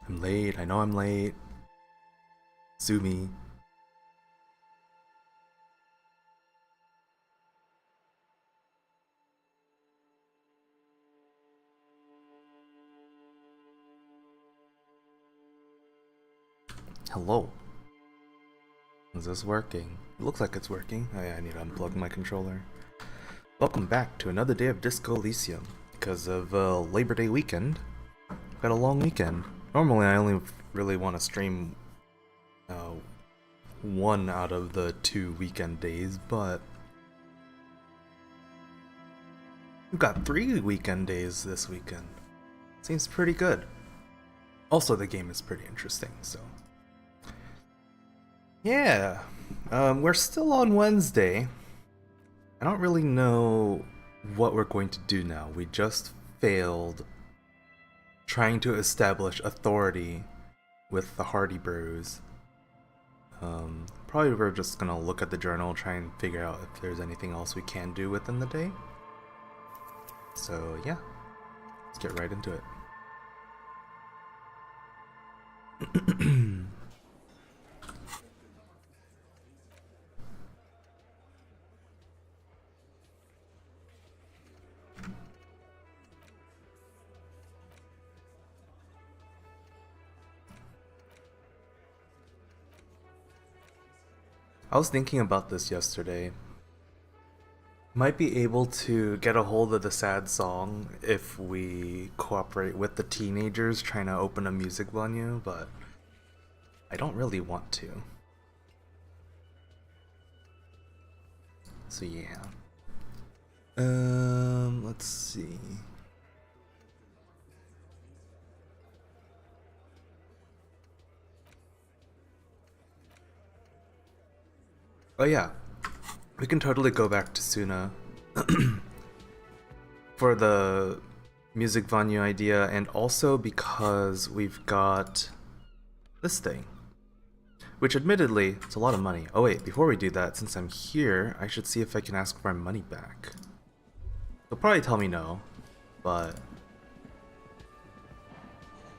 I'm late. I know I'm late. Sue me. Hello. Is this working? It looks like it's working. Oh yeah, I need to unplug my controller. Welcome back to another day of Disco Elysium. Because of Labor Day weekend, I've got a long weekend. Normally I only really want to stream one out of the 2 weekend days, but we've got 3 weekend days this weekend. Seems pretty good. Also, the game is pretty interesting, so. Yeah, we're still on Wednesday. I don't really know what we're going to do now. We just failed trying to establish authority with the Hardy Bros. Probably we're just gonna look at the journal, try and figure out if there's anything else we can do within the day. So yeah, let's get right into it. I was thinking about this yesterday. Might be able to get a hold of the sad song if we cooperate with the teenagers trying to open a music venue, but I don't really want to. So yeah. Let's see. Oh yeah, we can totally go back to Suna for the music venue idea, and also because we've got this thing, which admittedly, it's a lot of money. Oh wait, before we do that, since I'm here, I should see if I can ask for my money back. They'll probably tell me no, but...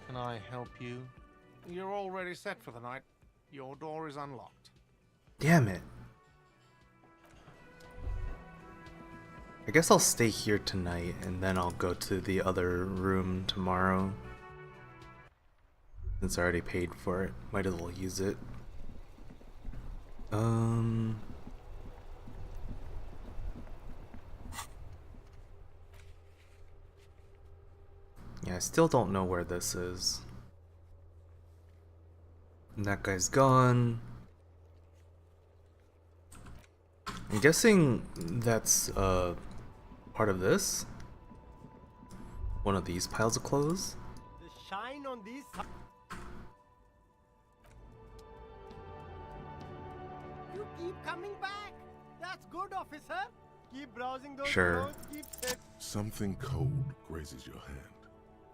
Can I help you? You're already set for the night. Your door is unlocked. Damn it. I guess I'll stay here tonight, and then I'll go to the other room tomorrow. Since I already paid for it, might as well use it. Yeah, I still don't know where this is. And that guy's gone. I'm guessing that's part of this. One of these piles of clothes. The shine on these. You keep coming back. That's good, officer. Keep browsing those Sure. clothes. Keep set. Something cold grazes your hand.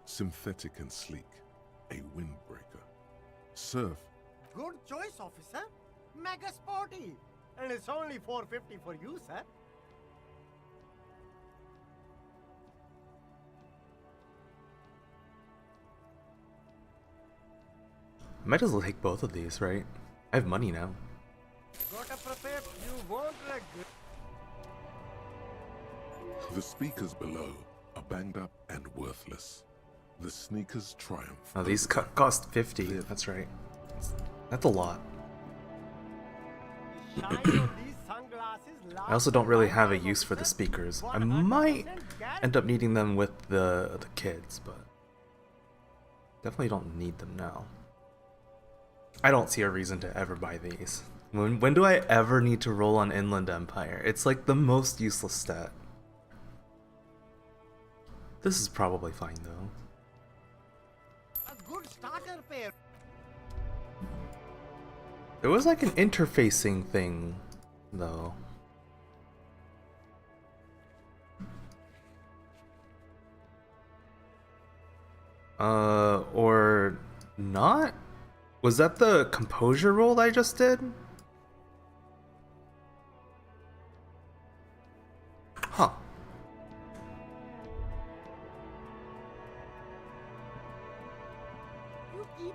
Synthetic and sleek. A windbreaker. Surf. Good choice, officer. Mega sporty. And it's only $4.50 for you, sir. I might as well take both of these, right? I have money now. Gotta prepare. You won't regret. The speakers below are banged up and worthless. The sneakers triumph. Oh, these over them. cost 50. That's right. That's a lot. The shine on these sunglasses. I also don't really have a use for the speakers. I might end up needing them with the kids, but definitely don't need them now. I don't see a reason to ever buy these. When do I ever need to roll on Inland Empire? It's like the most useless stat. This is probably fine though. A good starter pair. There was like an interfacing thing though. Or not? Was that the composure roll I just did? Huh. You keep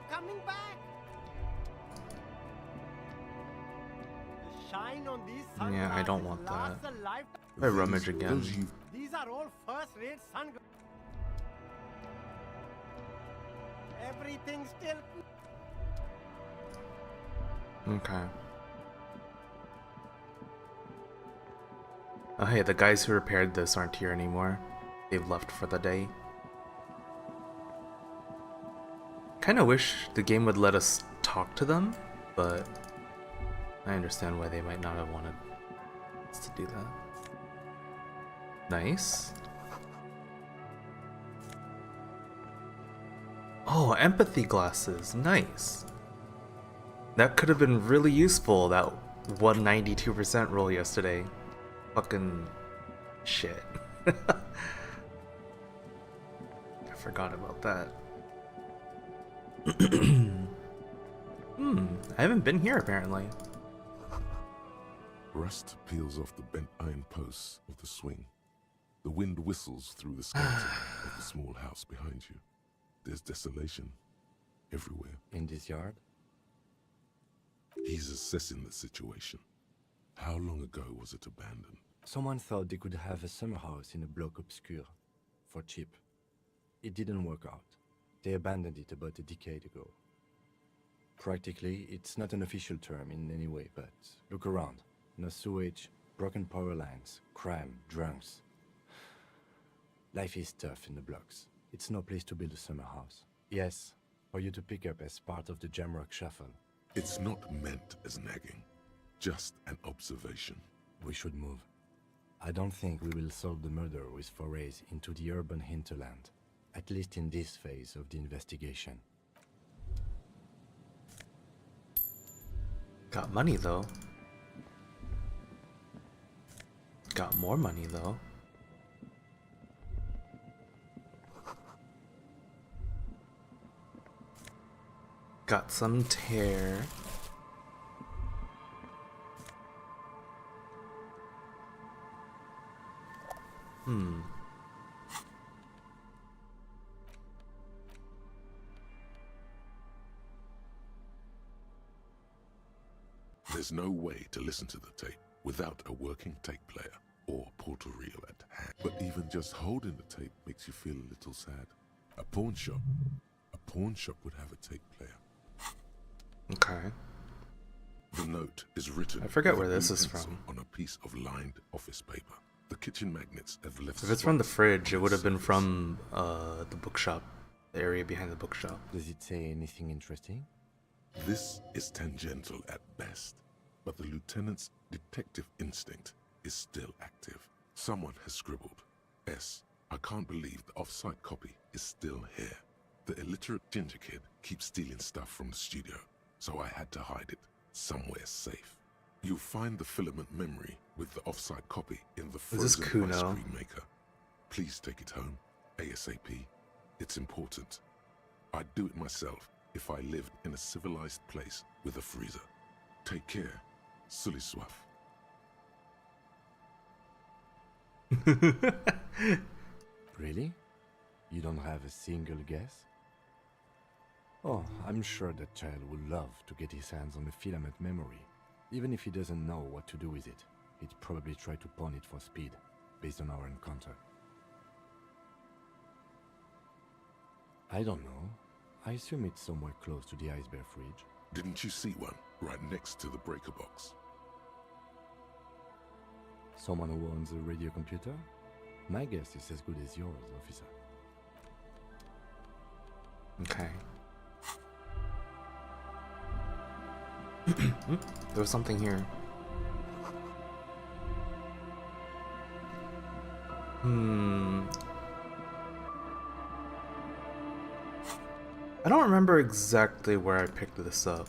shine on these Yeah, I don't want sunglasses that. lasts a lifetime. I rummage again. Those you These are all first-rate sunglasses. Everything's still Okay. Oh hey, the guys who repaired this aren't here anymore. They've left for the day. Kinda wish the game would let us talk to them, but I understand why they might not have wanted us to do that. Nice. Oh, empathy glasses. Nice. That could have been really useful, that 192% roll yesterday. Fucking shit. I forgot about that. I haven't been here apparently. Rust peels off the bent iron posts of the swing. The wind whistles through the skeleton of the small house behind you. There's desolation everywhere. In this yard? He's assessing the situation. How long ago was it abandoned? Someone thought they could have a summer house in a bloc obscur. For cheap. It didn't work out. They abandoned it about a decade ago. Practically, it's not an official term in any way, but look around. No sewage, broken power lines, crime, drunks. Life is tough in the blocks. It's no place to build a summer house. Yes, for you to pick up as part of the Jamrock Shuffle. It's not meant as nagging, just an observation. We should move. I don't think we will solve the murder with forays into the urban hinterland, at least in this phase of the investigation. Got money though. Got more money though. Got some tear. There's no way to listen to the tape without a working tape player or portal reel at hand. But even just holding the tape makes you feel a little sad. A pawn shop would have a tape player. Okay. The note is written. I forget with where a this blue is pencil from. on a piece of lined office paper. The kitchen magnets have left. If it's from the spots fridge, it on would have been surface. from the bookshop. The area behind the bookshop. Does it say anything interesting? This is tangential at best, but the lieutenant's detective instinct is still active. Someone has scribbled, S. I can't believe the off-site copy is still here. The illiterate ginger kid keeps stealing stuff from the studio, so I had to hide it somewhere safe. You'll find the filament memory with the off-site copy in the Is this frozen ice Kuno? cream maker. Please take it home, ASAP. It's important. I'd do it myself if I lived in a civilized place with a freezer. Take care, Sully Swaff. Really? You don't have a single guess? Oh, I'm sure that child would love to get his hands on the filament memory. Even if he doesn't know what to do with it, he'd probably try to pawn it for speed, based on our encounter. I don't know. I assume it's somewhere close to the ice bear fridge. Didn't you see one right next to the breaker box? Someone who owns a radio computer? My guess is as good as yours, officer. Okay. There was something here. I don't remember exactly where I picked this up.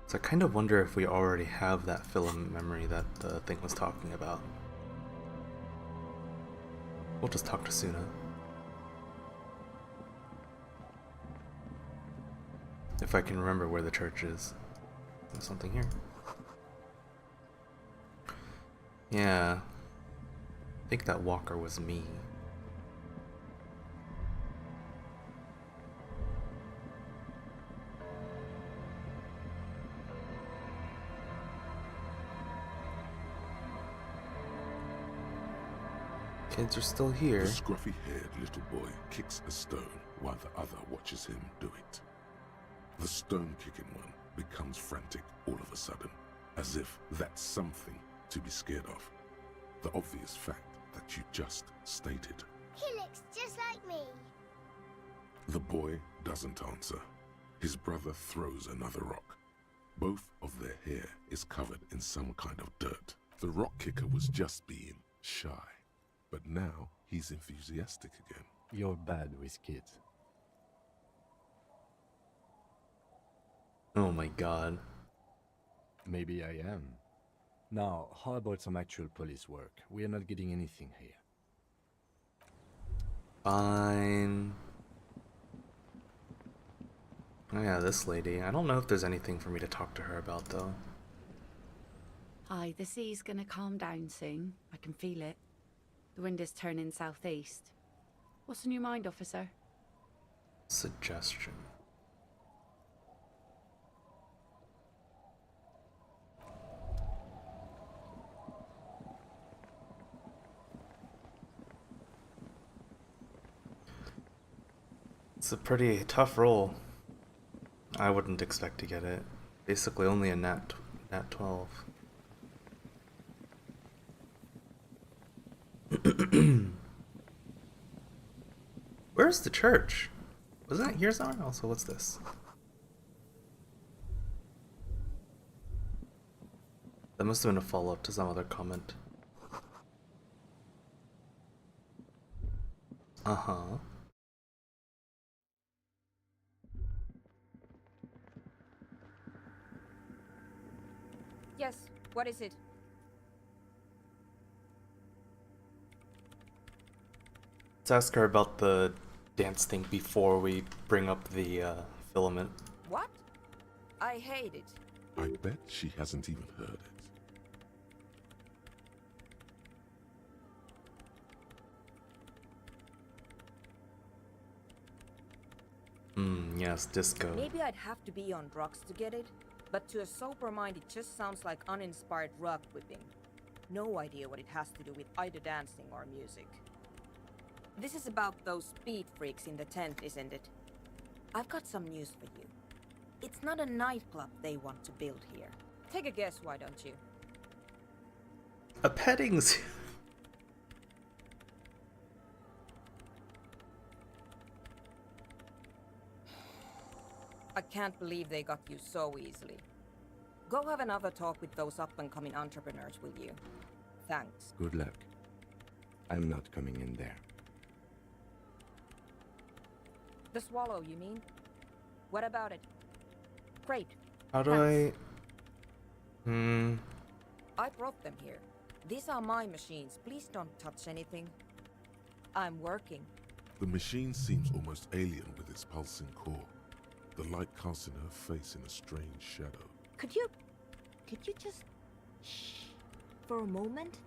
So I kind of wonder if we already have that filament memory that the thing was talking about. We'll just talk to Suna. If I can remember where the church is. There's something here. Yeah. I think that walker was me. Kids are still The here. scruffy-haired little boy kicks a stone while the other watches him do it. The stone-kicking one becomes frantic all of a sudden, as if that's something to be scared of. The obvious fact that you just stated. He looks just like me. The boy doesn't answer. His brother throws another rock. Both of their hair is covered in some kind of dirt. The rock kicker was just being shy, but now he's enthusiastic again. You're bad with kids. Oh my god. Maybe I am. Now, how about some actual police work? We are not getting anything here. Fine. Oh yeah, this lady. I don't know if there's anything for me to talk to her about though. Hi, the sea's gonna calm down soon. I can feel it. The wind is turning southeast. What's on your mind, officer? Suggestion. It's a pretty tough roll. I wouldn't expect to get it. Basically only a nat 12. Where's the church? Wasn't it here somewhere? Also, what's this? That must have been a follow-up to some other comment. Uh-huh. Yes, what is it? Let's ask her about the dance thing before we bring up the filament. What? I hate it. I bet she hasn't even heard it. Yes, disco. Maybe I'd have to be on drugs to get it, but to a sober mind it just sounds like uninspired rug whipping. No idea what it has to do with either dancing or music. This is about those speed freaks in the tent, isn't it? I've got some news for you. It's not a nightclub they want to build here. Take a guess, why don't you? A petting zoo. I can't believe they got you so easily. Go have another talk with those up-and-coming entrepreneurs, will you? Thanks. Good luck. I'm not coming in there. The Swallow, you mean? What about it? Great. How do Thanks. I... I brought them here. These are my machines. Please don't touch anything. I'm working. The machine seems almost alien with its pulsing core. The light casting her face in a strange shadow. Could you just shh for a moment?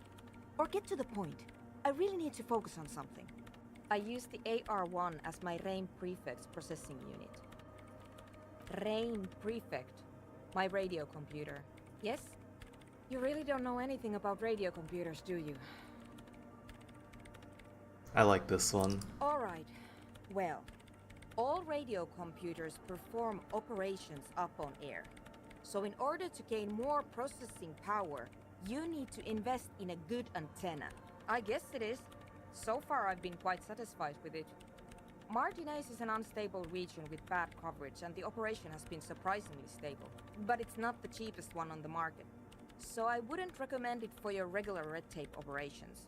Or get to the point. I really need to focus on something. I use the AR-1 as my RAIN Prefect's processing unit. RAIN Prefect. My radio computer. Yes? You really don't know anything about radio computers, do you? I like this one. Alright. Well, all radio computers perform operations up on air. So in order to gain more processing power, you need to invest in a good antenna. I guess it is. So far I've been quite satisfied with it. Martinez is an unstable region with bad coverage and the operation has been surprisingly stable. But it's not the cheapest one on the market. So I wouldn't recommend it for your regular red tape operations.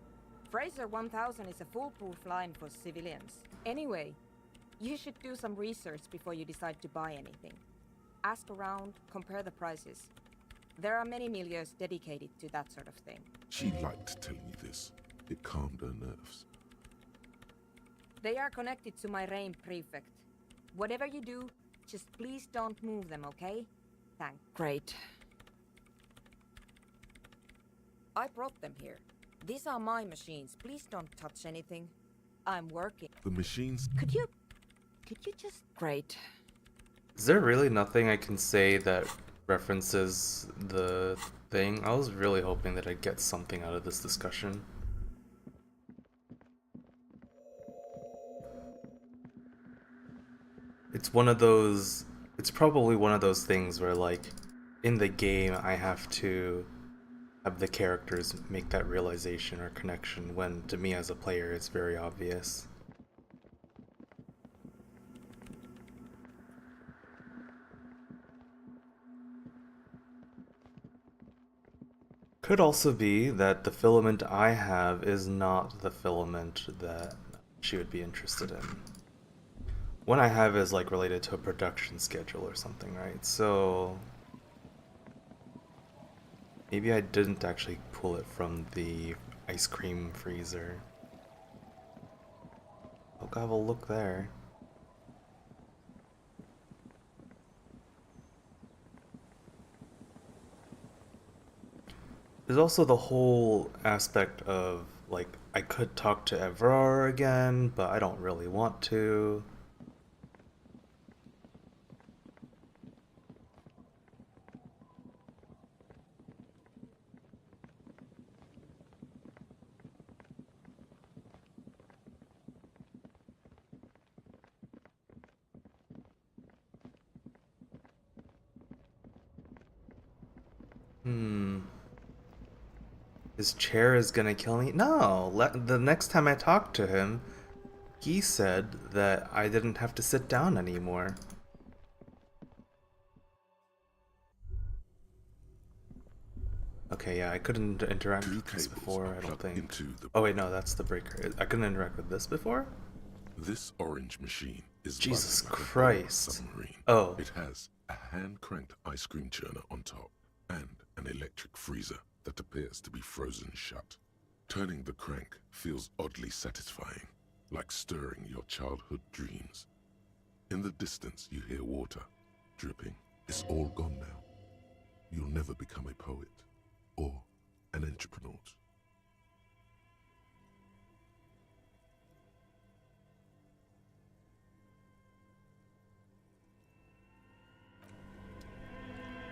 Fraser 1000 is a foolproof line for civilians. Anyway, you should do some research before you decide to buy anything. Ask around, compare the prices. There are many milieus dedicated to that sort of thing. She liked telling you this. It calmed her nerves. They are connected to my RAIN Prefect. Whatever you do, just please don't move them, okay? Thanks. Great. I brought them here. These are my machines. Please don't touch anything. I'm working. The machines... Could you just... Great. Is there really nothing I can say that references the thing? I was really hoping that I'd get something out of this discussion. it's one of those, it's probably one of those things where, like, in the game I have to have the characters make that realization or connection, when to me as a player it's very obvious. Could also be that the filament I have is not the filament that she would be interested in. One I have is like related to a production schedule or something, right? So maybe I didn't actually pull it from the ice cream freezer. I'll have a look there. There's also the whole aspect of, like, I could talk to Evror again, but I don't really want to. His chair is gonna kill me? No! The next time I talked to him, he said that I didn't have to sit down anymore. Okay, yeah, I couldn't interact with this before, I don't think. Oh wait, no, that's the breaker. I couldn't interact with this before? This orange machine is Jesus buzzing like a Christ. submarine. Oh. It has a hand-cranked ice cream churner on top and an electric freezer that appears to be frozen shut. Turning the crank feels oddly satisfying, like stirring your childhood dreams. In the distance you hear water dripping. It's all gone now. You'll never become a poet or an entrepreneur.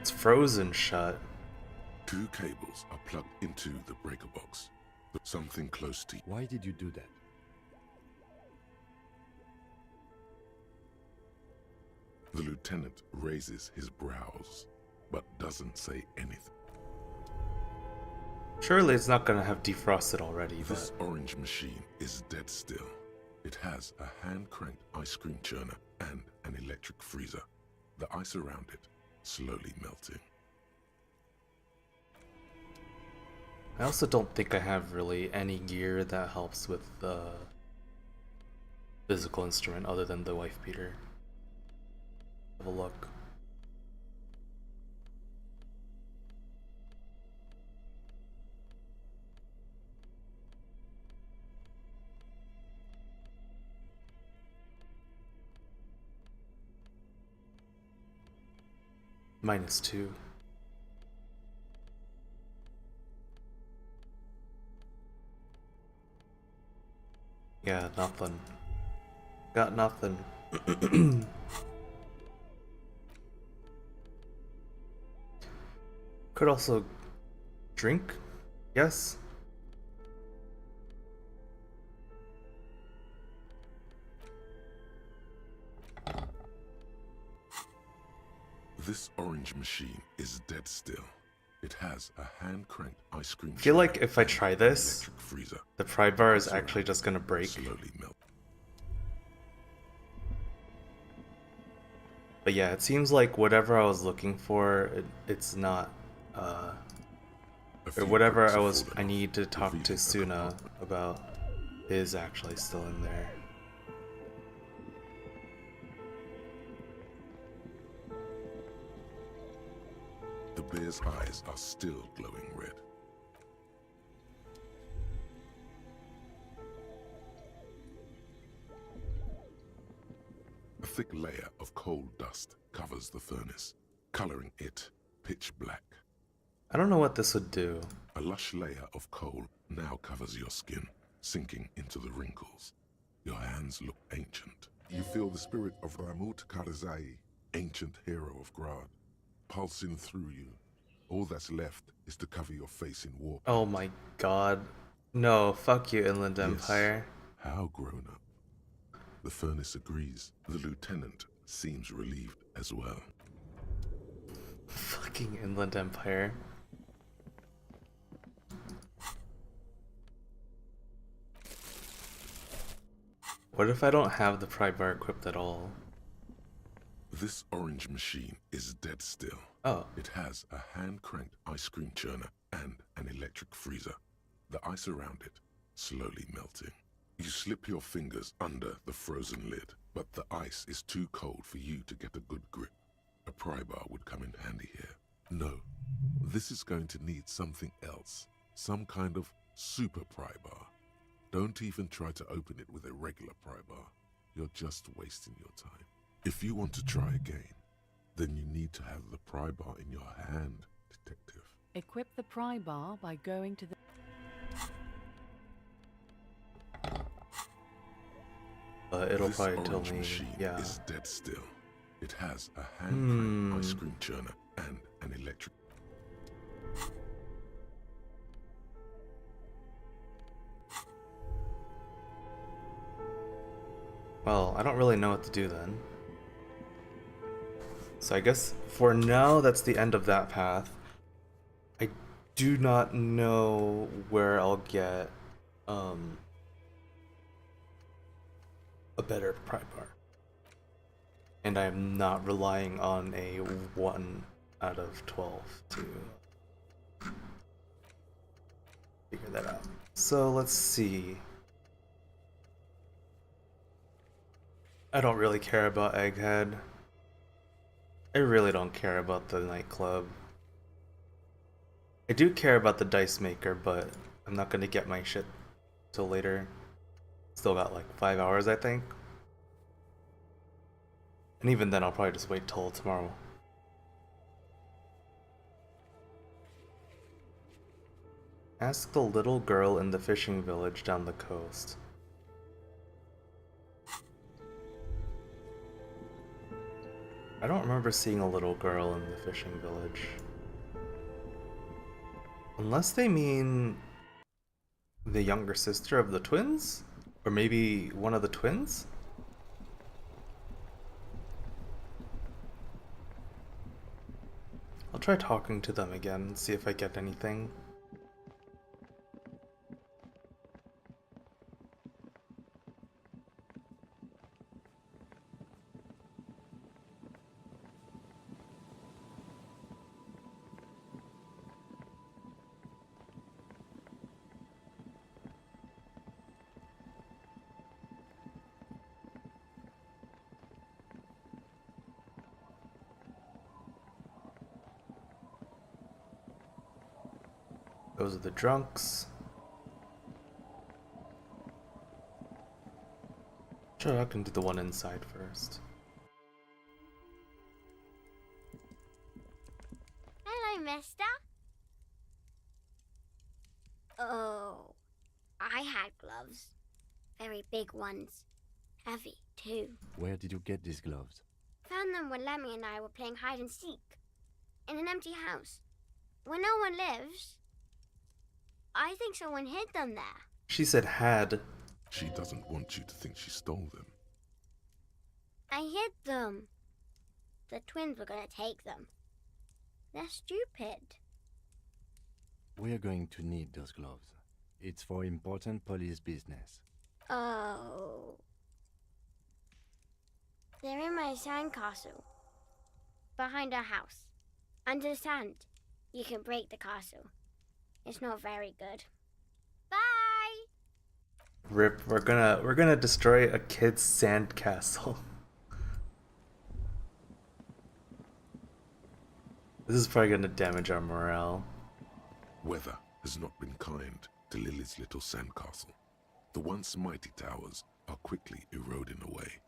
It's frozen shut. 2 cables are plugged into the breaker box. Something close to you. Why did you do that? The lieutenant raises his brows, but doesn't say anything. Surely it's not gonna have defrosted already, This but... orange machine is dead still. It has a hand-cranked ice cream churner and an electric freezer. The ice around it slowly melting. I also don't think I have really any gear that helps with the physical instrument other than the wife beater. Have a look. -2. Yeah, nothing. Got nothing. Could also drink? Yes. This orange machine is dead still. It has a hand-cranked ice cream. I feel like if I try this, electric freezer. the pry bar is actually just gonna break. Slowly melt. But yeah, it seems like whatever I was looking for, it's not, or whatever I need to talk to Suna about is actually still in there. The bear's eyes are still glowing red. A thick layer of coal dust covers the furnace, coloring it pitch black. I don't know what this would do. A lush layer of coal now covers your skin, sinking into the wrinkles. Your hands look ancient. You feel the spirit of Ramut Karzai, ancient hero of Grad, pulsing through you. All that's left is to cover your face in war. Oh my god. No, fuck you, Inland Empire. How grown up. The furnace agrees. The lieutenant seems relieved as well. Fucking Inland Empire. What if I don't have the pry bar equipped at all? This orange machine is dead still. Oh. It has a hand-cranked ice cream churner and an electric freezer. The ice around it slowly melting. You slip your fingers under the frozen lid, but the ice is too cold for you to get a good grip. A pry bar would come in handy here. No, this is going to need something else. Some kind of super pry bar. Don't even try to open it with a regular pry bar. You're just wasting your time. If you want to try again, then you need to have the pry bar in your hand, detective. Equip the pry bar by going to the... It'll This probably tell orange me, machine yeah. is dead still. It has a hand-cranked ice cream churner and an electric... Well, I don't really know what to do then. So I guess for now, that's the end of that path. I do not know where I'll get a better pry bar. And I'm not relying on a 1 out of 12 to figure that out. So let's see. I don't really care about Egghead. I really don't care about the nightclub. I do care about the dice maker, but I'm not gonna get my shit till later. Still got like 5 hours, I think. And even then, I'll probably just wait till tomorrow. Ask the little girl in the fishing village down the coast. I don't remember seeing a little girl in the fishing village. Unless they mean the younger sister of the twins? Or maybe one of the twins? I'll try talking to them again and see if I get anything. Those are the drunks. Sure, I can do the one inside first. Hello, mister. Oh, I had gloves. Very big ones. Heavy, too. Where did you get these gloves? Found them when Lemmy and I were playing hide and seek. In an empty house. Where no one lives. I think someone hid them there. She said had. She doesn't want you to think she stole them. I hid them. The twins were gonna take them. They're stupid. We are going to need those gloves. It's for important police business. Oh. They're in my sandcastle. Behind our house. Under the sand. You can break the castle. It's not very good. Bye! Rip, we're gonna destroy a kid's sandcastle. This is probably gonna damage our morale. Weather has not been kind to Lily's little sandcastle. The once mighty towers are quickly eroding away.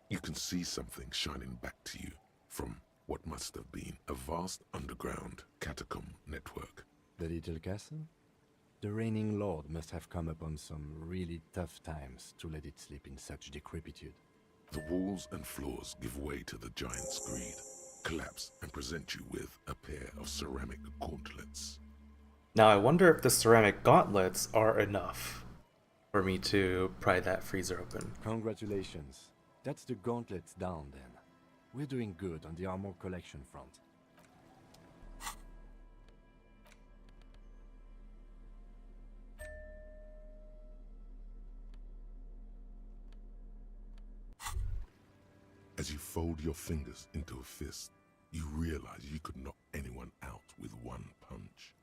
You can see something shining back to you from what must have been a vast underground catacomb network. The little castle? The reigning lord must have come upon some really tough times to let it sleep in such decrepitude. The walls and floors give way to the giant's greed, collapse and present you with a pair of ceramic gauntlets. Now I wonder if the ceramic gauntlets are enough for me to pry that freezer open. Congratulations. That's the gauntlets down then. We're doing good on the armor collection front. As you fold your fingers into a fist, you realize you could knock anyone out with one punch.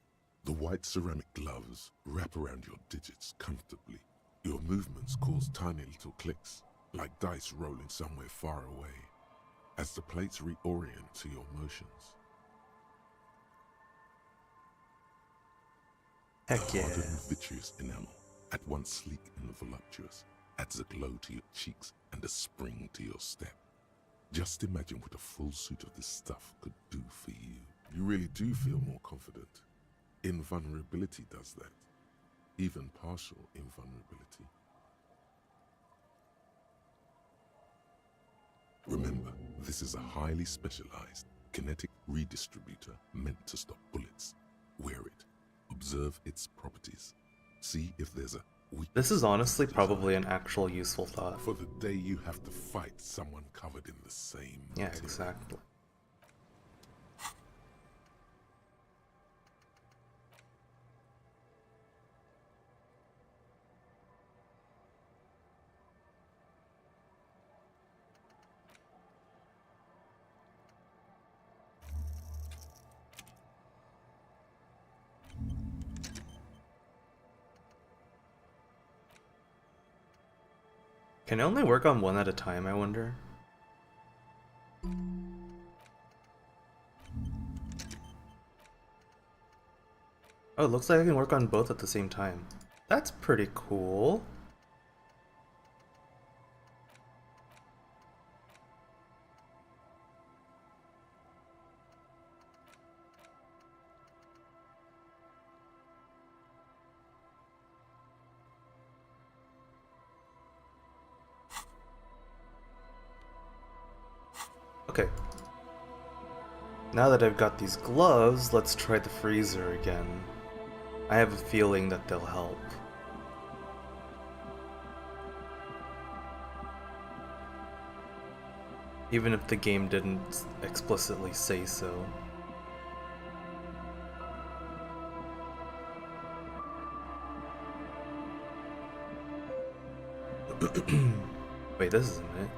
The white ceramic gloves wrap around your digits comfortably. Your movements cause tiny little clicks, like dice rolling somewhere far away, as the plates reorient to your motions. Heck The yeah. hardened vitreous enamel, at once sleek and voluptuous, adds a glow to your cheeks and a spring to your step. Just imagine what a full suit of this stuff could do for you. You really do feel more confident. Invulnerability does that. Even partial invulnerability. Remember, this is a highly specialized kinetic redistributor meant to stop bullets. Wear it. Observe its properties. See if there's a weakness. This is honestly probably an actual useful thought. For the day you have to fight someone covered in the same Yeah, material. exactly. Can I only work on one at a time, I wonder? Oh, it looks like I can work on both at the same time. That's pretty cool. Okay. Now that I've got these gloves, let's try the freezer again. I have a feeling that they'll help. Even if the game didn't explicitly say so. Wait, this isn't it.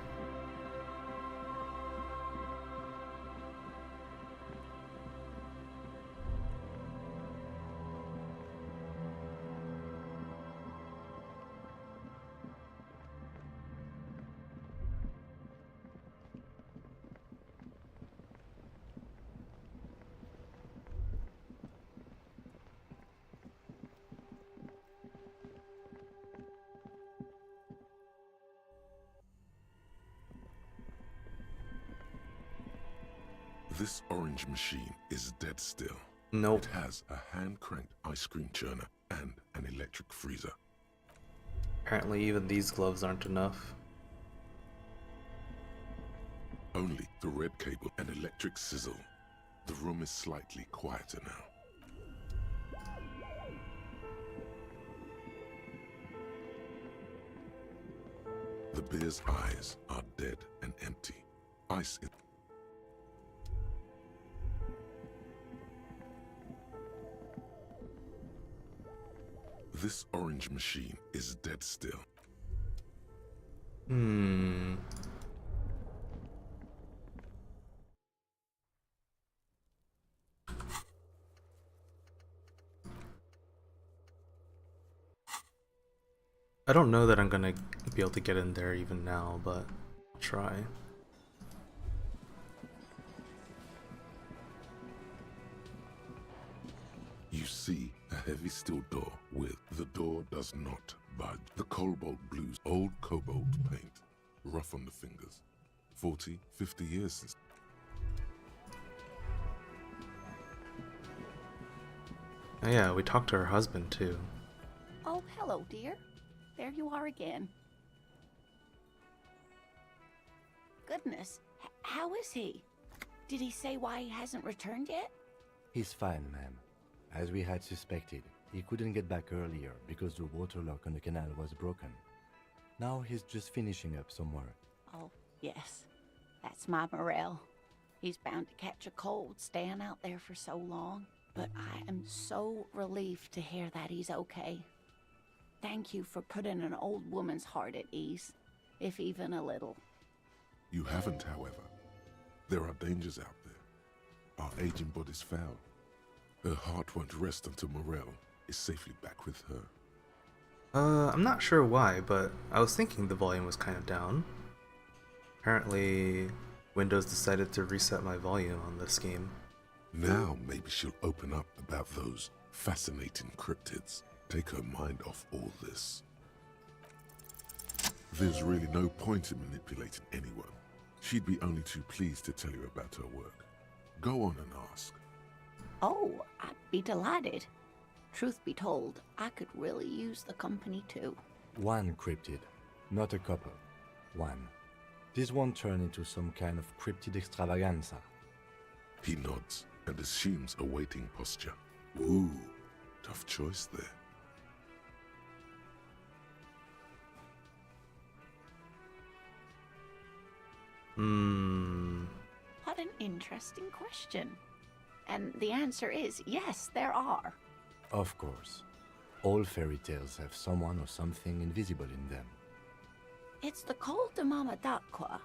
This orange machine is dead still. Nope. It has a hand-cranked ice cream churner and an electric freezer. Apparently even these gloves aren't enough. Only the red cable and electric sizzle. The room is slightly quieter now. The bear's eyes are dead and empty. Ice in This orange machine is dead still. I don't know that I'm gonna be able to get in there even now, but I'll try. You see a heavy steel door with the door does not budge. The cobalt blues, old cobalt paint, rough on the fingers. 40, 50 years since. Oh yeah, we talked to her husband too. Oh, hello, dear. There you are again. Goodness, how is he? Did he say why he hasn't returned yet? He's fine, ma'am. As we had suspected, he couldn't get back earlier because the water lock on the canal was broken. Now he's just finishing up somewhere. Oh, yes. That's my Morel. He's bound to catch a cold staying out there for so long, but I am so relieved to hear that he's okay. Thank you for putting an old woman's heart at ease, if even a little. You haven't, however. There are dangers out there. Our aging body's foul. Her heart won't rest until Morel is safely back with her. I'm not sure why, but I was thinking the volume was kind of down. Apparently, Windows decided to reset my volume on this game. Now maybe she'll open up about those fascinating cryptids. Take her mind off all this. There's really no point in manipulating anyone. She'd be only too pleased to tell you about her work. Go on and ask. Oh, I'd be delighted. Truth be told, I could really use the company too. One cryptid, not a couple. One. This won't turn into some kind of cryptid extravaganza. He nods and assumes a waiting posture. Ooh, tough choice there. What an interesting question. And the answer is yes, there are. Of course. All fairy tales have someone or something invisible in them. It's the Col de Mamadaqua.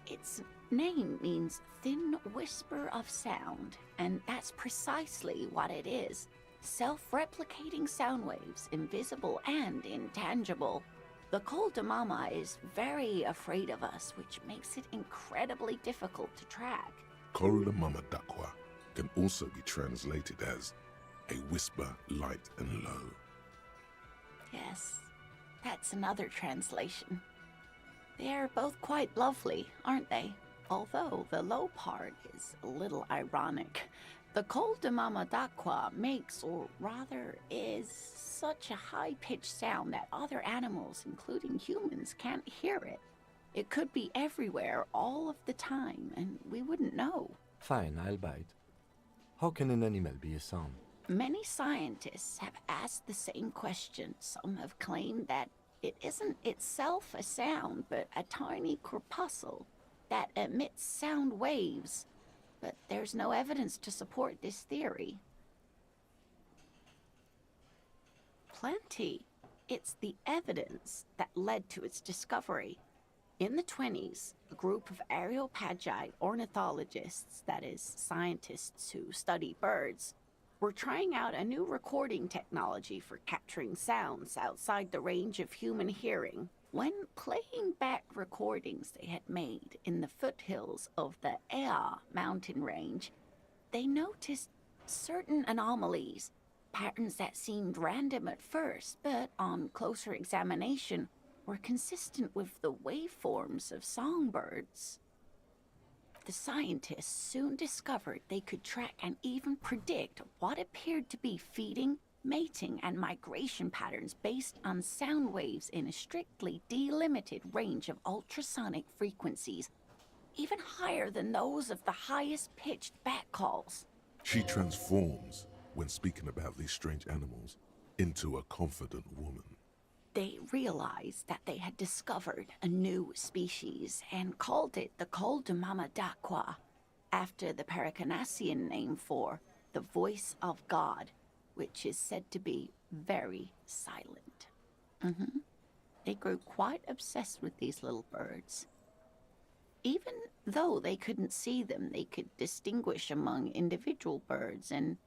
Its name means thin whisper of sound, and that's precisely what it is. Self-replicating sound waves, invisible and intangible. The Col de Mama is very afraid of us, which makes it incredibly difficult to track. Col de Mamadaqua can also be translated as a whisper light and low. Yes, that's another translation. They're both quite lovely, aren't they? Although the low part is a little ironic. The Col de Mamadaqua makes, or rather is, such a high-pitched sound that other animals, including humans, can't hear it. It could be everywhere all of the time, and we wouldn't know. Fine, I'll bite. How can an animal be a sound? Many scientists have asked the same question. Some have claimed that it isn't itself a sound, but a tiny corpuscle that emits sound waves. But there's no evidence to support this theory. Plenty. It's the evidence that led to its discovery. In the 1920s, a group of Areopagi ornithologists, that is, scientists who study birds, were trying out a new recording technology for capturing sounds outside the range of human hearing. When playing back recordings they had made in the foothills of the Ea mountain range, they noticed certain anomalies, patterns that seemed random at first, but on closer examination were consistent with the waveforms of songbirds. The scientists soon discovered they could track and even predict what appeared to be feeding, mating, and migration patterns based on sound waves in a strictly delimited range of ultrasonic frequencies, even higher than those of the highest-pitched bat calls. She transforms, when speaking about these strange animals, into a confident woman. They realized that they had discovered a new species and called it the Col de Mamadaqua, after the Paracanassian name for the voice of God, which is said to be very silent. They grew quite obsessed with these little birds. Even though they couldn't see them, they could distinguish among individual birds and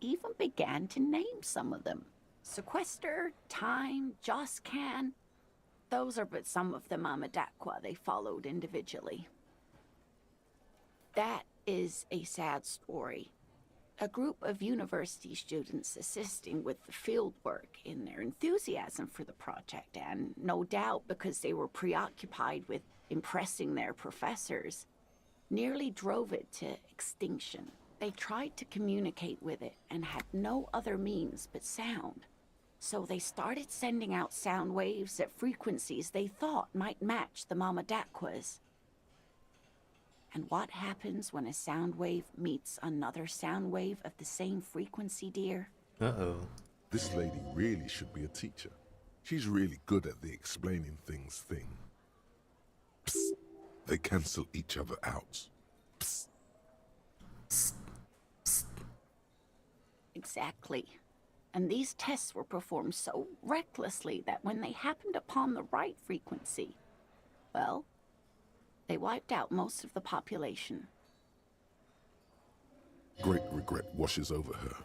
even began to name some of them. Sequester, Time, Joscan, those are but some of the Mamadaqua they followed individually. That is a sad story. A group of university students assisting with the field work in their enthusiasm for the project, and no doubt because they were preoccupied with impressing their professors, nearly drove it to extinction. They tried to communicate with it and had no other means but sound. So they started sending out sound waves at frequencies they thought might match the Mamadaquas. And what happens when a sound wave meets another sound wave of the same frequency, dear? Uh-oh. This lady really should be a teacher. She's really good at the explaining things thing. Psst! They cancel each other out. Exactly. And these tests were performed so recklessly that when they happened upon the right frequency, well, they wiped out most of the population. Great regret washes over her.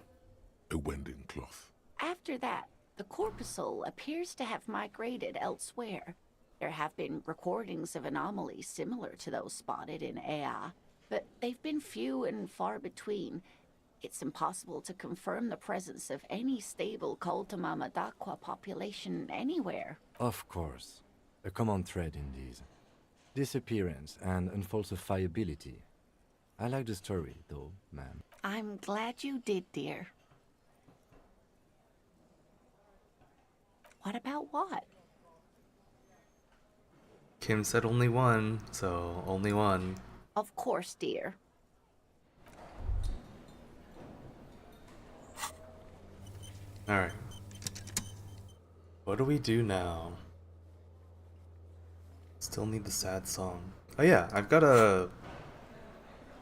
A wending cloth. After that, the corpuscle appears to have migrated elsewhere. There have been recordings of anomalies similar to those spotted in Ea, but they've been few and far between. It's impossible to confirm the presence of any stable Koltamama-Dakwa population anywhere. Of course. A common thread in these. Disappearance and unfalsifiability. I like the story, though, ma'am. I'm glad you did, dear. What about what? Kim said only one, so only one. Of course, dear. Alright. What do we do now? Still need the sad song. Oh yeah, I've got a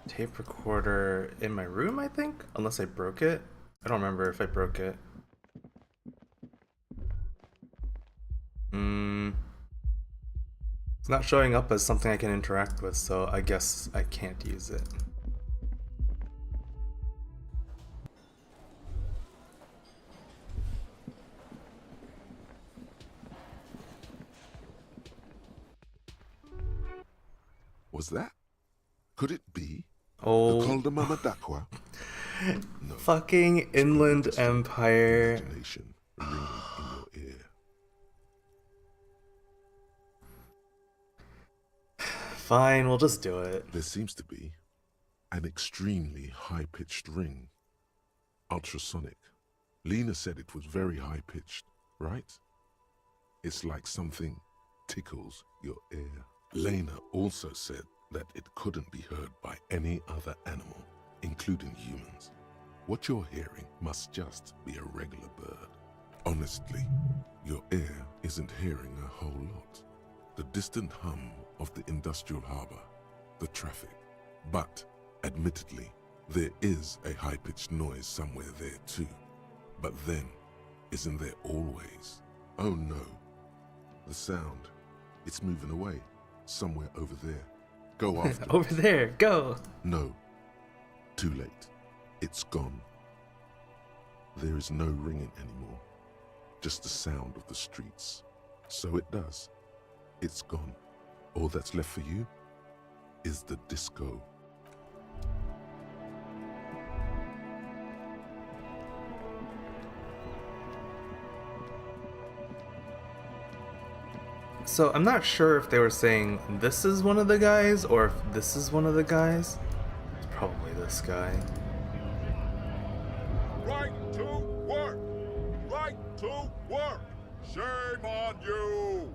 tape recorder in my room, I think? Unless I broke it. I don't remember if I broke it. It's not showing up as something I can interact with, so I guess I can't use it. Was that? Could it be? Oh. The Koltamama-Dakwa? No. Fucking Inland Empire. Imagination ringing in your ear. Fine, we'll just do it. There seems to be an extremely high-pitched ring. Ultrasonic. Lena said it was very high-pitched, right? It's like something tickles your ear. Lena also said that it couldn't be heard by any other animal, including humans. What you're hearing must just be a regular bird. Honestly, your ear isn't hearing a whole lot. The distant hum of the industrial harbor, the traffic. But, admittedly, there is a high-pitched noise somewhere there too. But then, isn't there always? Oh no. The sound, it's moving away. Somewhere over there. Go after it. Over there, go! No. Too late. It's gone. There is no ringing anymore. Just the sound of the streets. So it does. It's gone. All that's left for you is the disco. So I'm not sure if they were saying this is one of the guys or if this is one of the guys. It's probably this guy. Right to work! Right to work! Shame on you!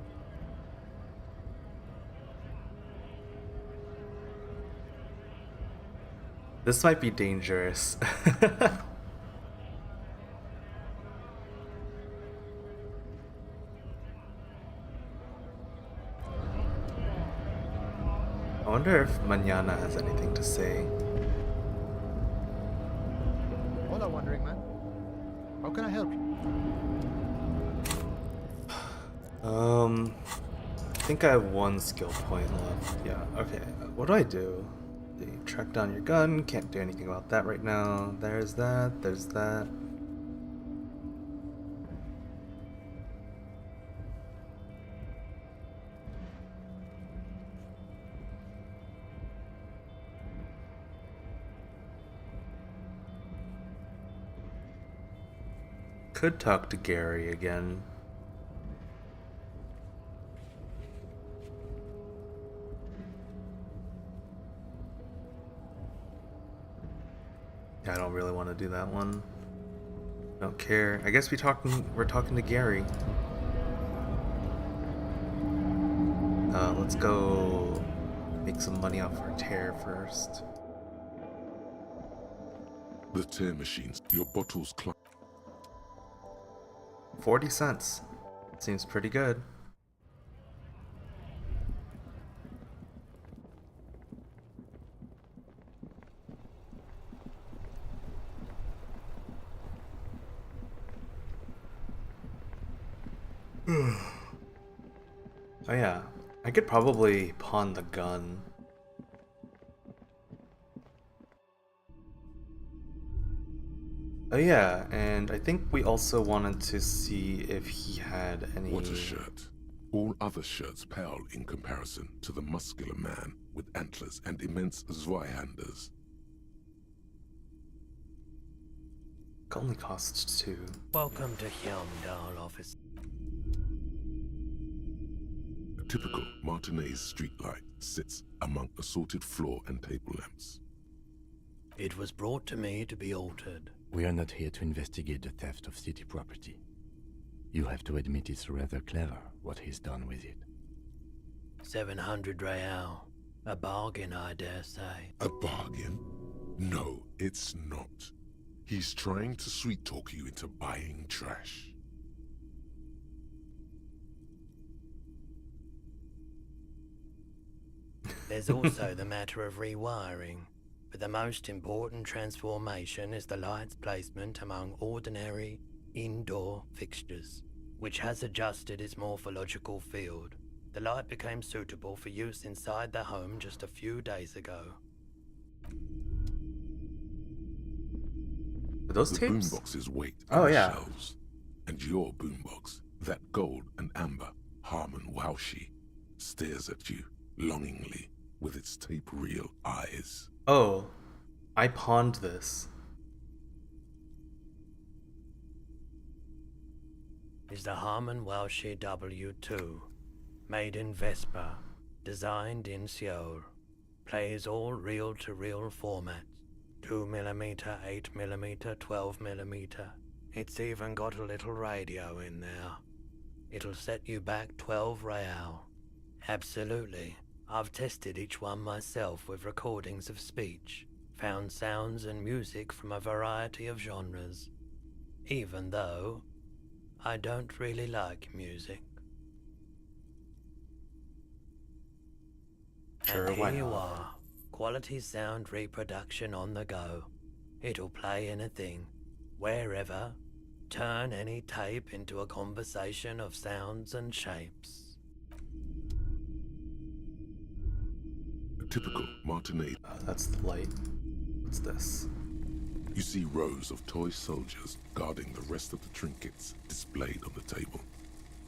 This might be dangerous. I wonder if Manana has anything to say. Hola, Wandering Man. How can I help you? I think I have one skill point left. Yeah, okay. What do I do? You track down your gun, can't do anything about that right now. There's that, there's that. Could talk to Gary again. Yeah, I don't really want to do that one. Don't care. I guess we're talking to Gary. Let's go make some money off our tear first. The tear machines. Your bottles 40 cents. Seems pretty good. Oh yeah, I could probably pawn the gun. Oh yeah, and I think we also wanted to see if he had any... What a shirt. All other shirts pale in comparison to the muscular man with antlers and immense Zweihanders. It only costs 2. Welcome to Hyundai office. A typical Martinez streetlight sits among assorted floor and table lamps. It was brought to me to be altered. We are not here to investigate the theft of city property. You have to admit it's rather clever what he's done with it. 700 real. A bargain, I dare say. A bargain? No, it's not. He's trying to sweet-talk you into buying trash. There's also the matter of rewiring. But the most important transformation is the light's placement among ordinary indoor fixtures, which has adjusted its morphological field. The light became suitable for use inside the home just a few days ago. Are those the tapes? Boomboxes wait Oh, on the yeah. shelves. And your boombox, that gold and amber Harmon Waushi, stares at you longingly with its tape-reel eyes. Oh, I pawned this. Is the Harmon Welsh W2, made in Vespa, designed in Seoul, plays all reel-to-reel formats, 2mm, 8mm, 12mm. It's even got a little radio in there. It'll set you back 12 real. Absolutely. I've tested each one myself with recordings of speech, found sounds and music from a variety of genres, even though I don't really like music. Sure, And why here you not? are, quality sound reproduction on the go. It'll play anything, wherever, turn any tape into a conversation of sounds and shapes. Typical Martinez. That's the light. What's this? You see rows of toy soldiers guarding the rest of the trinkets displayed on the table.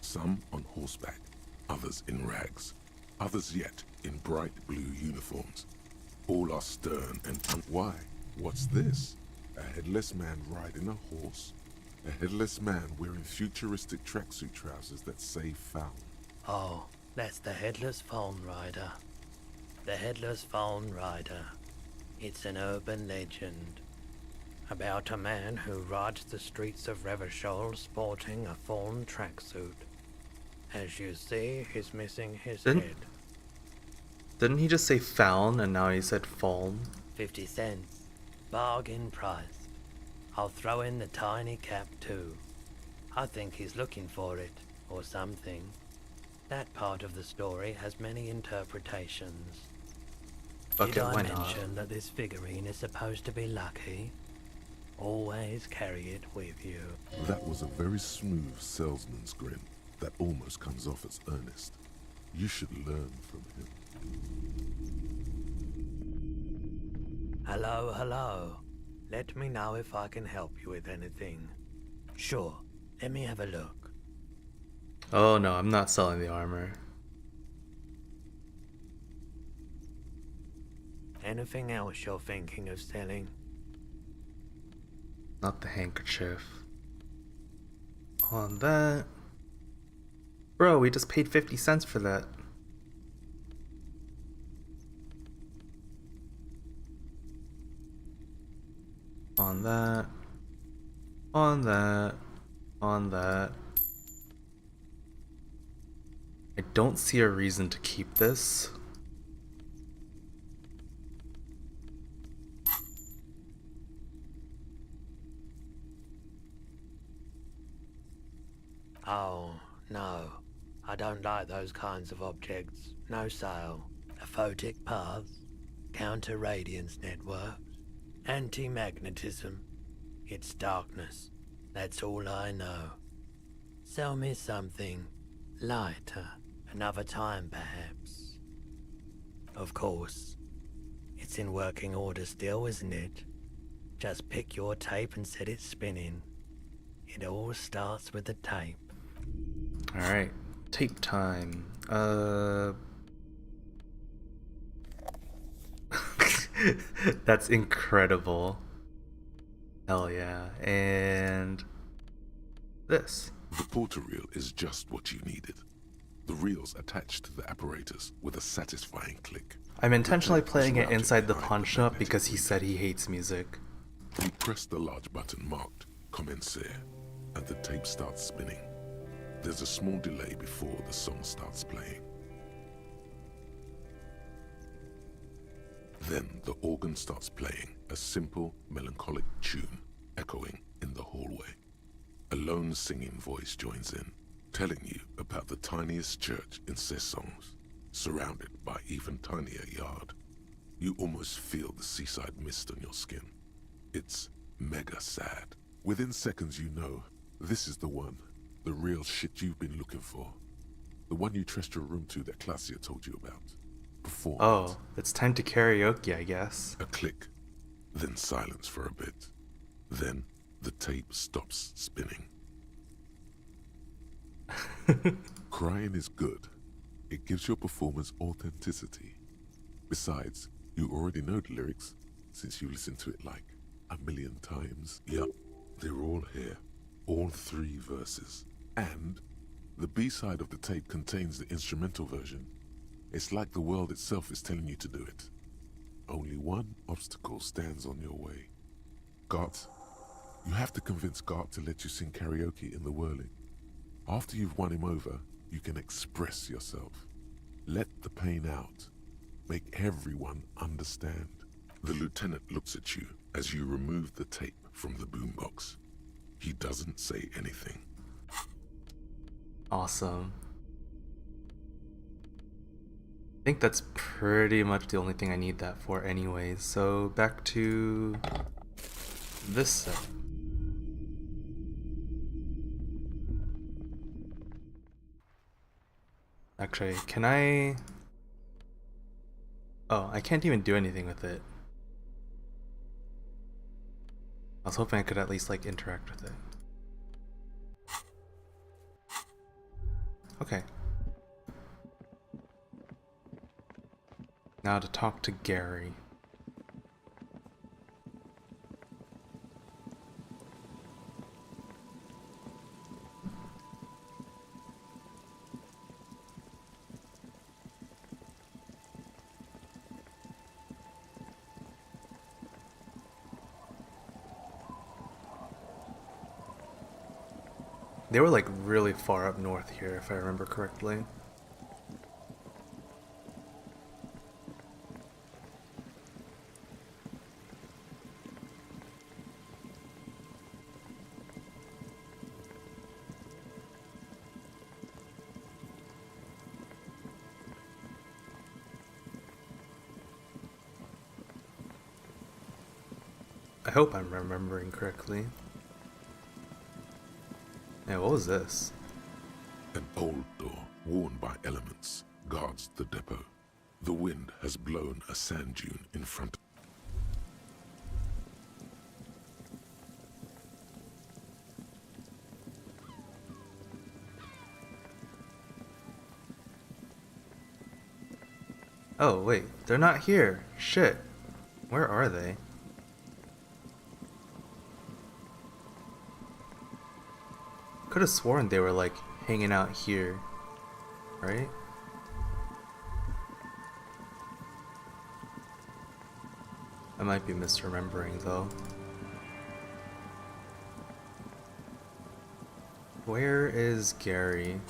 Some on horseback, others in rags, others yet in bright blue uniforms. All are stern and why? What's this? A headless man riding a horse? A headless man wearing futuristic tracksuit trousers that say foul. Oh, that's the Headless Phone Rider. The Headless Phone Rider. It's an urban legend about a man who rides the streets of Revachol sporting a fawn tracksuit. As you see, he's missing his head. Didn't he just say found and now he said fallen? 50 cents. Bargain priced. I'll throw in the tiny cap too. I think he's looking for it, or something. That part of the story has many interpretations. Okay, Did I why not? mention that this figurine is supposed to be lucky? Always carry it with you. That was a very smooth salesman's grin that almost comes off as earnest. You should learn from him. Hello, hello. Let me know if I can help you with anything. Sure, let me have a look. Oh no, I'm not selling the armor. Anything else you're thinking of selling? Not the handkerchief. On that. Bro, we just paid 50 cents for that. On that. On that. On that. I don't see a reason to keep this. Oh, no. I don't like those kinds of objects. No sale. Aphotic paths, counter-radiance networks, anti-magnetism. It's darkness. That's all I know. Sell me something lighter another time, perhaps. Of course, it's in working order still, isn't it? Just pick your tape and set it spinning. It all starts with the tape. Alright, tape time. That's incredible. Hell yeah. And this. The porter reel is just what you needed. The reels attached to the apparatus with a satisfying click. I'm intentionally playing it inside the pawn shop because he said he hates music. You press the large button marked Commencer, and the tape starts spinning. There's a small delay before the song starts playing. Then the organ starts playing a simple, melancholic tune echoing in the hallway. A lone singing voice joins in, telling you about the tiniest church in Cessons, surrounded by even tinier yard. You almost feel the seaside mist on your skin. It's mega sad. Within seconds you know, this is the one, the real shit you've been looking for. The one you trashed your room to that Claudia told you about. Perform. Oh, it's time to karaoke, I guess. A click, then silence for a bit. Then the tape stops spinning. Crying is good. It gives your performance authenticity. Besides, you already know the lyrics, since you listened to it like 1,000,000 times. Yup, they're all here. All 3 verses. And the B-side of the tape contains the instrumental version. It's like the world itself is telling you to do it. Only one obstacle stands on your way. Gart, you have to convince Gart to let you sing karaoke in the whirling. After you've won him over, you can express yourself. Let the pain out. Make everyone understand. The lieutenant looks at you as you remove the tape from the boombox. He doesn't say anything. Awesome. I think that's pretty much the only thing I need that for anyways. So back to this set. Actually, can I... Oh, I can't even do anything with it. I was hoping I could at least like interact with it. Okay. Now to talk to Gary. They were like really far up north here, if I remember correctly. I hope I'm remembering correctly. Yeah, what was this? An old door, worn by elements, guards the depot. The wind has blown a sand dune in front. Oh, wait, they're not here. Shit. Where are they? Could have sworn they were like hanging out here, right? I might be misremembering though. Where is Gary?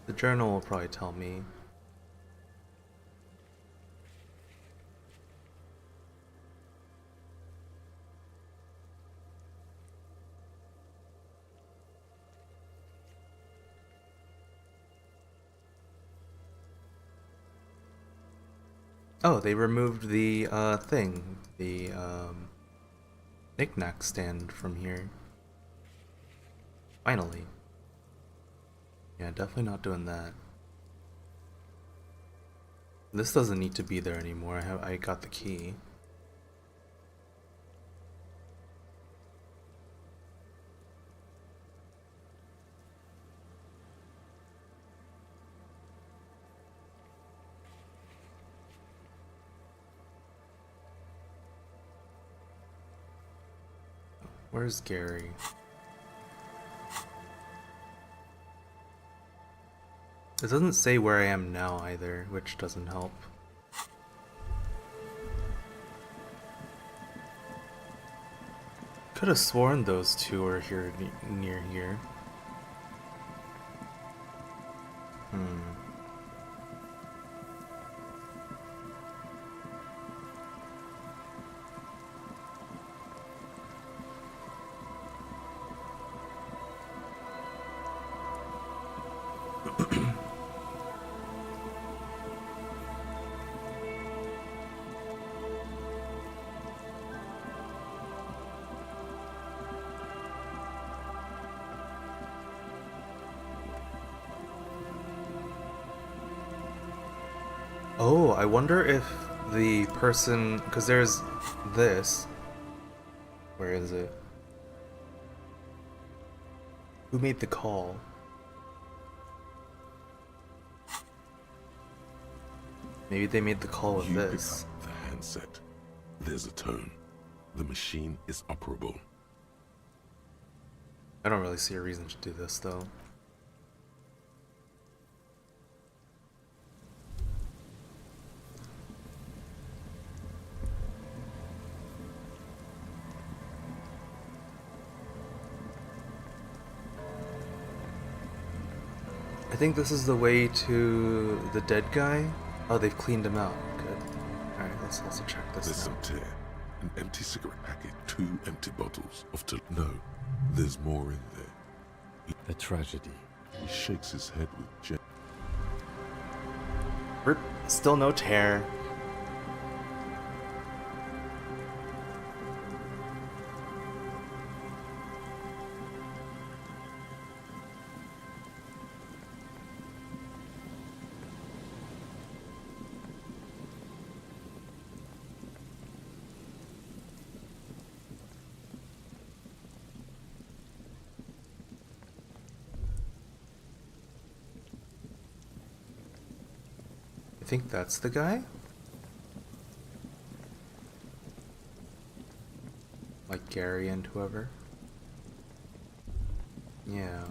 The journal will probably tell me. Oh, they removed the thing, the knick-knack stand from here. Finally. Yeah, definitely not doing that. This doesn't need to be there anymore. I got the key. Where's Gary? It doesn't say where I am now either, which doesn't help. Could have sworn those two are here near here. Oh, I wonder if the person, because there's this. Where is it? Who made the call? Maybe they made the call with this. Pick up the handset. There's a tone. The machine is operable. I don't really see a reason to do this though. I think this is the way to the dead guy. Oh, they've cleaned him out. Good. Alright, let's also check this There's some tear. An empty cigarette packet, 2 empty bottles of No, there's more in there. A tragedy. He shakes his head with Rip. Still no tear. I think that's the guy? Like Gary and whoever? Yeah.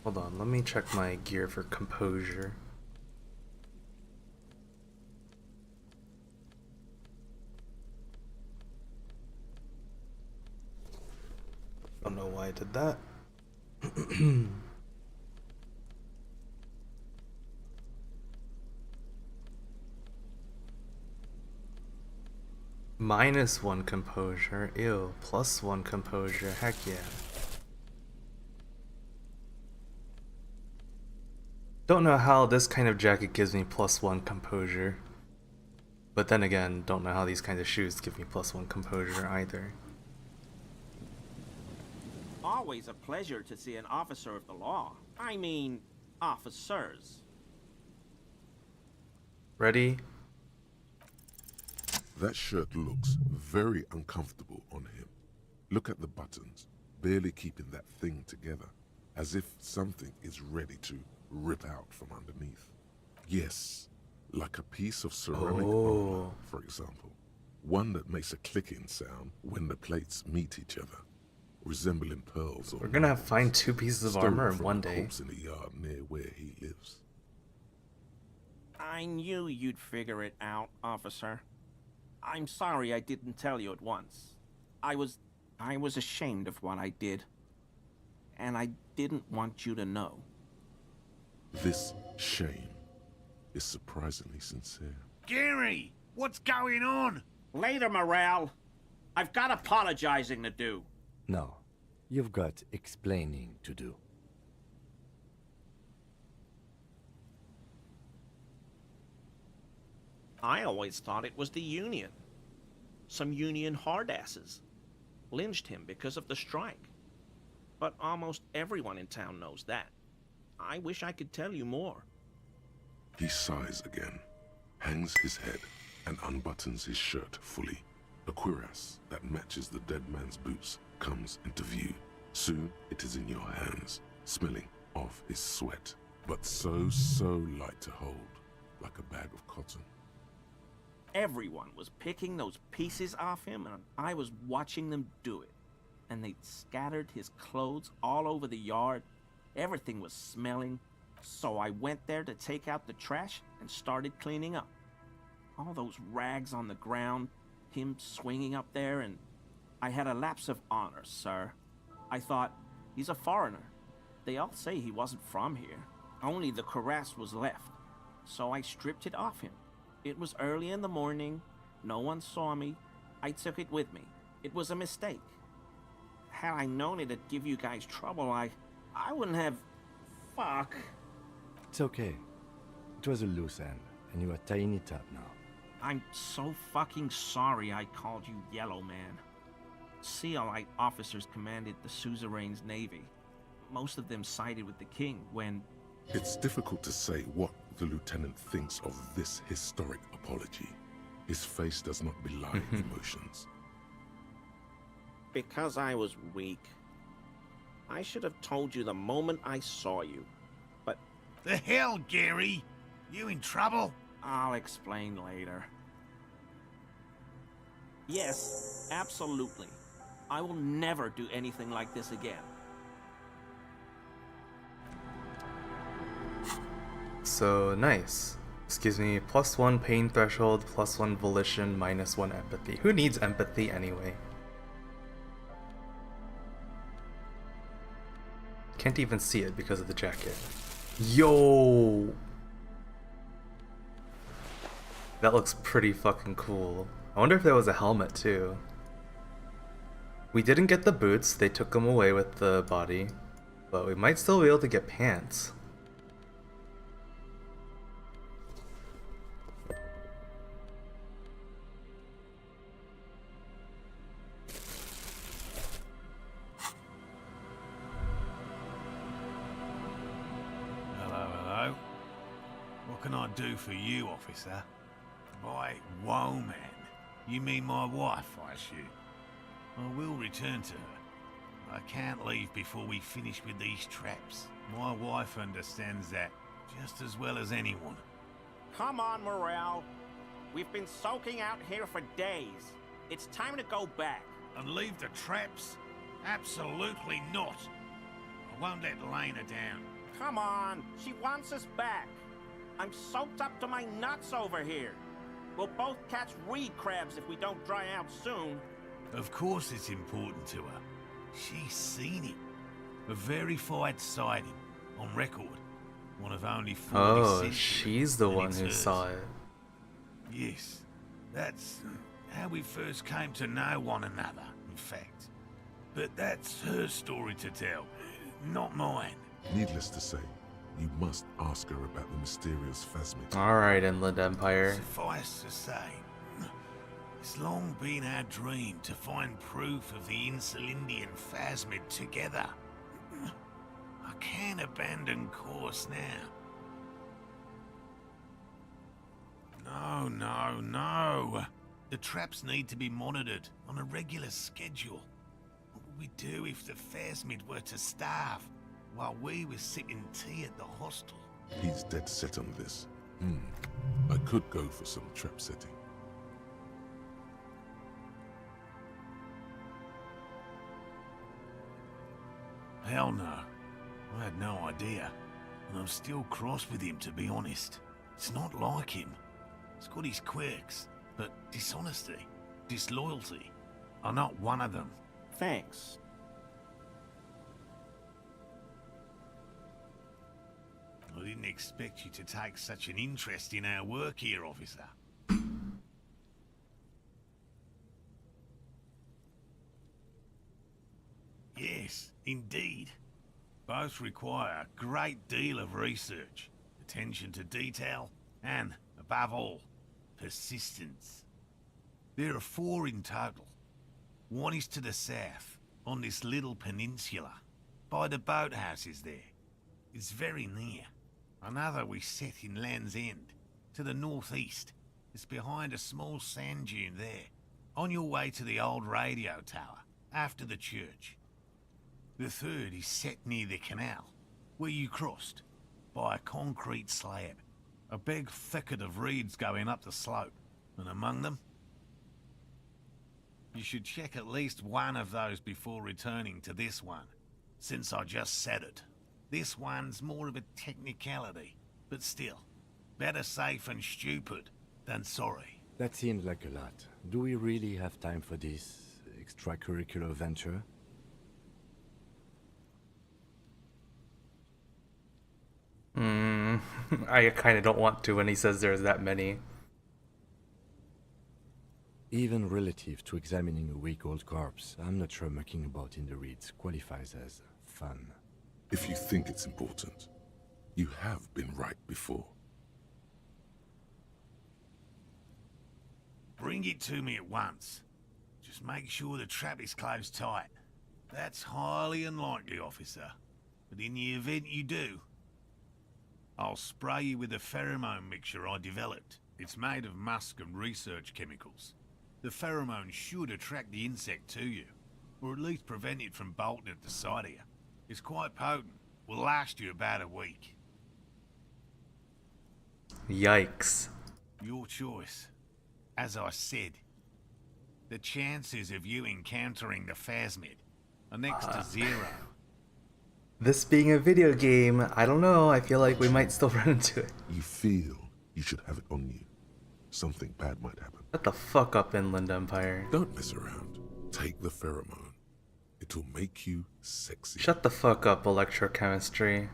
Hold on, let me check my gear for composure. Don't know why I did that. -1 composure. Ew. +1 composure. Heck yeah. Don't know how this kind of jacket gives me +1 composure. But then again, don't know how these kinds of shoes give me +1 composure either. Always a pleasure to see an officer of the law. I mean, officers. Ready? That shirt looks very uncomfortable on him. Look at the buttons, barely keeping that thing together, as if something is ready to rip out from underneath. Yes, like a piece of ceramic armor, for example. One that makes a clicking sound when the plates meet each other, resembling pearls. We're gonna find 2 pieces of armor in one day. In the yard near where he lives. I knew you'd figure it out, officer. I'm sorry I didn't tell you at once. I was ashamed of what I did. And I didn't want you to know. This shame is surprisingly sincere. Gary, what's going on? Later, Morale. I've got apologizing to do. No, you've got explaining to do. I always thought it was the Union. Some Union hardasses lynched him because of the strike. But almost everyone in town knows that. I wish I could tell you more. He sighs again, hangs his head, and unbuttons his shirt fully. A cuirass that matches the dead man's boots comes into view. Soon it is in your hands, smelling of his sweat, but so light to hold, like a bag of cotton. Everyone was picking those pieces off him, and I was watching them do it. And they'd scattered his clothes all over the yard. Everything was smelling, so I went there to take out the trash and started cleaning up. All those rags on the ground, him swinging up there, and I had a lapse of honor, sir. I thought, he's a foreigner. They all say he wasn't from here. Only the cuirass was left, so I stripped it off him. It was early in the morning. No one saw me. I took it with me. It was a mistake. Had I known it'd give you guys trouble, I wouldn't have... Fuck. It's okay. It was a loose end, and you are tying it up now. I'm so fucking sorry I called you Yellow Man. CLI officers commanded the suzerain's navy. Most of them sided with the king when... It's difficult to say what the lieutenant thinks of this historic apology. His face does not belie emotions. Because I was weak. I should have told you the moment I saw you, but... The hell, Gary? You in trouble? I'll explain later. Yes, absolutely. I will never do anything like this again. So, nice. This gives me +1 pain threshold, +1 volition, -1 empathy. Who needs empathy anyway? Can't even see it because of the jacket. Yo! That looks pretty fucking cool. I wonder if there was a helmet too. We didn't get the boots, they took them away with the body. But we might still be able to get pants. Hello. What can I do for you, officer? By woman, you mean my wife, I assume? I will return to her. I can't leave before we finish with these traps. My wife understands that just as well as anyone. Come on, Morel. We've been soaking out here for days. It's time to go back. And leave the traps? Absolutely not. I won't let Lena down. Come on, she wants us back. I'm soaked up to my nuts over here. We'll both catch reed crabs if we don't dry out soon. Of course it's important to her. She's seen it. A verified sighting, on record. One of only 40 Oh, she's the one who saw it. Yes, that's how we first came to know one another, in fact. But that's her story to tell, not mine. Needless to say, you must ask her about the mysterious phasmid. Alright, Inland Empire. Suffice to say, it's long been our dream to find proof of the Insulindian phasmid together. I can't abandon course now. No. The traps need to be monitored on a regular schedule. What would we do if the phasmid were to starve while we were sipping tea at the hostel? He's dead set on this. I could go for some trap setting. Hell no. I had no idea. And I'm still cross with him, to be honest. It's not like him. He's got his quirks, but dishonesty, disloyalty are not one of them. Thanks. I didn't expect you to take such an interest in our work here, officer. Yes, indeed. Both require a great deal of research, attention to detail, and, above all, persistence. There are 4 in total. One is to the south, on this little peninsula, by the boathouses there. is very near. Another we set in Land's End, to the northeast. It's behind a small sand dune there, on your way to the old radio tower, after the church. The third is set near the canal, where you crossed, by a concrete slab. A big thicket of reeds going up the slope, and among them... You should check at least one of those before returning to this one, since I just said it. This one's more of a technicality, but still, better safe and stupid than sorry. That seems like a lot. Do we really have time for this extracurricular venture? I kind of don't want to when he says there's that many. Even relative to examining a week-old corpse, I'm not sure mucking about in the reeds qualifies as fun. If you think it's important, you have been right before. Bring it to me at once. Just make sure the trap is closed tight. That's highly unlikely, officer. But in the event you do, I'll spray you with a pheromone mixture I developed. It's made of musk and research chemicals. The pheromone should attract the insect to you, or at least prevent it from bolting at the sight of you. It's quite potent. Will last you about a week. Yikes. Your choice. As I said, the chances of you encountering the phasmid are next to zero. This being a video game, I don't know, I feel like we might still run into it. You feel you should have it on you. Something bad might happen. Shut the fuck up, Inland Empire. Don't mess around. Take the pheromone. It'll make you sexy. Shut the fuck up, electrochemistry.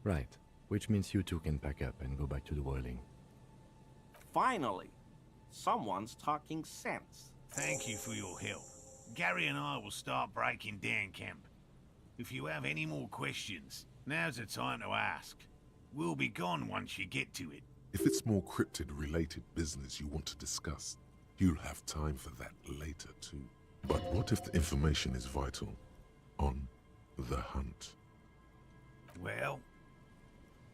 Right. Which means you two can pack up and go back to the whirling. Finally, someone's talking sense. Thank you for your help. Gary and I will start breaking down camp. If you have any more questions, now's the time to ask. We'll be gone once you get to it. If it's more cryptid-related business you want to discuss, you'll have time for that later too. But what if the information is vital? On the hunt. Well,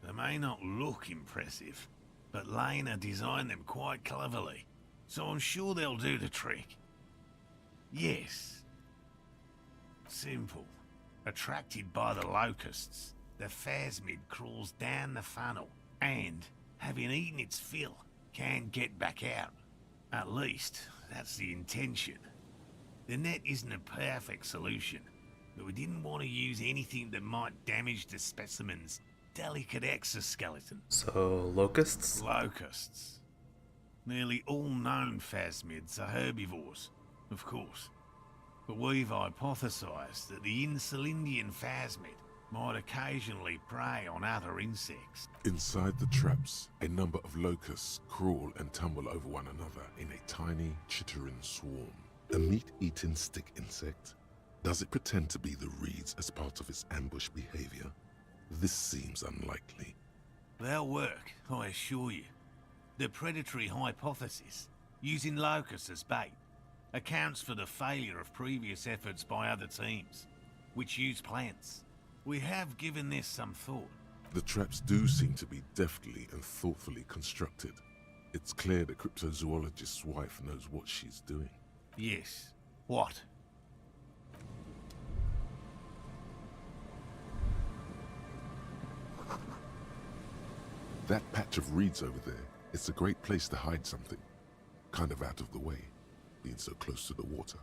they may not look impressive, but Lena designed them quite cleverly, so I'm sure they'll do the trick. Yes. Simple. Attracted by the locusts, the phasmid crawls down the funnel and, having eaten its fill, can get back out. At least, that's the intention. The net isn't a perfect solution, but we didn't want to use anything that might damage the specimen's delicate exoskeleton. So, locusts? Locusts. Nearly all known phasmids are herbivores, of course. But we've hypothesized that the Insulindian phasmid might occasionally prey on other insects. Inside the traps, a number of locusts crawl and tumble over one another in a tiny, chittering swarm. A meat-eating stick insect? Does it pretend to be the reeds as part of its ambush behavior? This seems unlikely. They'll work, I assure you. The predatory hypothesis, using locusts as bait, accounts for the failure of previous efforts by other teams, which use plants. We have given this some thought. The traps do seem to be deftly and thoughtfully constructed. It's clear the cryptozoologist's wife knows what she's doing. Yes. What? That patch of reeds over there, it's a great place to hide something. Kind of out of the way, being so close to the water.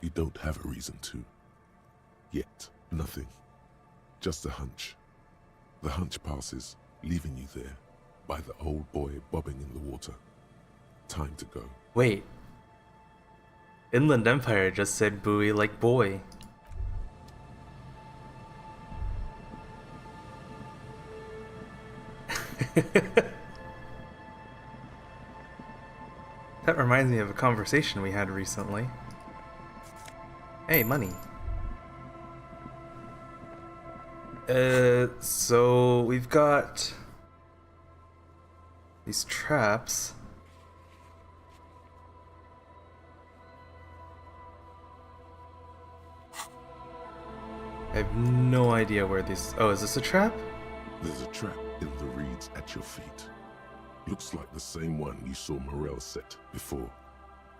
You don't have a reason to. Yet. Nothing. Just a hunch. The hunch passes, leaving you there, by the old boy bobbing in the water. Time to go. Wait. Inland Empire just said buoy like boy. That reminds me of a conversation we had recently. Hey, money. So we've got these traps. I have no idea where these... Oh, is this a trap? There's a trap in the reeds at your feet. Looks like the same one you saw Morel set before.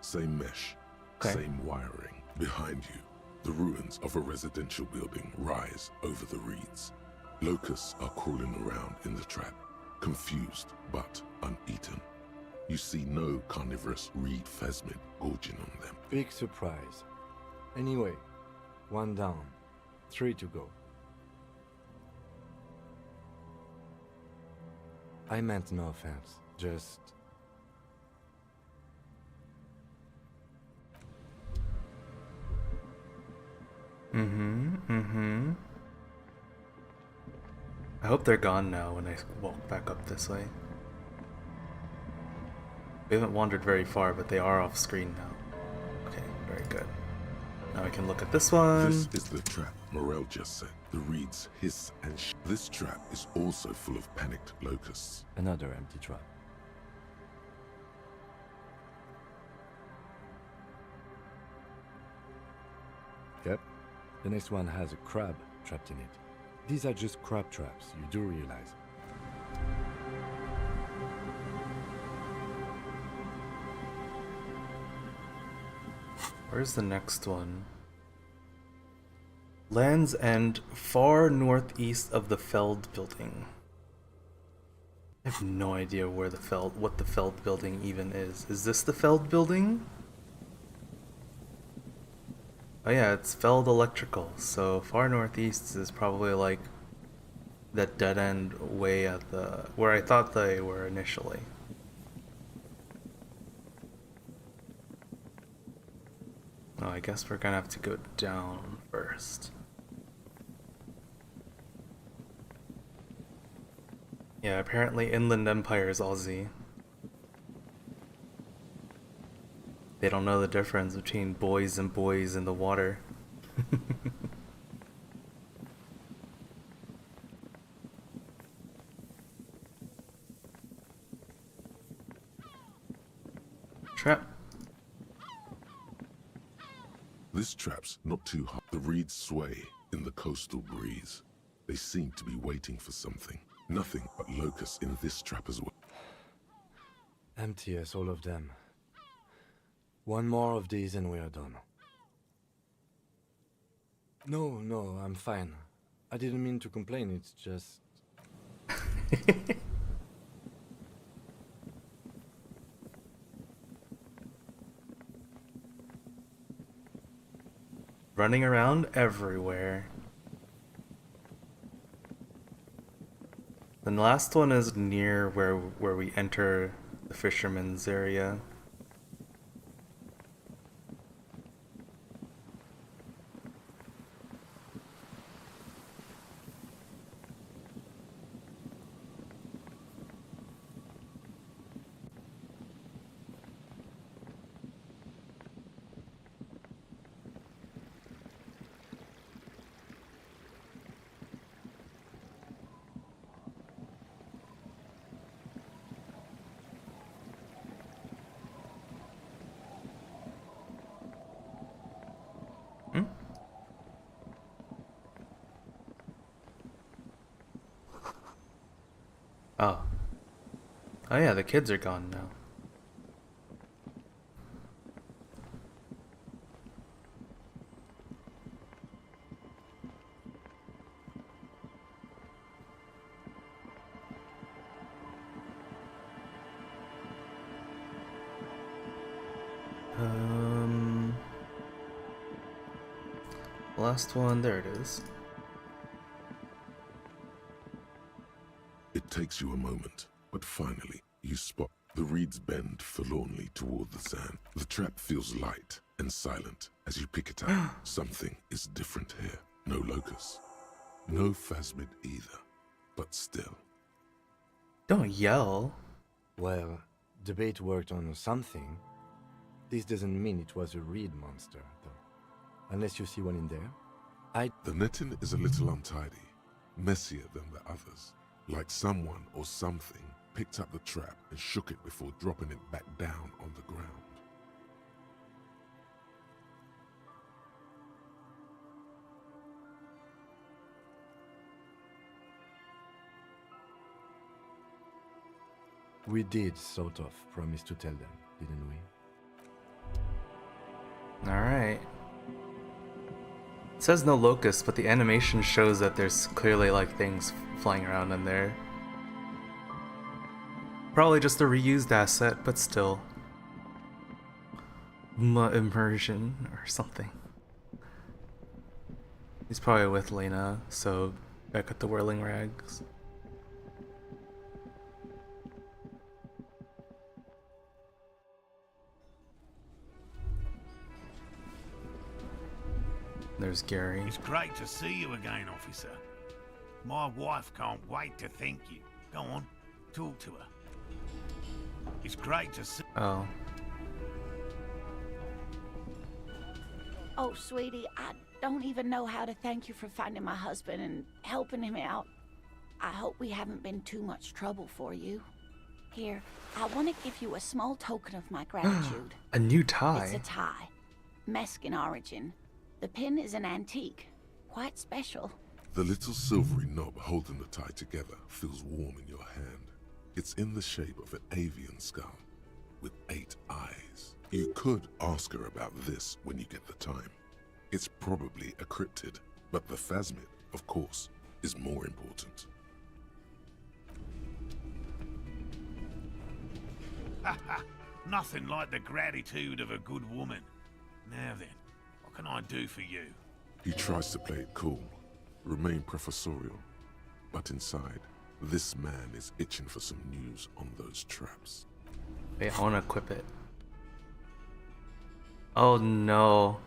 Same mesh, same wiring. Behind you, the ruins of a residential building rise over the reeds. Locusts are crawling around in the trap, confused but uneaten. You see no carnivorous reed phasmid gorging on them. Big surprise. Anyway, 1 down, 3 to go. I meant no offense, just... I hope they're gone now when I walk back up this way. We haven't wandered very far, but they are off screen now. Okay, very good. Now I can look at this one. This is the trap Morel just set. The reeds hiss and This trap is also full of panicked locusts. Another empty trap. Yep. The next one has a crab trapped in it. These are just crab traps, you do realize. Where's the next one? Land's End, far northeast of the Feld building. I have no idea where what the Feld building even is. Is this the Feld building? Oh yeah, it's Feld Electrical, so far northeast is probably like that dead end way at the where I thought they were initially. Oh, I guess we're gonna have to go down first. Yeah, apparently Inland Empire is Aussie. They don't know the difference between boys and boys in the water. Trap. This trap's not too hot. The reeds sway in the coastal breeze. They seem to be waiting for something. Nothing but locusts in this trap as well. Empty as all of them. One more of these and we are done. No, I'm fine. I didn't mean to complain, it's just... Running around everywhere. The last one is near where we enter the fisherman's area. Oh yeah, the kids are gone now. Last one, there it is. It takes you a moment, but finally you spot the reeds bend forlornly toward the sand. The trap feels light and silent as you pick it up. Something is different here. No locust. No phasmid either. But still. Don't yell. Well, the bait worked on something. This doesn't mean it was a reed monster, though. Unless you see one in there. The netting is a little untidy. Messier than the others. Like someone or something picked up the trap and shook it before dropping it back down on the ground. We did sort of promise to tell them, didn't we? Alright. It says no locusts, but the animation shows that there's clearly like things flying around in there. Probably just a reused asset, but still. Immersion or something. He's probably with Lena, so back at the Whirling Rags. There's Gary. It's great to see you again, officer. My wife can't wait to thank you. Go on, talk to her. It's great to see. Oh. Oh, sweetie, I don't even know how to thank you for finding my husband and helping him out. I hope we haven't been too much trouble for you. Here, I want to give you a small token of my gratitude. A new tie. It's a tie. Mexican origin. The pin is an antique. Quite special. The little silvery knob holding the tie together feels warm in your hand. It's in the shape of an avian skull with 8 eyes. You could ask her about this when you get the time. It's probably a cryptid, but the phasmid, of course, is more important. Nothing like the gratitude of a good woman. Now then, what can I do for you? He tries to play it cool, remain professorial, but inside, this man is itching for some news on those traps. Wait, I want to equip it. Oh no.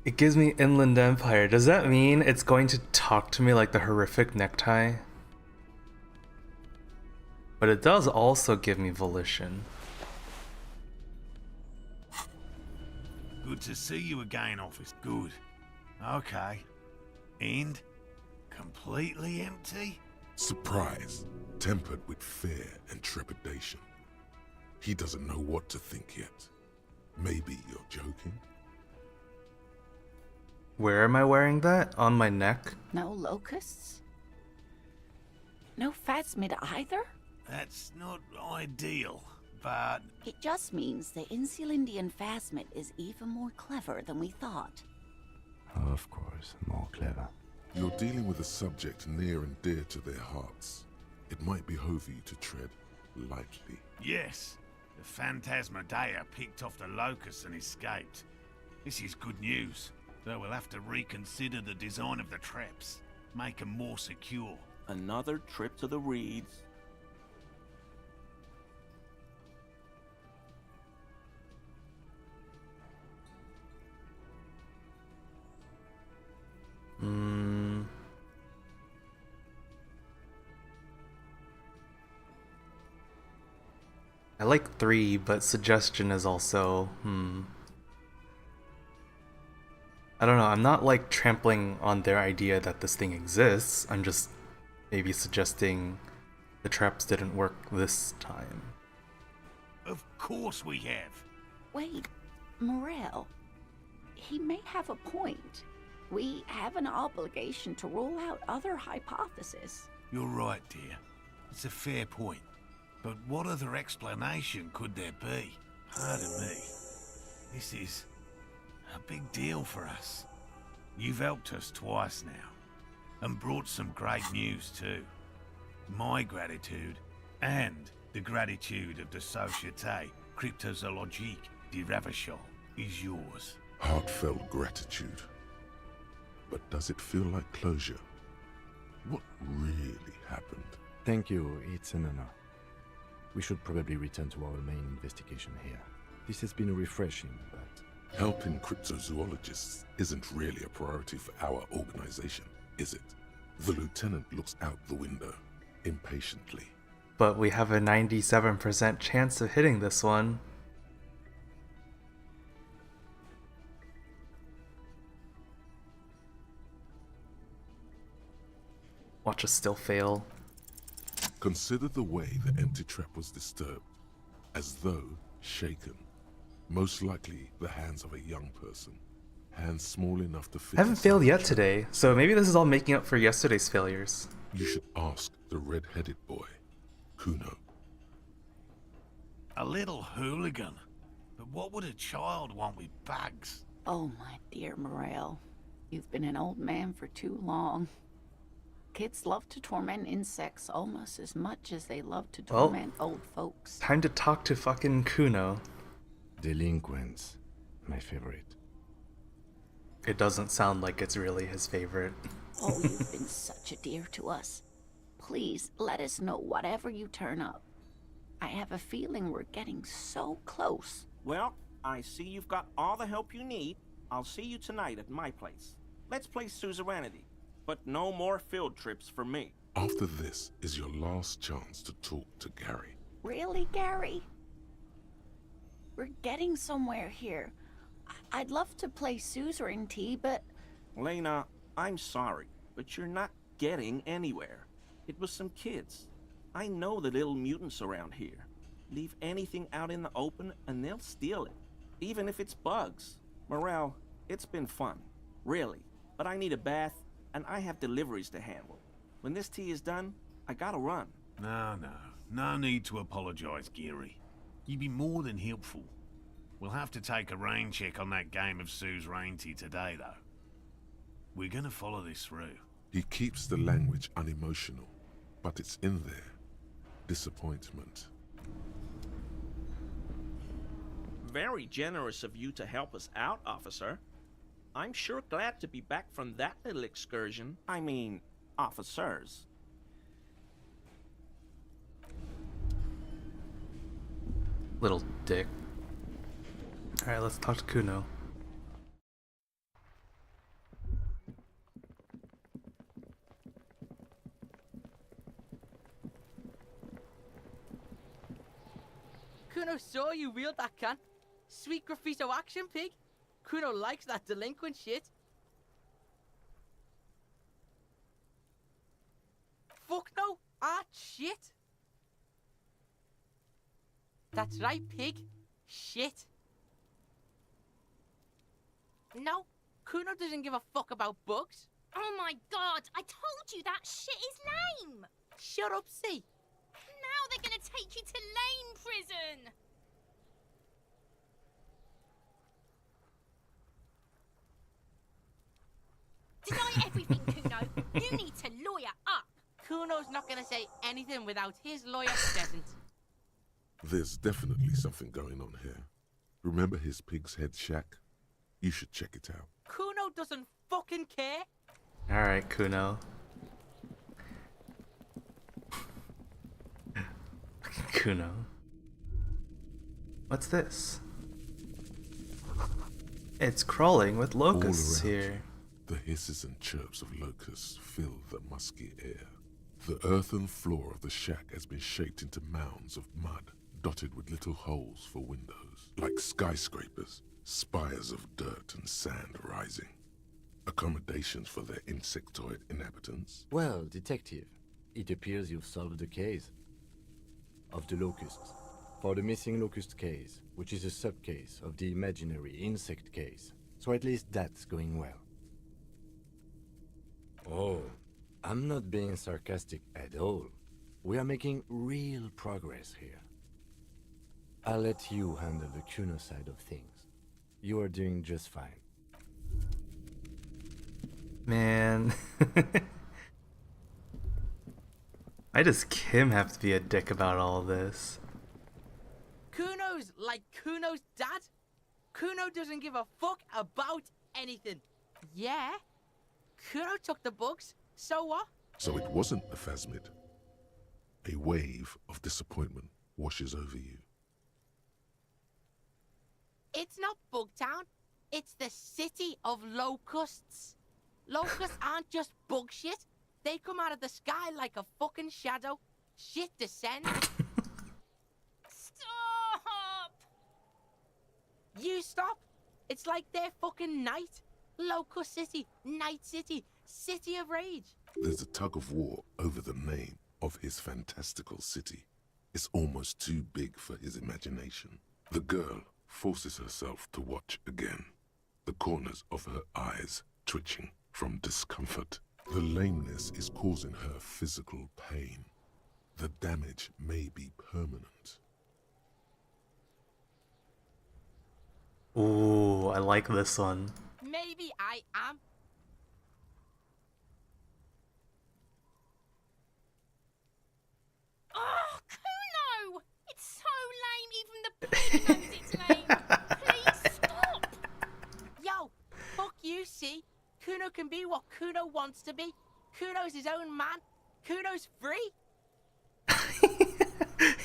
It gives me Inland Empire. Does that mean it's going to talk to me like the horrific necktie? But it does also give me Volition. Good to see you again, officer. Good. Okay. And? Completely empty? Surprise, tempered with fear and trepidation. He doesn't know what to think yet. Maybe you're joking? Where am I wearing that? On my neck? No locusts? No phasmid either? That's not ideal, but... It just means the Insulindian phasmid is even more clever than we thought. Of course, more clever. You're dealing with a subject near and dear to their hearts. It might behove you to tread lightly. Yes, the Phantasmadeia picked off the locusts and escaped. This is good news, though we'll have to reconsider the design of the traps. Make them more secure. Another trip to the Reeds. I like 3, but suggestion is also, I don't know, I'm not like trampling on their idea that this thing exists. I'm just maybe suggesting the traps didn't work this time. Of course we have. Wait, Morel. He may have a point. We have an obligation to rule out other hypotheses. You're right, dear. It's a fair point. But what other explanation could there be? Pardon me. This is a big deal for us. You've helped us twice now, and brought some great news too. My gratitude, and the gratitude of the Société Cryptozoologique de Ravachol is yours. Heartfelt gratitude. But does it feel like closure? What really happened? Thank you, it's an honor. We should probably return to our main investigation here. This has been refreshing, but... Helping cryptozoologists isn't really a priority for our organization, is it? The lieutenant looks out the window, impatiently. But we have a 97% chance of hitting this one. Watch us still fail. Consider the way the empty trap was disturbed, as though shaken. Most likely the hands of a young person. Hands small enough to fit. I haven't failed yet today, so maybe this is all making up for yesterday's failures. You should ask the red-headed boy. Kuno. A little hooligan. But what would a child want with bags? Oh, my dear Morel. You've been an old man for too long. Kids love to torment insects almost as much as they love to torment old folks. Time to talk to fucking Kuno. Delinquents. My favorite. It doesn't sound like it's really his favorite. Oh, you've been such a dear to us. Please, let us know whatever you turn up. I have a feeling we're getting so close. Well, I see you've got all the help you need. I'll see you tonight at my place. Let's play suzerainty, but no more field trips for me. After this is your last chance to talk to Gary. Really, Gary? We're getting somewhere here. I'd love to play suzerainty, but... Lena, I'm sorry, but you're not getting anywhere. It was some kids. I know the little mutants around here. Leave anything out in the open and they'll steal it, even if it's bugs. Morel, it's been fun, really, but I need a bath and I have deliveries to handle. When this tea is done, I gotta run. No need to apologize, Geary. You'd be more than helpful. We'll have to take a rain check on that game of suzerainty today, though. We're gonna follow this through. He keeps the language unemotional, but it's in there. Disappointment. Very generous of you to help us out, officer. I'm sure glad to be back from that little excursion. I mean, officers. Little dick. Alright, let's talk to Kuno. Kuno saw you wield that can. Sweet graffito action, pig. Kuno likes that delinquent shit. Fuck no. Ah, shit. That's right, pig. Shit. No, Kuno doesn't give a fuck about bugs. Oh my god, I told you that shit is lame! Shut up, see. Now they're gonna take you to lame prison! Deny everything, Kuno. You need to lawyer up. Kuno's not gonna say anything without his lawyer present. There's definitely something going on here. Remember his pig's head shack? You should check it out. Kuno doesn't fucking care. Alright, Kuno. Kuno. What's this? It's crawling with locusts All around, here. The hisses and chirps of locusts fill the musky air. The earthen floor of the shack has been shaped into mounds of mud, dotted with little holes for windows, like skyscrapers, spires of dirt and sand rising. Accommodations for their insectoid inhabitants. Well, detective, it appears you've solved the case of the locusts. For the missing locust case, which is a sub-case of the imaginary insect case. So at least that's going well. Oh, I'm not being sarcastic at all. We are making real progress here. I'll let you handle the Kuno side of things. You are doing just fine. Man. Why does Kim have to be a dick about all this? Kuno's like Kuno's dad. Kuno doesn't give a fuck about anything. Yeah. Kuno took the bugs, so what? So it wasn't a phasmid. A wave of disappointment washes over you. It's not Bugtown. It's the city of locusts. Locusts aren't just bug shit. They come out of the sky like a fucking shadow. Shit descends. Stop! You stop. It's like their fucking night. Locust City, Night City, City of Rage. There's a tug of war over the name of his fantastical city. It's almost too big for his imagination. The girl forces herself to watch again, the corners of her eyes twitching from discomfort. The lameness is causing her physical pain. the damage may be permanent. Ooh, I like this one. Maybe I am. Oh, Kuno! It's so lame, even the baby knows it's lame. Please stop! Yo, fuck you, see? Kuno can be what Kuno wants to be. Kuno's his own man. Kuno's free.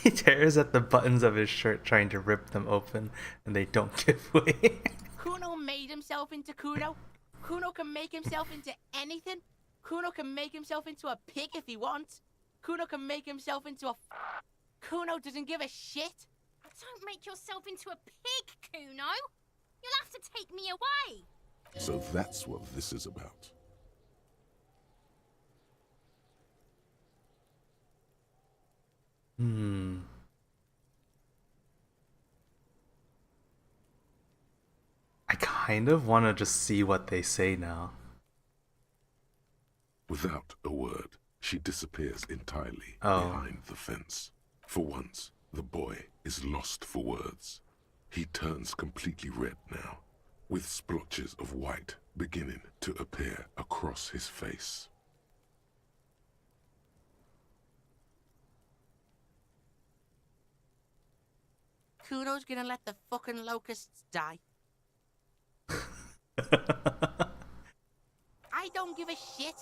He tears at the buttons of his shirt trying to rip them open, and they don't give way. Kuno made himself into Kuno. Kuno can make himself into anything. Kuno can make himself into a pig if he wants. Kuno can make himself into a... Kuno doesn't give a shit. Don't make yourself into a pig, Kuno. You'll have to take me away. So that's what this is about. I kind of want to just see what they say now. Without a word, she disappears entirely Oh. behind the fence. For once, the boy is lost for words. He turns completely red now, with splotches of white beginning to appear across his face. Kuno's gonna let the fucking locusts die. I don't give a shit.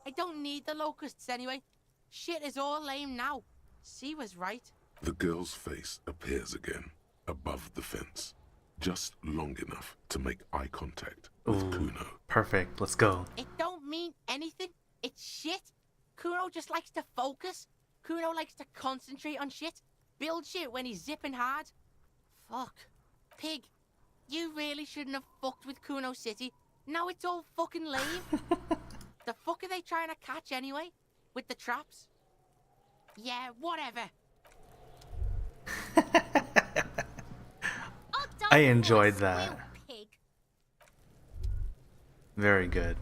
I don't need the locusts anyway. Shit is all lame now. C was right. The girl's face appears again, above the fence, just long enough to make eye contact with Ooh, Kuno. perfect. Let's go. It don't mean anything. It's shit. Kuno just likes to focus. Kuno likes to concentrate on shit. Build shit when he's zipping hard. Fuck. Pig, you really shouldn't have fucked with Kuno City. Now it's all fucking lame. The fuck are they trying to catch anyway? With the traps? Yeah, whatever. I enjoyed that. Pig. Very good.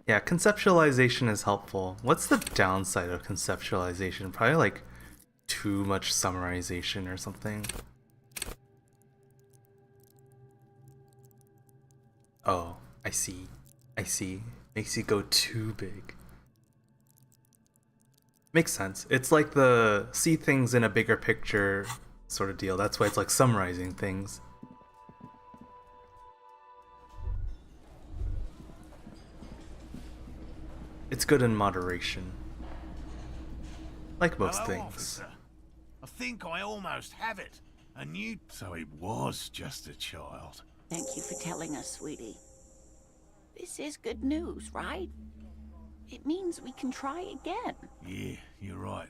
Yeah, conceptualization is helpful. What's the downside of conceptualization? Probably like too much summarization or something. Oh, I see. I see. Makes you go too big. Makes sense. It's like the see things in a bigger picture sort of deal. That's why it's like summarizing things. It's good in moderation. Like most Hello, things. officer. I think I almost have it. A new... So it was just a child. Thank you for telling us, sweetie. This is good news, right? It means we can try again. Yeah, you're right.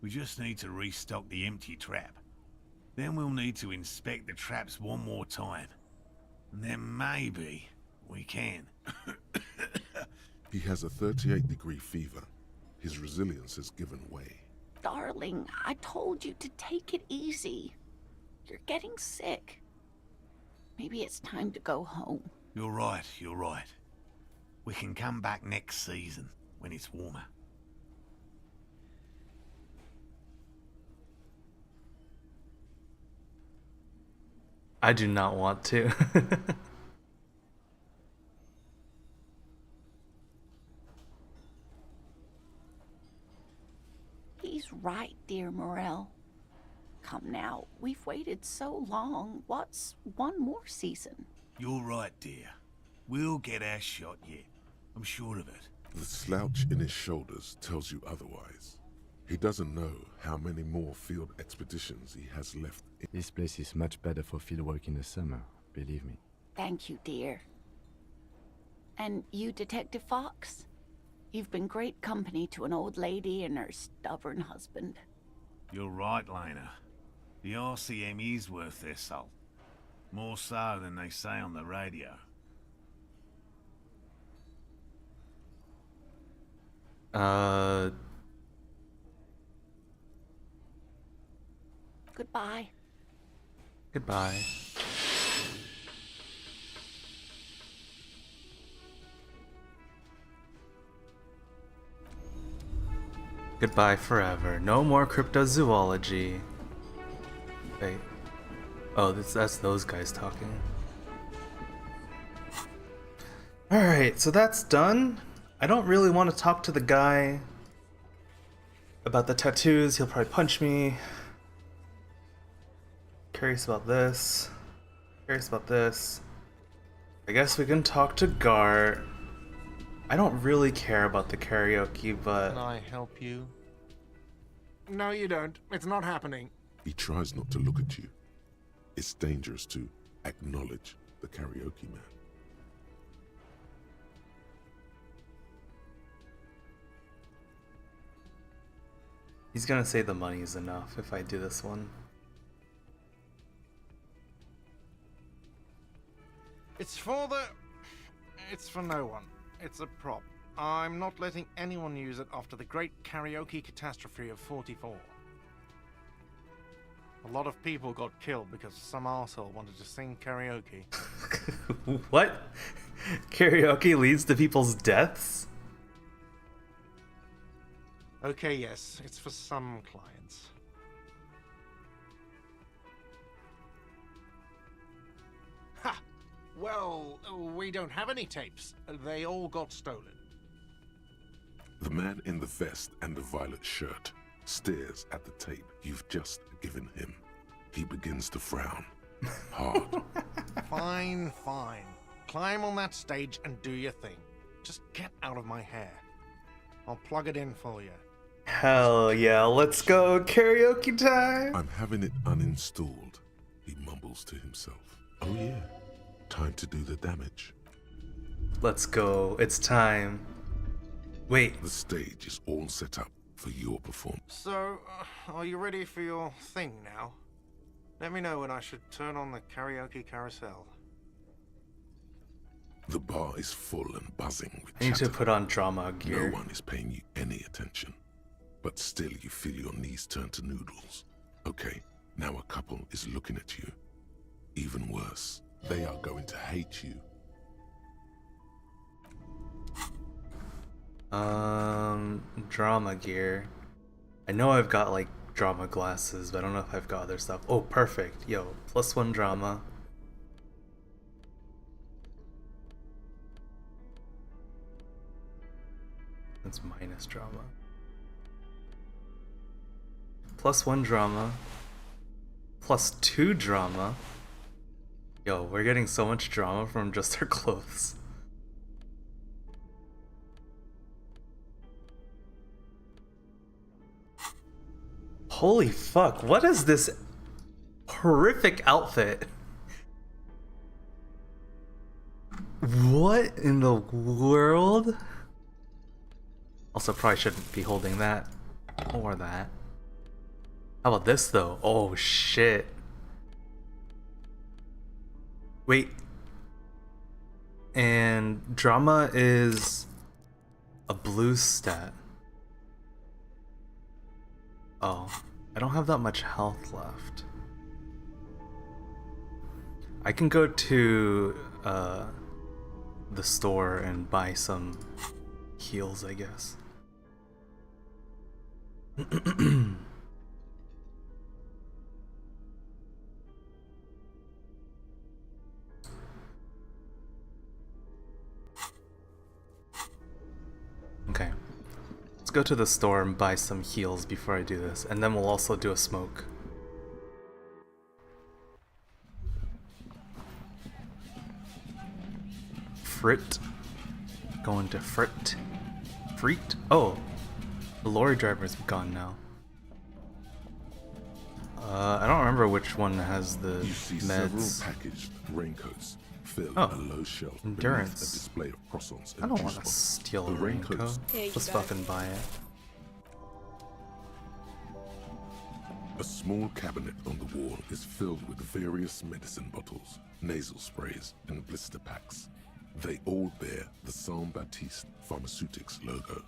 We just need to restock the empty trap. Then we'll need to inspect the traps one more time. And then maybe we can. He has a 38-degree fever. His resilience has given way. Darling, I told you to take it easy. You're getting sick. Maybe it's time to go home. You're right, you're right. We can come back next season, when it's warmer. I do not want to. He's right, dear Morel. Come now, we've waited so long. What's one more season? You're right, dear. We'll get our shot yet. I'm sure of it. The slouch in his shoulders tells you otherwise. He doesn't know how many more field expeditions he has left. This place is much better for fieldwork in the summer, believe me. Thank you, dear. And you, Detective Fox? You've been great company to an old lady and her stubborn husband. You're right, Lena. The RCM is worth their salt. More so than they say on the radio. Goodbye. Goodbye. Goodbye forever. No more cryptozoology. Wait. Oh, that's those guys talking. Alright, so that's done. I don't really want to talk to the guy about the tattoos. He'll probably punch me. Curious about this. Curious about this. I guess we can talk to Gart. I don't really care about the karaoke, but... Can I help you? No, you don't. It's not happening. He tries not to look at you. It's dangerous to acknowledge the karaoke man. He's gonna say the money's enough if I do this one. It's for no one. It's a prop. I'm not letting anyone use it after the great karaoke catastrophe of 44. A lot of people got killed because some arsehole wanted to sing karaoke. What? Karaoke leads to people's deaths? Okay, yes, it's for some clients. Ha! Well, we don't have any tapes. They all got stolen. The man in the vest and the violet shirt stares at the tape you've just given him. He begins to frown. Hard. Fine, fine. Climb on that stage and do your thing. Just get out of my hair. I'll plug it in for you. Hell yeah, let's go karaoke time! I'm having it uninstalled, he mumbles to himself. Oh yeah, time to do the damage. Let's go, it's time. Wait. The stage is all set up for your performance. So, are you ready for your thing now? Let me know when I should turn on the karaoke carousel. The bar is full and buzzing with I need chatter. to put on drama gear. No one is paying you any attention. But still you feel your knees turn to noodles. Okay, now a couple is looking at you. Even worse, they are going to hate you. Drama gear. I know I've got like drama glasses, but I don't know if I've got other stuff. Oh, perfect. Yo, +1 drama. That's minus drama. +1 drama. +2 drama. Yo, we're getting so much drama from just our clothes. Holy fuck, what is this horrific outfit? What in the world? Also, probably shouldn't be holding that. Or that. How about this though? Oh shit. Wait. And drama is a blue stat. Oh, I don't have that much health left. I can go to the store and buy some heals, I guess. Okay. Let's go to the store and buy some heals before I do this, and then we'll also do a smoke. Frit. Going to Frit. Freet? Oh, the lorry driver's gone now. I don't remember which one has the You see meds. several packaged raincoats filled Oh, a low shelf endurance. beneath a display of croissants and I don't juice want to bottles. steal The a raincoat. raincoats. Let's fucking buy it. A small cabinet on the wall is filled with various medicine bottles, nasal sprays, and blister packs. They all bear the Saint Baptiste Pharmaceutics logo.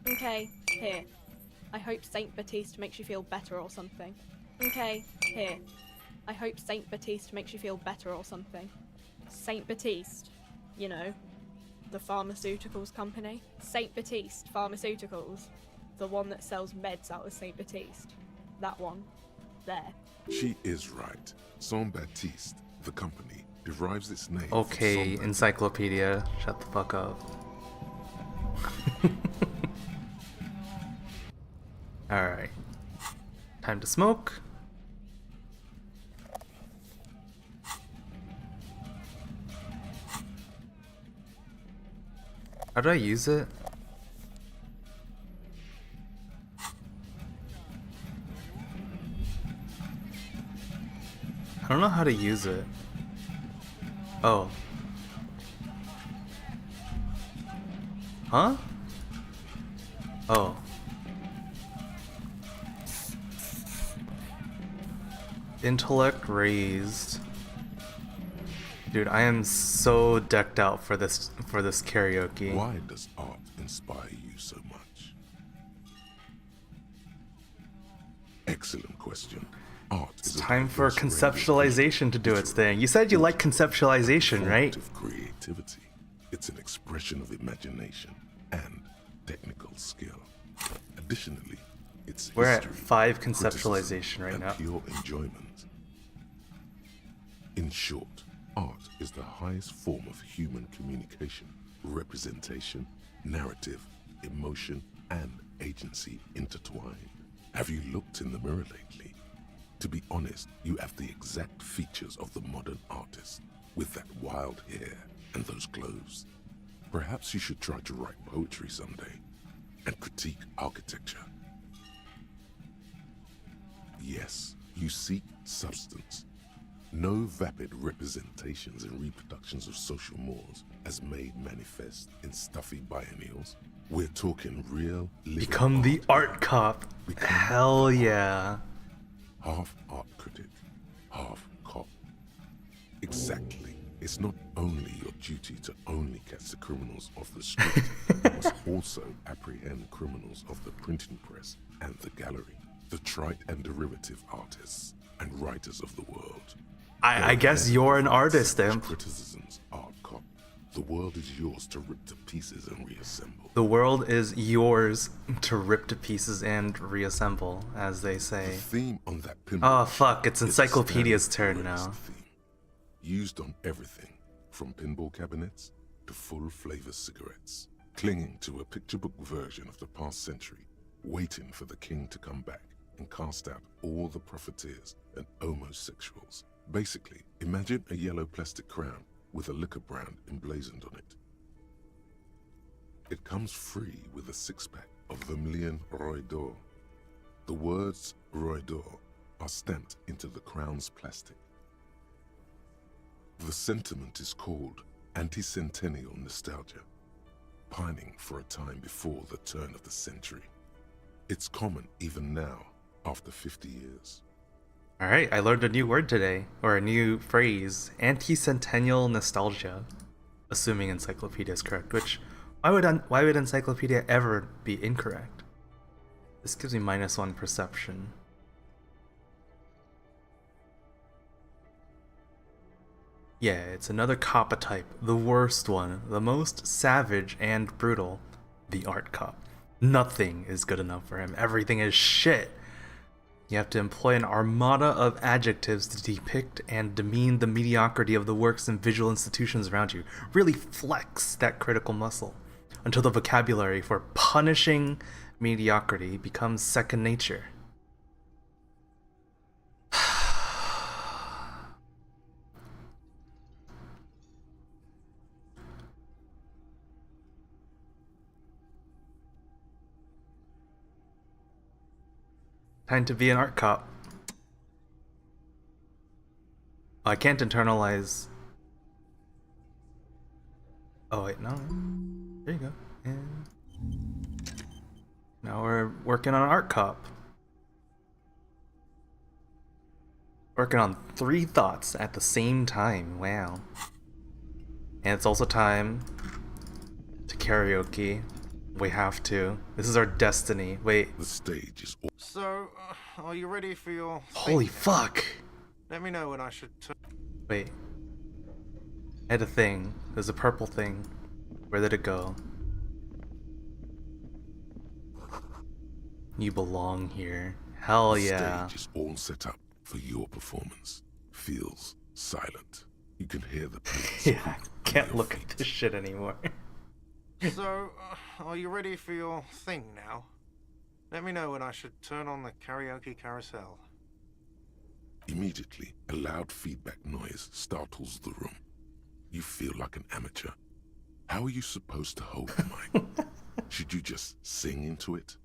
Okay, here. I hope Saint Baptiste makes you feel better or something. Okay, here. I hope Saint Baptiste makes you feel better or something. Saint Baptiste, you know, the pharmaceuticals company. Saint Baptiste Pharmaceuticals. The one that sells meds out of St. Baptiste. That one. There. She is right. Saint Baptiste, the company, derives its name Okay, from encyclopedia. Shut the fuck up. Alright. Time to smoke. How do I use it? I don't know how to use it. Oh. Huh? Oh. Intellect raised. Dude, I am so decked out for this karaoke. Why does art inspire you so much? Excellent question. Art It's time for conceptualization to do its thing. You said you like conceptualization, right? Creativity. It's an expression of imagination and technical skill. Additionally, it's We're at history, 5 conceptualization right and now. pure enjoyment. In short, art is the highest form of human communication, representation, narrative, emotion, and agency intertwined. Have you looked in the mirror lately? To be honest, you have the exact features of the modern artist, with that wild hair and those clothes. Perhaps you should try to write poetry someday, and critique architecture. Yes, you seek substance. No vapid representations and reproductions of social mores as made manifest in stuffy biennials. We're talking real living Become the art cop. Hell yeah. Half art critic, half cop. Exactly. It's not only your duty to only catch the criminals off the street, you must also apprehend criminals of the printing press and the gallery, the trite and derivative artists and writers of the world. I guess you're an artist, then. Criticisms, art cop. The world is yours to rip to pieces and reassemble. The world is yours to rip to pieces and reassemble, as they say. The theme on that Oh fuck, it's Encyclopedia's turn now. Used on everything, from pinball cabinets to full flavor cigarettes. Clinging to a picture book version of the past century, waiting for the king to come back and cast out all the profiteers and homosexuals. Basically, imagine a yellow plastic crown with a liquor brand emblazoned on it. It comes free with a 6-pack of Vermilion Roy d'Or. The words Roy d'Or are stamped into the crown's plastic. The sentiment is called anti-centennial nostalgia, pining for a time before the turn of the century. It's common even now, after 50 years. Alright, I learned a new word today, or a new phrase, anti-centennial nostalgia. Assuming Encyclopedia is correct, which, why would Encyclopedia ever be incorrect? This gives me -1 perception. Yeah, it's another Kappa type, the worst one, the most savage and brutal, the art cop. Nothing is good enough for him, everything is shit. You have to employ an armada of adjectives to depict and demean the mediocrity of the works and visual institutions around you. Really flex that critical muscle until the vocabulary for punishing mediocrity becomes second nature. Time to be an art cop. I can't internalize. Oh wait, no. There you go. And now we're working on art cop. Working on 3 thoughts at the same time. Wow. And it's also time to karaoke. We have to. This is our destiny. Wait. The stage is. So, are you ready for your Holy thing? fuck. Let me know when I should Wait. I had a thing. There's a purple thing. Where did it go? You belong here. Hell The yeah. stage is all set up for your performance. Feels silent. You can hear the plates. Yeah, can't look at this shit anymore. So, are you ready for your thing now? Let me know when I should turn on the karaoke carousel. Immediately, a loud feedback noise startles the room. You feel like an amateur. How are you supposed to hold the mic? Should you just sing into it?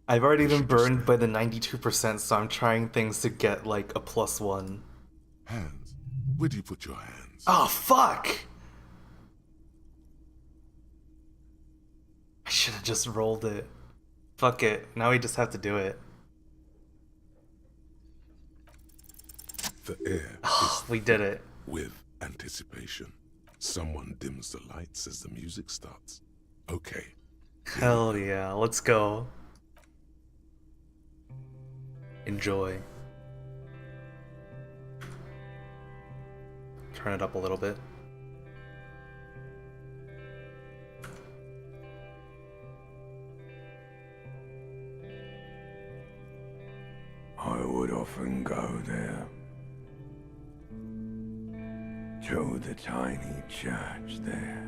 I've already been burned by the 92%, so I'm trying things to get like a +1. Hands. Where do you put your hands? Oh, fuck! I should have just rolled it. Fuck it. Now we just have to do it. The air Oh, we did it. With anticipation. Someone dims the lights as the music starts. Okay. Hell yeah, let's go. Enjoy. Turn it up a little bit. I would often go there, to the tiny church there.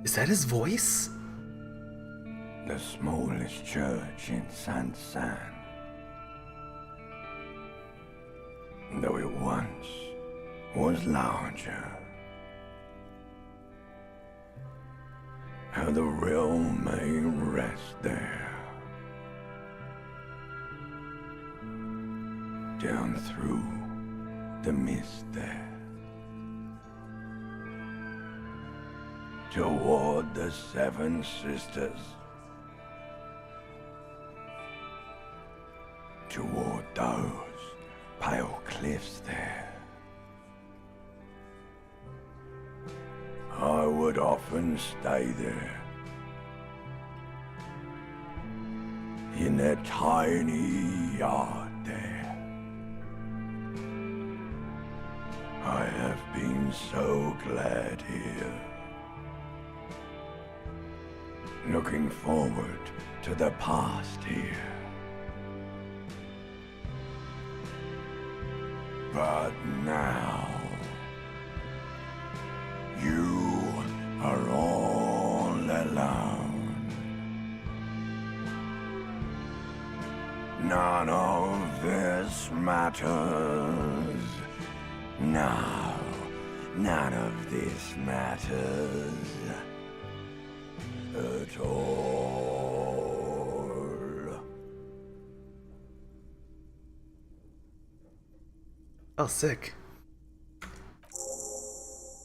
Is that his voice? The smallest church in San. Though it once was larger. How the realm may rest there. Down through the mist there. Toward the Seven Sisters. Toward those pale cliffs there. I would often stay there. In that tiny yard there. I have been so glad here. Looking forward to the past here. But now, you are all alone. None of this matters. No, none of this matters at all. Oh, sick.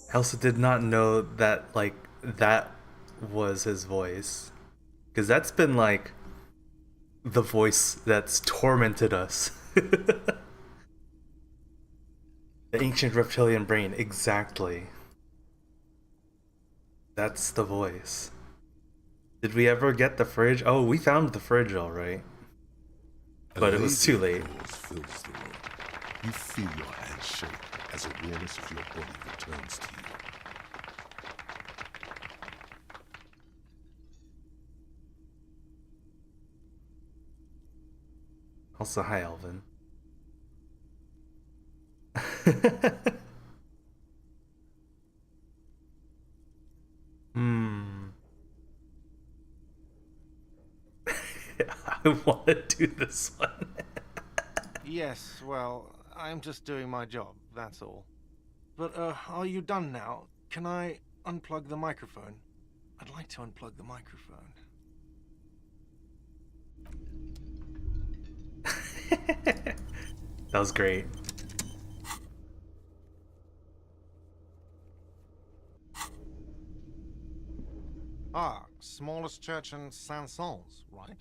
I also did not know that, like, that was his voice. Because that's been, like, the voice that's tormented us. The ancient reptilian brain, exactly. That's the voice. Did we ever get the fridge? Oh, we found the fridge, alright. But it was too late. Fills the room. You feel your hands shake as awareness of your body returns to you. Also, hi, Alvin. I want to do this one. Yes, well, I'm just doing my job, that's all. But, are you done now? Can I unplug the microphone? I'd like to unplug the microphone. That was great. Ah, smallest church in Saint-Saëns, right?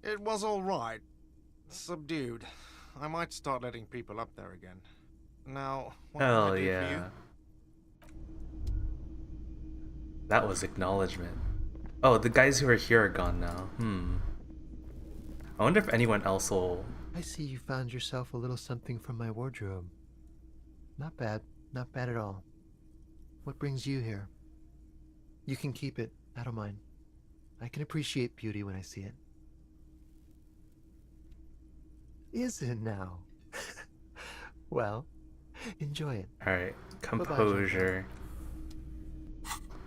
It was all right. Subdued. I might start letting people up there again. Now, what can I Hell do for you? yeah. That was acknowledgement. Oh, the guys who are here are gone now. I wonder if anyone else will... I see you found yourself a little something from my wardrobe. Not bad. Not bad at all. What brings you here? You can keep it. I don't mind. I can appreciate beauty when I see it. Is it now? Well, enjoy it. Alright, composure.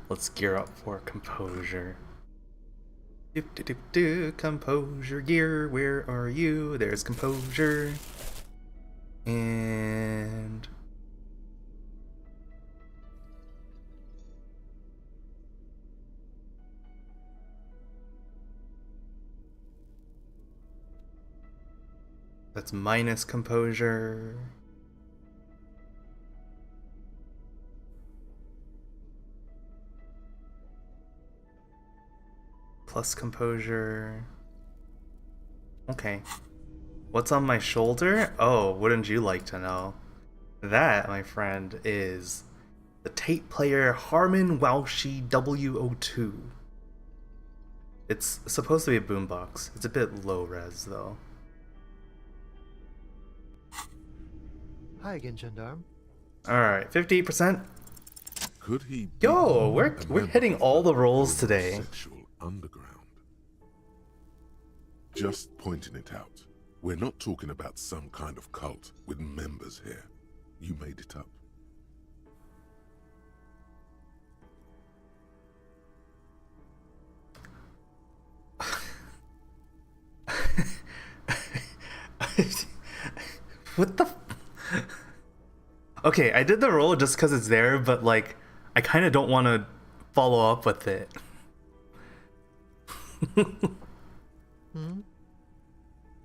Let's gear up for composure. Composure gear, where are you? There's composure. And... that's minus composure. Plus composure. Okay. What's on my shoulder? Oh, wouldn't you like to know? That, my friend, is the tape player Harman Waushi W02. It's supposed to be a boombox. It's a bit low res though. Hi again, Gendarme. Alright, 58%. Could he? Yo, we're hitting all the rolls today. Sexual underground. Just pointing it out. We're not talking about some kind of cult with members here. You made it up. What the? Okay, I did the roll just because it's there, but like, I kind of don't want to follow up with it.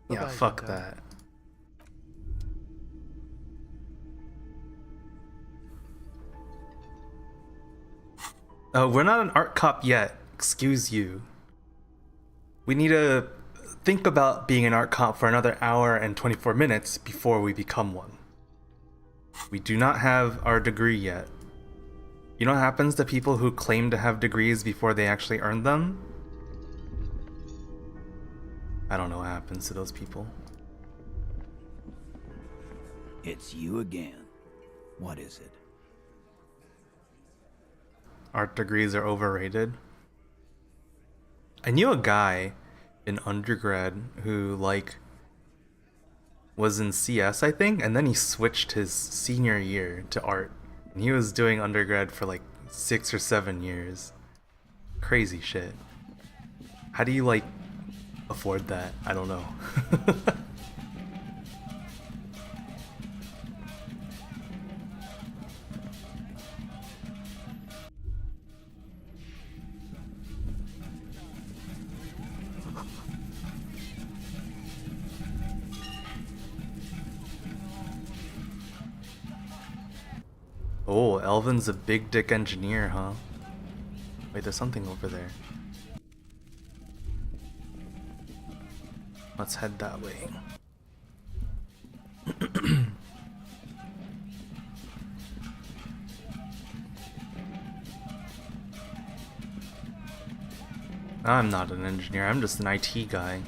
Yeah, fuck that. We're not an art cop yet. Excuse you. We need to think about being an art cop for another hour and 24 minutes before we become one. We do not have our degree yet. You know what happens to people who claim to have degrees before they actually earn them? I don't know what happens to those people. It's you again. What is it? Art degrees are overrated. I knew a guy in undergrad who like was in CS, I think, and then he switched his senior year to art. And he was doing undergrad for like 6 or 7 years. Crazy shit. How do you like afford that? I don't know. Oh, Elvin's a big dick engineer, huh? Wait, there's something over there. Let's head that way. I'm not an engineer, I'm just an IT guy.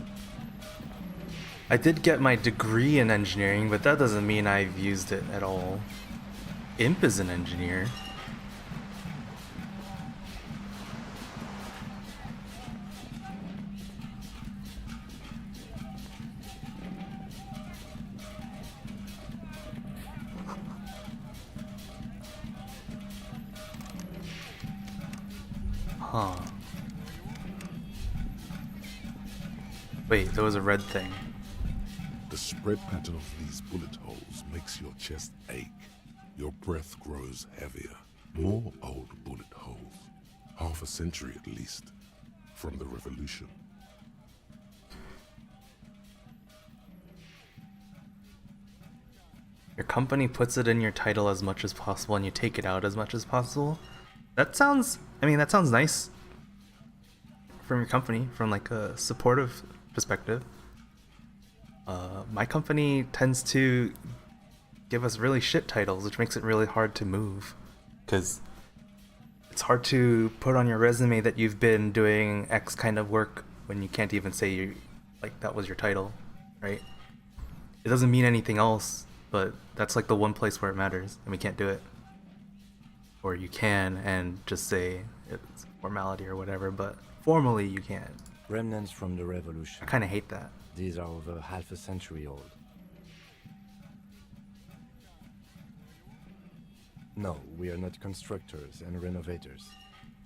I did get my degree in engineering, but that doesn't mean I've used it at all. Imp is an engineer. Huh. Wait, there was a red thing. The spread pattern of these bullet holes makes your chest ache. Your breath grows heavier. More old bullet holes. Half a century at least. From the revolution. Your company puts it in your title as much as possible and you take it out as much as possible. That sounds, I mean, that sounds nice from your company, from like a supportive perspective. My company tends to give us really shit titles, which makes it really hard to move. Because it's hard to put on your resume that you've been doing X kind of work when you can't even say you, like, that was your title, right? It doesn't mean anything else, but that's like the one place where it matters, and we can't do it. Or you can and just say it's formality or whatever, but formally you can't. Remnants from the revolution. I kind of hate that. These are over half a century old. No, we are not constructors and renovators.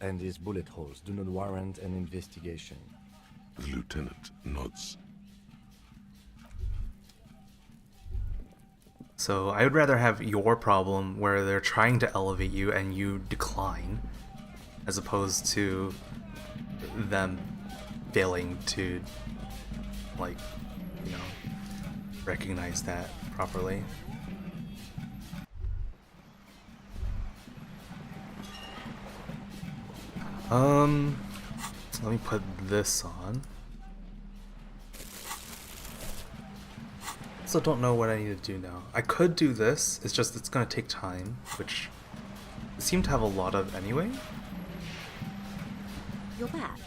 And these bullet holes do not warrant an investigation. The lieutenant nods. So I would rather have your problem where they're trying to elevate you and you decline, as opposed to them failing to, like, you know, recognize that properly. Let me put this on. Also don't know what I need to do now. I could do this, it's just it's gonna take time, which I seem to have a lot of anyway. You're back.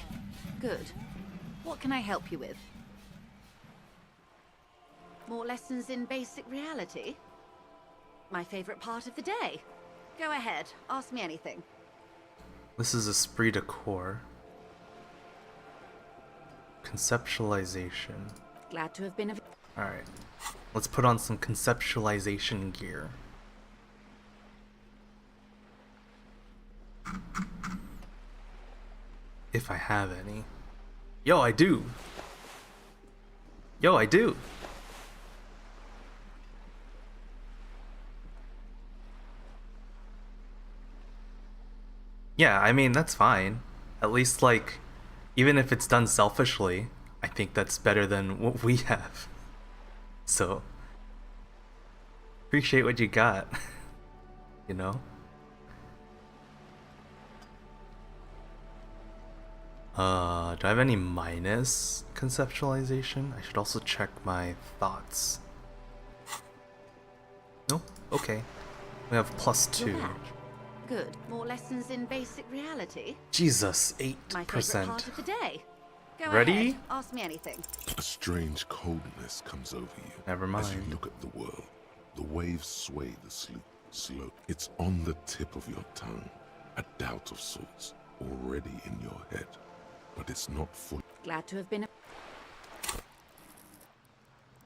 Good. What can I help you with? More lessons in basic reality? My favorite part of the day. Go ahead, ask me anything. This is esprit de corps. Conceptualization. Glad to have been of... Alright. Let's put on some conceptualization gear. If I have any. Yo, I do! Yo, I do! Yeah, I mean, that's fine. At least, like, even if it's done selfishly, I think that's better than what we have. So, appreciate what you got, you know? Do I have any minus conceptualization? I should also check my thoughts. No? Okay. We have +2. You're back. Good. More lessons in basic reality? Jesus, 8%. My favorite part of the day. Go Ready? ahead, ask me anything. A strange coldness comes over you. Never mind. As you look at the world, the waves sway the slope. It's on the tip of your tongue. A doubt of sorts, already in your head. But it's not full. Glad to have been...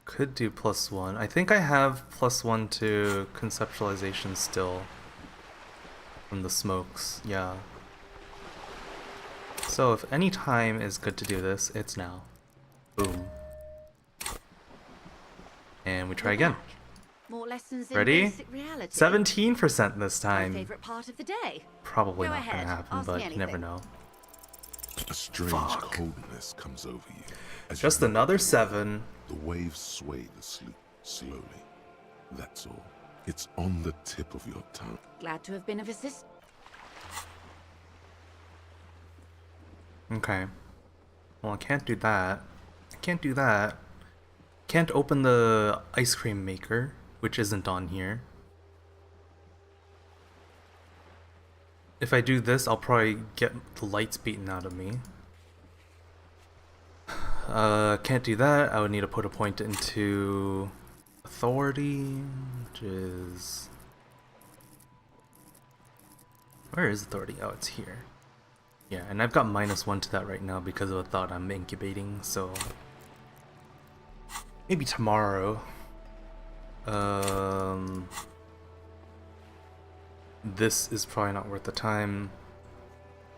Could do +1. I think I have +1 to conceptualization still. From the smokes, yeah. So if any time is good to do this, it's now. Boom. And we try again. More lessons in Ready? basic reality. 17% this My time. favorite part of the day. Probably Go not ahead, gonna happen, ask me but you never anything. know. A strange coldness comes over you. As Just you look another at the world, 7. The waves sway the sloop slowly. That's all. It's on the tip of your tongue. Glad to have been of assistance. Okay. Well, I can't do that. I can't do that. Can't open the ice cream maker, which isn't on here. If I do this, I'll probably get the lights beaten out of me. Can't do that. I would need to put a point into authority, which is... Where is authority? Oh, it's here. Yeah, and I've got -1 to that right now because of a thought I'm incubating, so... Maybe tomorrow. This is probably not worth the time.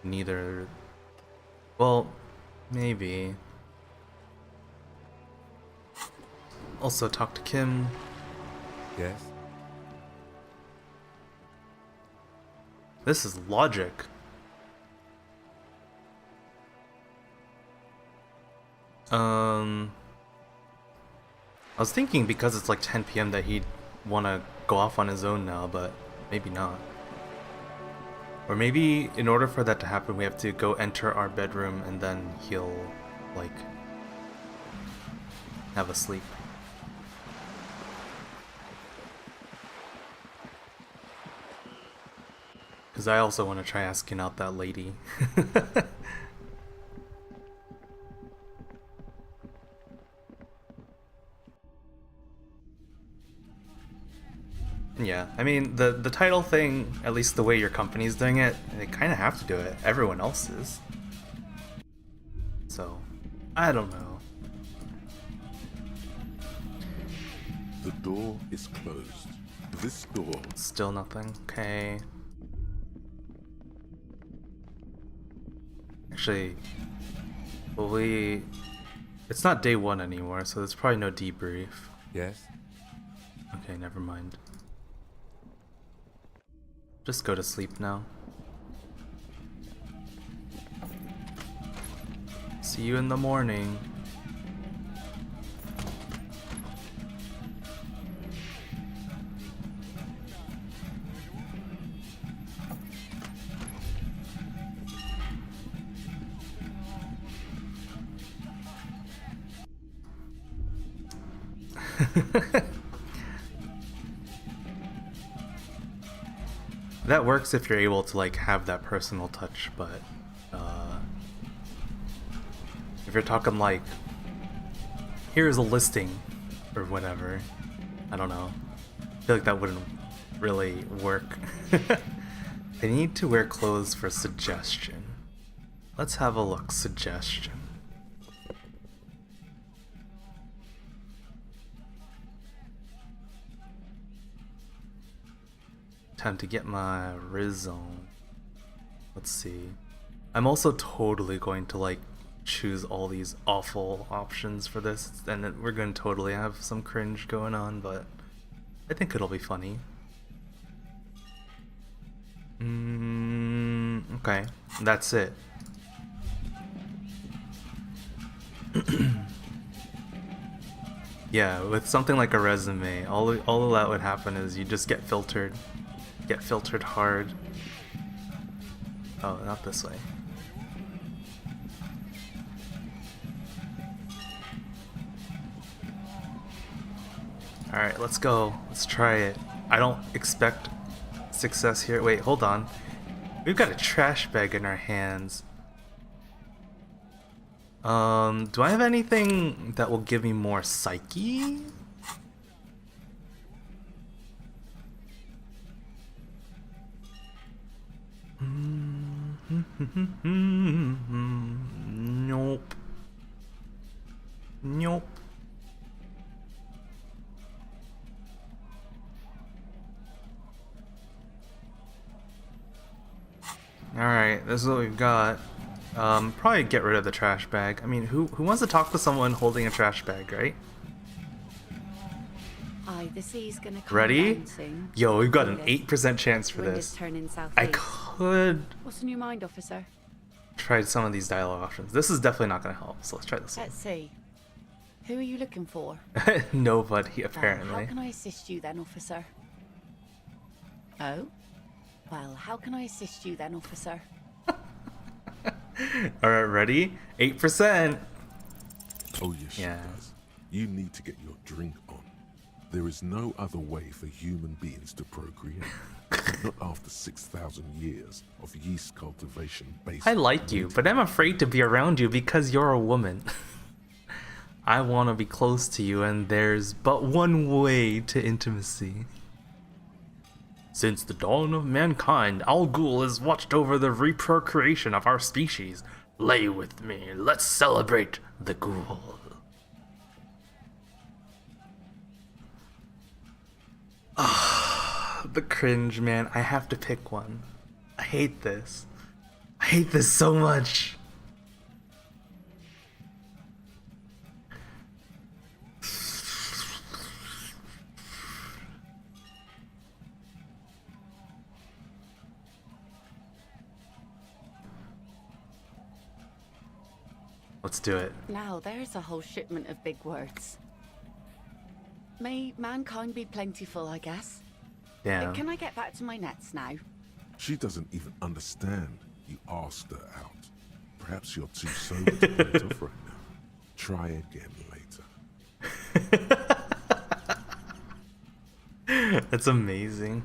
Neither... Well, maybe. Also talk to Kim. Yes? This is logic. I was thinking because it's like 10 p.m. that he'd want to go off on his own now, but maybe not. Or maybe in order for that to happen, we have to go enter our bedroom and then he'll, like, have a sleep. Because I also want to try asking out that lady. Yeah, I mean, the title thing, at least the way your company's doing it, they kind of have to do it. Everyone else is. So, I don't know. The door is closed. This door... Still nothing. Okay. Actually, well, it's not day 1 anymore, so there's probably no debrief. Yes? Okay, never mind. Just go to sleep now. See you in the morning. That works if you're able to like have that personal touch, but if you're talking like, here's a listing or whatever, I don't know. I feel like that wouldn't really work. They need to wear clothes for suggestion. Let's have a look. Suggestion. Time to get my Riz on. Let's see. I'm also totally going to like choose all these awful options for this, and then we're going to totally have some cringe going on, but I think it'll be funny. Okay, that's it. Yeah, with something like a resume, all of that would happen is you just get filtered hard. Oh, not this way. Alright, let's go. Let's try it. I don't expect success here. Wait, hold on. We've got a trash bag in our hands. Do I have anything that will give me more psyche? Nope. Nope. Alright, this is what we've got. Probably get rid of the trash bag. I mean, who wants to talk to someone holding a trash bag, right? Aye, the sea's gonna come Ready? down soon. Yo, we've got an Feel it. 8% chance for Wind this. is turning southeast. I could What's on your mind, officer? try some of these dialogue options. This is definitely not gonna help, so let's try this Let's see. Who are you looking for? one. Nobody, How apparently. can I assist you then, officer? Oh? Well, how can I assist you then, officer? Alright, ready? 8%! Oh yes, she does. You need to get your drink on. There is no other way for human beings to procreate. Not after 6,000 years of yeast cultivation based I like you, but I'm afraid to be around you because you're a woman. I want to be close to you, and there's but one way to intimacy. Since the dawn of mankind, Al Ghul has watched over the reprocreation of our species. Lay with me. Let's celebrate the Ghoul. Ah, the cringe, man. I have to pick one. I hate this. I hate this so much. Let's do it. Now, there's a whole shipment of big words. May mankind be plentiful, I guess. Damn. Can I get back to my nets now? She doesn't even understand. You asked her out. Perhaps you're too sober to pull it off right now. Try again later. That's amazing.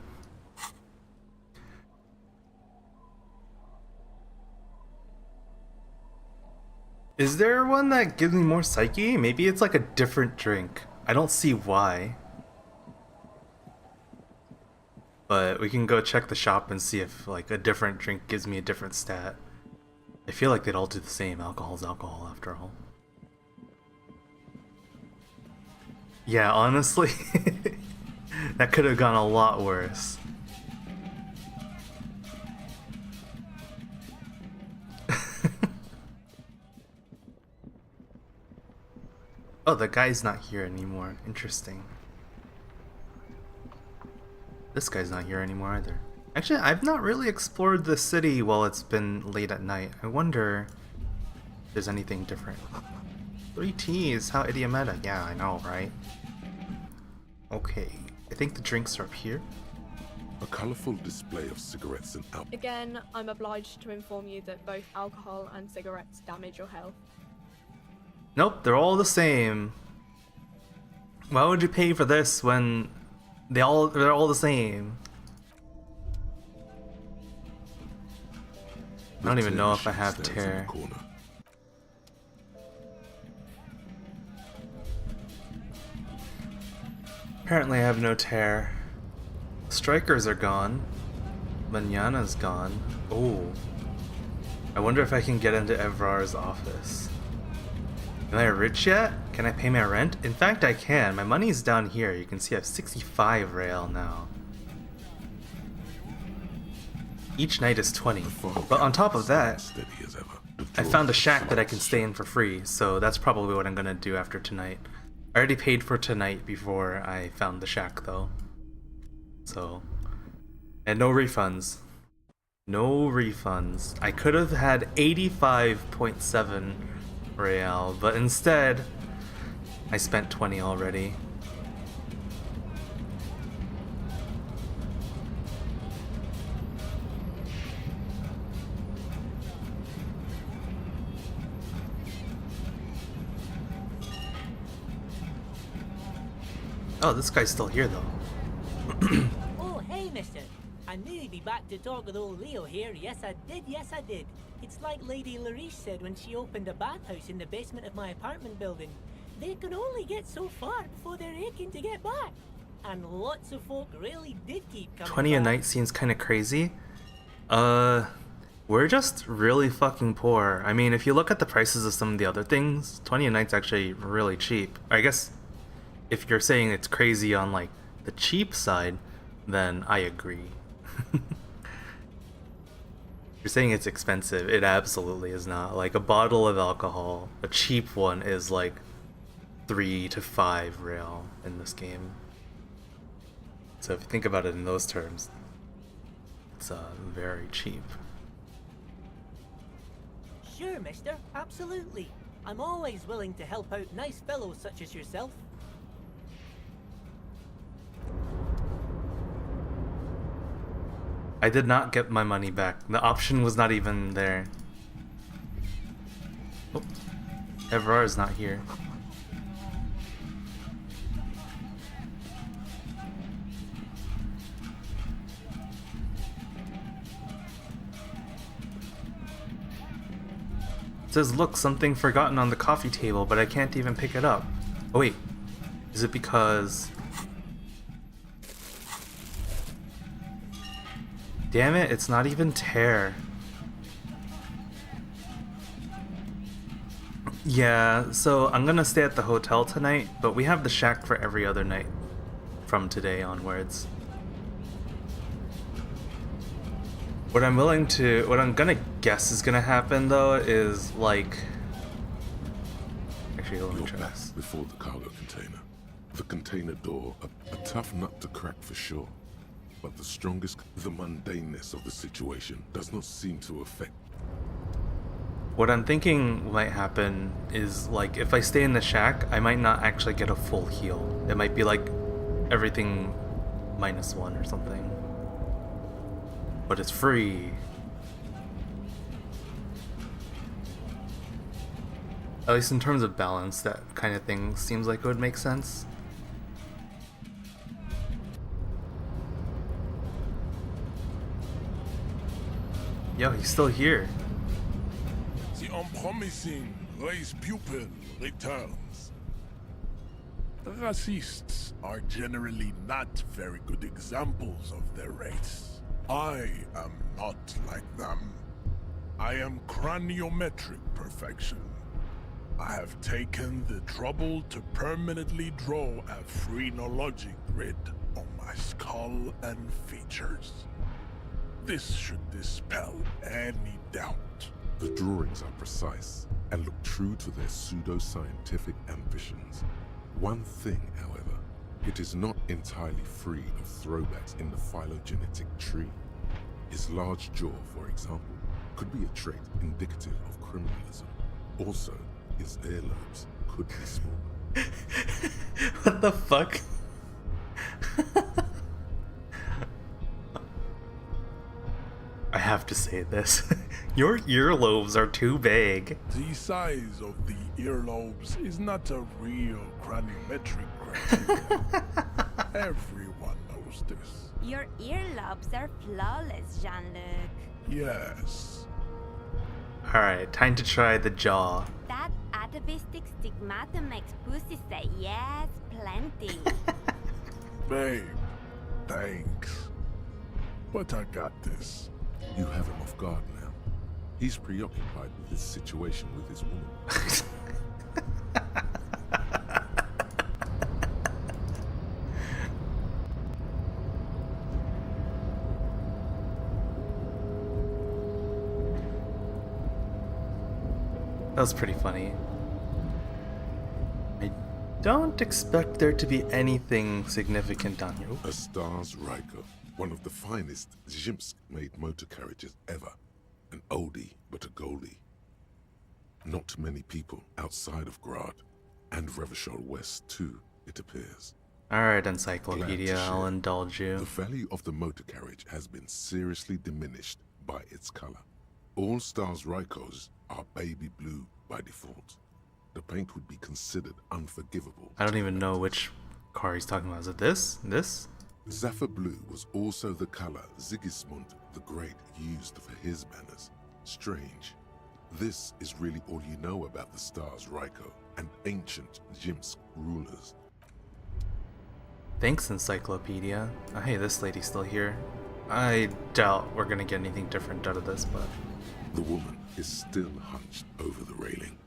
Is there one that gives me more psyche? Maybe it's like a different drink. I don't see why. But we can go check the shop and see if like a different drink gives me a different stat. I feel like they'd all do the same. Alcohol's alcohol after all. Yeah, honestly, that could have gone a lot worse. Oh, the guy's not here anymore. Interesting. This guy's not here anymore either. Actually, I've not really explored the city while it's been late at night. I wonder if there's anything different. 3 T's, how idiomatic. Yeah, I know, right? Okay, I think the drinks are up here. A colorful display of cigarettes and alcohol. Again, I'm obliged to inform you that both alcohol and cigarettes damage your health. Nope, they're all the same. Why would you pay for this when they're all the same? I don't even know if I have tear. Apparently I have no tear. Strikers are gone. Manana's gone. Oh. I wonder if I can get into Evrar's office. Am I rich yet? Can I pay my rent? In fact, I can. My money's down here. You can see I have 65 real now. Each night is 20. But on top of that, I found a shack that I can stay in for free, so that's probably what I'm gonna do after tonight. I already paid for tonight before I found the shack though. So, and no refunds. No refunds. I could have had 85.7 real, but instead, I spent 20 already. Oh, this guy's still here though. Oh, hey, mister. I knew you'd be back to talk with old Leo here. Yes, I did. It's like Lady Larice said when she opened a bathhouse in the basement of my apartment building. They can only get so far before they're aching to get back. And lots of folk really did keep coming 20 a back. night seems kind of crazy. We're just really fucking poor. I mean, if you look at the prices of some of the other things, 20 a night's actually really cheap. I guess if you're saying it's crazy on like the cheap side, then I agree. You're saying it's expensive. It absolutely is not. Like a bottle of alcohol, a cheap one is like 3 to 5 real in this game. So if you think about it in those terms, it's very cheap. Sure, mister. Absolutely. I'm always willing to help out nice fellows such as yourself. I did not get my money back. The option was not even there. Oh, Evrar is not here. It says, look, something forgotten on the coffee table, but I can't even pick it up. Oh wait, is it because... Damn it, it's not even tear. Yeah, so I'm gonna stay at the hotel tonight, but we have the shack for every other night from today onwards. What I'm gonna guess is gonna happen though is like... Actually, let me try this. Before the cargo container. The container door, a tough nut to crack for sure. But the mundaneness of the situation does not seem to affect. What I'm thinking might happen is, like, if I stay in the shack, I might not actually get a full heal. It might be like everything -1 or something. But it's free. At least in terms of balance, that kind of thing seems like it would make sense. Yo, he's still here. The unpromising race pupil returns. Racists are generally not very good examples of their race. I am not like them. I am craniometric perfection. I have taken the trouble to permanently draw a phrenologic grid on my skull and features. This should dispel any doubt. The drawings are precise and look true to their pseudo-scientific ambitions. One thing, however, it is not entirely free of throwbacks in the phylogenetic tree. His large jaw, for example, could be a trait indicative of criminalism. Also, his earlobes could be small. What the fuck? I have to say this. Your earlobes are too big. The size of the earlobes is not a real craniometric criteria. Everyone knows this. Your earlobes are flawless, Jean-Luc. Yes. Alright, time to try the jaw. That atavistic stigmata makes pussy say yes, plenty. Babe, thanks. But I got this. You have him off guard now. He's preoccupied with his situation with his woman. That was pretty funny. I don't expect there to be anything significant on you. A Stars Riker, one of the finest Zhimsk-made motor carriages ever. An oldie, but a goldie. Not many people outside of Grad, and Revachol West too, it appears. Alright, Encyclopedia, I'll indulge you. The value of the motor carriage has been seriously diminished by its color. All Stars Rikos are baby blue by default. The paint would be considered unforgivable. I don't even know which car he's talking about. Is it this? This? Zephyr blue was also the color Sigismund the Great used for his banners. Strange. This is really all you know about the Stars Ryko and ancient Zhimsk rulers. Thanks, Encyclopedia. Hey, this lady's still here. I doubt we're gonna get anything different out of this, but... The woman is still hunched over the railing.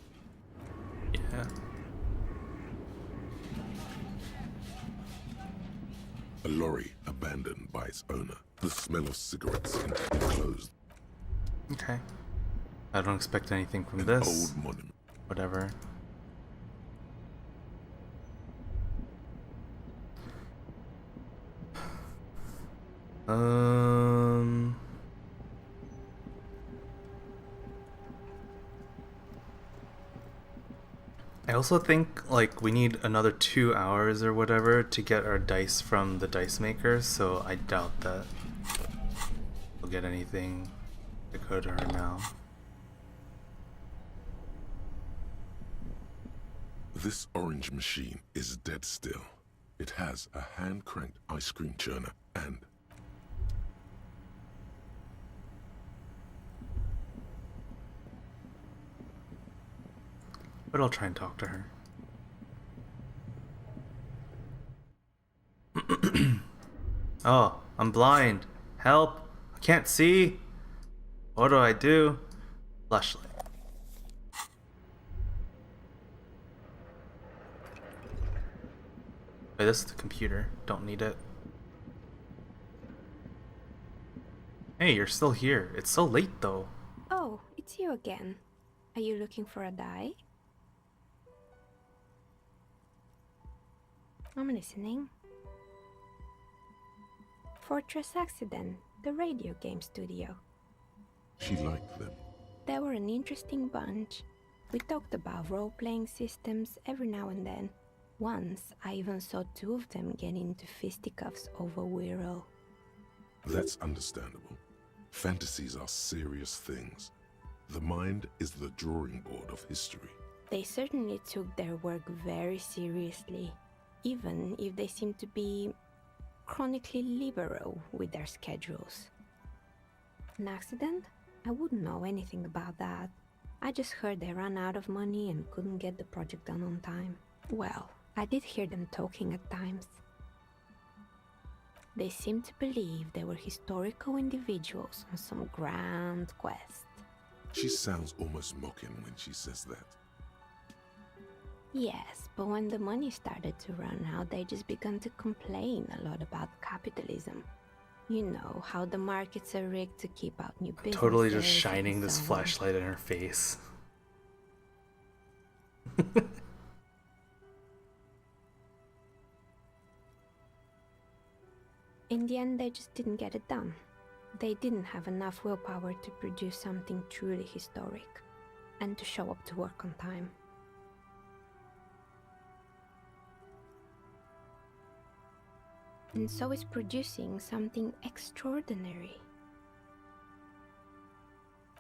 Yeah. A lorry abandoned by its owner. The smell of cigarettes enclosed. Okay. I don't expect anything from this. Old monument. Whatever. I also think, like, we need another 2 hours or whatever to get our dice from the dice maker, so I doubt that we'll get anything to go to her now. This orange machine is dead still. It has a hand-cranked ice cream churner and... But I'll try and talk to her. Oh, I'm blind. Help! I can't see! What do I do? Flashlight. Wait, this is the computer. Don't need it. Hey, you're still here. It's so late, though. Oh, it's you again. Are you looking for a die? I'm listening. Fortress Accident, the radio game studio. She liked them. They were an interesting bunch. We talked about role-playing systems every now and then. Once, I even saw 2 of them get into fisticuffs over Wirral. That's understandable. Fantasies are serious things. The mind is the drawing board of history. They certainly took their work very seriously, even if they seem to be chronically liberal with their schedules. An accident? I wouldn't know anything about that. I just heard they ran out of money and couldn't get the project done on time. Well, I did hear them talking at times. They seemed to believe they were historical individuals on some grand quest. She sounds almost mocking when she says that. Yes, but when the money started to run out, they just began to complain a lot about capitalism. You know, how the markets are rigged to keep out new businesses. Totally just shining and this so on. flashlight in her face. In the end, they just didn't get it done. They didn't have enough willpower to produce something truly historic and to show up to work on time. And so is producing something extraordinary.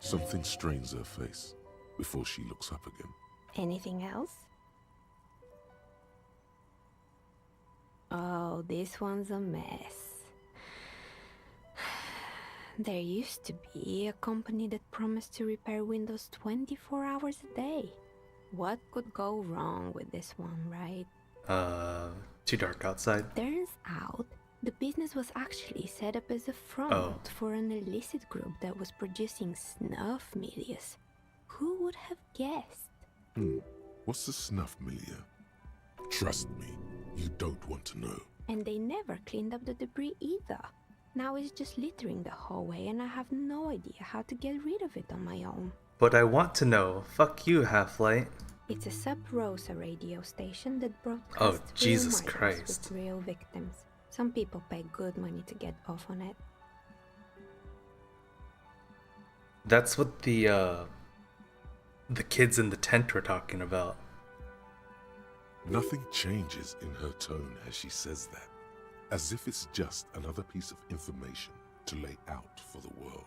Something strains her face before she looks up again. Anything else? Oh, this one's a mess. There used to be a company that promised to repair windows 24 hours a day. What could go wrong with this one, right? Too dark outside. Turns out, the business was actually set up as a front for an illicit group that was producing snuff milias. Who would have guessed? What's a snuff milieu? Trust me, you don't want to know. And they never cleaned up the debris either. Now it's just littering the hallway and I have no idea how to get rid of it on my own. But I want to know. Fuck you, Half-Light. It's a Sub Rosa radio station that broadcasts Jesus real murders Christ. with real victims. Some people pay good money to get off on it. That's what the kids in the tent were talking about. Nothing changes in her tone as she says that, as if it's just another piece of information to lay out for the world.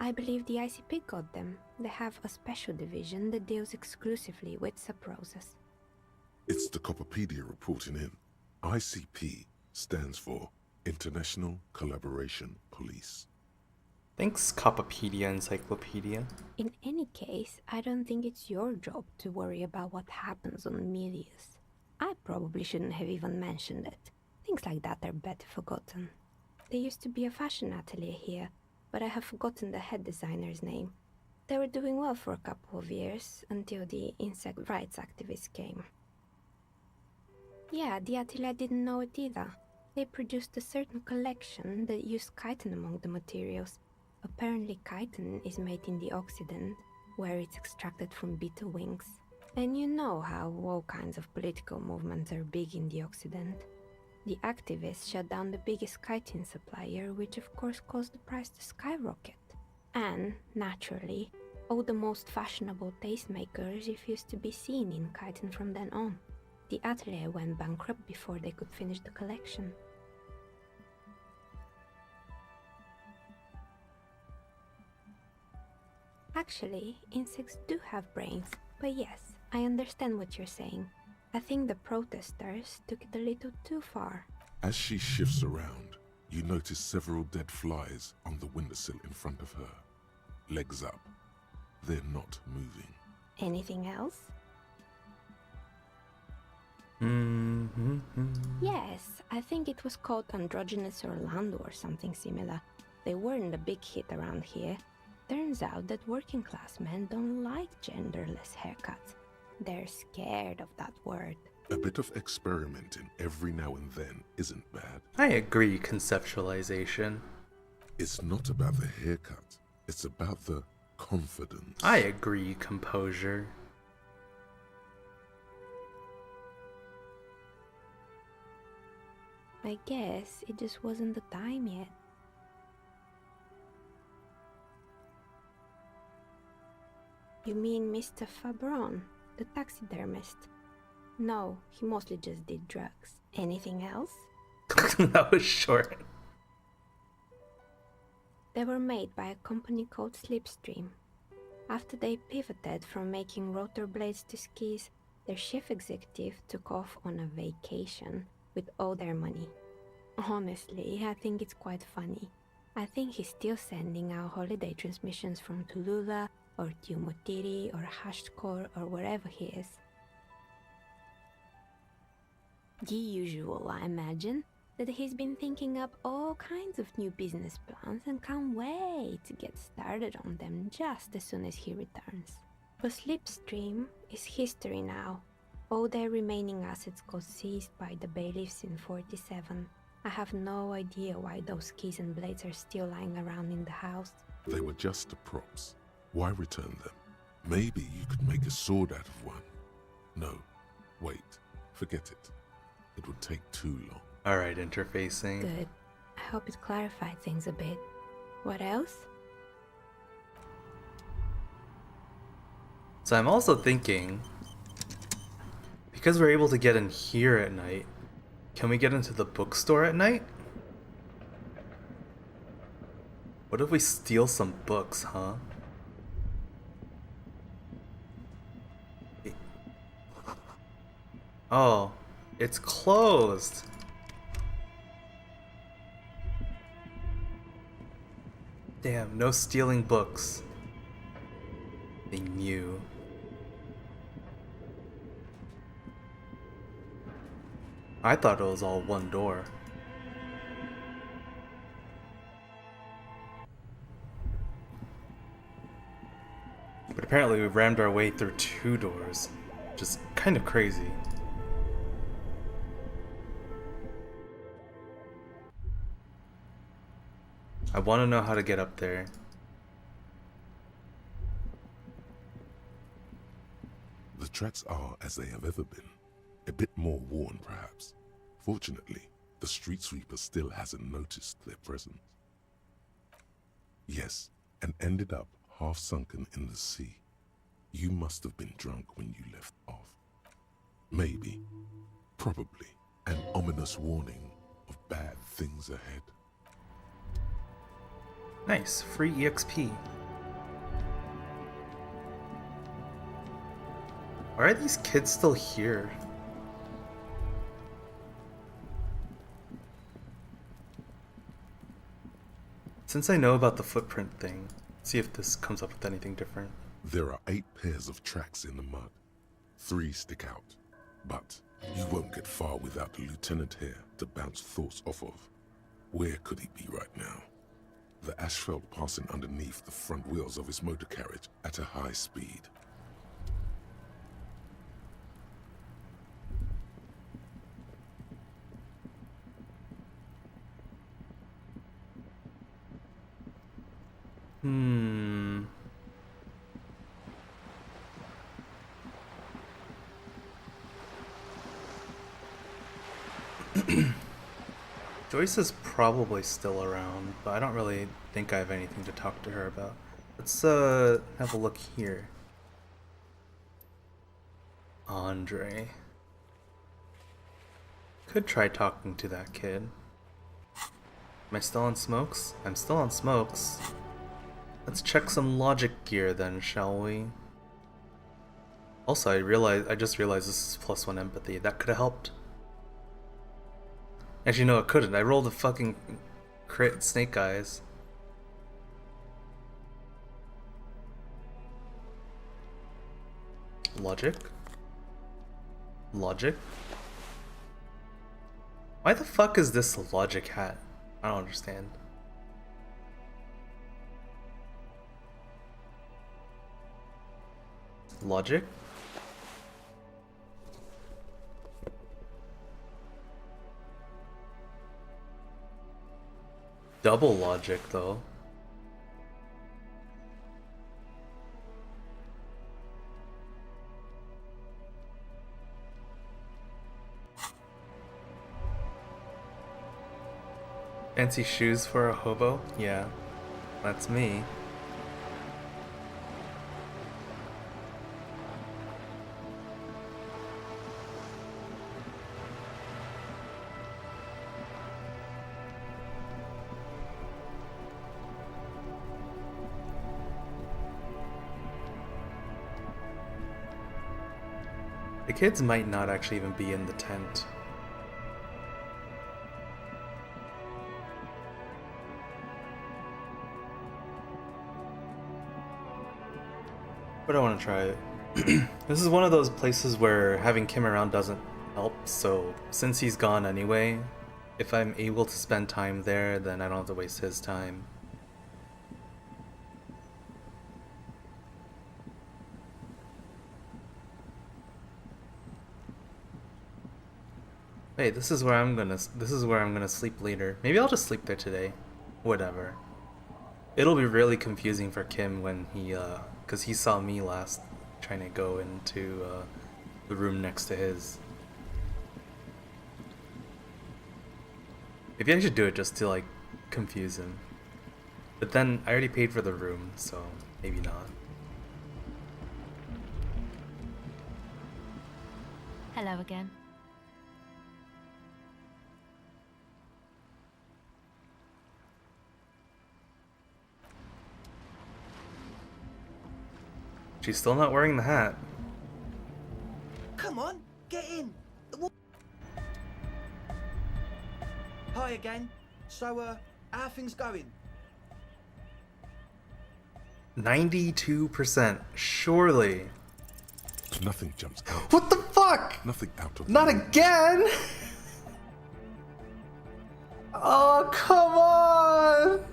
I believe the ICP got them. They have a special division that deals exclusively with sub-roses. It's the Copperpedia reporting in. ICP stands for International Collaboration Police. Thanks, Copperpedia Encyclopedia. In any case, I don't think it's your job to worry about what happens on Milius. I probably shouldn't have even mentioned it. Things like that are better forgotten. There used to be a fashion atelier here, but I have forgotten the head designer's name. They were doing well for a couple of years, until the insect rights activists came. Yeah, the atelier didn't know it either. They produced a certain collection that used chitin among the materials. Apparently chitin is made in the Occident, where it's extracted from beetle wings. And you know how all kinds of political movements are big in the Occident. The activists shut down the biggest chitin supplier, which of course caused the price to skyrocket. And, naturally, all the most fashionable tastemakers refused to be seen in chitin from then on. The atelier went bankrupt before they could finish the collection. Actually, insects do have brains, but yes, I understand what you're saying. I think the protesters took it a little too far. As she shifts around, you notice several dead flies on the windowsill in front of her. Legs up. They're not moving. Anything else? Yes, I think it was called Androgynous Orlando or something similar. They weren't a big hit around here. Turns out that working class men don't like genderless haircuts. They're scared of that word. A bit of experimenting every now and then isn't bad. I agree, conceptualization. It's not about the haircut. It's about the confidence. I agree, composure. I guess it just wasn't the time yet. You mean Mr. Fabron, the taxidermist? No, he mostly just did drugs. Anything else? That was short. They were made by a company called Slipstream. After they pivoted from making rotor blades to skis, their chief executive took off on a vacation with all their money. Honestly, I think it's quite funny. I think he's still sending out holiday transmissions from Tulula or Tiumotiri or Hashtkor or wherever he is. The usual, I imagine, that he's been thinking up all kinds of new business plans and can't wait to get started on them just as soon as he returns. But Slipstream is history now. All their remaining assets got seized by the bailiffs in 47. I have no idea why those keys and blades are still lying around in the house. They were just the props. Why return them? Maybe you could make a sword out of one. No, wait, forget it. It would take too long. Alright, interfacing. Good. I hope it clarified things a bit. What else? So I'm also thinking, because we're able to get in here at night, can we get into the bookstore at night? What if we steal some books, huh? Oh, it's closed. Damn, no stealing books. They knew. I thought it was all one door. But apparently we rammed our way through 2 doors, which is kind of crazy. I want to know how to get up there. The tracks are as they have ever been. A bit more worn, perhaps. Fortunately, the street sweeper still hasn't noticed their presence. Yes, and ended up half sunken in the sea. You must have been drunk when you left off. Maybe, probably, an ominous warning of bad things ahead. Nice, free EXP. Why are these kids still here? Since I know about the footprint thing, let's see if this comes up with anything different. There are 8 pairs of tracks in the mud. 3 stick out. But you won't get far without the lieutenant here to bounce thoughts off of. Where could he be right now? The asphalt passing underneath the front wheels of his motor carriage at a high speed. Joyce is probably still around, but I don't really think I have anything to talk to her about. Let's have a look here. Andre. Could try talking to that kid. Am I still on smokes? I'm still on smokes. Let's check some logic gear then, shall we? Also, I just realized this is +1 empathy. That could have helped. Actually, no, it couldn't. I rolled a fucking crit snake eyes. Logic? Logic? Why the fuck is this a logic hat? I don't understand. Logic? Double logic, though. Fancy shoes for a hobo? Yeah, that's me. The kids might not actually even be in the tent. But I want to try it. This is one of those places where having Kim around doesn't help, so since he's gone anyway, if I'm able to spend time there, then I don't have to waste his time. Wait, this is where I'm gonna sleep later. Maybe I'll just sleep there today. Whatever. It'll be really confusing for Kim when he cause he saw me last trying to go into the room next to his. Maybe I should do it just to like confuse him. But then I already paid for the room, so maybe not. Hello again. She's still not wearing the hat. Come on, get in. Hi again. So, how are things going? 92%. Surely. Nothing jumps out. What the fuck? Nothing out of. Not again! Oh, come on!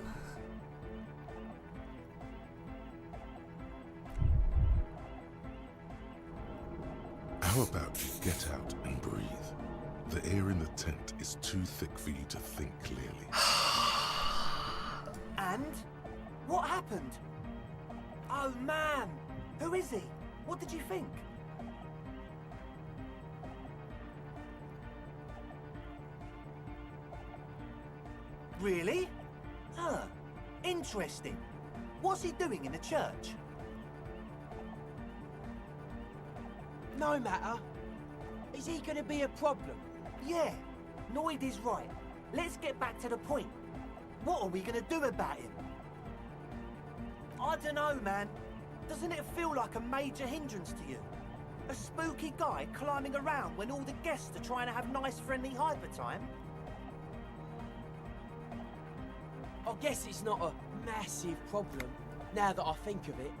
How about you get out and breathe? The air in the tent is too thick for you to think clearly. And? What happened? Oh man! Who is he? What did you think? Really? Huh. Interesting. What's he doing in the church? No matter. Is he gonna be a problem? Yeah. Noid is right. Let's get back to the point. What are we gonna do about him? I don't know, man. Doesn't it feel like a major hindrance to you? A spooky guy climbing around when all the guests are trying to have nice, friendly hyper time? I guess it's not a massive problem, now that I think of it.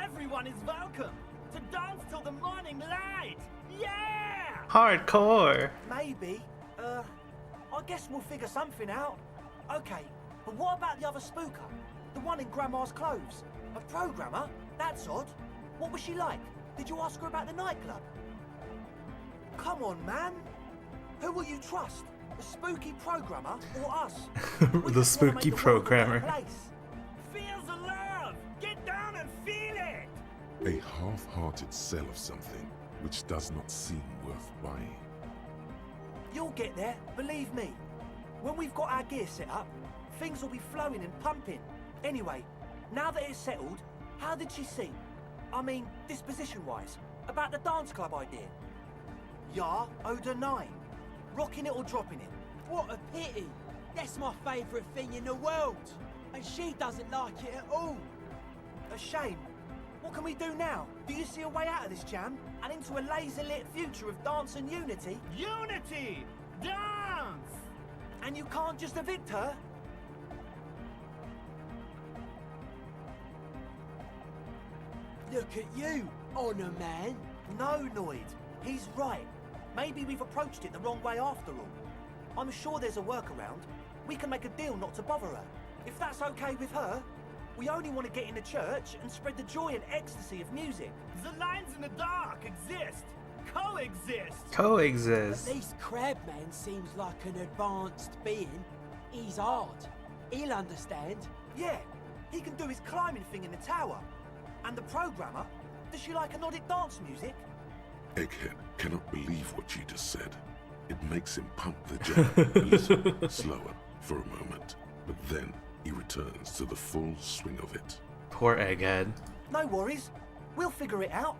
Everyone is welcome to dance till the morning light! Yeah! Hardcore! Maybe. I guess we'll figure something out. Okay, but what about the other spooker? The one in Grandma's clothes? A programmer? That's odd. What was she like? Did you ask her about the nightclub? Come on, man. Who will you trust? The spooky programmer or us? The spooky programmer. Feel the love! Get down and feel it! A half-hearted sell of something which does not seem worth buying. You'll get there, believe me. When we've got our gear set up, things will be flowing and pumping. Anyway, now that it's settled, how did she seem? I mean, disposition-wise, about the dance club idea. Yeah, Oda 9. Rocking it or dropping it. What a pity! That's my favourite thing in the world! And she doesn't like it at all! A shame. What can we do now? Do you see a way out of this jam? And into a laser-lit future of dance and unity? Unity! Dance! And you can't just evict her? Look at you, Honor Man! No, Noid. He's right. Maybe we've approached it the wrong way after all. I'm sure there's a workaround. We can make a deal not to bother her. If that's okay with her, we only want to get in the church and spread the joy and ecstasy of music. The lines in the dark exist. Coexist. Coexist. At least Crabman seems like an advanced being. He's hard. He'll understand. Yeah, he can do his climbing thing in the tower. And the programmer, does she like anodic dance music? Egghead cannot believe what you just said. It makes him pump the jam a little slower for a moment, but then he returns to the full swing of it. Poor Egghead. No worries. We'll figure it out.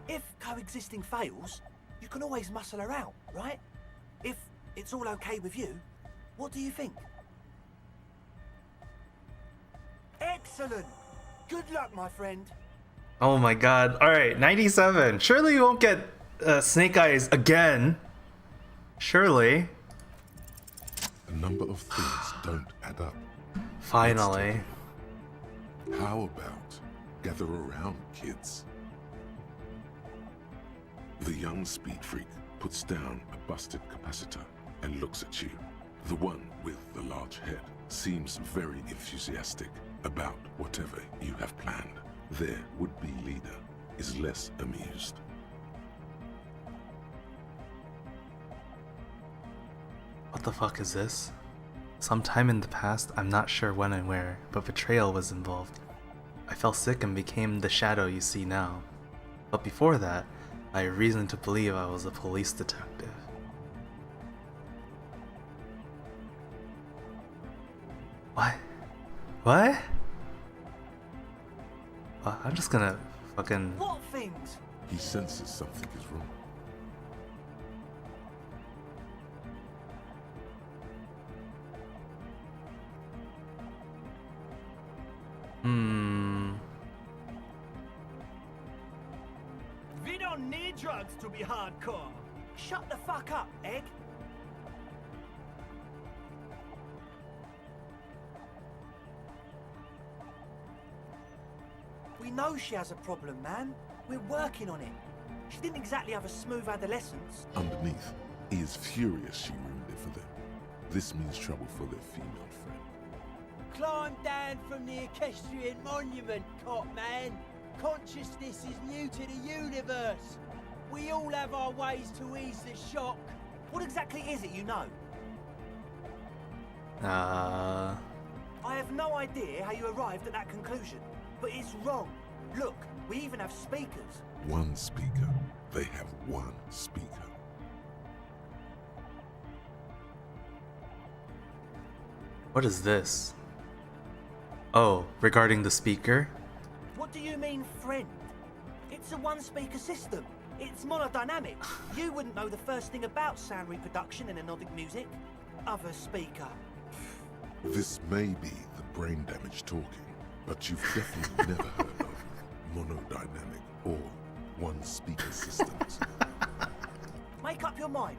If coexisting fails, you can always muscle her out, right? If it's all okay with you, what do you think? Excellent! Good luck, my friend. Oh my god. Alright, 97. Surely you won't get Snake Eyes again. Surely. A number of things don't add up. Finally. How about gather around, kids? The young speed freak puts down a busted capacitor and looks at you. The one with the large head seems very enthusiastic about whatever you have planned. Their would-be leader is less amused. What the fuck is this? Sometime in the past, I'm not sure when and where, but betrayal was involved. I fell sick and became the shadow you see now. But before that, I had reason to believe I was a police detective. What? What? I'm just gonna fucking... What things? He senses something is wrong. We don't need drugs to be hardcore. Shut the fuck up, Egg. We know she has a problem, man. We're working on it. She didn't exactly have a smooth adolescence. Underneath, he is furious she ruined it for them. This means trouble for their female friend. Climb down from the equestrian monument, cop man. Consciousness is new to the universe. We all have our ways to ease the shock. What exactly is it you know? Uh... I have no idea how you arrived at that conclusion, but it's wrong. Look, we even have speakers. One speaker. They have one speaker. What is this? Oh, regarding the speaker? What do you mean, friend? It's a one-speaker system. It's monodynamic. You wouldn't know the first thing about sound reproduction in anodic music. Other speaker. This may be the brain damage talking, but you've definitely never heard of monodynamic or one-speaker systems. Make up your mind.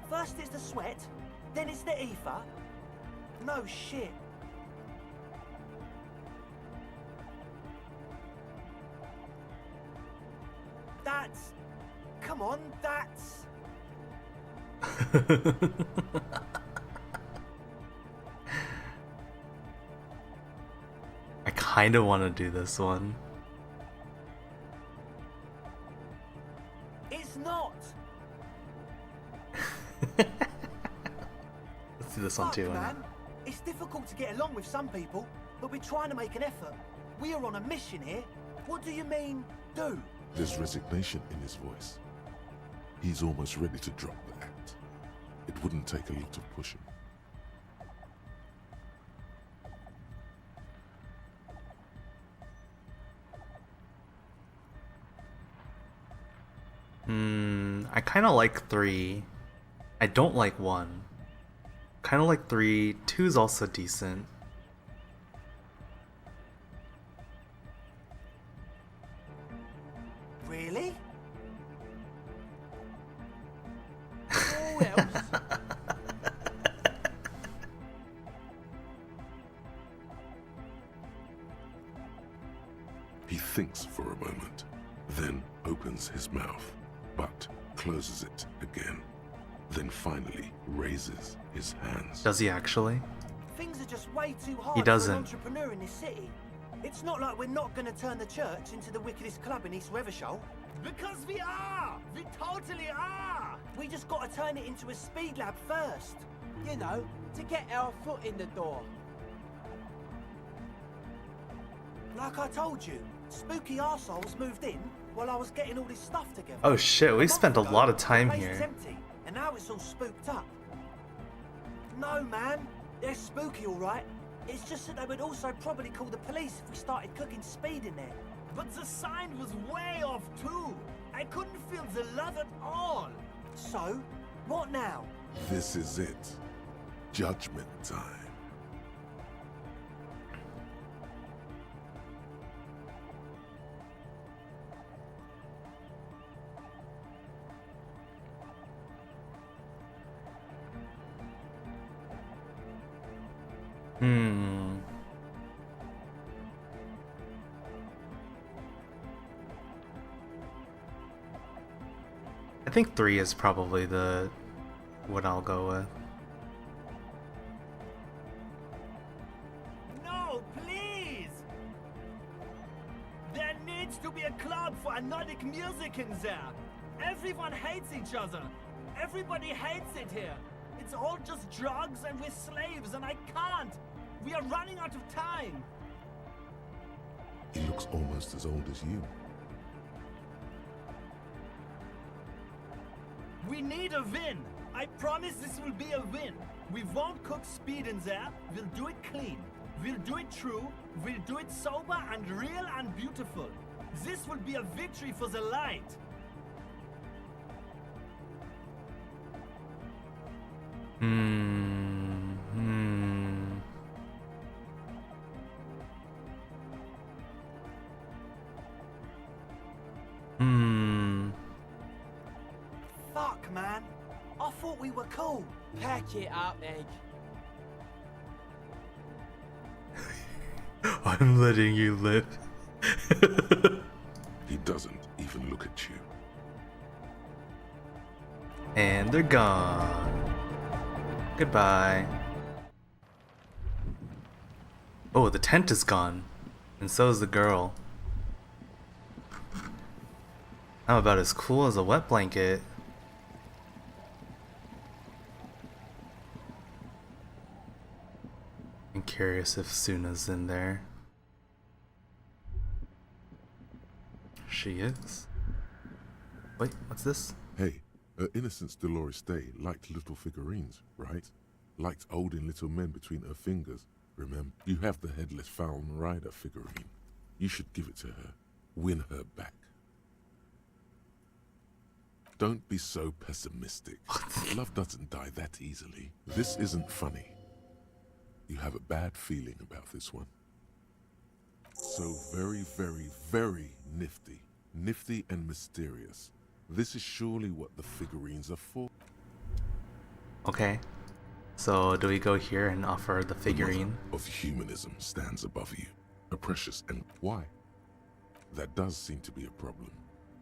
First it's the sweat, then it's the ether. No shit. That's... Come on, that's... I kinda wanna do this one. It's not! Let's do this one too. Man. It's difficult to get along with some people, but we're trying to make an effort. We are on a mission here. What do you mean, do? There's resignation in his voice. He's almost ready to drop the act. It wouldn't take a lot of pushing. I kinda like 3. I don't like 1. Kinda like 3. 2 is also decent. Really? He thinks for a moment, then opens his mouth, but closes it again. Then finally raises his hands. Does he actually? Things are just way too hard He for doesn't. an entrepreneur in this city. It's not like we're not going to turn the church into the wickedest club in East Revershoal. Because we are! We totally are! We just got to turn it into a speed lab first. You know, to get our foot in the door. Like I told you, spooky arseholes moved in while I was getting all this stuff together. Oh shit, we spent a lot of time The place is here. empty, and now it's all spooked up. No, man. They're spooky, all right. It's just that they would also probably call the police if we started cooking speed in there. But the sign was way off, too. I couldn't feel the love at all. So, what now? This is it. Judgment time. I think 3 is probably the what I'll go with. No, please! There needs to be a club for Nordic music in there. Everyone hates each other. Everybody hates it here. It's all just drugs and we're slaves and I can't. We are running out of time. He looks almost as old as you. We need a win. I promise this will be a win. We won't cook speed in there. We'll do it clean. We'll do it true. We'll do it sober and real and beautiful. This will be a victory for the light. Fuck, man. I thought we were cool. Pack it up, Egg. I'm letting you live. He doesn't even look at you. And they're gone. Goodbye. Oh, the tent is gone. And so is the girl. I'm about as cool as a wet blanket. I'm curious if Suna's in there. She is. Wait, what's this? Hey, her Innocence Dolores Day liked little figurines, right? Liked holding little men between her fingers. Remember, you have the Headless Falcon Rider figurine. You should give it to her. Win her back. Don't be so pessimistic. Love doesn't die that easily. This isn't funny. You have a bad feeling about this one. So very, very, very nifty. Nifty and mysterious. This is surely what the figurines are for. Okay. So do we go here and offer the figurine? The mother of humanism stands above you. A precious and why? That does seem to be a problem.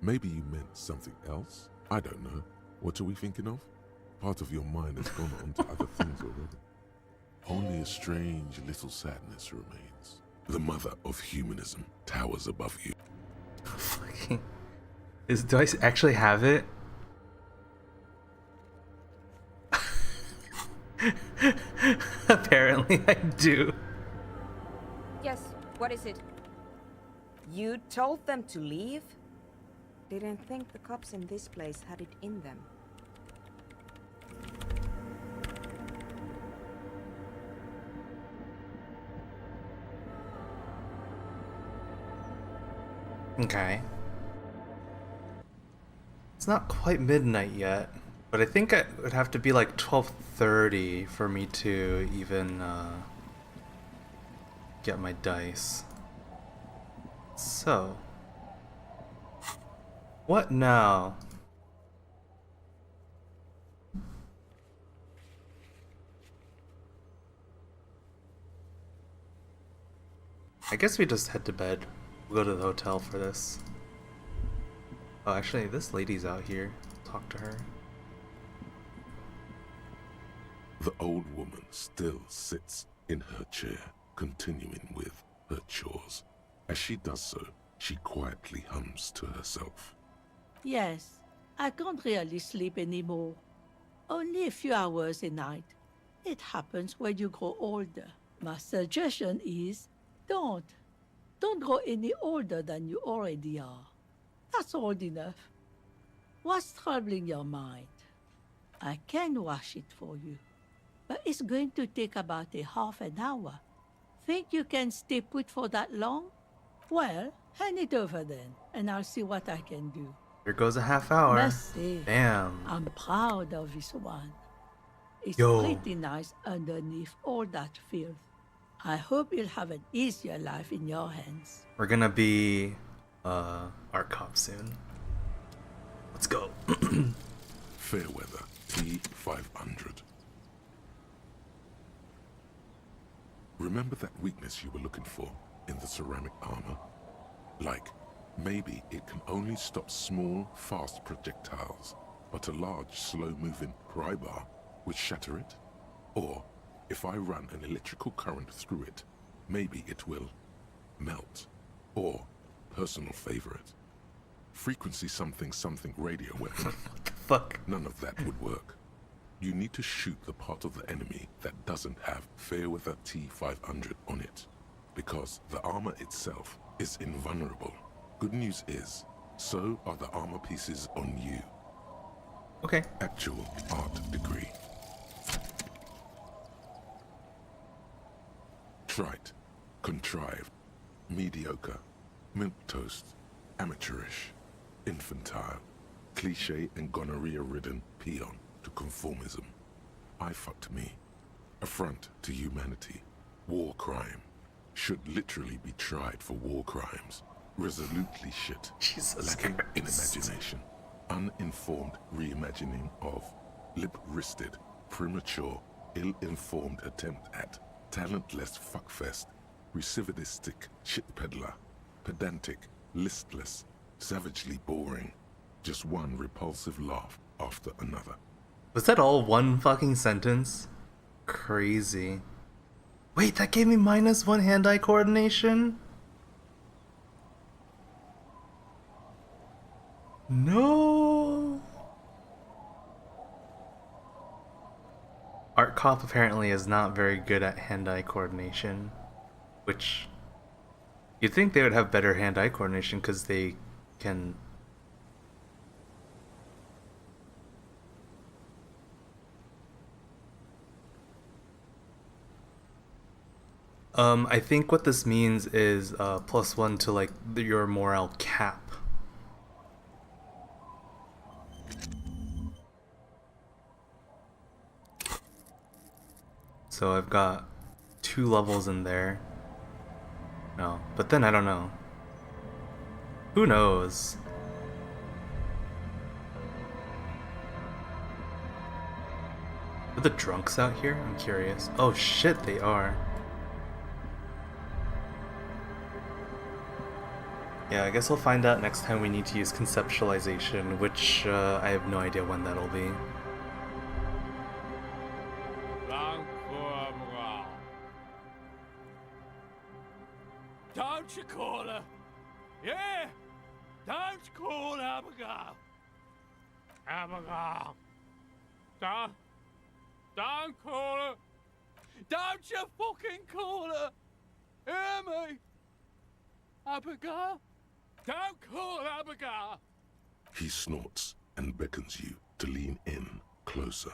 Maybe you meant something else? I don't know. What are we thinking of? Part of your mind has gone on to other things already. Only a strange little sadness remains. The mother of humanism towers above you. Fucking... Do I actually have it? Apparently I do. Yes, what is it? You told them to leave? Didn't think the cops in this place had it in them. Okay. It's not quite midnight yet, but I think it would have to be like 12:30 for me to even get my dice. So, what now? I guess we just head to bed. We'll go to the hotel for this. Oh, actually, this lady's out here. Talk to her. The old woman still sits in her chair, continuing with her chores. As she does so, she quietly hums to herself. Yes, I can't really sleep anymore. Only a few hours a night. It happens when you grow older. My suggestion is, don't grow any older than you already are. That's old enough. What's troubling your mind? I can wash it for you, but it's going to take about a half an hour. Think you can stay put for that long? Well, hand it over then, and I'll see what I can do. Here goes a half hour. Merci. Damn. I'm proud of this one. It's Yo. pretty nice underneath all that filth. I hope you'll have an easier life in your hands. We're gonna be our cop soon. Let's go. Fairweather T500. Remember that weakness you were looking for in the ceramic armor? Like, maybe it can only stop small, fast projectiles. but a large, slow-moving pry bar would shatter it. Or, if I run an electrical current through it, maybe it will melt. Or, personal favorite, frequency something something radio weapon. What the fuck? None of that would work. You need to shoot the part of the enemy that doesn't have Fairweather T-500 on it, because the armor itself is invulnerable. Good news is, so are the armor pieces on you. Okay. Actual art degree. Trite, contrived, mediocre, milquetoast, amateurish, infantile, cliché and gonorrhea-ridden peon to conformism. I fucked me. Affront to humanity. War crime. Should literally be tried for war crimes. Resolutely shit. Jesus lacking Christ. in imagination. Uninformed reimagining of. Lip-wristed, premature, ill-informed attempt at. Talentless fuckfest. Recidivistic shit peddler. Pedantic, listless, savagely boring. Just one repulsive laugh after another. Was that all one fucking sentence? Crazy. Wait, that gave me -1 hand-eye coordination? No. Art Cop apparently is not very good at hand-eye coordination, which you'd think they would have better hand-eye coordination because they can. I think what this means is +1 to like your morale cap. So I've got 2 levels in there. No, but then I don't know. Who knows? Are the drunks out here? I'm curious. Oh shit, they are. Yeah, I guess we'll find out next time we need to use conceptualization, which I have no idea when that'll be. Don't you call her? Yeah! Don't call Abigail! Abigail! Don't call her! Don't you fucking call her! Hear me? Abigail? Don't call Abigail! He snorts and beckons you to lean in closer.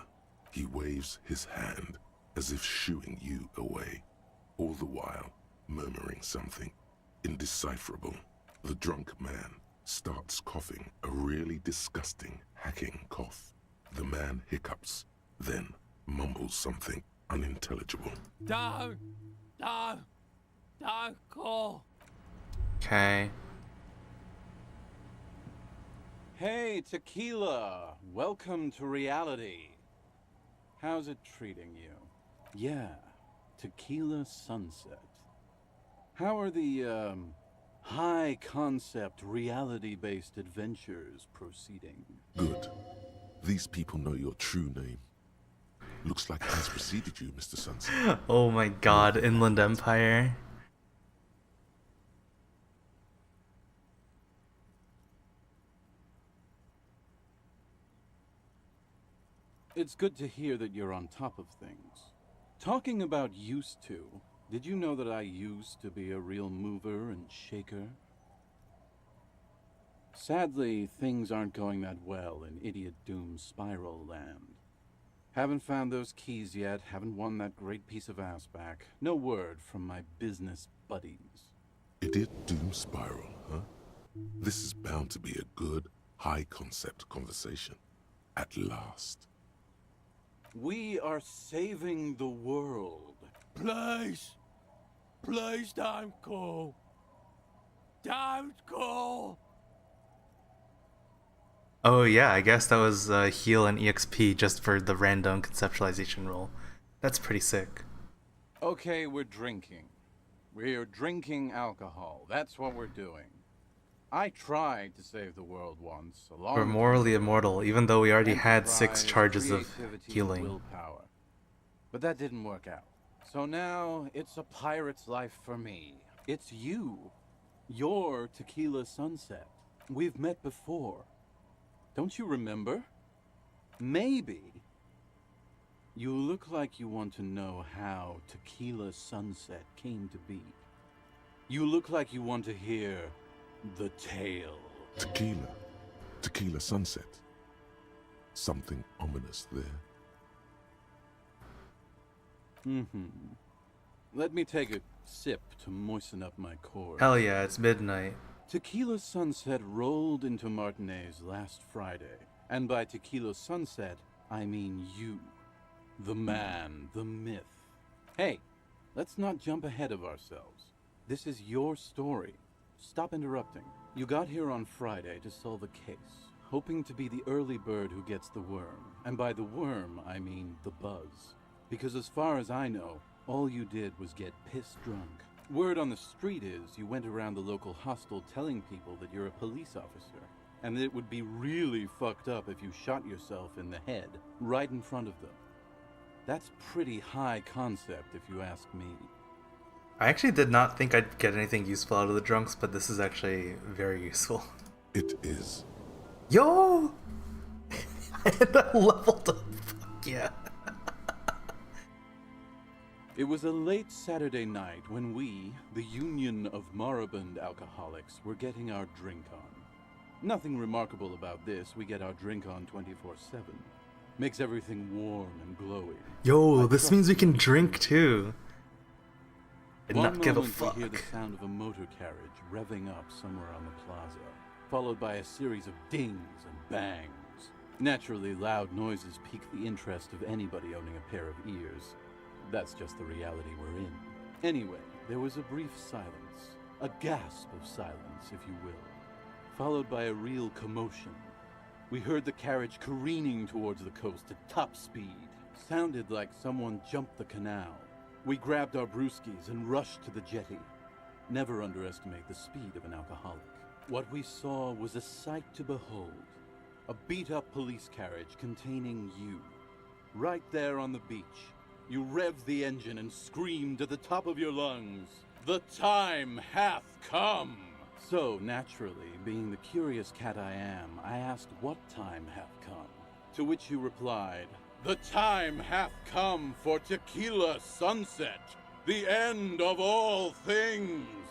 He waves his hand as if shooing you away, all the while murmuring something indecipherable. The drunk man starts coughing a really disgusting, hacking cough. The man hiccups, then mumbles something unintelligible. Don't call. Okay. Hey, Tequila! Welcome to reality. How's it treating you? Yeah, Tequila Sunset. How are the, high-concept, reality-based adventures proceeding? Good. These people know your true name. Looks like it has preceded you, Mr. Sunset. Oh my god, Inland Empire. It's good to hear that you're on top of things. Talking about used to, did you know that I used to be a real mover and shaker? Sadly, things aren't going that well in Idiot Doom Spiral Land. Haven't found those keys yet, haven't won that great piece of ass back. No word from my business buddies. Idiot Doom Spiral, huh? This is bound to be a good, high-concept conversation. At last. We are saving the world. Please! Please don't call! Don't call! Oh yeah, I guess that was heal and EXP just for the random conceptualization roll. That's pretty sick. Okay, we're drinking. We're drinking alcohol. That's what we're doing. I tried to save the world once, a long We're morally immortal, even though we already had 6 Enterprise, charges of creativity, and healing. willpower. But that didn't work out. So now it's a pirate's life for me. It's you. You're Tequila Sunset. We've met before. Don't you remember? Maybe. You look like you want to know how Tequila Sunset came to be. You look like you want to hear the tale. Tequila. Tequila Sunset. Something ominous there. Let me take a sip to moisten up my core. Hell yeah, it's midnight. Tequila Sunset rolled into Martinez last Friday. And by Tequila Sunset, I mean you. The man, the myth. Hey, let's not jump ahead of ourselves. This is your story. Stop interrupting. You got here on Friday to solve a case, hoping to be the early bird who gets the worm. And by the worm, I mean the buzz. Because as far as I know, all you did was get pissed drunk. Word on the street is you went around the local hostel telling people that you're a police officer, and that it would be really fucked up if you shot yourself in the head right in front of them. That's pretty high concept if you ask me. I actually did not think I'd get anything useful out of the drunks, but this is actually very useful. It is. Yo! And I leveled up. Fuck yeah. It was a late Saturday night when we, the Union of Moribund Alcoholics, were getting our drink on. Nothing remarkable about this, we get our drink on 24/7. Makes everything warm and glowy. Yo, this means we can drink too. And One not give a moment fuck. we hear the sound of a motor carriage revving up somewhere on the plaza, followed by a series of dings and bangs. Naturally, loud noises pique the interest of anybody owning a pair of ears. That's just the reality we're in. Anyway, there was a brief silence, a gasp of silence, if you will, followed by a real commotion. We heard the carriage careening towards the coast at top speed. Sounded like someone jumped the canal. We grabbed our brewskis and rushed to the jetty. Never underestimate the speed of an alcoholic. What we saw was a sight to behold. A beat-up police carriage containing you. Right there on the beach. You revved the engine and screamed at the top of your lungs, "The time hath come!" So, naturally, being the curious cat I am, I asked what time hath come. To which you replied, "The time hath come for Tequila Sunset, the end of all things!"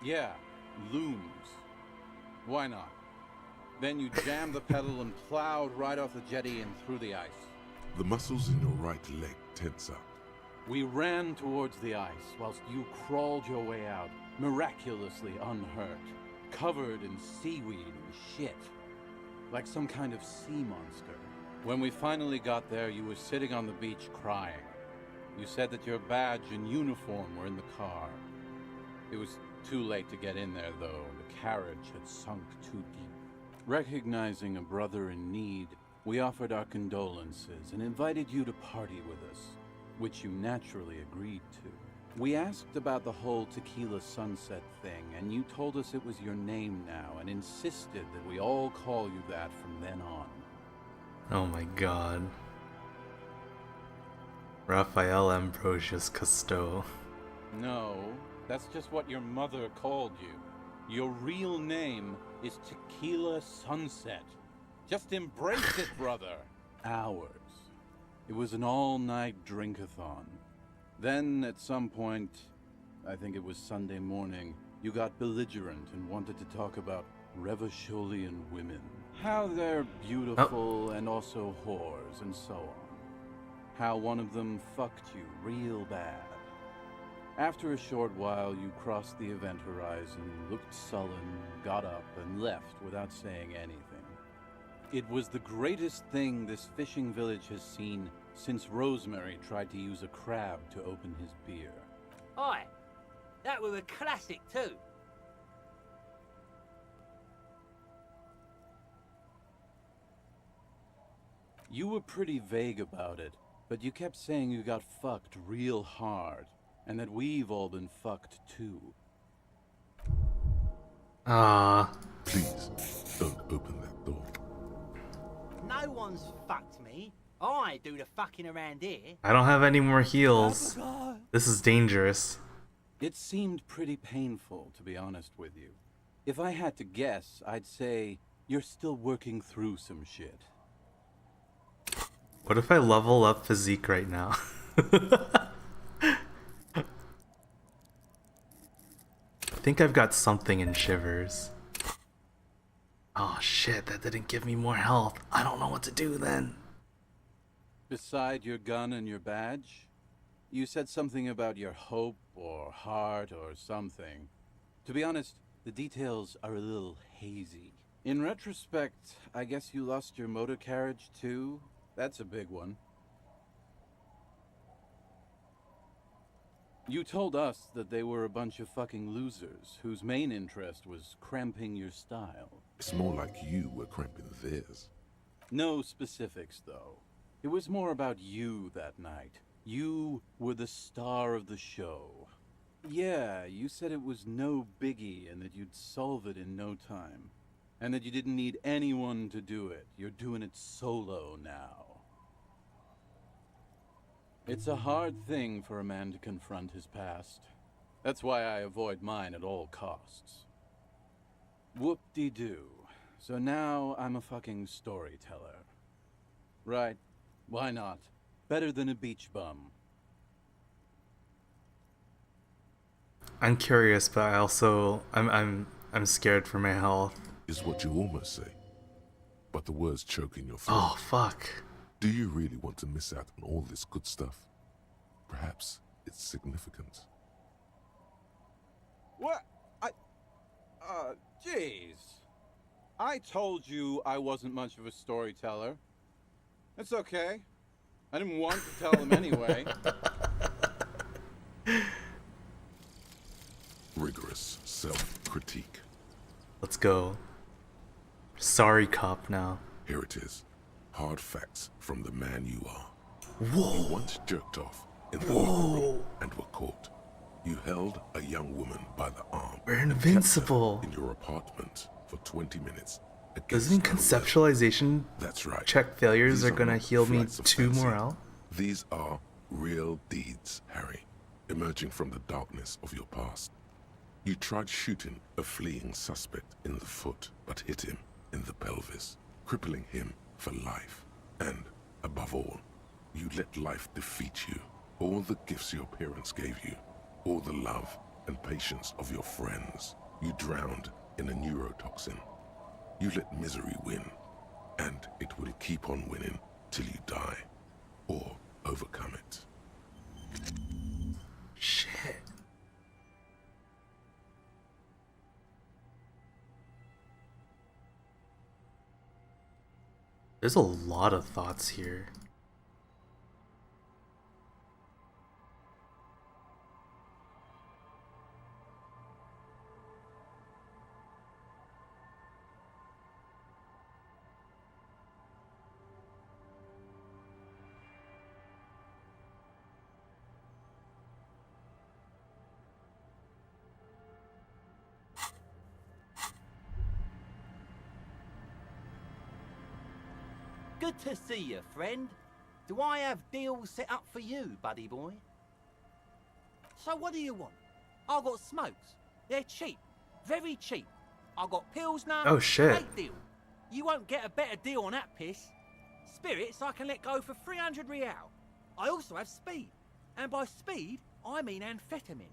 Yeah, looms. Why not? Then you jammed the pedal and plowed right off the jetty and through the ice. The muscles in your right leg tense up. We ran towards the ice whilst you crawled your way out, miraculously unhurt, covered in seaweed and shit, like some kind of sea monster. When we finally got there, you were sitting on the beach crying. You said that your badge and uniform were in the car. It was too late to get in there, though. The carriage had sunk too deep. Recognizing a brother in need, we offered our condolences and invited you to party with us, which you naturally agreed to. We asked about the whole Tequila Sunset thing, and you told us it was your name now and insisted that we all call you that from then on. Oh my god. Raphael Ambrosius Cousteau. No, that's just what your mother called you. Your real name is Tequila Sunset. Just embrace it, brother. Ours. It was an all-night drink-a-thon. Then, at some point, I think it was Sunday morning, you got belligerent and wanted to talk about Revacholian women. How they're beautiful and also whores and so on. How one of them fucked you real bad. After a short while, you crossed the event horizon, looked sullen, got up, and left without saying anything. It was the greatest thing this fishing village has seen since Rosemary tried to use a crab to open his beer. Oi, that was a classic too. You were pretty vague about it, but you kept saying you got fucked real hard. and that we've all been fucked too. Please, don't open that door. No one's fucked me. I do the fucking around here. I don't have any more heals. This is dangerous. It seemed pretty painful, to be honest with you. If I had to guess, I'd say you're still working through some shit. What if I level up physique right now? I think I've got something in Shivers. Oh shit, that didn't give me more health. I don't know what to do then. Beside your gun and your badge, you said something about your hope or heart or something. To be honest, the details are a little hazy. In retrospect, I guess you lost your motor carriage too? That's a big one. You told us that they were a bunch of fucking losers whose main interest was cramping your style. It's more like you were cramping theirs. No specifics, though. It was more about you that night. You were the star of the show. Yeah, you said it was no biggie and that you'd solve it in no time. And that you didn't need anyone to do it. You're doing it solo now. It's a hard thing for a man to confront his past. That's why I avoid mine at all costs. Whoop-de-doo. So now I'm a fucking storyteller. Right. Why not? Better than a beach bum. I'm curious, but I also I'm scared for my health. Is what you almost say. But the words choke in your throat. Oh fuck. Do you really want to miss out on all this good stuff? Perhaps it's significant. What? Jeez. I told you I wasn't much of a storyteller. It's okay. I didn't want to tell them anyway. Rigorous self-critique. Let's go. Sorry, cop now. Here it is. Hard facts from the man you are. Whoa. You once jerked off in the robbery and were caught. You held a young woman by the arm. We're invincible. In your apartment for 20 minutes. Doesn't conceptualization That's right. check failures These are gonna not heal me flights of 2 fancy. morale? These are real deeds, Harry, emerging from the darkness of your past. You tried shooting a fleeing suspect in the foot, but hit him in the pelvis, crippling him for life. And, above all, you let life defeat you. All the gifts your parents gave you, all the love and patience of your friends, you drowned in a neurotoxin. You let misery win, and it will keep on winning till you die, or overcome it. Shit. There's a lot of thoughts here. Good to see you, friend. Do I have deals set up for you, buddy boy? So what do you want? I got smokes. They're cheap. Very cheap. I got pills now. Oh, shit. Great deal. You won't get a better deal on that piss. Spirits I can let go for 300 real. I also have speed. And by speed, I mean amphetamine.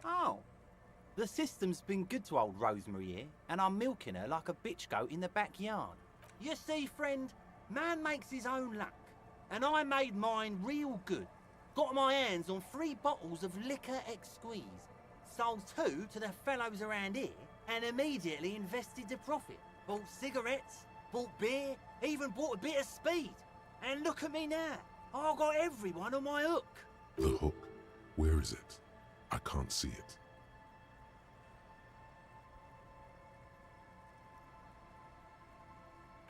Oh. The system's been good to old Rosemary here, and I'm milking her like a bitch goat in the backyard. You see, friend, man makes his own luck, and I made mine real good. Got my hands on 3 bottles of liquor exquise, sold 2 to the fellows around here, and immediately invested the profit. Bought cigarettes, bought beer, even bought a bit of speed. And look at me now, I've got everyone on my hook. The hook, where is it? I can't see it.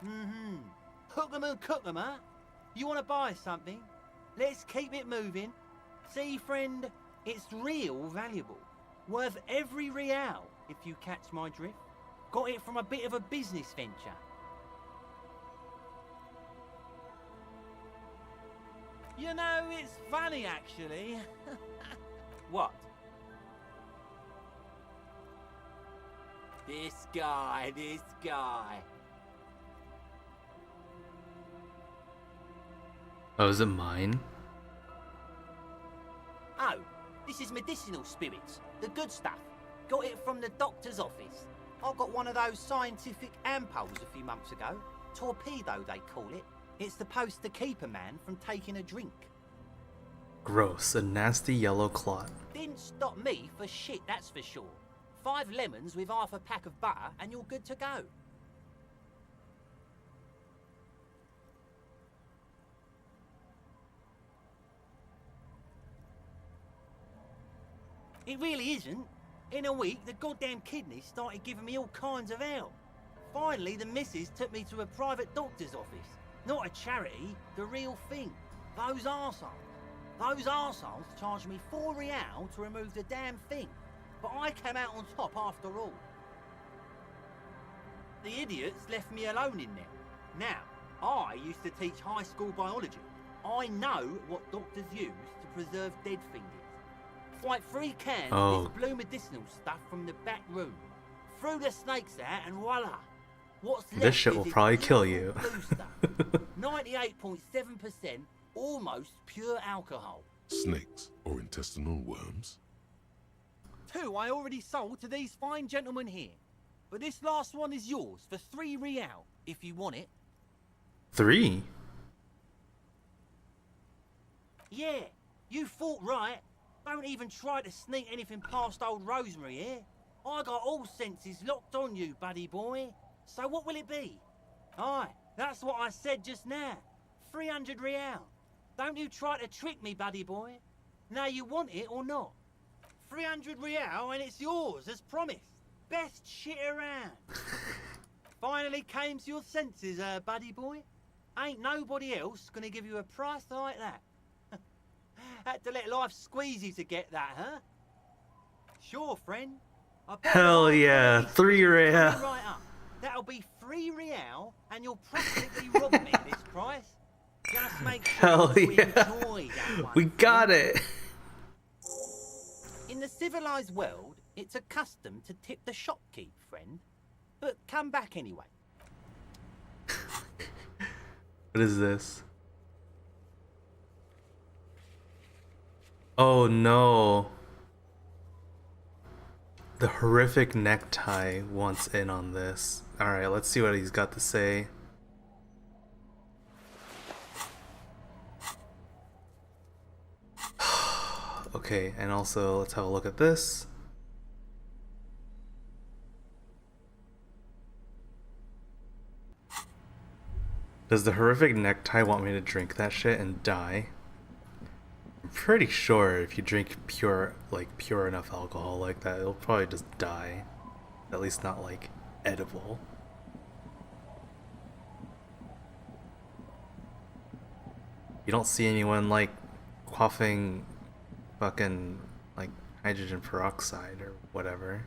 Mm-hmm. Hook 'em and cook 'em, huh? You want to buy something? Let's keep it moving. See, friend, it's real valuable. Worth every real, if you catch my drift. Got it from a bit of a business venture. You know, it's funny, actually. What? This guy. Oh, is it mine? Oh, this is medicinal spirits. The good stuff. Got it from the doctor's office. I got one of those scientific ampules a few months ago. Torpedo, they call it. It's supposed to keep a man from taking a drink. Gross, a nasty yellow clot. Didn't stop me for shit, that's for sure. 5 lemons with half a pack of butter and you're good to go. It really isn't. In a week, the goddamn kidneys started giving me all kinds of hell. Finally, the missus took me to a private doctor's office. Not a charity, the real thing. Those arseholes charged me £4 to remove the damn thing. But I came out on top after all. The idiots left me alone in there. Now, I used to teach high school biology. I know what doctors use to preserve dead fingers. Like 3 cans of this blue medicinal stuff from the back room. Threw the snakes out and voila. What's left This shit will is probably this kill beautiful you. blue stuff. 98.7% almost pure alcohol. Snakes or intestinal worms? 2 I already sold to these fine gentlemen here. But this last one is yours for 3 real, if you want it. 3? Yeah, you thought right. Don't even try to sneak anything past old Rosemary here. I got all senses locked on you, buddy boy. So what will it be? Aye, that's what I said just now. 300 real. Don't you try to trick me, buddy boy. Now you want it or not? 300 real and it's yours, as promised. Best shit around. Finally came to your senses, buddy boy. Ain't nobody else gonna give you a price like that. Had to let life squeeze you to get that, huh? Sure, friend. Hell yeah, 3 real. Right up. That'll be 3 real, and you'll practically rob me at this price. Just make sure Hell you yeah. enjoy that one. We got it. In the civilized world, it's a custom to tip the shopkeep, friend. But come back anyway. What is this? Oh no. The horrific necktie wants in on this. Alright, let's see what he's got to say. Okay, and also let's have a look at this. Does the horrific necktie want me to drink that shit and die? I'm pretty sure if you drink pure enough alcohol like that, it'll probably just die. At least not like edible. You don't see anyone like quaffing fucking like hydrogen peroxide or whatever.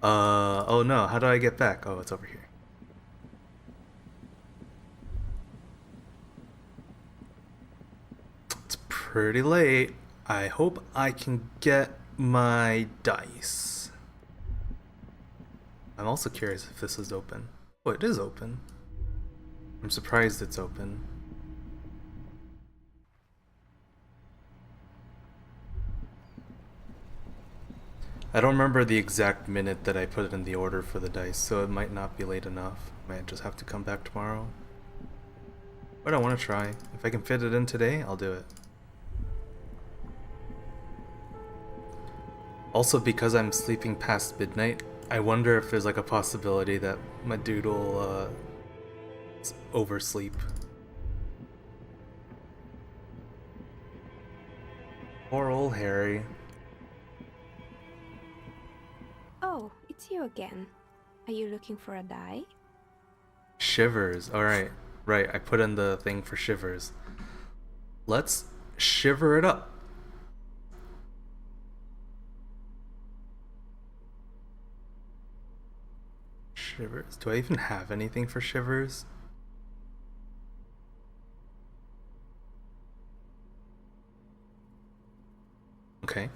Oh no, how do I get back? Oh, it's over here. It's pretty late. I hope I can get my dice. I'm also curious if this is open. Oh, it is open. I'm surprised it's open. I don't remember the exact minute that I put in the order for the dice, so it might not be late enough. Might just have to come back tomorrow. But I want to try. If I can fit it in today, I'll do it. Also, because I'm sleeping past midnight, I wonder if there's like a possibility that my dude will oversleep. Poor old Harry. Oh, it's you again. Are you looking for a die? Shivers. Alright. Right, I put in the thing for shivers. Let's shiver it up. Shivers. Do I even have anything for shivers? Okay.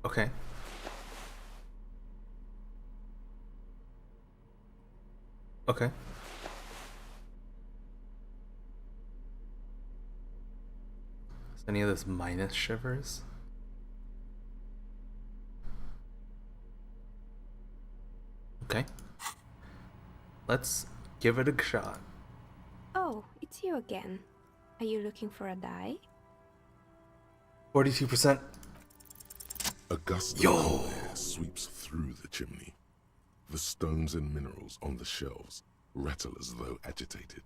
Okay. Okay. Is any of this minus shivers? Okay. Let's give it a shot. Oh, it's you again. Are you looking for a die? 42%. A gust of cool air sweeps through the chimney. The stones and minerals on the shelves rattle as though agitated.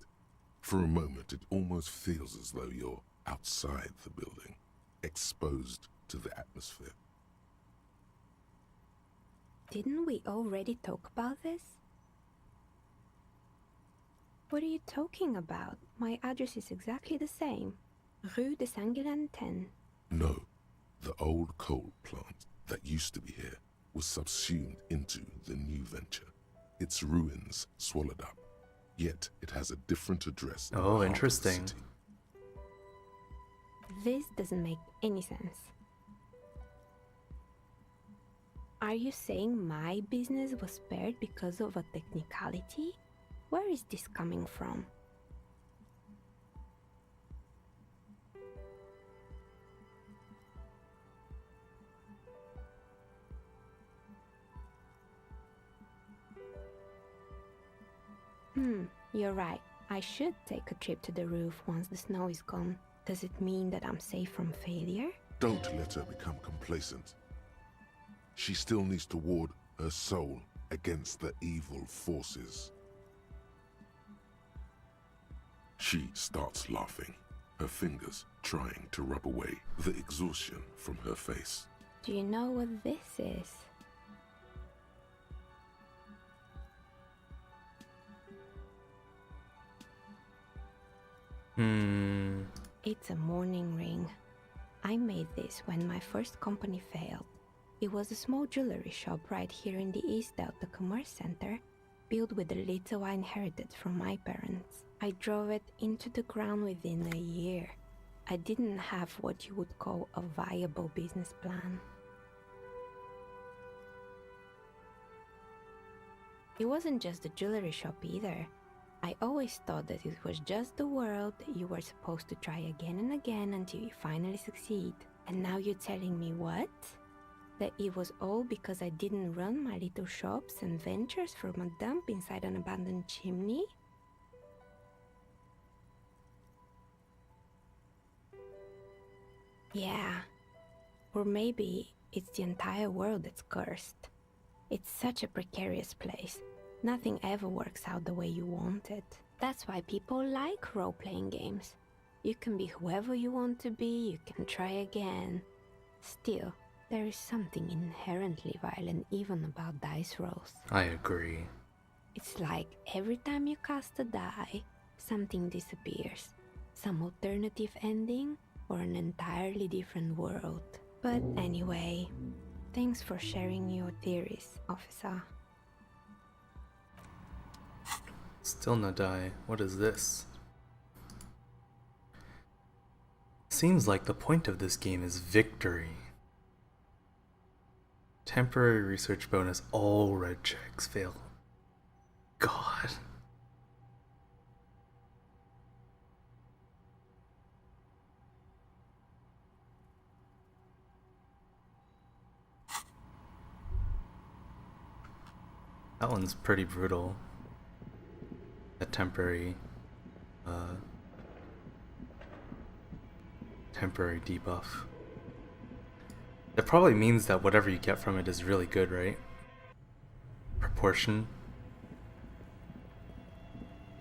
For a moment, it almost feels as though you're outside the building, exposed to the atmosphere. Didn't we already talk about this? What are you talking about? My address is exactly the same. Rue de Saint-Guilain 10. No, the old coal plant that used to be here was subsumed into the new venture. Its ruins swallowed up. Yet it has a different address. In the heart of the Interesting. city. This doesn't make any sense. Are you saying my business was spared because of a technicality? Where is this coming from? You're right. I should take a trip to the roof once the snow is gone. Does it mean that I'm safe from failure? Don't let her become complacent. She still needs to ward her soul against the evil forces. She starts laughing, her fingers trying to rub away the exhaustion from her face. Do you know what this is? It's a mourning ring. I made this when my first company failed. It was a small jewelry shop right here in the East Delta Commerce Center, built with the little I inherited from my parents. I drove it into the ground within a year. I didn't have what you would call a viable business plan. It wasn't just the jewelry shop either. I always thought that it was just the world that you were supposed to try again and again until you finally succeed. And now you're telling me what? That it was all because I didn't run my little shops and ventures from a dump inside an abandoned chimney? Yeah. Or maybe it's the entire world that's cursed. It's such a precarious place. Nothing ever works out the way you want it. That's why people like role-playing games. You can be whoever you want to be, you can try again. Still, there is something inherently violent even about dice rolls. I agree. It's like every time you cast a die, something disappears. Some alternative ending or an entirely different world. But anyway, thanks for sharing your theories, officer. Still no die. What is this? Seems like the point of this game is victory. Temporary research bonus. All red checks fail. God. That one's pretty brutal. A temporary debuff. That probably means that whatever you get from it is really good, right? Proportion.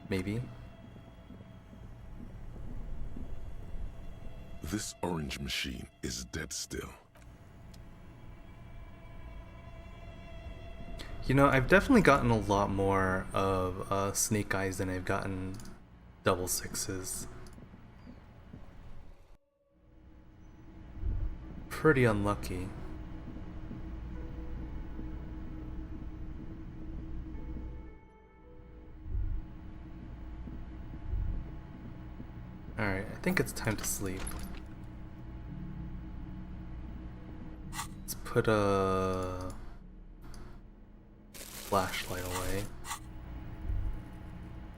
Maybe. This orange machine is dead still. You know, I've definitely gotten a lot more of snake eyes than I've gotten double sixes. Pretty unlucky. Alright, I think it's time to sleep. Let's put a flashlight away.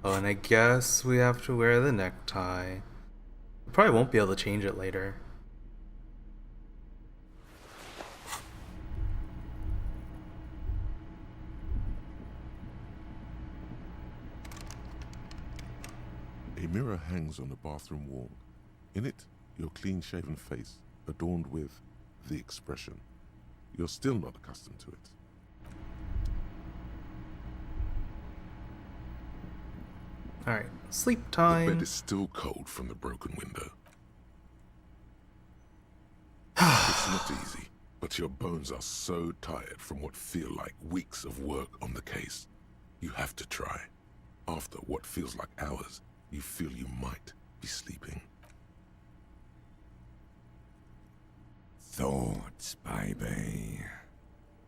Oh, and I guess we have to wear the necktie. We probably won't be able to change it later. A mirror hangs on the bathroom wall. In it, your clean-shaven face, adorned with the expression. You're still not accustomed to it. Alright, sleep The time. bed is still cold from the broken window. It's not easy, but your bones are so tired from what feel like weeks of work on the case. You have to try. After what feels like hours, you feel you might be sleeping. Thoughts, baby.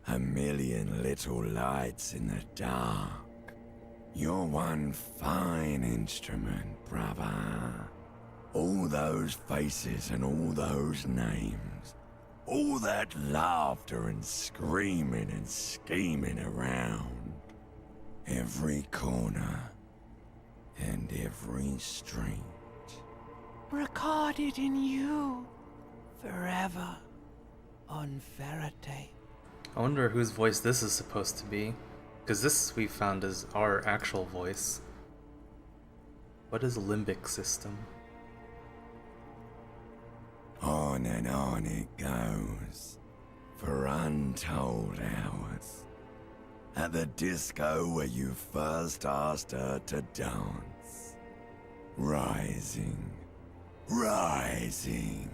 A million little lights in the dark. You're one fine instrument, brother. All those faces and all those names. All that laughter and screaming and scheming around. Every corner and every street. Recorded in you. Forever. On Faraday. I wonder whose voice this is supposed to be. Because this we found is our actual voice. What is limbic system? On and on it goes. For untold hours. At the disco where you first asked her to dance. Rising. Rising.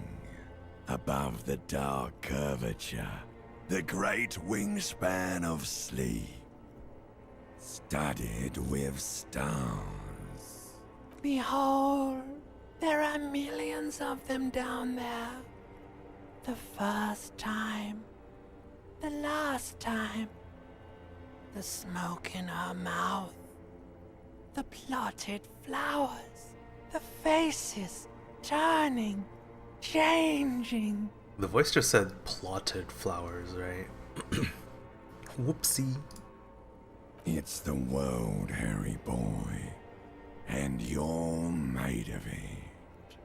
Above the dark curvature. The great wingspan of sleep. Studded with stars. Behold, there are millions of them down there. The first time. The last time. The smoke in her mouth. The plotted flowers. The faces turning, changing. The voice just said plotted flowers, right? Whoopsie. It's the world, Harry boy, and you're made of it.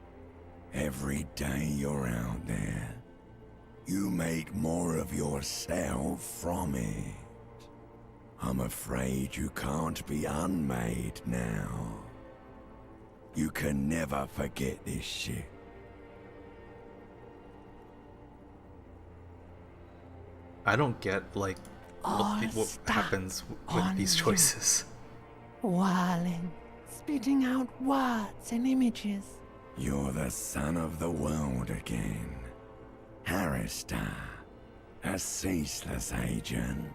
Every day you're out there, you make more of yourself from it. I'm afraid you can't be unmade now. You can never forget this shit. I don't get, like, what happens with these choices. Whirling, spitting out words and images. You're the son of the world again. Harrister, a ceaseless agent.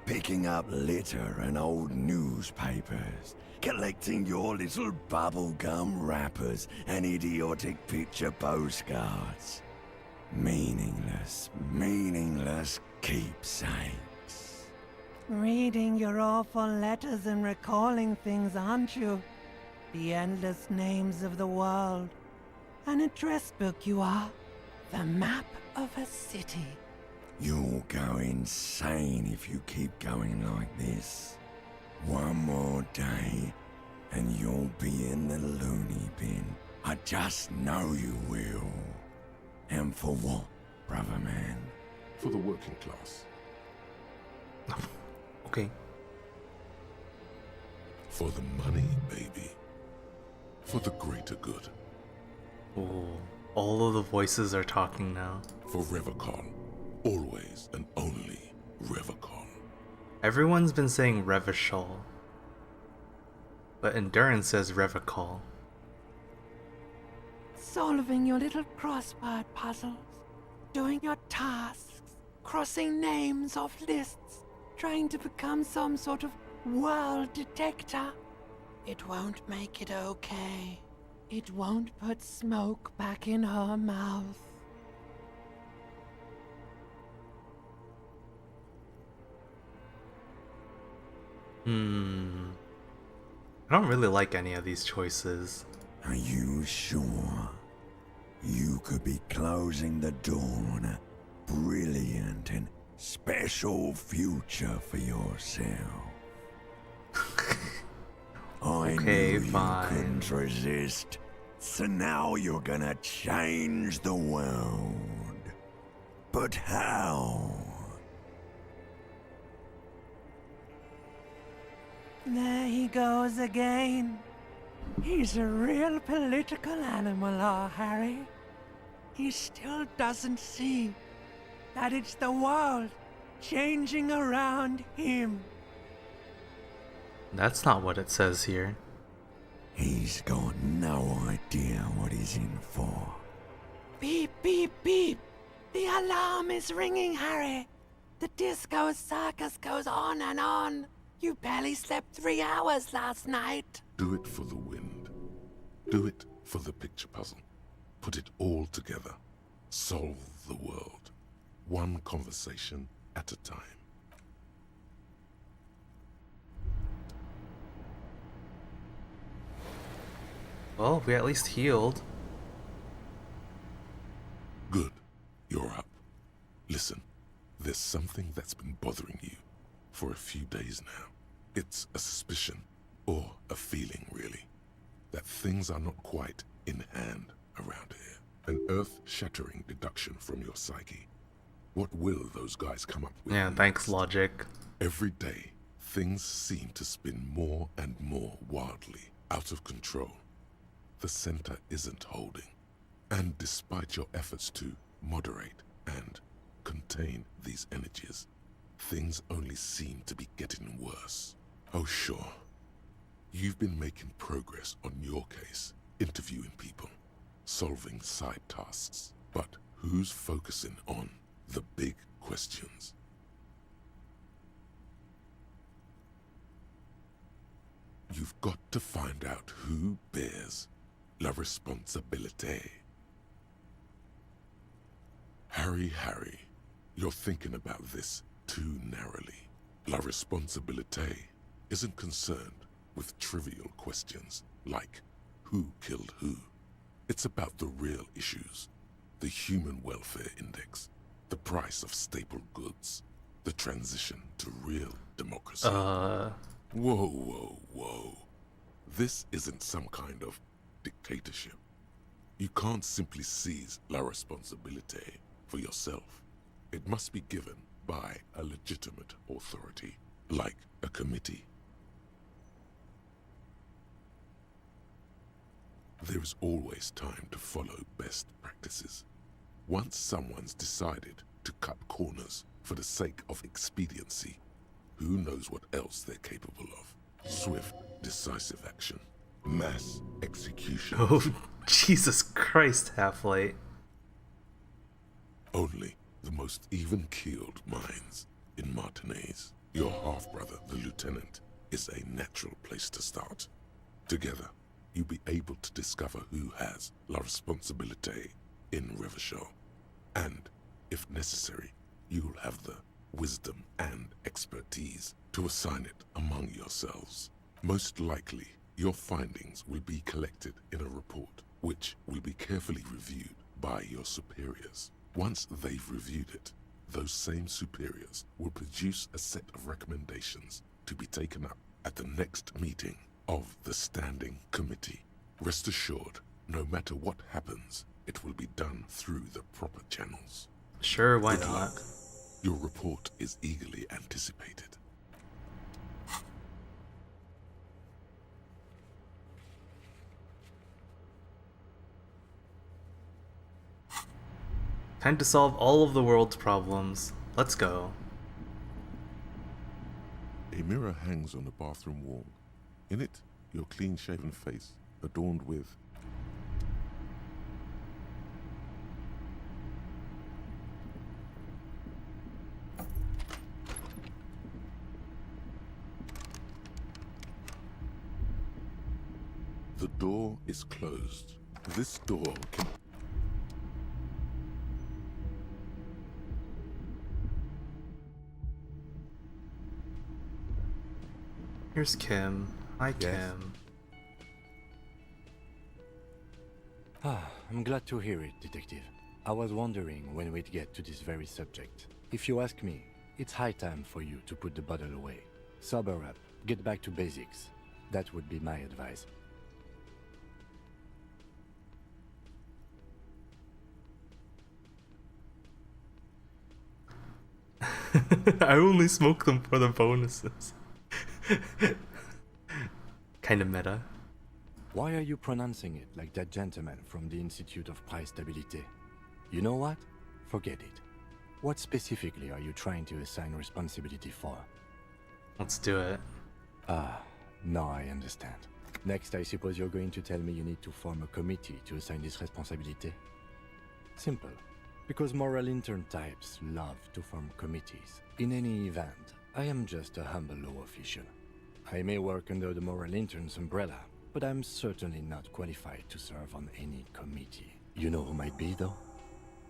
Picking up litter and old newspapers. Collecting your little bubblegum wrappers and idiotic picture postcards. Meaningless, meaningless keepsakes. Reading your awful letters and recalling things, aren't you? The endless names of the world. An address book you are. The map of a city. You'll go insane if you keep going like this. One more day, and you'll be in the loony bin. I just know you will. And for what, brother man? For the working class. Okay. For the money, baby. For the greater good. Oh, all of the voices are talking now. For Revacon. Always and only Revacon. Everyone's been saying Revachol, but Endurance says Revacol. Solving your little crossword puzzles. Doing your tasks. Crossing names off lists. trying to become some sort of world detector. It won't make it okay. It won't put smoke back in her mouth. I don't really like any of these choices. Are you sure? You could be closing the door on a brilliant and special future for yourself. I Okay, knew fine. you couldn't resist, so now you're gonna change the world. But how? There he goes again. He's a real political animal, our Harry. He still doesn't see that it's the world changing around him. That's not what it says here. He's got no idea what he's in for. Beep, beep, beep. The alarm is ringing, Harry. The disco circus goes on and on. You barely slept 3 hours last night. Do it for the wind. Do it for the picture puzzle. Put it all together. Solve the world. One conversation at a time. Well, we at least healed. Good. You're up. Listen, there's something that's been bothering you for a few days now. It's a suspicion, or a feeling really, that things are not quite in hand around here. An earth-shattering deduction from your psyche. What will those guys come up with? Yeah, thanks, logic. Every day, things seem to spin more and more wildly, out of control. The center isn't holding. And despite your efforts to moderate and contain these energies, things only seem to be getting worse. Oh, sure. You've been making progress on your case, interviewing people, solving side tasks. But who's focusing on the big questions? You've got to find out who bears la responsabilité. Harry, you're thinking about this too narrowly. La responsabilité isn't concerned with trivial questions like who killed who. It's about the real issues. The human welfare index, the price of staple goods, the transition to real democracy. Whoa. This isn't some kind of dictatorship. You can't simply seize la responsabilité for yourself. It must be given by a legitimate authority, like a committee. There's always time to follow best practices. Once someone's decided to cut corners for the sake of expediency, who knows what else they're capable of? Swift, decisive action. Mass execution. Oh, Jesus Christ, Half-Light. Only the most even-keeled minds in Martinez. Your half-brother, the lieutenant, is a natural place to start. Together, you'll be able to discover who has la responsabilité in Revachol. And, if necessary, you'll have the wisdom and expertise to assign it among yourselves. Most likely, your findings will be collected in a report, which will be carefully reviewed by your superiors. Once they've reviewed it, those same superiors will produce a set of recommendations to be taken up at the next meeting of the Standing Committee. Rest assured, no matter what happens, it will be done through the proper channels. Sure, why Good not? luck. Your report is eagerly anticipated. Time to solve all of the world's problems. Let's go. A mirror hangs on the bathroom wall. In it, your clean-shaven face, adorned with door is closed. This door can... Here's Kim. Hi, Yes. Kim. I'm glad to hear it, Detective. I was wondering when we'd get to this very subject. If you ask me, it's high time for you to put the bottle away. Sober up, get back to basics. That would be my advice. I only smoke them for the bonuses. Kinda meta. Why are you pronouncing it like that gentleman from the Institute of Price Stabilité? You know what? Forget it. What specifically are you trying to assign responsibility for? Let's do it. Now I understand. Next, I suppose you're going to tell me you need to form a committee to assign this responsibility? Simple. Because moral intern types love to form committees. In any event, I am just a humble law official. I may work under the moral intern's umbrella, but I'm certainly not qualified to serve on any committee. You know who might be, though?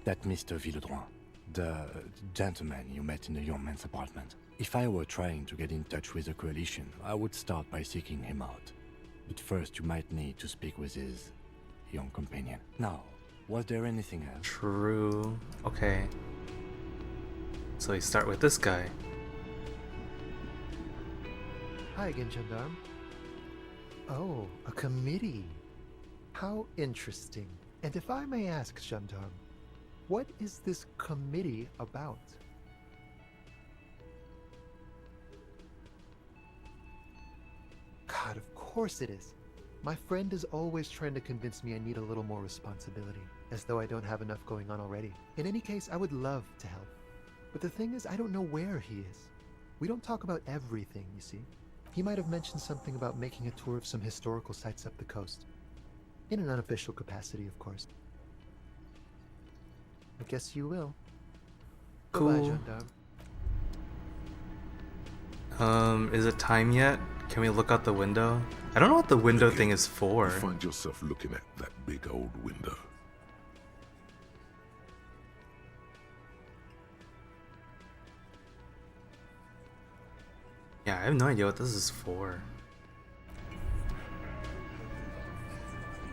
That Mr. Villodroit, the gentleman you met in the young man's apartment. If I were trying to get in touch with the coalition, I would start by seeking him out. But first, you might need to speak with his young companion. Now, was there anything else? True. Okay. So we start with this guy. Hi again, Gendarme. Oh, a committee. How interesting. And if I may ask, Gendarme, what is this committee about? God, of course it is. My friend is always trying to convince me I need a little more responsibility, as though I don't have enough going on already. In any case, I would love to help. But the thing is, I don't know where he is. We don't talk about everything, you see. He might have mentioned something about making a tour of some historical sites up the coast. In an unofficial capacity, of course. I guess you will. Cool. Goodbye, Gendarme. Is it time yet? Can we look out the window? I don't know what the window thing is for. You find yourself looking at that big old window. Yeah, I have no idea what this is for.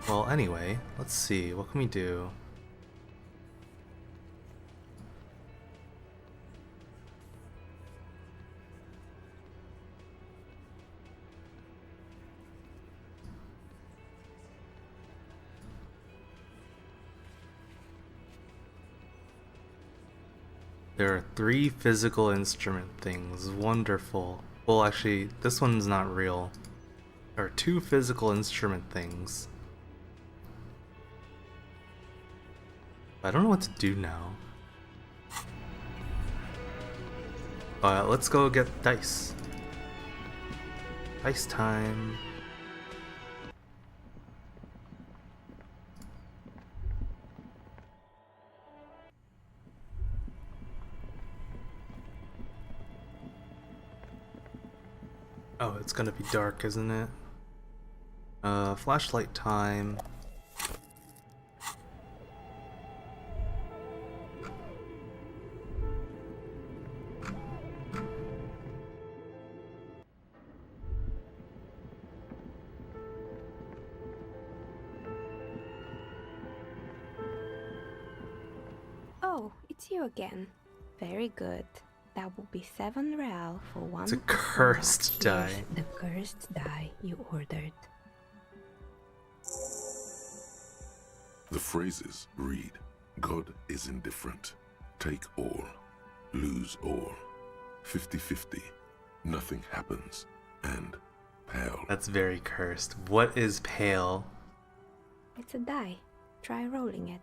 Well, anyway, let's see. What can we do? There are 3 physical instrument things. Wonderful. Well, actually, this one's not real. There are 2 physical instrument things. I don't know what to do now. Let's go get dice. Dice time. Oh, it's gonna be dark, isn't it? Flashlight time. Oh, it's you again. Very good. That will be 7 real for one. It's a cursed die. Here's the cursed die you ordered. The phrases read, God is indifferent. Take all. Lose all. 50-50. Nothing happens. And pale. That's very cursed. What is pale? It's a die. Try rolling it.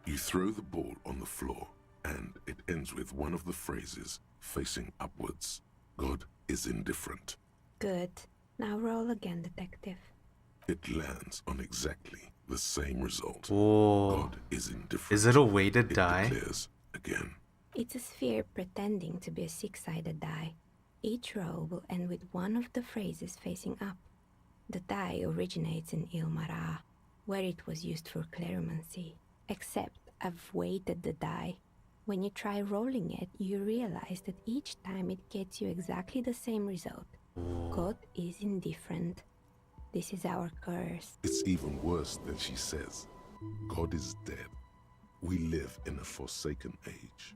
You throw the ball on the floor, and it ends with one of the phrases facing upwards. God is indifferent. Good. Now roll again, detective. It lands on exactly the same result. Whoa. God is indifferent. Is it a weighted It die? declares again. It's a sphere pretending to be a 6-sided die. Each row will end with one of the phrases facing up. The die originates in Ilmara, where it was used for cleromancy. Except I've weighted the die. When you try rolling it, you realize that each time it gets you exactly the same result. God is indifferent. This is our curse. It's even worse than she says. God is dead. We live in a forsaken age.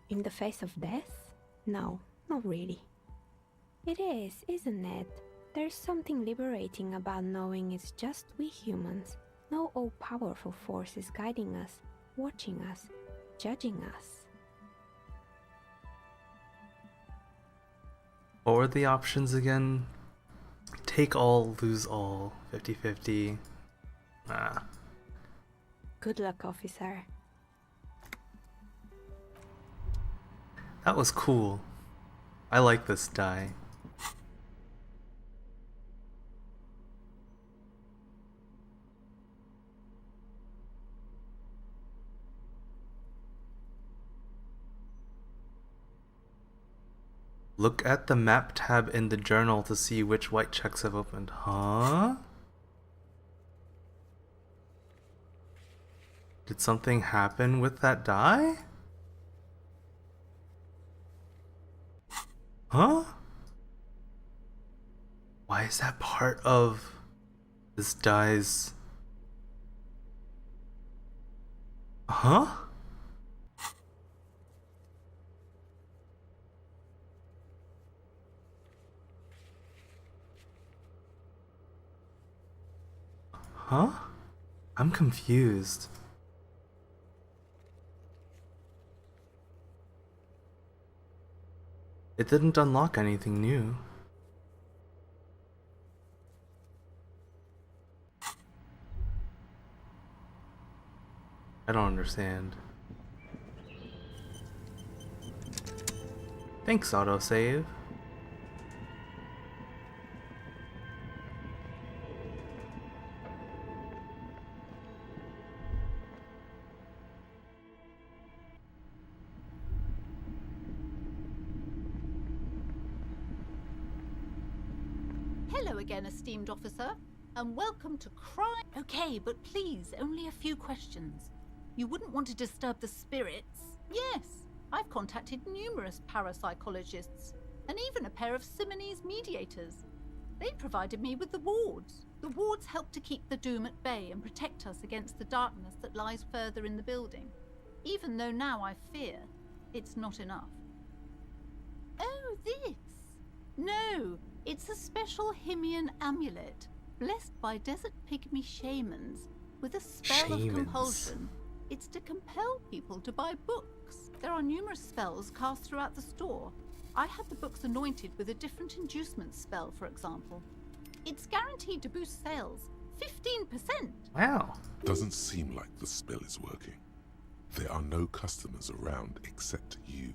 In the face of death? No, not really. It is, isn't it? There's something liberating about knowing it's just we humans. No all-powerful forces guiding us, watching us, judging us. What were the options again? Take all, lose all, 50-50. Ah. Good luck, officer. That was cool. I like this die. Look at the map tab in the journal to see which white checks have opened. Huh? Did something happen with that die? Huh? Why is that part of this die's... Huh? Huh? I'm confused. It didn't unlock anything new. I don't understand. Thanks, autosave. Hello again, esteemed officer, and welcome to Crime. Okay, but please, only a few questions. You wouldn't want to disturb the spirits? Yes, I've contacted numerous parapsychologists, and even a pair of Simonese mediators. They provided me with the wards. The wards help to keep the doom at bay and protect us against the darkness that lies further in the building. Even though now I fear it's not enough. Oh, this? No, it's a special Himian amulet, blessed by desert pygmy shamans, with a spell of compulsion. It's to compel people to buy books. There are numerous spells cast throughout the store. I had the books anointed with a different inducement spell, for example. It's guaranteed to boost sales 15%. Wow. Doesn't seem like the spell is working. There are no customers around except you.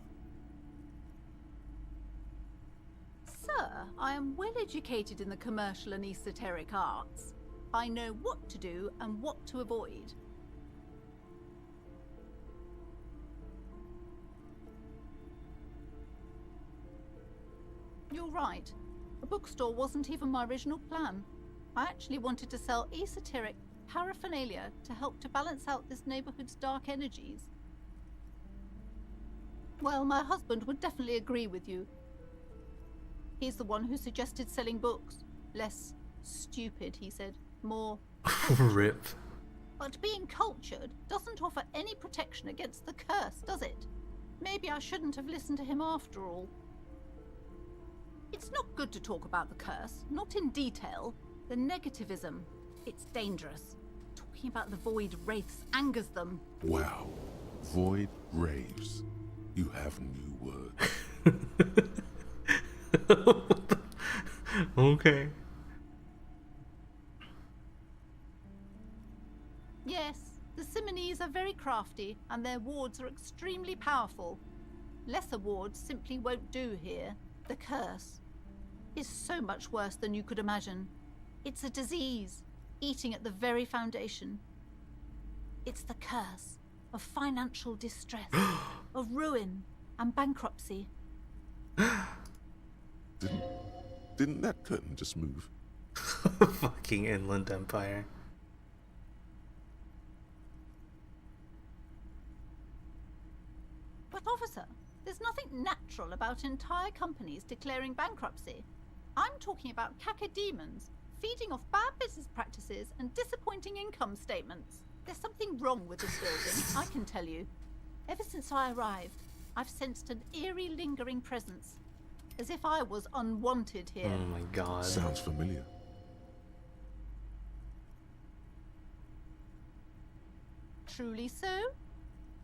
Sir, I am well educated in the commercial and esoteric arts. I know what to do and what to avoid. You're right. A bookstore wasn't even my original plan. I actually wanted to sell esoteric paraphernalia to help to balance out this neighborhood's dark energies. Well, my husband would definitely agree with you. He's the one who suggested selling books. Less stupid, he said. More RIP. But being cultured doesn't offer any protection against the curse, does it? Maybe I shouldn't have listened to him after all. It's not good to talk about the curse, not in detail. The negativism, it's dangerous. Talking about the void wraiths angers them. Wow. Void raves. You have new words. Okay. Yes, the Simonese are very crafty, and their wards are extremely powerful. Lesser wards simply won't do here. The curse is so much worse than you could imagine. It's a disease, eating at the very foundation. It's the curse of financial distress, of ruin and bankruptcy. Didn't that curtain just move? Fucking Inland Empire. But officer, there's nothing natural about entire companies declaring bankruptcy. I'm talking about cacodemons, feeding off bad business practices and disappointing income statements. There's something wrong with this building, I can tell you. Ever since I arrived, I've sensed an eerie lingering presence, as if I was unwanted here. Oh my god. Sounds familiar. Truly so?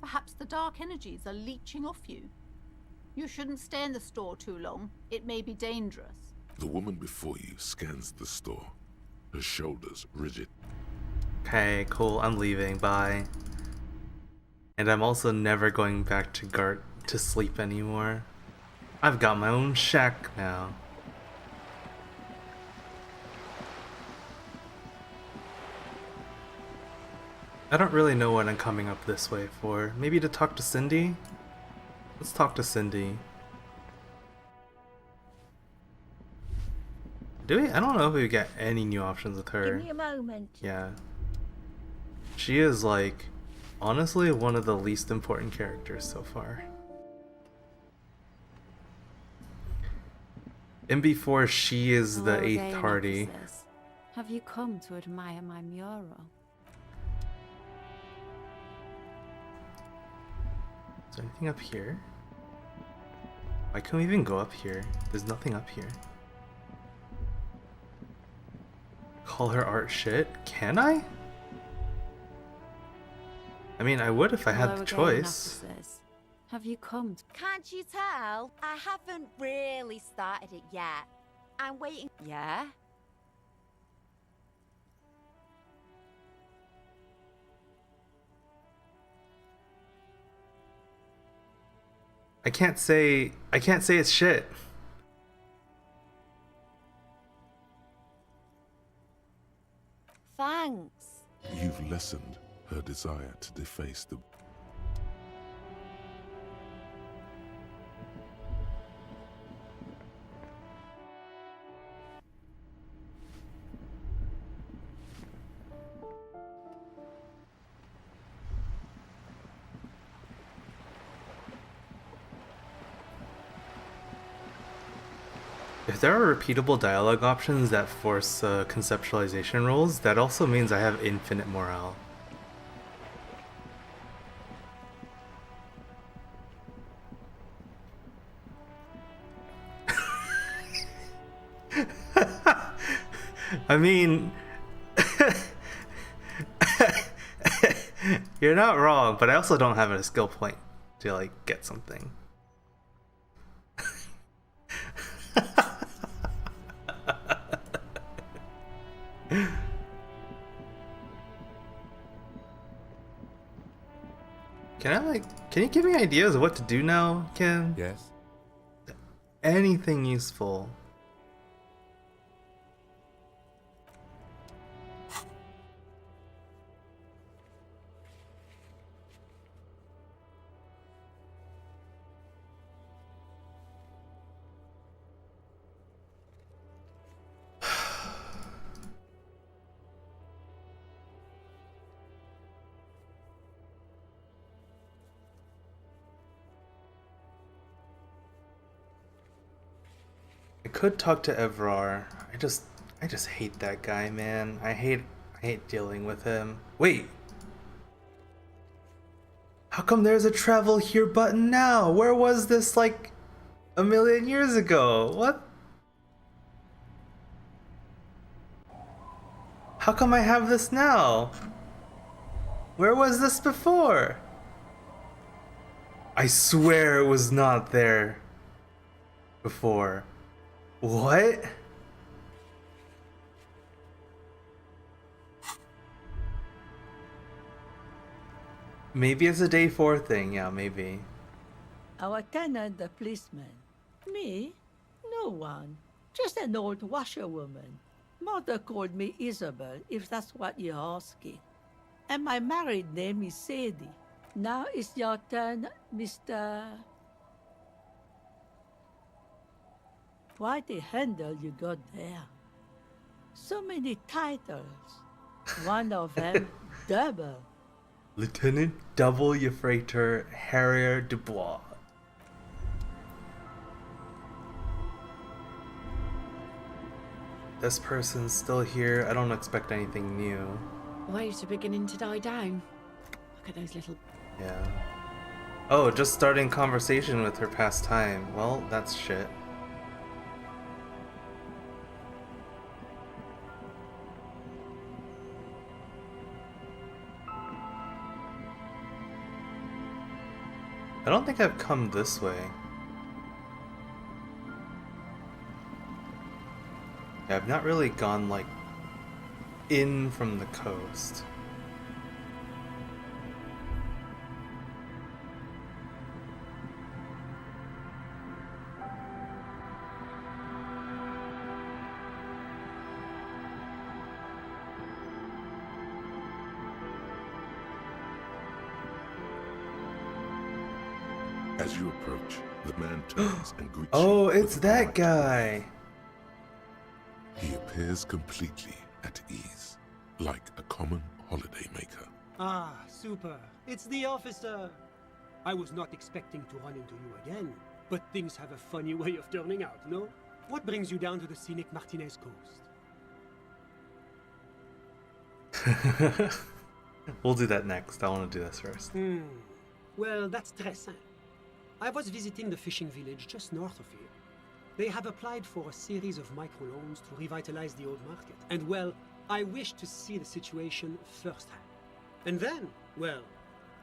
Perhaps the dark energies are leeching off you. You shouldn't stay in the store too long. It may be dangerous. The woman before you scans the store, her shoulders rigid. Okay, cool. I'm leaving. Bye. And I'm also never going back to Gart to sleep anymore. I've got my own shack now. I don't really know what I'm coming up this way for. Maybe to talk to Cindy? Let's talk to Cindy. Do we? I don't know if we get any new options with her. Give me a moment. Yeah. She is, like, honestly one of the least important characters so far. And before she is the Hello 8th again, Hardy. officers. Have you come to admire my mural? Is there anything up here? Why can't we even go up here? There's nothing up here. Call her art shit? Can I? I mean, I would if I had the choice. Officers. Have you come to... Can't you tell? I haven't really started it yet. I'm waiting. Yeah? I can't say it's shit. Thanks. You've lessened her desire to deface the... If there are repeatable dialogue options that force conceptualization rules, that also means I have infinite morale. I mean, you're not wrong, but I also don't have a skill point to like get something. Can you give me ideas of what to do now, Ken? Yes. Anything useful. I could talk to Evrar. I just hate that guy, man. I hate dealing with him. Wait. How come there's a travel here button now? Where was this like a million years ago? What? How come I have this now? Where was this before? I swear it was not there before. What? Maybe it's a day 4 thing, yeah, maybe. Our tenant, the policeman. Me? No one. Just an old washerwoman. Mother called me Isabel, if that's what you're asking. And my married name is Sadie. Now it's your turn, Mr... Quite a handle you got there. So many titles. One of them double. Lieutenant Double Euphrator Harrier Dubois. This person's still here. I don't expect anything new. Waves are beginning to die down. Look at those little... Yeah. Oh, just starting conversation with her past time. Well, that's shit. I don't think I've come this way. Yeah, I've not really gone, like, in from the coast. As you approach, the man turns and greets Oh, you. it's that guy! He appears completely at ease, like a common holidaymaker. Ah, super. It's the officer. I was not expecting to run into you again, but things have a funny way of turning out, no? What brings you down to the scenic Martinez coast? We'll do that next. I want to do this first. Well, that's très simple. I was visiting the fishing village just north of here. They have applied for a series of microloans to revitalize the old market. And well, I wished to see the situation firsthand. And then, well,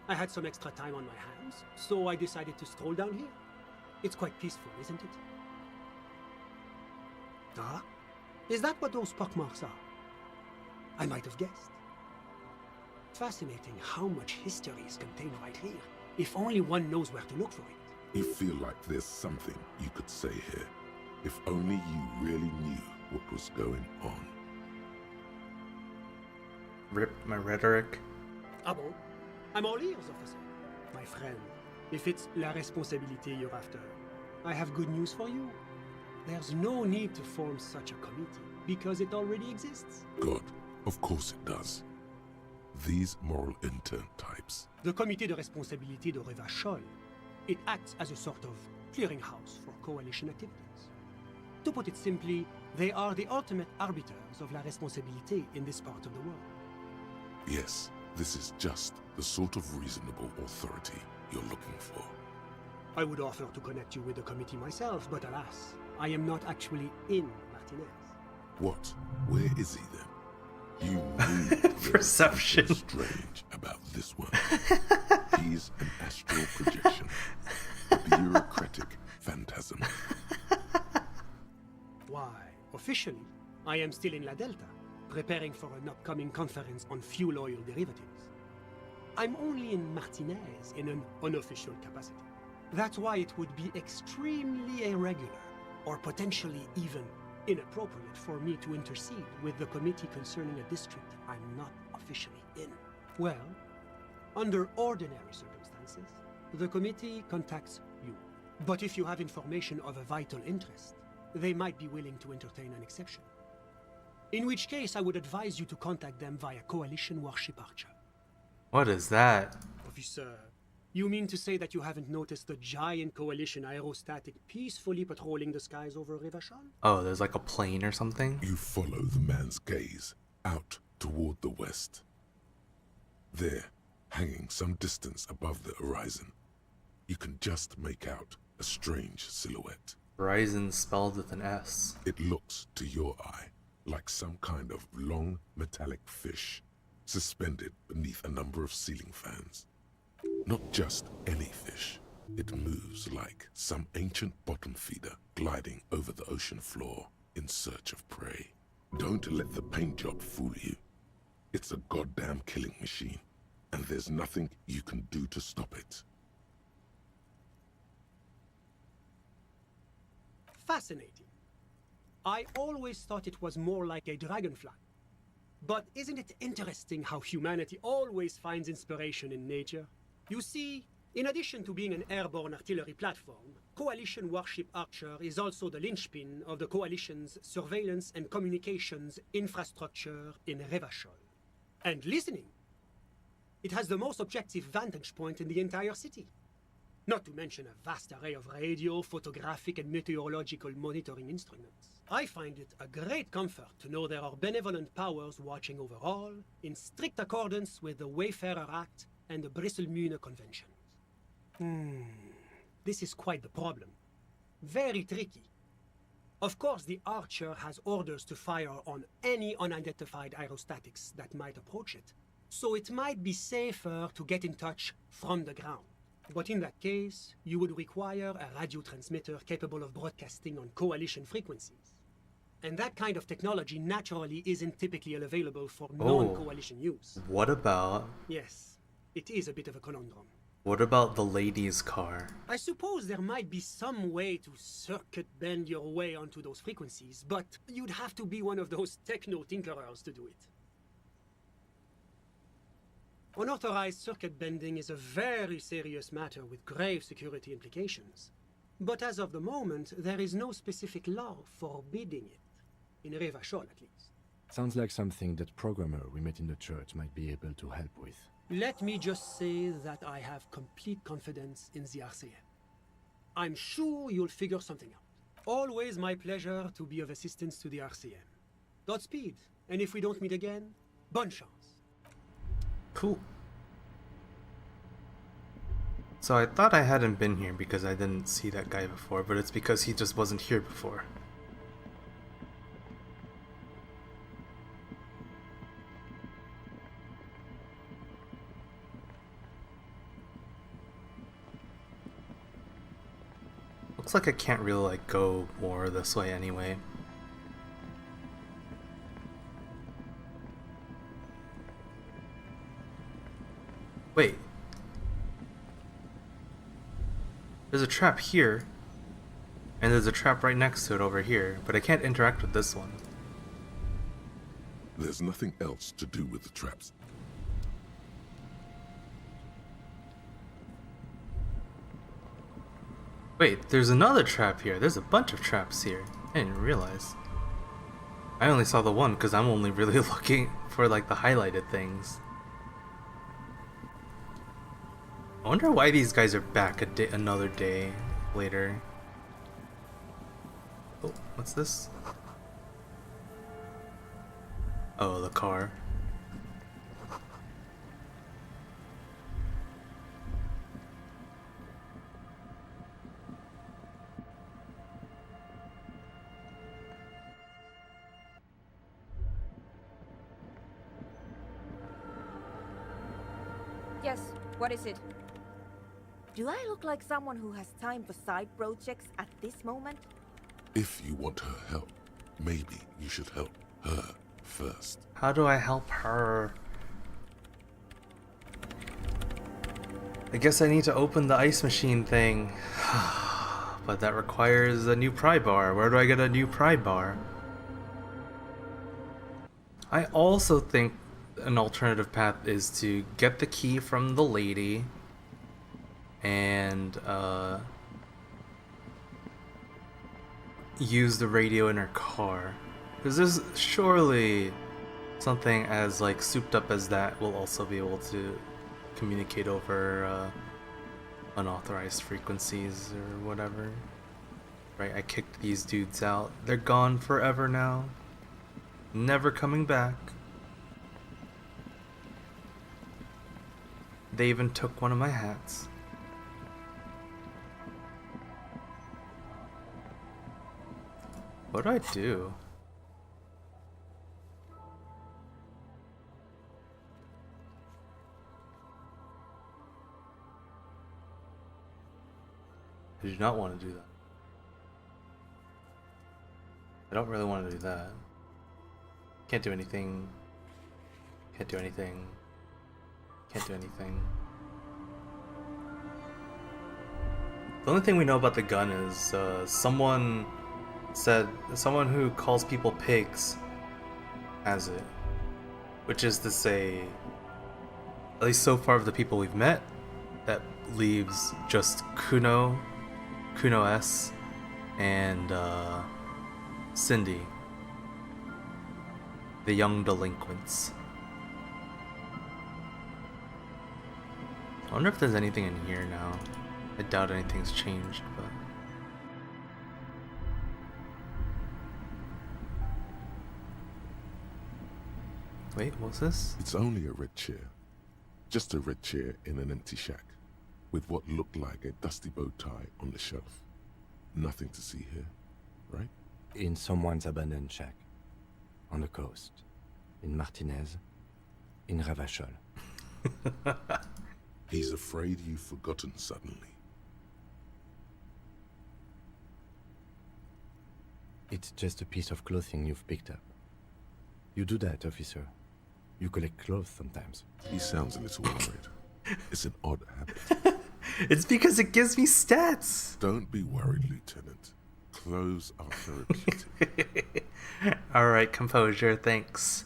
I had some extra time on my hands, so I decided to stroll down here. It's quite peaceful, isn't it? Ah? Is that what those pockmarks are? I might have guessed. Fascinating how much history is contained right here, if only one knows where to look for it. You feel like there's something you could say here, if only you really knew what was going on. Rip my rhetoric. Ah bon? I'm all ears, officer. My friend, if it's la responsabilité you're after, I have good news for you. There's no need to form such a committee, because it already exists. God, of course it does. These moral intern types. The Comité de Responsabilité de Revachol, it acts as a sort of clearinghouse for coalition activities. To put it simply, they are the ultimate arbiters of la responsabilité in this part of the world. Yes, this is just the sort of reasonable authority you're looking for. I would offer to connect you with the committee myself, but alas, I am not actually in Martinez. What? Where is he then? You knew Perception. Strange about this one. He's an astral projection, a bureaucratic phantasm. Why, officially, I am still in La Delta, preparing for an upcoming conference on fuel oil derivatives. I'm only in Martinez in an unofficial capacity. That's why it would be extremely irregular, or potentially even inappropriate for me to intercede with the committee concerning a district I'm not officially in. Well, under ordinary circumstances, the committee contacts you. But if you have information of a vital interest, they might be willing to entertain an exception. In which case, I would advise you to contact them via Coalition Warship Archer. What is that? Officer, you mean to say that you haven't noticed the giant Coalition aerostatic peacefully patrolling the skies over Revachol? Oh, there's like a plane or something? You follow the man's gaze out toward the west. There, hanging some distance above the horizon, you can just make out a strange silhouette. Horizon spelled with an S. It looks, to your eye, like some kind of long metallic fish suspended beneath a number of ceiling fans. Not just any fish. It moves like some ancient bottom feeder gliding over the ocean floor in search of prey. Don't let the paint job fool you. It's a goddamn killing machine, and there's nothing you can do to stop it. Fascinating. I always thought it was more like a dragonfly. But isn't it interesting how humanity always finds inspiration in nature? You see, In addition to being an airborne artillery platform, Coalition Warship Archer is also the linchpin of the Coalition's surveillance and communications infrastructure in Revachol. And listening. It has the most objective vantage point in the entire city. Not to mention a vast array of radio, photographic, and meteorological monitoring instruments. I find it a great comfort to know there are benevolent powers watching over all, in strict accordance with the Wayfarer Act and the Bristol-Mune Convention. This is quite the problem. Very tricky. Of course, the Archer has orders to fire on any unidentified aerostatics that might approach it, so it might be safer to get in touch from the ground. But in that case, you would require a radio transmitter capable of broadcasting on Coalition frequencies. And that kind of technology naturally isn't typically available for non-Coalition use. What about... Yes, it is a bit of a conundrum. What about the lady's car? I suppose there might be some way to circuit bend your way onto those frequencies, but you'd have to be one of those techno-tinkerers to do it. Unauthorized circuit bending is a very serious matter with grave security implications. But as of the moment, there is no specific law forbidding it. In Revachol, at least. Sounds like something that programmer we met in the church might be able to help with. Let me just say that I have complete confidence in the RCM. I'm sure you'll figure something out. Always my pleasure to be of assistance to the RCM. Godspeed, and if we don't meet again, bonne chance. Cool. So I thought I hadn't been here because I didn't see that guy before, but it's because he just wasn't here before. Looks like I can't really go more this way anyway. Wait. There's a trap here, and there's a trap right next to it over here, but I can't interact with this one. There's nothing else to do with the traps. Wait, there's another trap here. There's a bunch of traps here. I didn't realize. I only saw the one because I'm only really looking for the highlighted things. I wonder why these guys are back another day later. Oh, what's this? Oh, the car. Yes, what is it? Do I look like someone who has time for side projects at this moment? If you want her help, maybe you should help her first. How do I help her? I guess I need to open the ice machine thing. But that requires a new pry bar. Where do I get a new pry bar? I also think an alternative path is to get the key from the lady and use the radio in her car, because there's surely something as souped up as that will also be able to communicate over unauthorized frequencies or whatever. Right, I kicked these dudes out. They're gone forever now, never coming back. They even took one of my hats. What do I do? I do not want to do that. I don't really want to do that. Can't do anything. Can't do anything. Can't do anything. The only thing we know about the gun is someone who calls people pigs has it. Which is to say, at least so far of the people we've met, that leaves just Kuno S, and Cindy, the young delinquents. I wonder if there's anything in here now. I doubt anything's changed, but... Wait, what's this? It's only a red chair. Just a red chair in an empty shack, with what looked like a dusty bow tie on the shelf. Nothing to see here, right? In someone's abandoned shack. On the coast. In Martinez. In Ravachol. He's afraid you've forgotten suddenly. It's just a piece of clothing you've picked up. You do that, officer. You collect clothes sometimes. He sounds a little worried. It's an odd habit. It's because it gives me stats! Don't be worried, Lieutenant. Clothes are therapeutic. Alright, composure, thanks.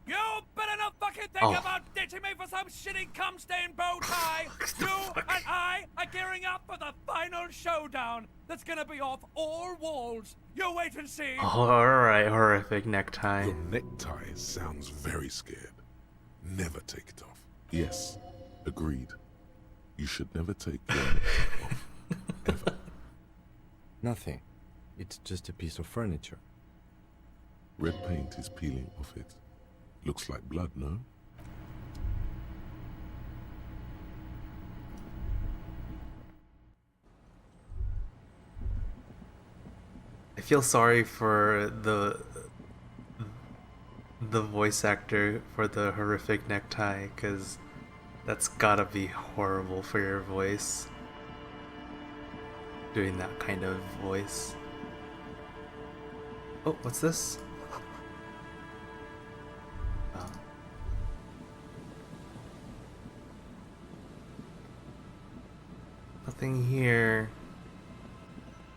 You better not fucking think about ditching me for some shitty cum-stained bow tie! You and I are gearing up for the final showdown that's gonna be off all walls. You wait and see! Alright, horrific necktie. Your necktie sounds very scared. Never take it off. Yes, agreed. You should never take your necktie off. Ever. Nothing. It's just a piece of furniture. Red paint is peeling off it. Looks like blood, no? I feel sorry for the voice actor for the horrific necktie, because that's gotta be horrible for your voice. Doing that kind of voice. Oh, what's this? Oh. Nothing here.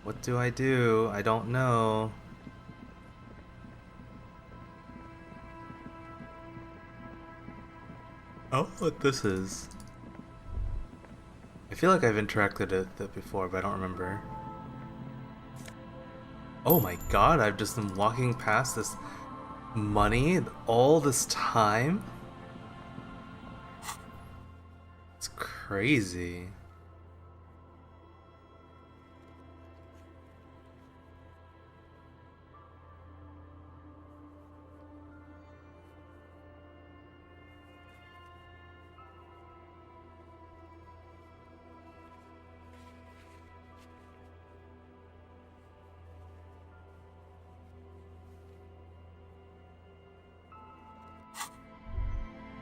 What do? I don't know. Oh, what this is. I feel like I've interacted with it before, but I don't remember. Oh my god, I've just been walking past this money all this time? It's crazy.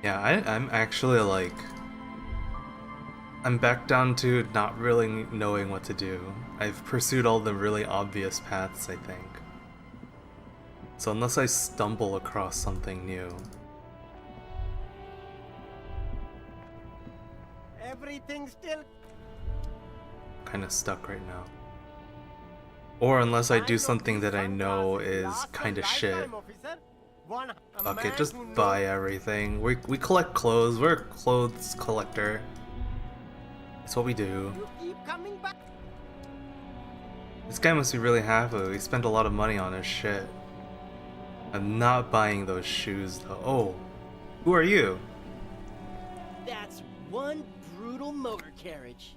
Yeah, I'm actually like... I'm back down to not really knowing what to do. I've pursued all the really obvious paths, I think. So unless I stumble across something new... Everything's still... kind of stuck right now. Or unless I do something that I know is kind of shit. Okay, just buy everything. We collect clothes. We're a clothes collector. That's what we do. This guy must be really happy. He spent a lot of money on his shit. I'm not buying those shoes though. Oh, who are you? That's one brutal motor carriage.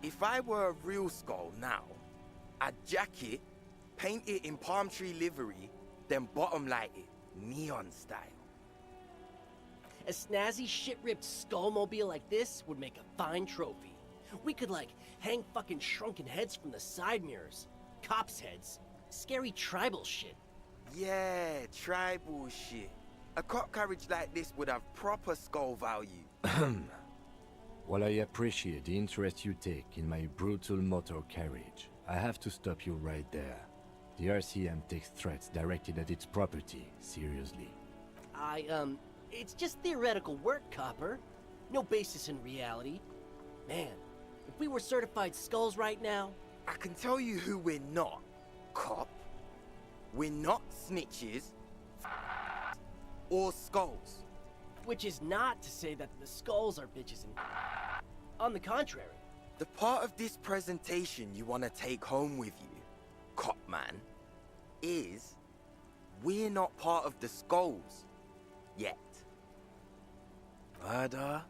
If I were a real skull now, I'd jack it, paint it in palm tree livery, then bottom light it, neon style. A snazzy shit-ripped skullmobile like this would make a fine trophy. We could, like, hang fucking shrunken heads from the side mirrors. Cops' heads. Scary tribal shit. Yeah, tribal shit. A cop carriage like this would have proper skull value. While I appreciate the interest you take in my brutal motor carriage, I have to stop you right there. The RCM takes threats directed at its property seriously. It's just theoretical work, Copper. No basis in reality. Man, if we were certified skulls right now... I can tell you who we're not, cop. We're not snitches or skulls. Which is not to say that the skulls are bitches and... On the contrary. The part of this presentation you want to take home with you, Copman, is we're not part of the Skulls yet. Murder?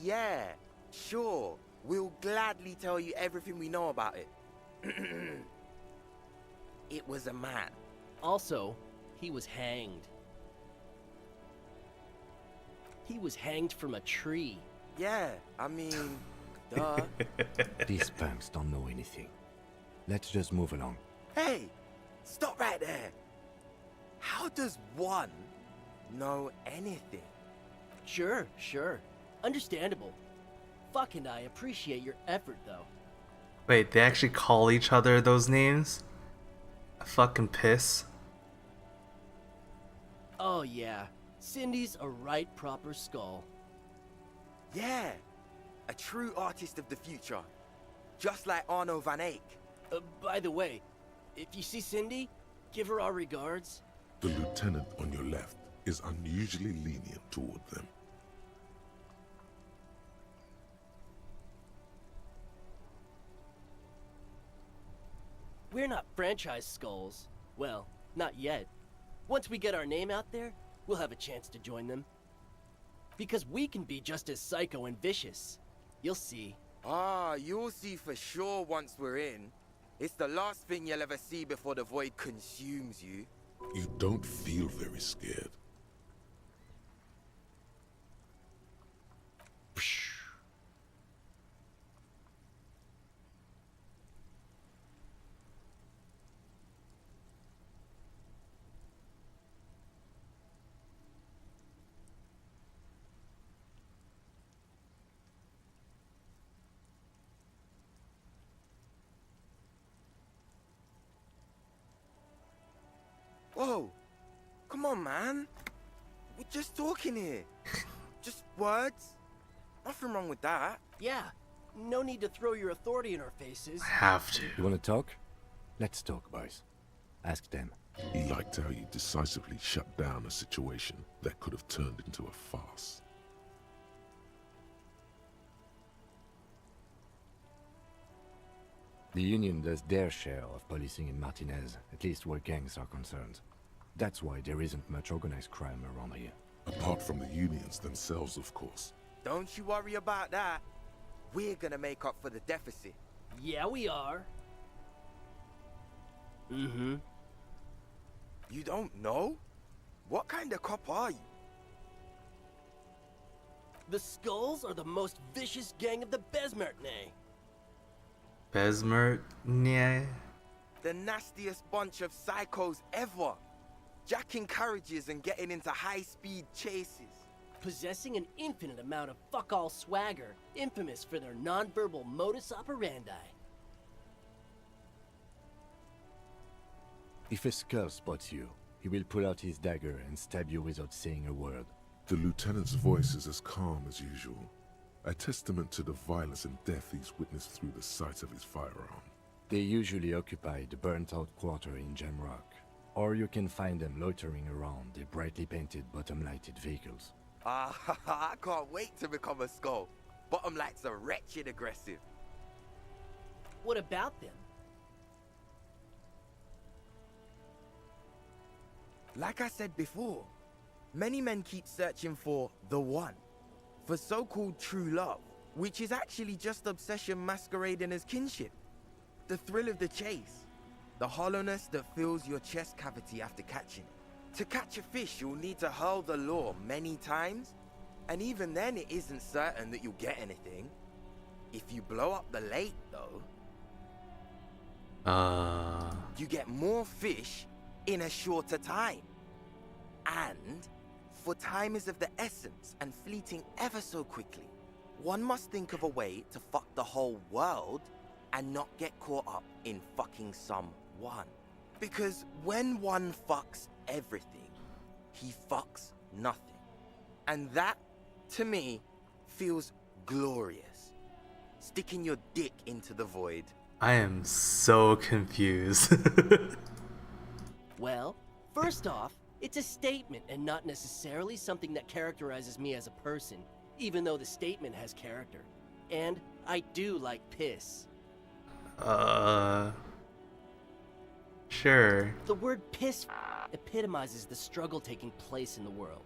Yeah, sure. We'll gladly tell you everything we know about it. It was a man. Also, he was hanged. He was hanged from a tree. Yeah, I mean, duh. These punks don't know anything. Let's just move along. Hey, stop right there. How does one know anything? Sure. Understandable. Fuck, and I appreciate your effort, though. Wait, they actually call each other those names? I fucking piss. Oh yeah, Cindy's a right proper skull. Yeah, a true artist of the future. Just like Arno van Eyck. By the way, if you see Cindy, give her our regards. The lieutenant on your left is unusually lenient toward them. We're not franchise skulls. Well, not yet. Once we get our name out there, we'll have a chance to join them. Because we can be just as psycho and vicious. You'll see. Ah, you'll see for sure once we're in. It's the last thing you'll ever see before the void consumes you. You don't feel very scared. Whoa, come on, man. We're just talking here. Just words. Nothing wrong with that. Yeah, no need to throw your authority in our faces. I have to. You wanna talk? Let's talk, boys. Ask them. He liked how you decisively shut down a situation that could have turned into a farce. The Union does their share of policing in Martinez, at least where gangs are concerned. That's why there isn't much organized crime around here. Apart from the unions themselves, of course. Don't you worry about that. We're gonna make up for the deficit. Yeah, we are. Mm-hmm. You don't know? What kind of cop are you? The Skulls are the most vicious gang of the Besmertne. Besmertne? The nastiest bunch of psychos ever. Jacking carriages and getting into high-speed chases. Possessing an infinite amount of fuck-all swagger, infamous for their non-verbal modus operandi. If a skull spots you, he will pull out his dagger and stab you without saying a word. The lieutenant's voice is as calm as usual, a testament to the violence and death he's witnessed through the sight of his firearm. They usually occupy the burnt-out quarter in Jamrock, or you can find them loitering around their brightly painted bottom-lighted vehicles. Ah, I can't wait to become a skull. Bottom lights are wretched aggressive. What about them? Like I said before, many men keep searching for the one, for so-called true love, which is actually just obsession masquerading as kinship. The thrill of the chase, the hollowness that fills your chest cavity after catching it. To catch a fish, you'll need to hurl the lure many times, and even then it isn't certain that you'll get anything. If you blow up the lake, though, you get more fish in a shorter time. And, for time is of the essence and fleeting ever so quickly, one must think of a way to fuck the whole world and not get caught up in fucking someone. Because when one fucks everything, he fucks nothing. And that, to me, feels glorious. Sticking your dick into the void. I am so confused. Well, first off, It's a statement and not necessarily something that characterizes me as a person, even though the statement has character. And I do like piss. Sure. The word piss epitomizes the struggle taking place in the world.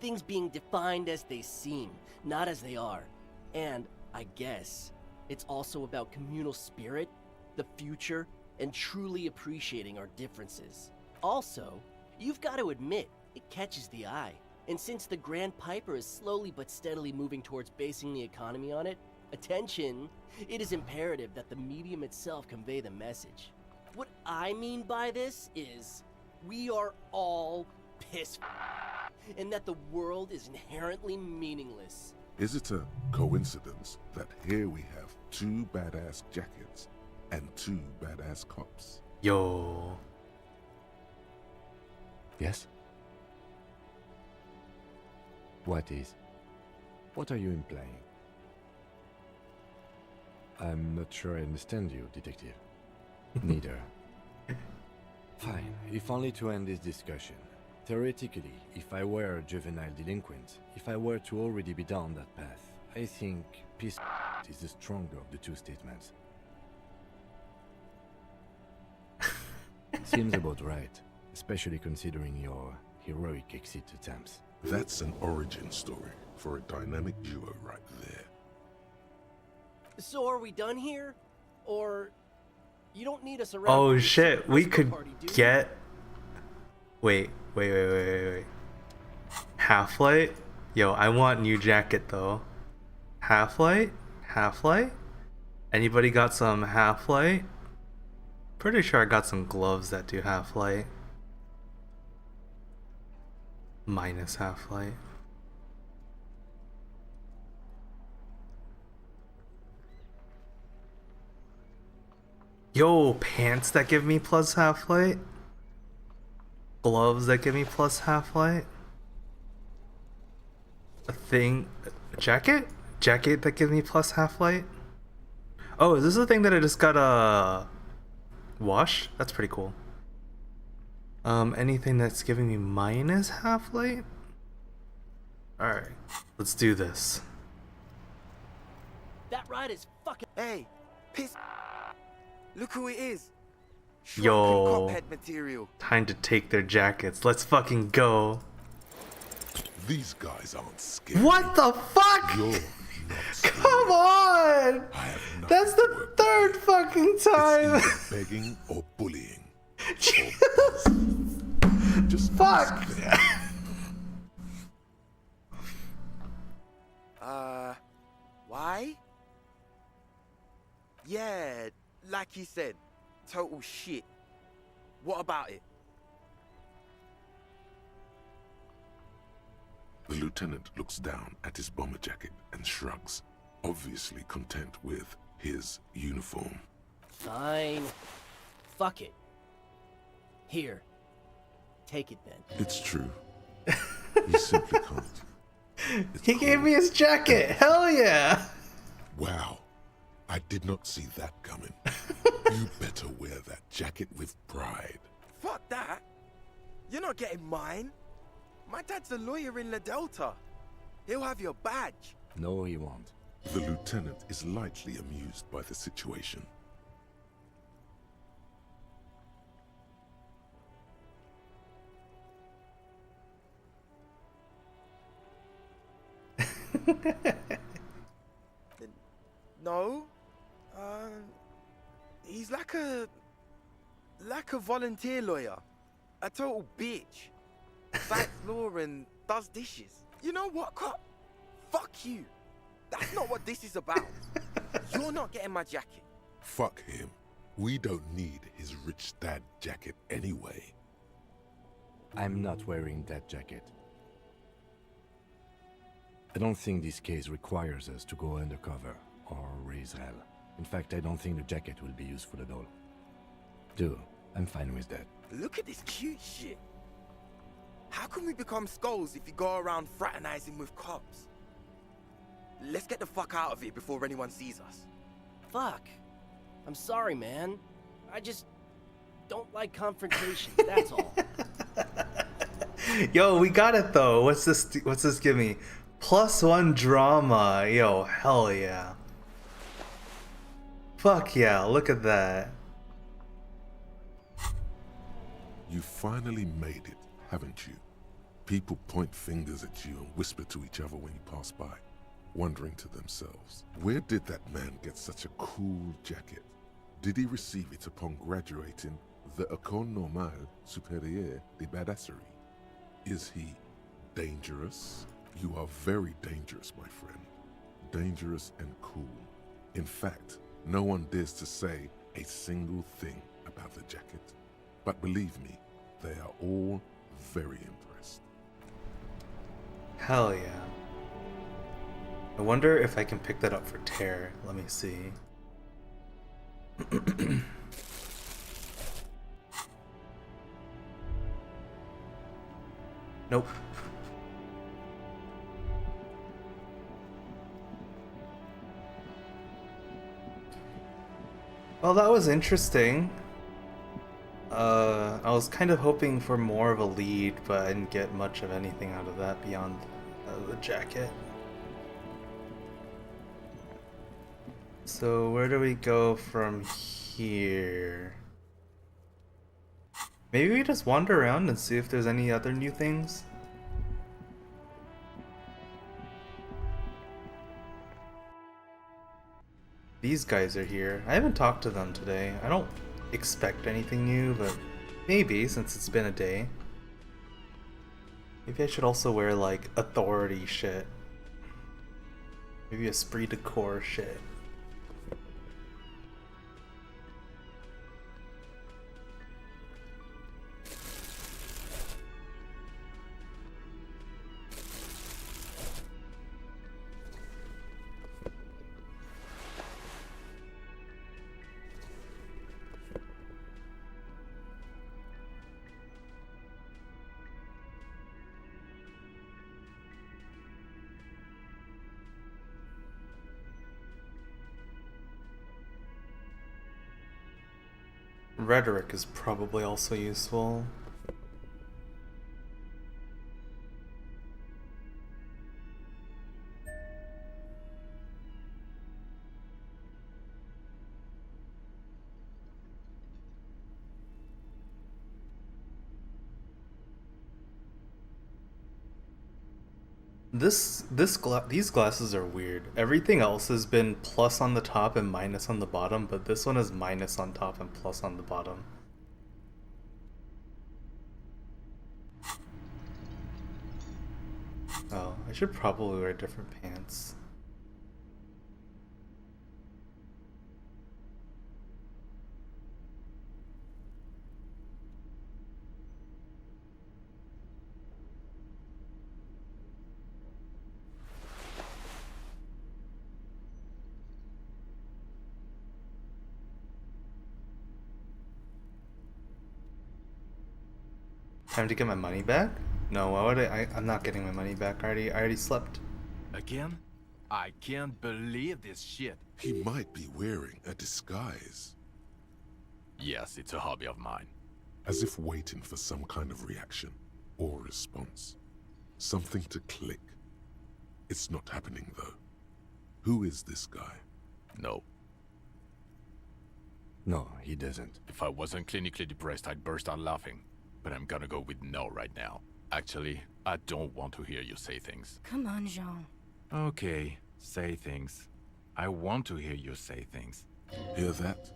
Things being defined as they seem, not as they are. And, I guess, it's also about communal spirit, the future, and truly appreciating our differences. Also, you've got to admit, it catches the eye. And since the Grand Piper is slowly but steadily moving towards basing the economy on it, attention, it is imperative that the medium itself convey the message. What I mean by this is, we are all piss and that the world is inherently meaningless. Is it a coincidence that here we have 2 badass jackets and 2 badass cops? Yo. Yes? What is? What are you implying? I'm not sure I understand you, Detective. Neither. Fine, if only to end this discussion. Theoretically, if I were a juvenile delinquent, if I were to already be down that path, I think peace is the stronger of the 2 statements. Seems about right, especially considering your heroic exit attempts. That's an origin story for a dynamic duo right there. So are we done here? Or you don't need us around? Oh shit, we could party, do you? get... Wait. Half-Light? Yo, I want new jacket though. Half-Light? Anybody got some Half-Light? Pretty sure I got some gloves that do Half-Light. Minus Half-Light. Yo, pants that give me plus Half-Light? Gloves that give me plus Half-Light? A jacket? Jacket that gives me plus Half-Light? Oh, is this the thing that I just got washed? That's pretty cool. Anything that's giving me minus Half-Light? Alright, let's do this. That ride is fucking. Hey, piss. Look who it is. Yo, Cophead material. time to take their jackets. Let's fucking go. These guys aren't scared. What the fuck? You're not scared. Come on! That's the 3rd fucking time. It's either begging or bullying. Just fuck. Why? Yeah, like he said, total shit. What about it? The lieutenant looks down at his bomber jacket and shrugs, obviously content with his uniform. Fine. Fuck it. Here. Take it then. It's true. He simply can't. He gave me his jacket. Hell yeah. Wow. I did not see that coming. You better wear that jacket with pride. Fuck that. You're not getting mine. My dad's a lawyer in La Delta. He'll have your badge. No, he won't. The lieutenant is lightly amused by the situation. No. He's like a volunteer lawyer. A total bitch. Fights law and does dishes. You know what, cop? Fuck you. That's not what this is about. You're not getting my jacket. Fuck him. We don't need his rich dad jacket anyway. I'm not wearing that jacket. I don't think this case requires us to go undercover or raise hell. In fact, I don't think the jacket will be useful at all. I'm fine with that. Look at this cute shit. How can we become skulls if you go around fraternizing with cops? Let's get the fuck out of here before anyone sees us. Fuck. I'm sorry, man. I just don't like confrontation, that's all. Yo, we got it though. What's this? What's this give me? +1 drama. Yo, hell yeah. Fuck yeah, look at that. You finally made it, haven't you? People point fingers at you and whisper to each other when you pass by, wondering to themselves, where did that man get such a cool jacket? Did he receive it upon graduating the École Normale Supérieure de Badasserie? Is he dangerous? You are very dangerous, my friend. Dangerous and cool. In fact, no one dares to say a single thing about the jacket. But believe me, they are all very impressed. Hell yeah. I wonder if I can pick that up for Tear. Let me see. Nope. Well, that was interesting. I was kind of hoping for more of a lead, but I didn't get much of anything out of that beyond the jacket. So where do we go from here? Maybe we just wander around and see if there's any other new things? These guys are here. I haven't talked to them today. I don't expect anything new, but maybe, since it's been a day. Maybe I should also wear, like, authority shit. Maybe esprit de corps shit. Rhetoric is probably also useful. These glasses are weird. Everything else has been plus on the top and minus on the bottom, but this one is minus on top and plus on the bottom. Oh, I should probably wear different pants. Time to get my money back? No, why would I'm not getting my money back. I already slept. Again? I can't believe this shit. He might be wearing a disguise. Yes, it's a hobby of mine. As if waiting for some kind of reaction or response. Something to click. It's not happening though. Who is this guy? No. No, he doesn't. If I wasn't clinically depressed, I'd burst out laughing. But I'm gonna go with no right now. Actually, I don't want to hear you say things. Come on, Jean. Okay, say things. I want to hear you say things. Hear that?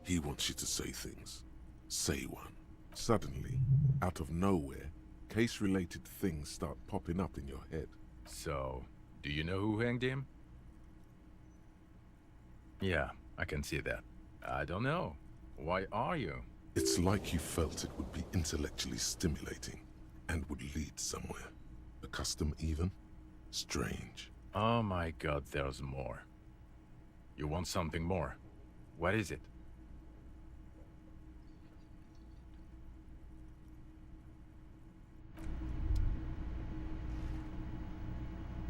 He wants you to say things. Say one. Suddenly, out of nowhere, case-related things start popping up in your head. So, do you know who hanged him? Yeah, I can see that. I don't know. Why are you? It's like you felt it would be intellectually stimulating and would lead somewhere. A custom even? Strange. Oh my god, there's more. You want something more? What is it?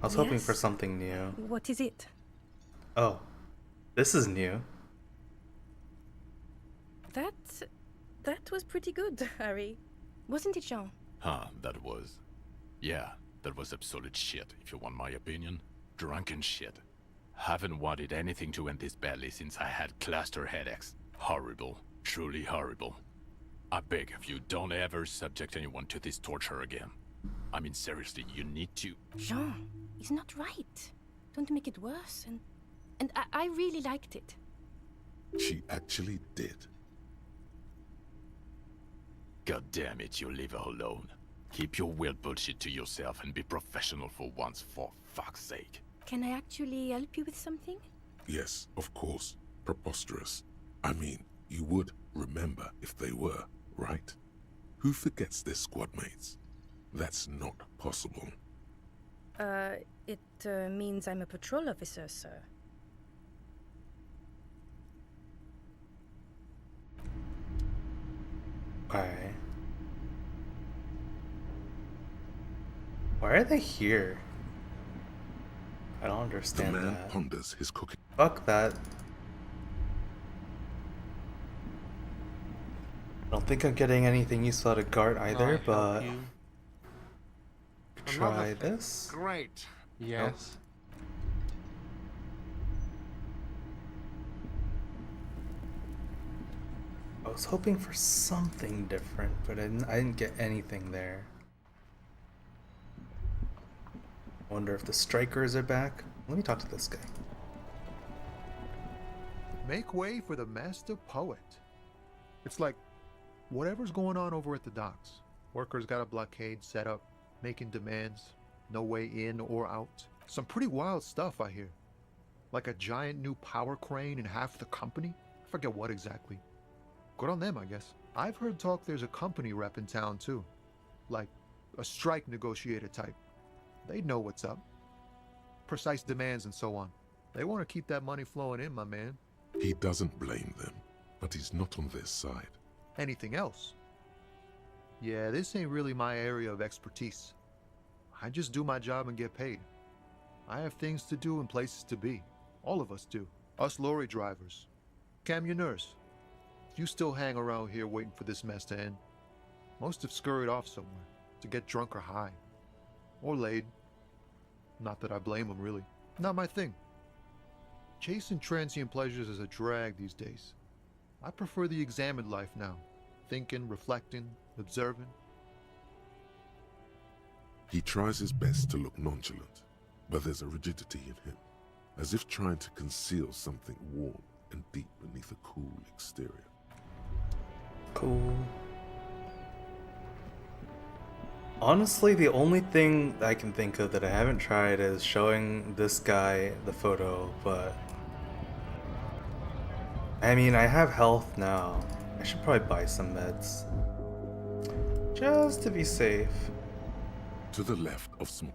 I was hoping for something new. What is it? Oh, this is new. That was pretty good, Harry. Wasn't it, Jean? That was absolute shit, if you want my opinion. Drunken shit. Haven't wanted anything to end this badly since I had cluster headaches. Horrible. Truly horrible. I beg of you, don't ever subject anyone to this torture again. I mean, seriously, you need to... Jean, he's not right. Don't make it worse, and I really liked it. She actually did. God damn it, you leave her alone. Keep your weird bullshit to yourself and be professional for once, for fuck's sake. Can I actually help you with something? Yes, of course. Preposterous. I mean, you would remember if they were, right? Who forgets their squad mates? That's not possible. It means I'm a patrol officer, sir. Okay. Why are they here? I don't understand the man that. ponders his cooking. Fuck that. I don't think I'm getting anything useful out of Gart either, but... Try this? Great. Yes. I was hoping for something different, but I didn't get anything there. Wonder if the strikers are back. Let me talk to this guy. Make way for the master poet. It's like whatever's going on over at the docks. Workers got a blockade set up, making demands, no way in or out. Some pretty wild stuff I hear. Like a giant new power crane in half the company? I forget what exactly. Good on them, I guess. I've heard talk there's a company rep in town too. Like a strike negotiator type. They'd know what's up. Precise demands and so on. They want to keep that money flowing in, my man. He doesn't blame them, but he's not on their side. Anything else? Yeah, this ain't really my area of expertise. I just do my job and get paid. I have things to do and places to be. All of us do. Us lorry drivers. Camionneurs. You still hang around here waiting for this mess to end. Most have scurried off somewhere to get drunk or high. Or laid. Not that I blame them, really. Not my thing. Chasing transient pleasures is a drag these days. I prefer the examined life now. Thinking, reflecting, observing. He tries his best to look nonchalant, but there's a rigidity in him, as if trying to conceal something warm and deep beneath a cool exterior. Cool. Honestly, the only thing I can think of that I haven't tried is showing this guy the photo, but... I mean, I have health now. I should probably buy some meds. Just to be safe. To the left of some...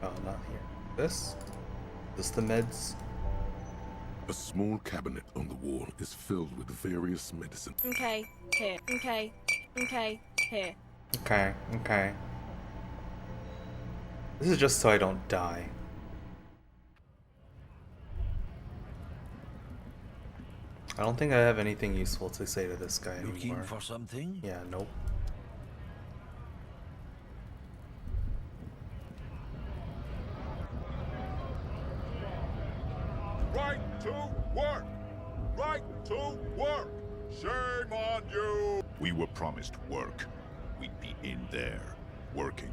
Oh, not here. This? This the meds? A small cabinet on the wall is filled with various medicine. Okay, here. Okay, here. Okay. This is just so I don't die. I don't think I have anything useful to say to this guy Looking anymore. for something? Yeah, nope. Right to work! Right to work! Shame on you! We were promised work. We'd be in there, working,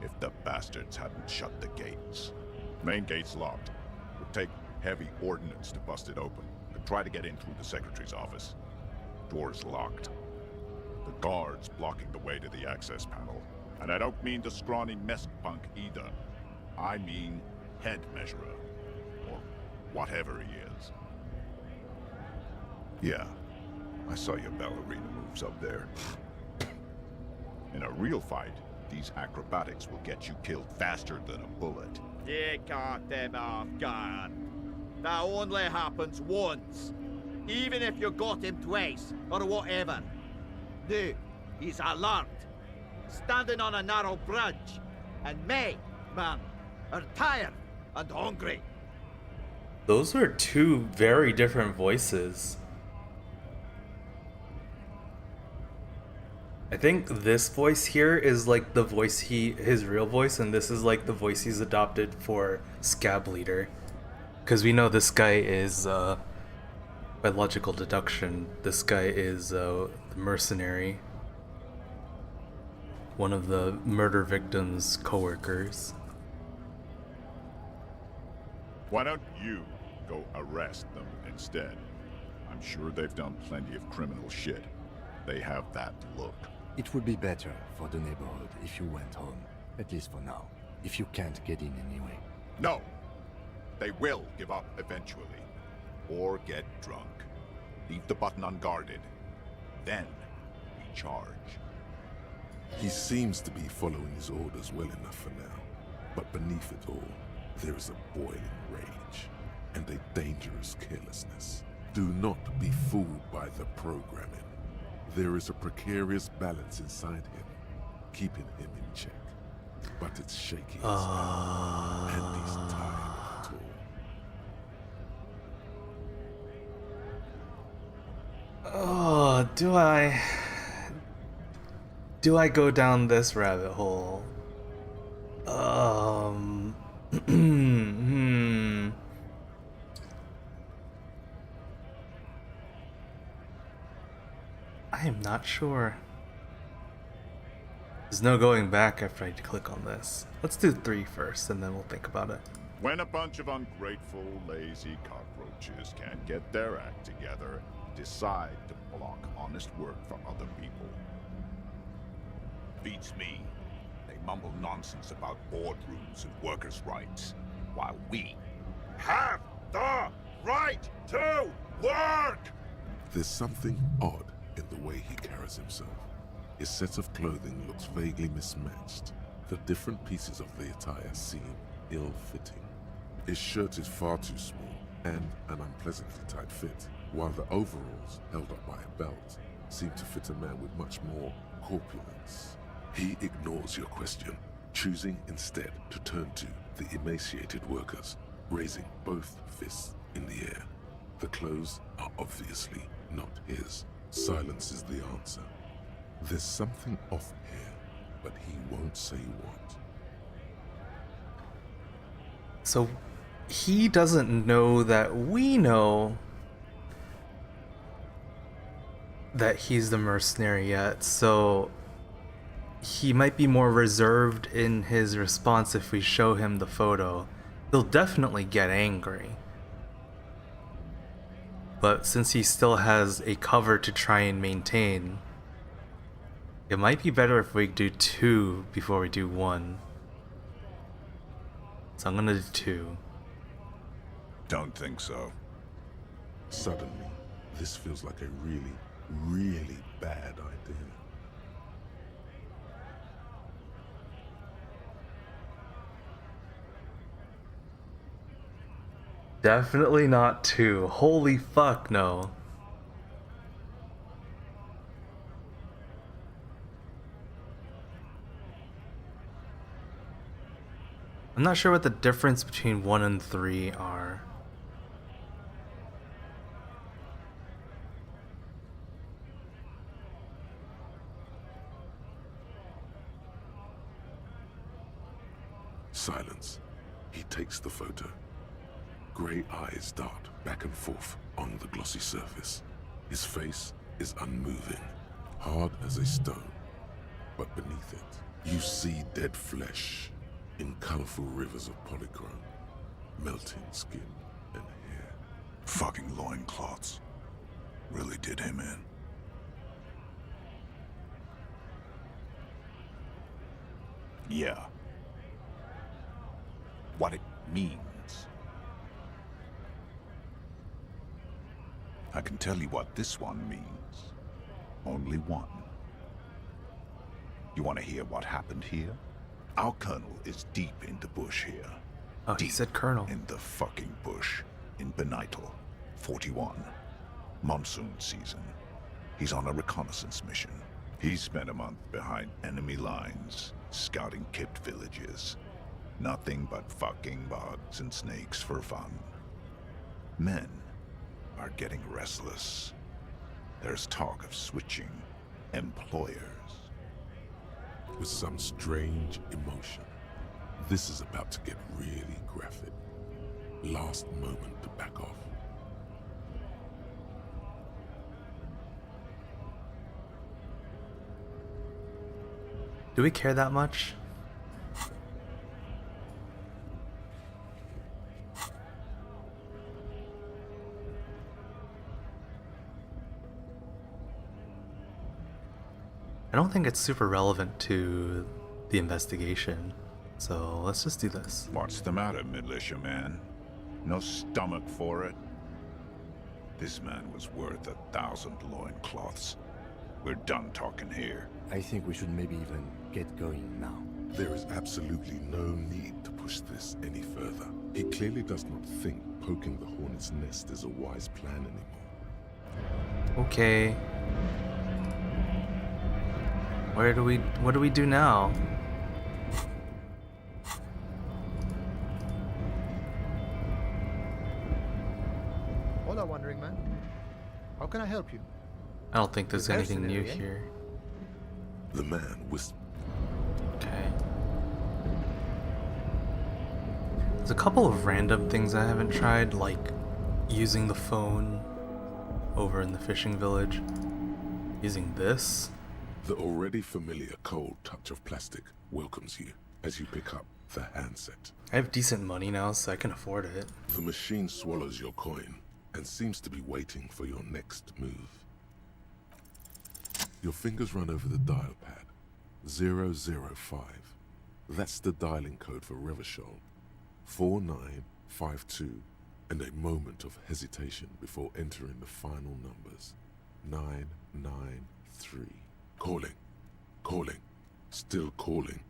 if the bastards hadn't shut the gates. Main gate's locked. Would take heavy ordnance to bust it open. Could try to get in through the secretary's office. Door's locked. The guard's blocking the way to the access panel. And I don't mean the scrawny mess punk either. I mean head measurer. Or whatever he is. Yeah, I saw your ballerina moves up there. In a real fight, these acrobatics will get you killed faster than a bullet. You caught them off guard. That only happens once. Even if you got him twice, or whatever. Now, he's alert. Standing on a narrow bridge. And me, man, are tired and hungry. Those are two very different voices. I think this voice here is like the voice his real voice, and this is like the voice he's adopted for Scab Leader. Because we know this guy is, by logical deduction, this guy is the mercenary. One of the murder victim's co-workers. Why don't you go arrest them instead? I'm sure they've done plenty of criminal shit. They have that look. It would be better for the neighborhood if you went home, at least for now, if you can't get in anyway. No! They will give up eventually. Or get drunk. Leave the button unguarded. Then, we charge. He seems to be following his orders well enough for now. But beneath it all, there is a boiling rage and a dangerous carelessness. Do not be fooled by the programming. There is a precarious balance inside him, keeping him in check. But it's shaky inside, and he's tired of it all. Oh, do I go down this rabbit hole? I am not sure. There's no going back after I click on this. Let's do 3 first, and then we'll think about it. When a bunch of ungrateful, lazy cockroaches can't get their act together, decide to block honest work for other people. Beats me. They mumble nonsense about boardrooms and workers' rights, while we have the right to work! There's something odd in the way he carries himself. His set of clothing looks vaguely mismatched. The different pieces of the attire seem ill-fitting. His shirt is far too small and an unpleasantly tight fit, while the overalls, held up by a belt, seem to fit a man with much more corpulence. He ignores your question, choosing instead to turn to the emaciated workers, raising both fists in the air. The clothes are obviously not his. Silence is the answer. There's something off here, but he won't say what. So he doesn't know that we know that he's the mercenary yet, so he might be more reserved in his response if we show him the photo. He'll definitely get angry. But since he still has a cover to try and maintain, it might be better if we do 2 before we do 1. So I'm gonna do 2. Don't think so. Suddenly, this feels like a really, really bad idea. Definitely not 2. Holy fuck, no. I'm not sure what the difference between 1 and 3 are. Silence. He takes the photo. Grey eyes dart back and forth on the glossy surface. His face is unmoving, hard as a stone. But beneath it, you see dead flesh in colorful rivers of polychrome, melting skin and hair. Fucking loincloths. Really did him in. Yeah. What it means. I can tell you what this one means. Only one. You want to hear what happened here? Our colonel is deep in the bush here. Oh, he said colonel. In the fucking bush. In Benital. 41. Monsoon season. He's on a reconnaissance mission. He spent a month behind enemy lines, scouting kipped villages. Nothing but fucking bugs and snakes for fun. Men are getting restless. There's talk of switching. employers. With some strange emotion. This is about to get really graphic. Last moment to back off. Do we care that much? I don't think it's super relevant to the investigation, so let's just do this. What's the matter, militiaman? No stomach for it? This man was worth 1,000 loincloths. We're done talking here. I think we should maybe even get going now. There is absolutely no need to push this any further. He clearly does not think poking the hornet's nest is a wise plan anymore. Okay. What do we do now? Hola, Wandering Man. How can I help you? I don't think there's anything new Mercenary, eh? here. The man whispered. Okay. There's a couple of random things I haven't tried, like using the phone over in the fishing village. Using this. The already familiar cold touch of plastic welcomes you as you pick up the handset. I have decent money now, so I can afford it. The machine swallows your coin and seems to be waiting for your next move. Your fingers run over the dial pad. 005. That's the dialing code for Revachol. 4952, and a moment of hesitation before entering the final numbers. 993. Calling. Calling. Still calling.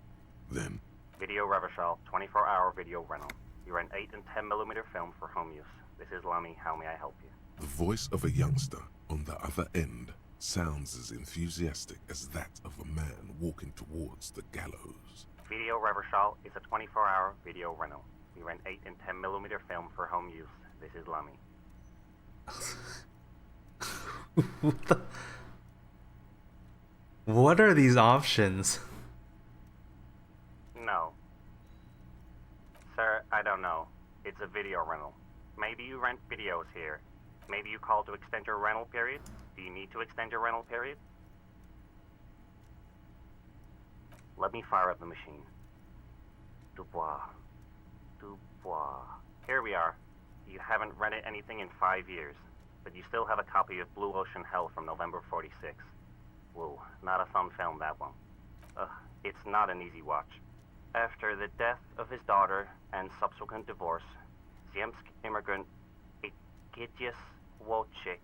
Then... Video Revachol, 24-hour video rental. You rent 8 and 10mm film for home use. This is Lamy. How may I help you? The voice of a youngster on the other end sounds as enthusiastic as that of a man walking towards the gallows. Video Revachol is a 24-hour video rental. We rent 8 and 10mm film for home use. This is Lamy. What are these options? No. Sir, I don't know. It's a video rental. Maybe you rent videos here. Maybe you call to extend your rental period? Do you need to extend your rental period? Let me fire up the machine. Dubois. Dubois. Here we are. You haven't rented anything in 5 years, but you still have a copy of Blue Ocean Hell from November 46. Whoa, not a fun film, that one. It's not an easy watch. After the death of his daughter and subsequent divorce, Ziemsk immigrant Egidius Wojcik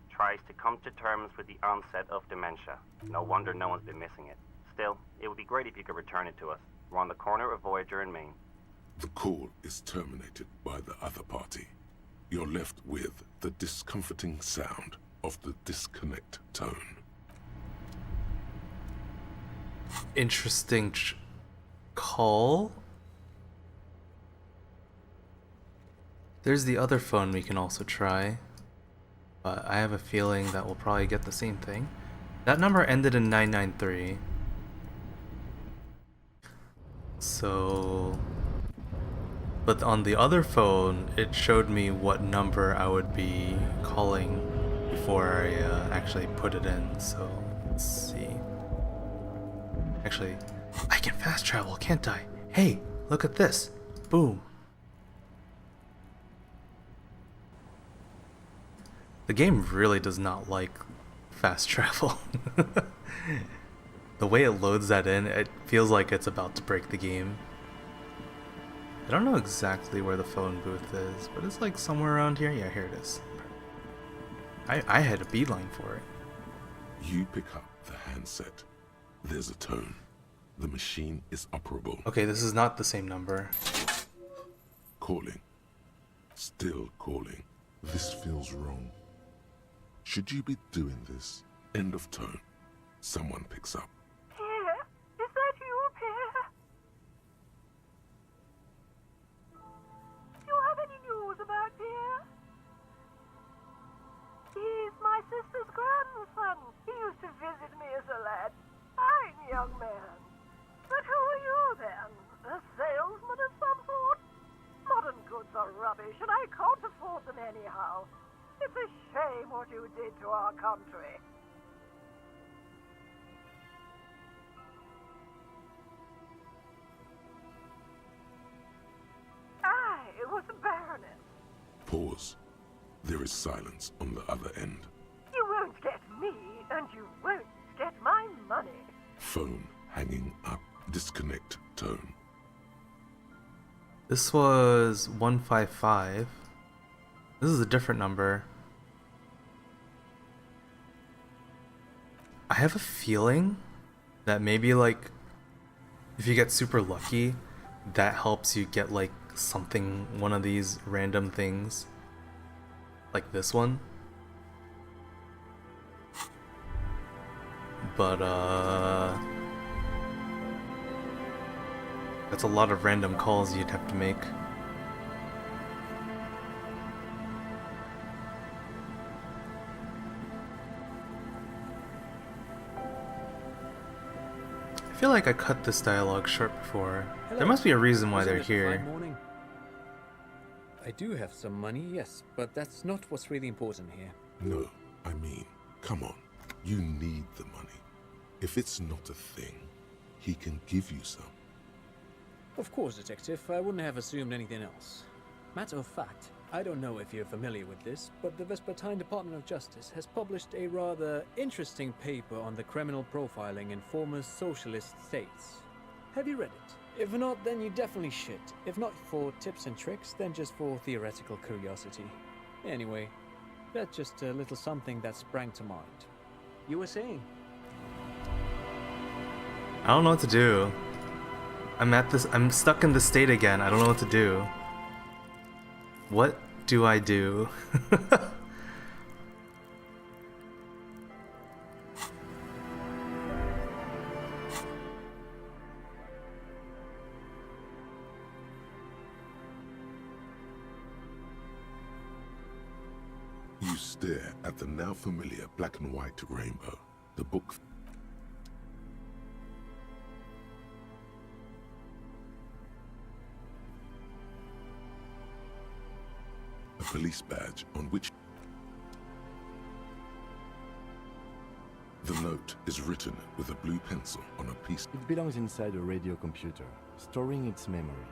tries to come to terms with the onset of dementia. No wonder no one's been missing it. Still, it would be great if you could return it to us. We're on the corner of Voyager and Maine. The call is terminated by the other party. You're left with the discomforting sound of the disconnect tone. Interesting call. There's the other phone we can also try, but I have a feeling that we'll probably get the same thing. That number ended in 993. So, but on the other phone, it showed me what number I would be calling before I actually put it in. So, let's see. Actually, I can fast travel, can't I? Hey, look at this. Boom. The game really does not like fast travel. The way it loads that in, it feels like it's about to break the game. I don't know exactly where the phone booth is, but it's like somewhere around here. Yeah, here it is. I had a beeline for it. You pick up the handset. There's a tone. The machine is operable. Okay, this is not the same number. Calling. Still calling. This feels wrong. Should you be doing this? End of tone. Someone picks up. Pierre? Is that you, Pierre? Do you have any news about Pierre? He's my sister's grandson. He used to visit me as our country. I was a baroness. Pause. There is silence on the other end. You won't get me, and you won't get my money. Phone hanging up. Disconnect tone. This was 155. This is a different number. I have a feeling that maybe like if you get super lucky, that helps you get like something, one of these random things. Like this one. But that's a lot of random calls you'd have to make. I feel like I cut this dialogue short before. Hello. There must be a reason why Wasn't they're it a here. fine morning? I do have some money, yes, but that's not what's really important here. No, I mean, come on. You need the money. If it's not a thing, he can give you some. Of course, Detective. I wouldn't have assumed anything else. Matter of fact, I don't know if you're familiar with this, but the Vespertine Department of Justice has published a rather interesting paper on the criminal profiling in former socialist states. Have you read it? If not, then you definitely should. If not for tips and tricks, then just for theoretical curiosity. Anyway, that's just a little something that sprang to mind. You were saying? I don't know what to do. I'm stuck in this state again. I don't know what to do. What do I do? You stare at the now familiar black and white rainbow. The book. A police badge on which the note is written with a blue pencil on a piece. It belongs inside a radio computer, storing its memory.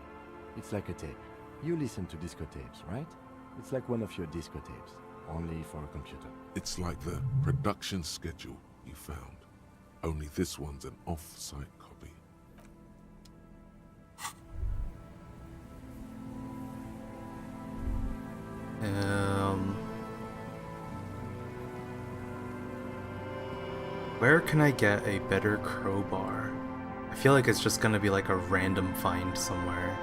It's like a tape. You listen to disco tapes, right? It's like one of your disco tapes, only for a computer. It's like the production schedule you found. Only this one's an off-site copy. Where can I get a better crowbar? I feel like it's just gonna be like a random find somewhere.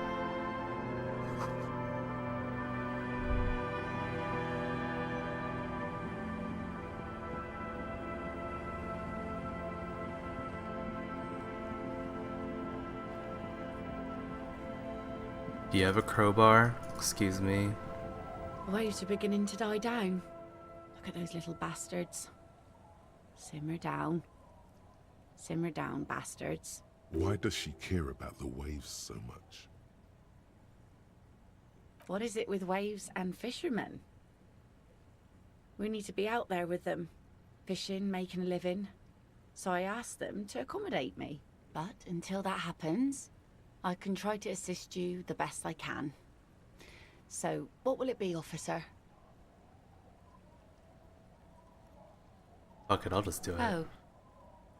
Do you have a crowbar? Excuse me. Waves are beginning to die down. Look at those little bastards. Simmer down. Simmer down, bastards. Why does she care about the waves so much? What is it with waves and fishermen? We need to be out there with them, fishing, making a living. So I asked them to accommodate me. But until that happens, I can try to assist you the best I can. So, what will it be, officer? Fuck it, I'll just do it. Oh,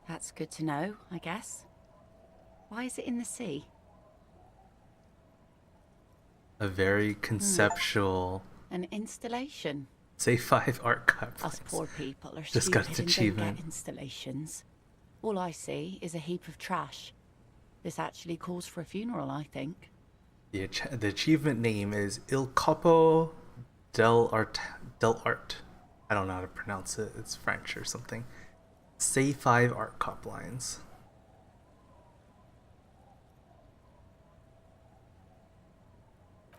that's good to know, I guess. Why is it in the sea? A very conceptual. An installation. Say 5 art cut. Us poor people are just stupid got its and don't achievement. get installations. All I see is a heap of trash. This actually calls for a funeral, I think. The achievement name is Il Capo del Art. I don't know how to pronounce it. It's French or something. Say 5 art cop lines.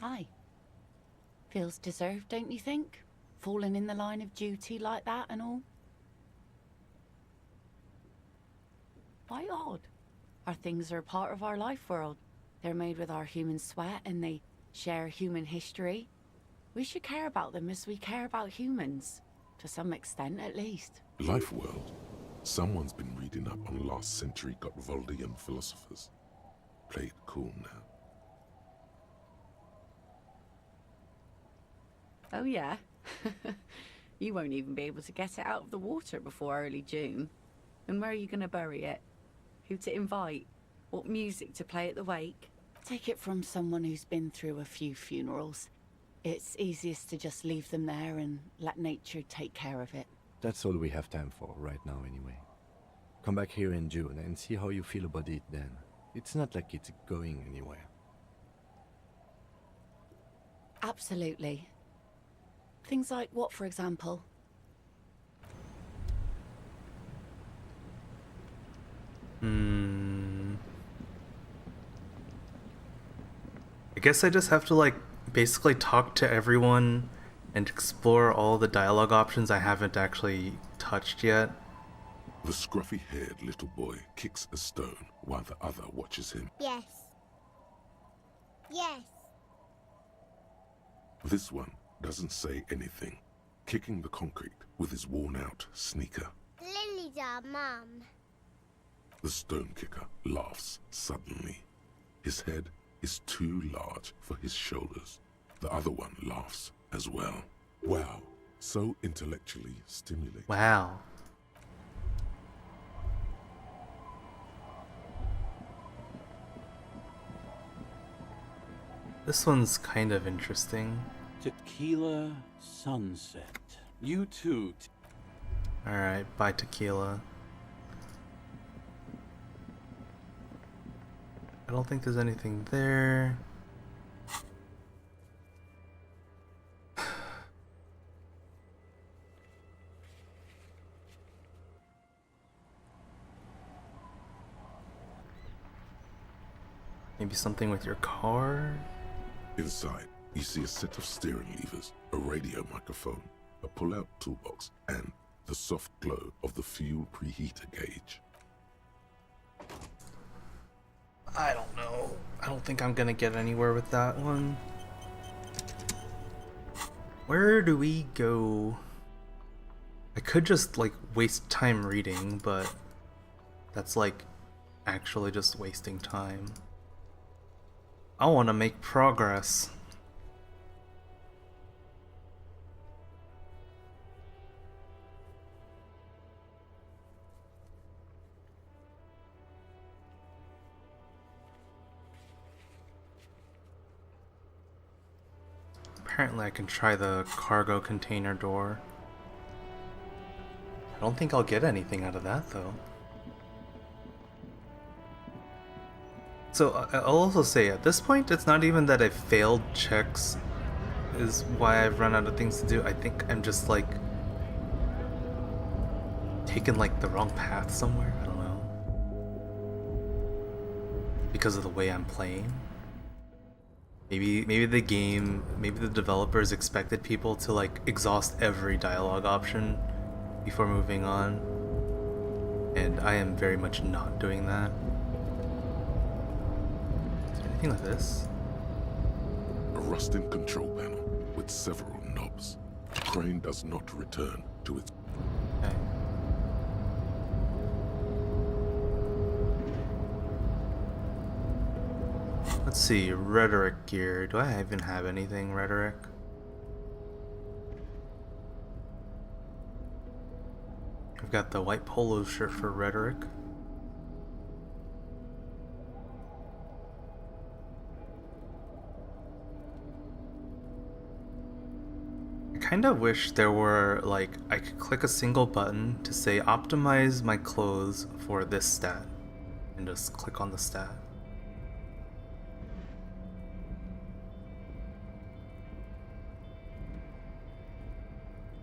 Aye. Feels deserved, don't you think? Falling in the line of duty like that and all. Why odd? Our things are a part of our life world. They're made with our human sweat and they share human history. We should care about them as we care about humans. To some extent, at least. Life world. Someone's been reading up on last century Gotvaldian philosophers. Play it cool now. Oh yeah? You won't even be able to get it out of the water before early June. And where are you going to bury it? Who to invite? What music to play at the wake? Take it from someone who's been through a few funerals. It's easiest to just leave them there and let nature take care of it. That's all we have time for right now anyway. Come back here in June and see how you feel about it then. It's not like it's going anywhere. Absolutely. Things like what, for example? I guess I just have to like basically talk to everyone and explore all the dialogue options I haven't actually touched yet. The scruffy-haired little boy kicks a stone while the other watches him. Yes. Yes. This one doesn't say anything, kicking the concrete with his worn-out sneaker. Lily's our mum. The stone kicker laughs suddenly. His head is too large for his shoulders. The other one laughs as well. Wow, so intellectually stimulating. Wow. This one's kind of interesting. Tequila sunset. You too. Alright, bye tequila. I don't think there's anything there. Maybe something with your car? Inside, you see a set of steering levers, a radio microphone, a pull-out toolbox, and the soft glow of the fuel preheater gauge. I don't know. I don't think I'm gonna get anywhere with that one. Where do we go? I could just like waste time reading, but that's like actually just wasting time. I want to make progress. Apparently I can try the cargo container door. I don't think I'll get anything out of that though. So I'll also say at this point it's not even that I failed checks is why I've run out of things to do. I think I'm just like taking like the wrong path somewhere. I don't know. Because of the way I'm playing. Maybe the game, maybe the developers expected people to like exhaust every dialogue option before moving on. And I am very much not doing that. Is there anything like this? A rusting control panel with several knobs. The crane does not return to its... Okay. Let's see, rhetoric gear. Do I even have anything rhetoric? I've got the white polo shirt for rhetoric. I kind of wish there were, like, I could click a single button to say optimize my clothes for this stat. And just click on the stat.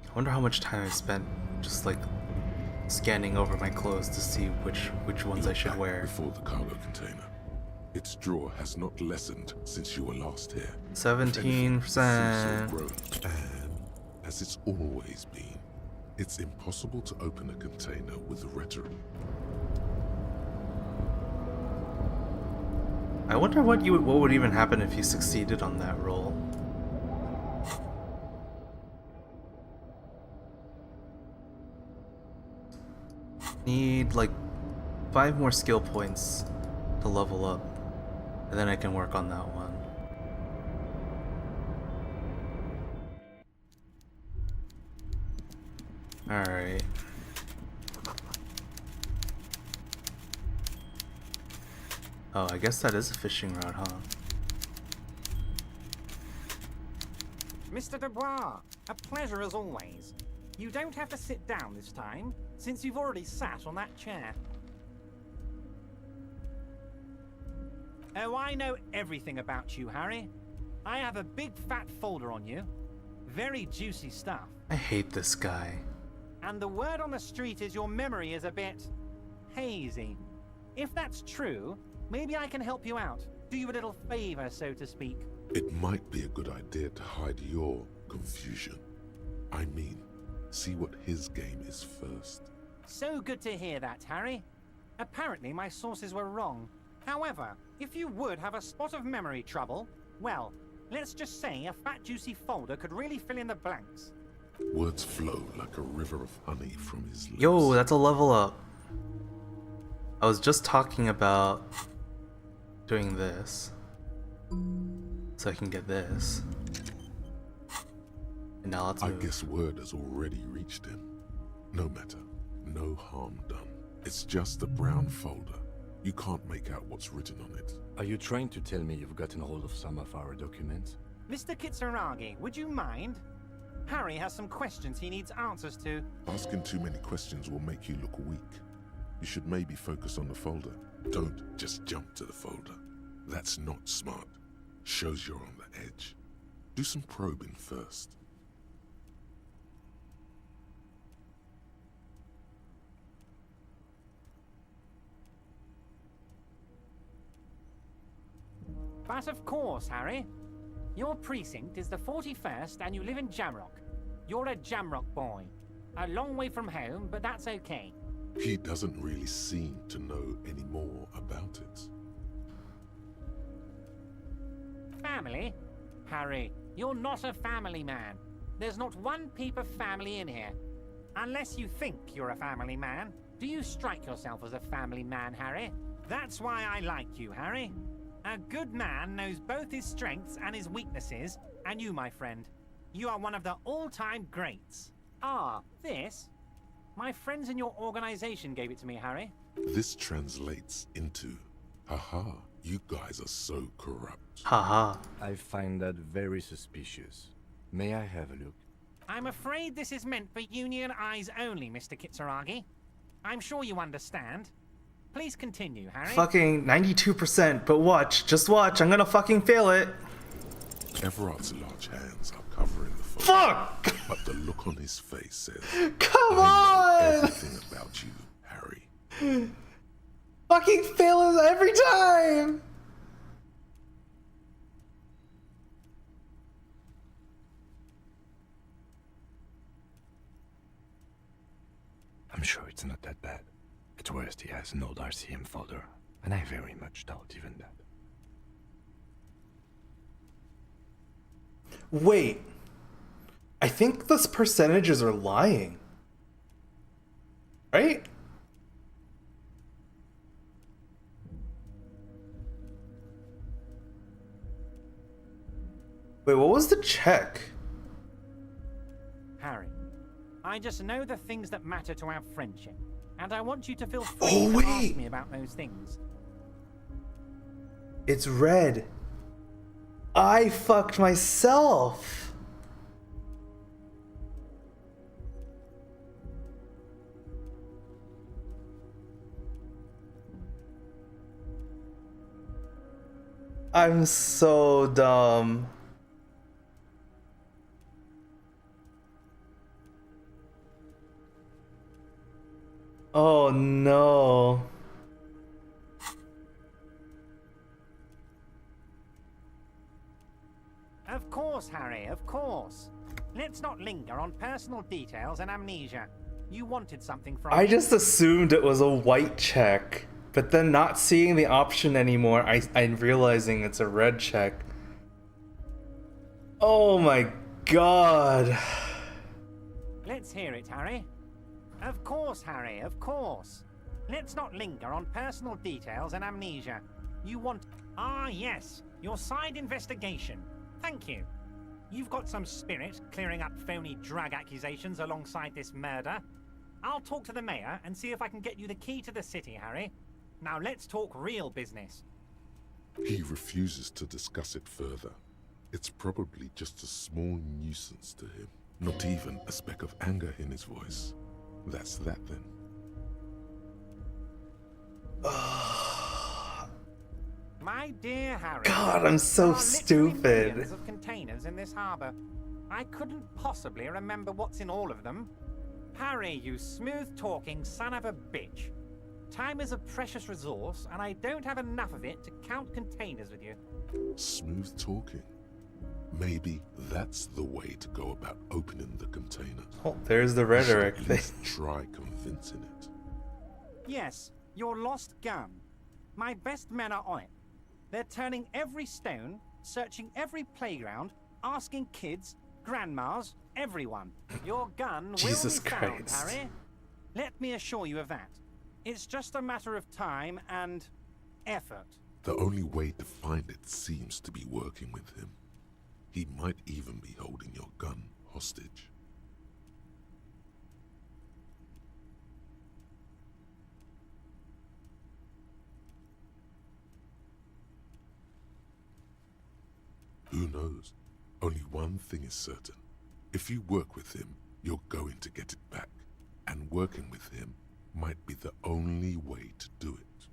I wonder how much time I spent just like scanning over my clothes to see which ones I should wear. Before the cargo container. Its drawer has not lessened since you were last here. 17%. And as it's always been, it's impossible to open a container with rhetoric. I wonder what would even happen if you succeeded on that roll. Need like 5 more skill points to level up, and then I can work on that one. Alright. Oh, I guess that is a fishing rod, huh? Mr. Dubois, a pleasure as always. You don't have to sit down this time, since you've already sat on that chair. Oh, I know everything about you, Harry. I have a big fat folder on you. Very juicy stuff. I hate this guy. And the word on the street is your memory is a bit hazy. If that's true, maybe I can help you out. Do you a little favor, so to speak. It might be a good idea to hide your confusion. I mean, see what his game is first. So good to hear that, Harry. Apparently my sources were wrong. However, if you would have a spot of memory trouble, well, let's just say a fat juicy folder could really fill in the blanks. Words flow like a river of honey from his lips. Yo, that's a level up. I was just talking about doing this, so I can get this. And now let's move. I guess word has already reached him. No matter, no harm done. It's just a brown folder. You can't make out what's written on it. Are you trying to tell me you've gotten hold of some of our documents? Mr. Kitsuragi, would you mind? Harry has some questions he needs answers to. Asking too many questions will make you look weak. You should maybe focus on the folder. Don't just jump to the folder. That's not smart. Shows you're on the edge. Do some probing first. But of course, Harry. Your precinct is the 41st and you live in Jamrock. You're a Jamrock boy. A long way from home, but that's okay. He doesn't really seem to know any more about it. Family? Harry, you're not a family man. There's not one peep of family in here. Unless you think you're a family man. Do you strike yourself as a family man, Harry? That's why I like you, Harry. A good man knows both his strengths and his weaknesses, and you, my friend, you are one of the all-time greats. Ah, this? My friends in your organization gave it to me, Harry. This translates into, haha, you guys are so corrupt. Haha. I find that very suspicious. May I have a look? I'm afraid this is meant for Union eyes only, Mr. Kitsuragi. I'm sure you understand. Please continue, Harry. Fucking 92%, but watch, just watch, I'm gonna fucking fail it. Everard's large hands are covering the phone. Fuck! But the look on his face says, Come I know on! everything about you, Harry. Fucking fail it every time! I'm sure it's not that bad. At worst, he has an old RCM folder, and I very much doubt even that. Wait. I think those percentages are lying. Right? Wait, what was the check? Harry, I just know the things that matter to our friendship, and I want you to feel free Oh, to wait. ask me about those things. It's red. I fucked myself. I'm so dumb. Oh no. Of course, Harry, of course. Let's not linger on personal details and amnesia. You wanted something from I me. just assumed it was a white check, but then not seeing the option anymore, I'm realizing it's a red check. Oh my god. Let's hear it, Harry. Of course, Harry, of course. Let's not linger on personal details and amnesia. You want... Ah, yes, your side investigation. Thank you. You've got some spirit clearing up phony drug accusations alongside this murder. I'll talk to the mayor and see if I can get you the key to the city, Harry. Now let's talk real business. He refuses to discuss it further. It's probably just a small nuisance to him. Not even a speck of anger in his voice. That's that then. My dear Harry. God, I'm so there are literally stupid. millions of containers in this harbor. I couldn't possibly remember what's in all of them. Harry, you smooth-talking son of a bitch. Time is a precious resource, and I don't have enough of it to count containers with you. Smooth talking. Maybe that's the way to go about opening the container. Oh, there's the rhetoric You should thing. at least try convincing it. Yes, your lost gun. My best men are on it. They're turning every stone, searching every playground, asking kids, grandmas, everyone. Your gun will Jesus be found, Christ. Harry. Let me assure you of that. It's just a matter of time and effort. The only way to find it seems to be working with him. He might even be holding your gun hostage. Who knows? Only one thing is certain. If you work with him, you're going to get it back. And working with him might be the only way to do it.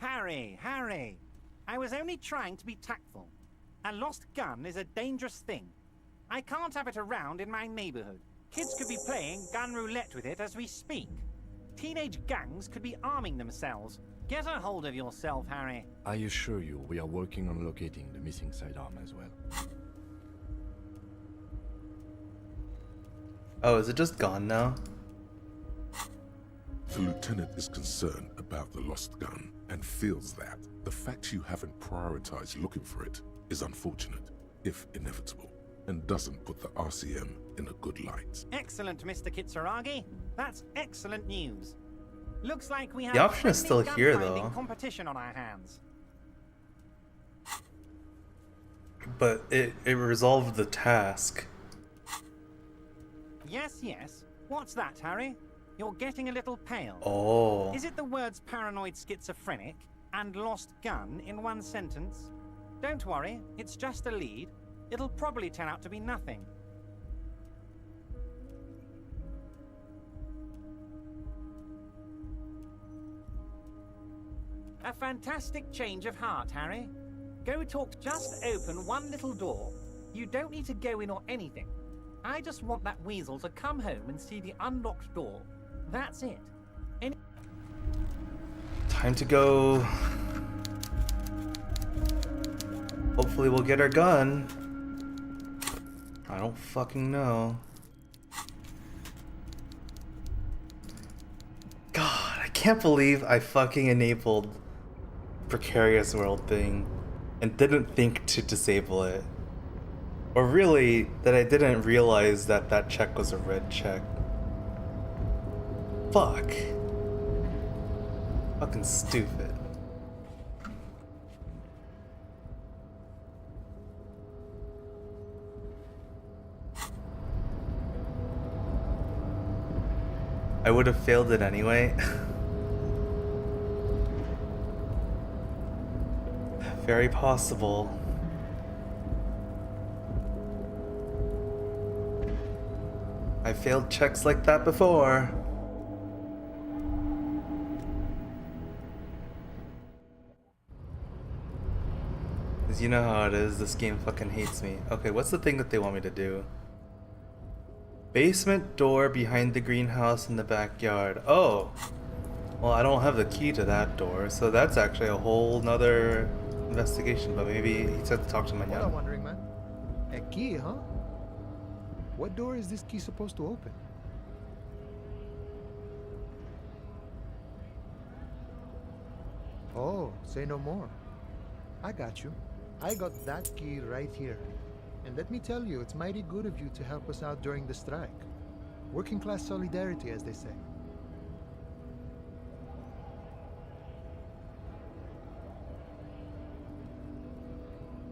Harry, I was only trying to be tactful. A lost gun is a dangerous thing. I can't have it around in my neighborhood. Kids could be playing gun roulette with it as we speak. Teenage gangs could be arming themselves. Get a hold of yourself, Harry. I assure you, we are working on locating the missing sidearm as well. Oh, is it just gone now? The lieutenant is concerned about the lost gun and feels that the fact you haven't prioritized looking for it is unfortunate, if inevitable, and doesn't put the RCM in a good light. Excellent, Mr. Kitsuragi. That's excellent news. Looks like we have The option is still friendly here, gun-finding though. competition on our hands. But it resolved the task. Yes. What's that, Harry? You're getting a little pale. Oh. Is it the words paranoid schizophrenic and lost gun in one sentence? Don't worry, it's just a lead. It'll probably turn out to be nothing. A fantastic change of heart, Harry. Go talk. Just open one little door. You don't need to go in or anything. I just want that weasel to come home and see the unlocked door. That's it. Time to go. Hopefully we'll get our gun. I don't fucking know. God, I can't believe I fucking enabled precarious world thing and didn't think to disable it. Or really, that I didn't realize that that check was a red check. Fuck. Fucking stupid. I would have failed it anyway. Very possible. I failed checks like that before. Cause you know how it is, this game fucking hates me. Okay, what's the thing that they want me to do? Basement door behind the greenhouse in the backyard. Oh! Well, I don't have the key to that door, so that's actually a whole nother investigation, but maybe he said to talk to What I'm Manyan. wondering, man. A key, huh? What door is this key supposed to open? Oh, say no more. I got you. I got that key right here. And let me tell you, it's mighty good of you to help us out during the strike. Working class solidarity, as they say.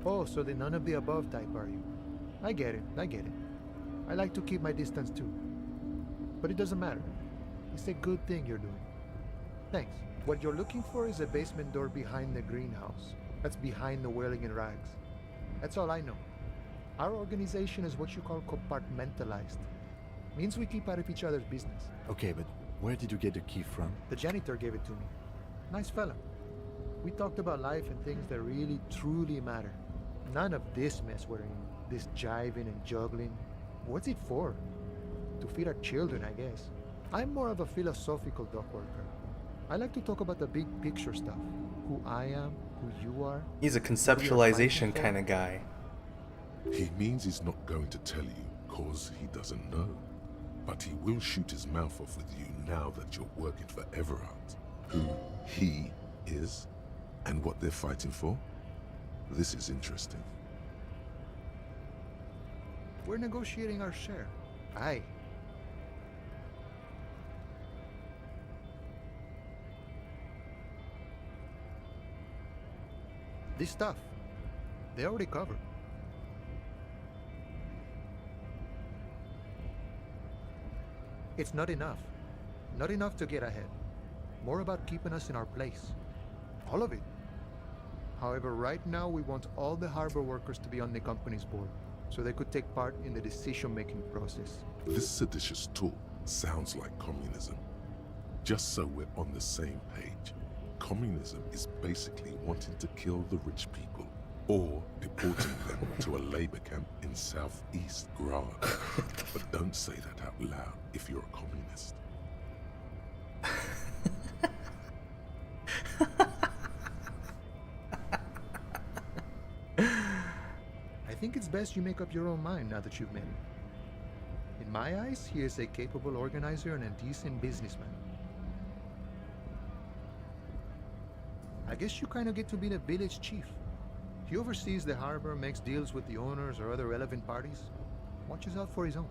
Oh, so the none of the above type, are you? I get it, I get it. I like to keep my distance too. But it doesn't matter. It's a good thing you're doing. Thanks. What you're looking for is a basement door behind the greenhouse. That's behind the whirling in rags. That's all I know. Our organization is what you call compartmentalized. Means we keep out of each other's business. Okay, but where did you get the key from? The janitor gave it to me. Nice fella. We talked about life and things that really, truly matter. None of this mess we're in. This jiving and juggling. What's it for? To feed our children, I guess. I'm more of a philosophical dock worker. I like to talk about the big picture stuff. Who I am, who you are. He's a conceptualization kind of guy. He means he's not going to tell you, cause he doesn't know. But he will shoot his mouth off with you now that you're working for Everard. Who he is, and what they're fighting for. This is interesting. We're negotiating our share. Aye. This stuff, they already covered. It's not enough. Not enough to get ahead. More about keeping us in our place. All of it. However, right now we want all the harbor workers to be on the company's board, so they could take part in the decision-making process. This seditious talk sounds like communism. Just so we're on the same page, communism is basically wanting to kill the rich people, or deporting them to a labor camp in Southeast Grad. But don't say that out loud if you're a communist. I think it's best you make up your own mind now that you've met him. In my eyes, he is a capable organizer and a decent businessman. I guess you kind of get to be the village chief. He oversees the harbor, makes deals with the owners or other relevant parties, watches out for his own.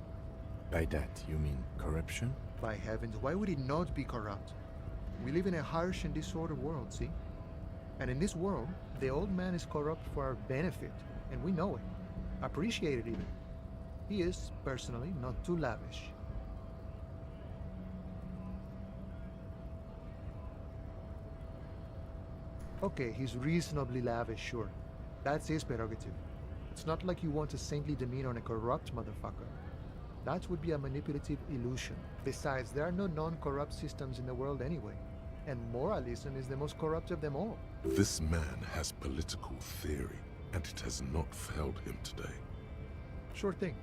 By that, you mean corruption? By heavens, why would he not be corrupt? We live in a harsh and disordered world, see? And in this world, the old man is corrupt for our benefit, and we know it. Appreciate it even. He is, personally, not too lavish. Okay, he's reasonably lavish, sure. That's his prerogative. It's not like you want a saintly demeanor on a corrupt motherfucker. That would be a manipulative illusion. Besides, there are no non-corrupt systems in the world anyway. And moralism is the most corrupt of them all. This man has political theory, and it has not failed him today. Sure thing.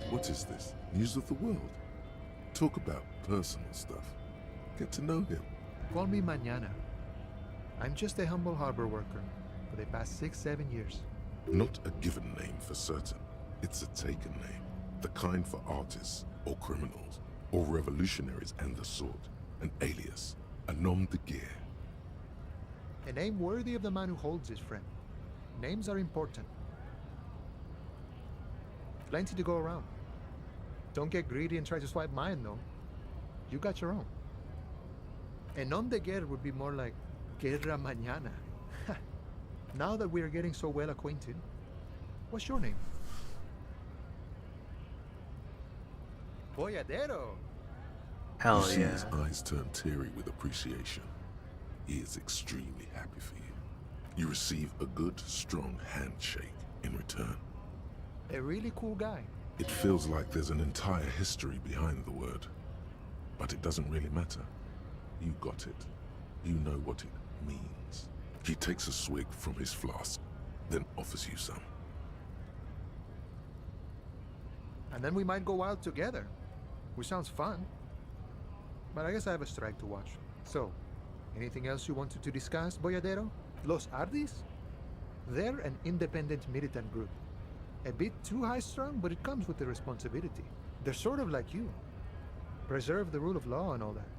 What is this? News of the world? Talk about personal stuff. Get to know him. Call me Mañana. I'm just a humble harbor worker for the past 6-7 years. Not a given name for certain. It's a taken name. The kind for artists, or criminals, or revolutionaries and the sort. An alias. A nom de guerre. A name worthy of the man who holds his friend. Names are important. Plenty to go around. Don't get greedy and try to swipe mine, though. You got your own. A nom de guerre would be more like Guerra Mañana. Now that we are getting so well acquainted, what's your name? Boyadero. Hell you see yeah. his eyes turn teary with appreciation. He is extremely happy for you. You receive a good, strong handshake in return. A really cool guy. It feels like there's an entire history behind the word. But it doesn't really matter. You got it. You know what it means. He takes a swig from his flask, then offers you some. And then we might go out together. Which sounds fun. But I guess I have a strike to watch. So, anything else you wanted to discuss, Boyadero? Los Ardis? They're an independent militant group. A bit too high-strung, but it comes with the responsibility. They're sort of like you. Preserve the rule of law and all that.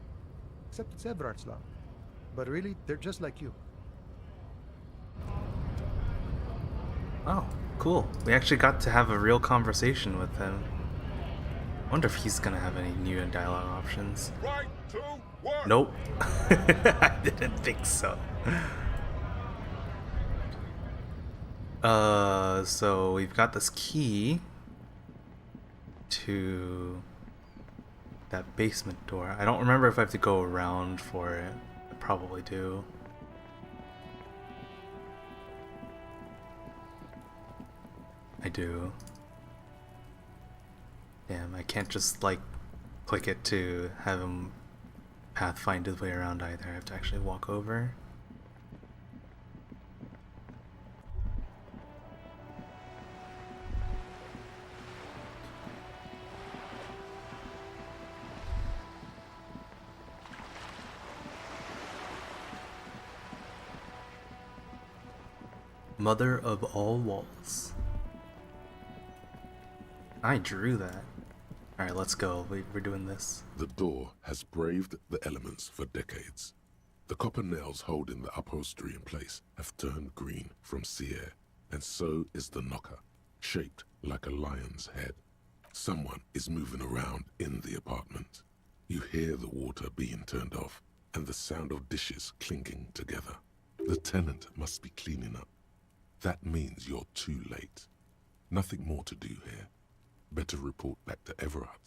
Except it's Everard's law. But really, they're just like you. Oh, cool. We actually got to have a real conversation with him. Wonder if he's gonna have any new dialogue options. Right to work. Nope. I didn't think so. So we've got this key to that basement door. I don't remember if I have to go around for it. I probably do. I do. Damn, I can't just like click it to have him pathfind his way around either. I have to actually walk over. Mother of all walls. I drew that. Alright, let's go. We're doing this. The door has braved the elements for decades. The copper nails holding the upholstery in place have turned green from sea air, and so is the knocker, shaped like a lion's head. Someone is moving around in the apartment. You hear the water being turned off, and the sound of dishes clinking together. The tenant must be cleaning up. That means you're too late. Nothing more to do here. Better report back to Everard.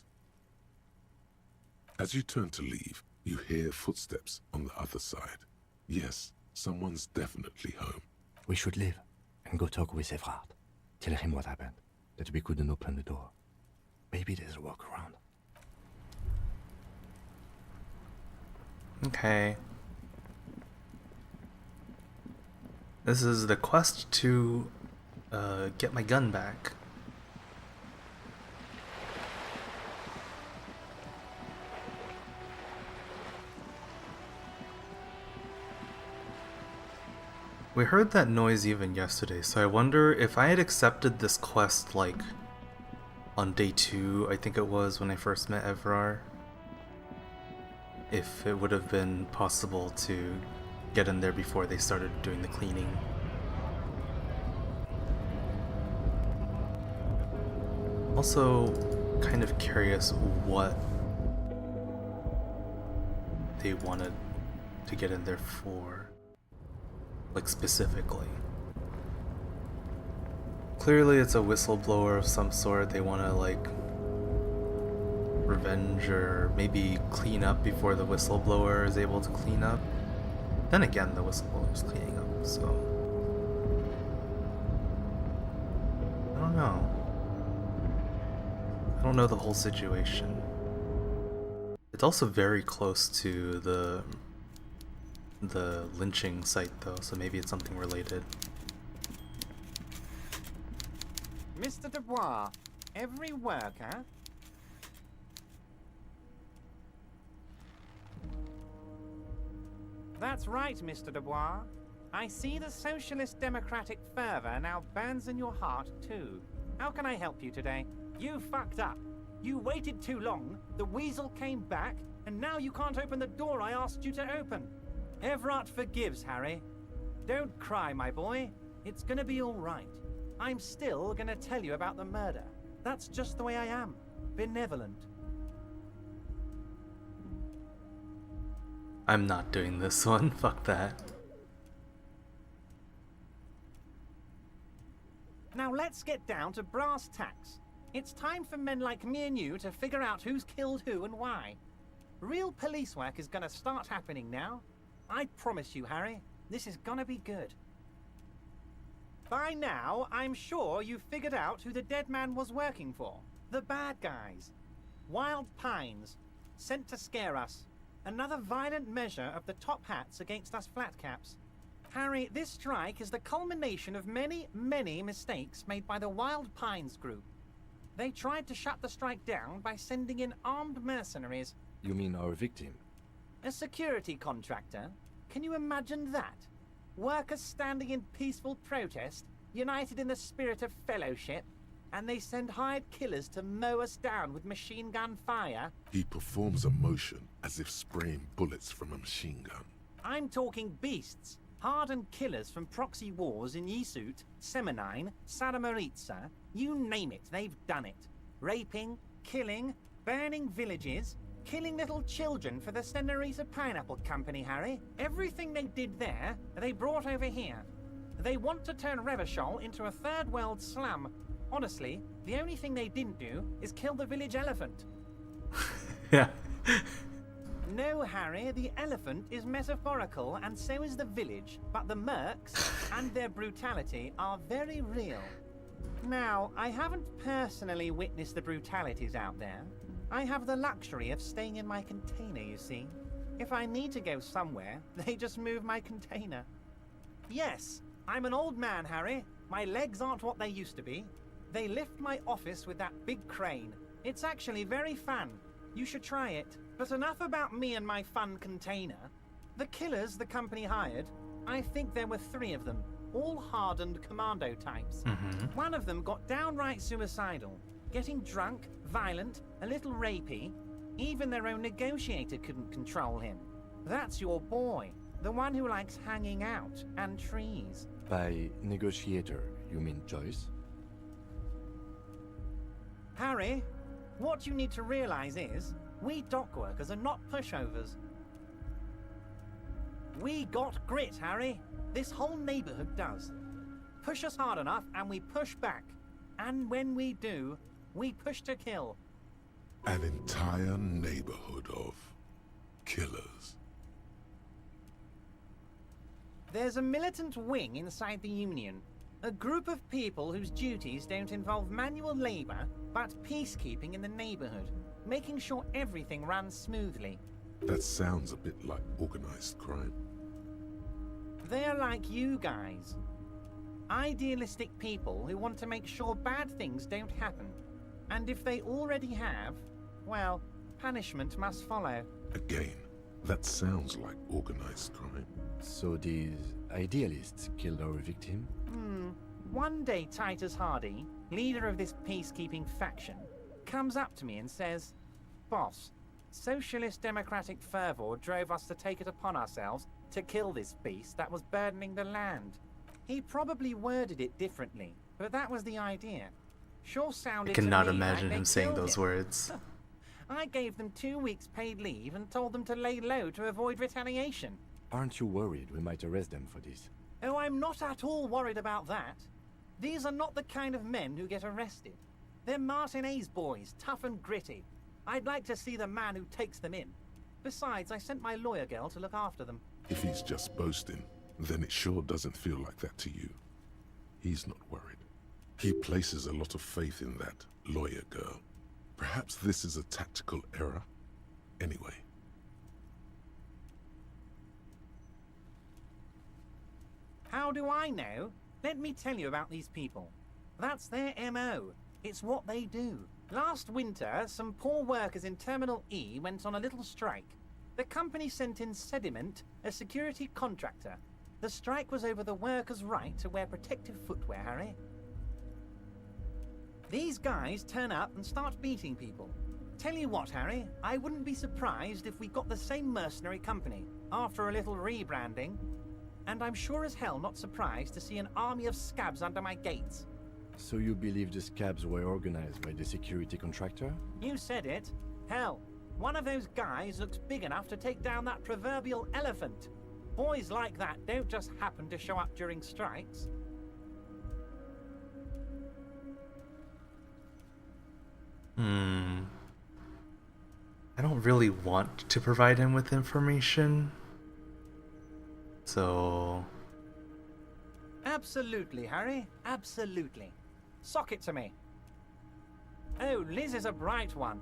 As you turn to leave, you hear footsteps on the other side. Yes, someone's definitely home. We should leave and go talk with Everard. Tell him what happened, that we couldn't open the door. Maybe there's a workaround. Okay. This is the quest to get my gun back. We heard that noise even yesterday, so I wonder if I had accepted this quest like on day 2, I think it was, when I first met Evrar, if it would have been possible to get in there before they started doing the cleaning. Also, kind of curious what they wanted to get in there for, like specifically. Clearly it's a whistleblower of some sort. They want to like revenge or maybe clean up before the whistleblower is able to clean up. Then again, the whistleblower is cleaning up, so I don't know. I don't know the whole situation. It's also very close to the lynching site though, so maybe it's something related. Mr. Dubois, every worker... That's right, Mr. Dubois. I see the socialist democratic fervor now burns in your heart, too. How can I help you today? You fucked up. You waited too long, the weasel came back, and now you can't open the door I asked you to open. Everard forgives, Harry. Don't cry, my boy. It's gonna be all right. I'm still gonna tell you about the murder. That's just the way I am. Benevolent. I'm not doing this one. Fuck that. Now let's get down to brass tacks. It's time for men like me and you to figure out who's killed who and why. Real police work is gonna start happening now. I promise you, Harry, this is gonna be good. By now, I'm sure you've figured out who the dead man was working for. The bad guys. Wild Pines. Sent to scare us. Another violent measure of the top hats against us flatcaps. Harry, this strike is the culmination of many, many mistakes made by the Wild Pines group. They tried to shut the strike down by sending in armed mercenaries. You mean our victim? A security contractor? Can you imagine that? Workers standing in peaceful protest, united in the spirit of fellowship, and they send hired killers to mow us down with machine gun fire? He performs a motion as if spraying bullets from a machine gun. I'm talking beasts. Hardened killers from proxy wars in Yisut, Semenine, Saramaritsa. You name it, they've done it. Raping, killing, burning villages, killing little children for the Senorita Pineapple Company, Harry. Everything they did there, they brought over here. They want to turn Revachol into a third world slum. Honestly, the only thing they didn't do is kill the village elephant. Yeah. No, Harry, the elephant is metaphorical and so is the village, but the mercs and their brutality are very real. Now, I haven't personally witnessed the brutalities out there. I have the luxury of staying in my container, you see. If I need to go somewhere, they just move my container. Yes, I'm an old man, Harry. My legs aren't what they used to be. They lift my office with that big crane. It's actually very fun. You should try it. But enough about me and my fun container. The killers the company hired, I think there were 3 of them, all hardened commando types. One of them got downright suicidal, getting drunk, violent, a little rapey. Even their own negotiator couldn't control him. That's your boy, the one who likes hanging out and trees. By negotiator, you mean Joyce? Harry, what you need to realize is, we dock workers are not pushovers. We got grit, Harry. This whole neighborhood does. Push us hard enough and we push back. And when we do, we push to kill. An entire neighborhood of killers. There's a militant wing inside the Union. A group of people whose duties don't involve manual labor, but peacekeeping in the neighborhood. Making sure everything runs smoothly. That sounds a bit like organized crime. They're like you guys. Idealistic people who want to make sure bad things don't happen. And if they already have, well, punishment must follow. Again, that sounds like organized crime. So these idealists killed our victim? One day Titus Hardy, leader of this peacekeeping faction, comes up to me and says, "Boss, socialist democratic fervor drove us to take it upon ourselves to kill this beast that was burdening the land." He probably worded it differently, but that was the idea. Sure sounded I to cannot me imagine like him they saying killed those him. words. I gave them 2 weeks paid leave and told them to lay low to avoid retaliation. Aren't you worried we might arrest them for this? Oh, I'm not at all worried about that. These are not the kind of men who get arrested. They're Martinez boys, tough and gritty. I'd like to see the man who takes them in. Besides, I sent my lawyer girl to look after them. If he's just boasting, then it sure doesn't feel like that to you. He's not worried. He places a lot of faith in that lawyer girl. Perhaps this is a tactical error. Anyway. How do I know? Let me tell you about these people. That's their MO. It's what they do. Last winter, some poor workers in Terminal E went on a little strike. The company sent in Sediment, a security contractor. The strike was over the workers' right to wear protective footwear, Harry. These guys turn up and start beating people. Tell you what, Harry, I wouldn't be surprised if we got the same mercenary company after a little rebranding. And I'm sure as hell not surprised to see an army of scabs under my gates. So you believe the scabs were organized by the security contractor? You said it. Hell, one of those guys looks big enough to take down that proverbial elephant. Boys like that don't just happen to show up during strikes. I don't really want to provide him with information. So... Absolutely, Harry. Absolutely. Sock it to me. Oh, Liz is a bright one.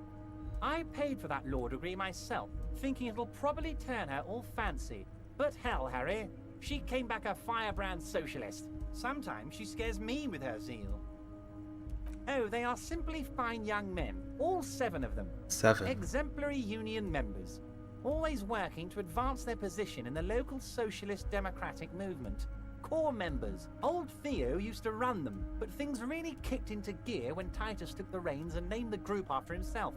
I paid for that law degree myself, thinking it'll probably turn her all fancy. But hell, Harry, she came back a firebrand socialist. Sometimes she scares me with her zeal. Oh, they are simply fine young men, all 7 of them. 7. Exemplary union members, always working to advance their position in the local socialist democratic movement. Core members. Old Theo used to run them, but things really kicked into gear when Titus took the reins and named the group after himself.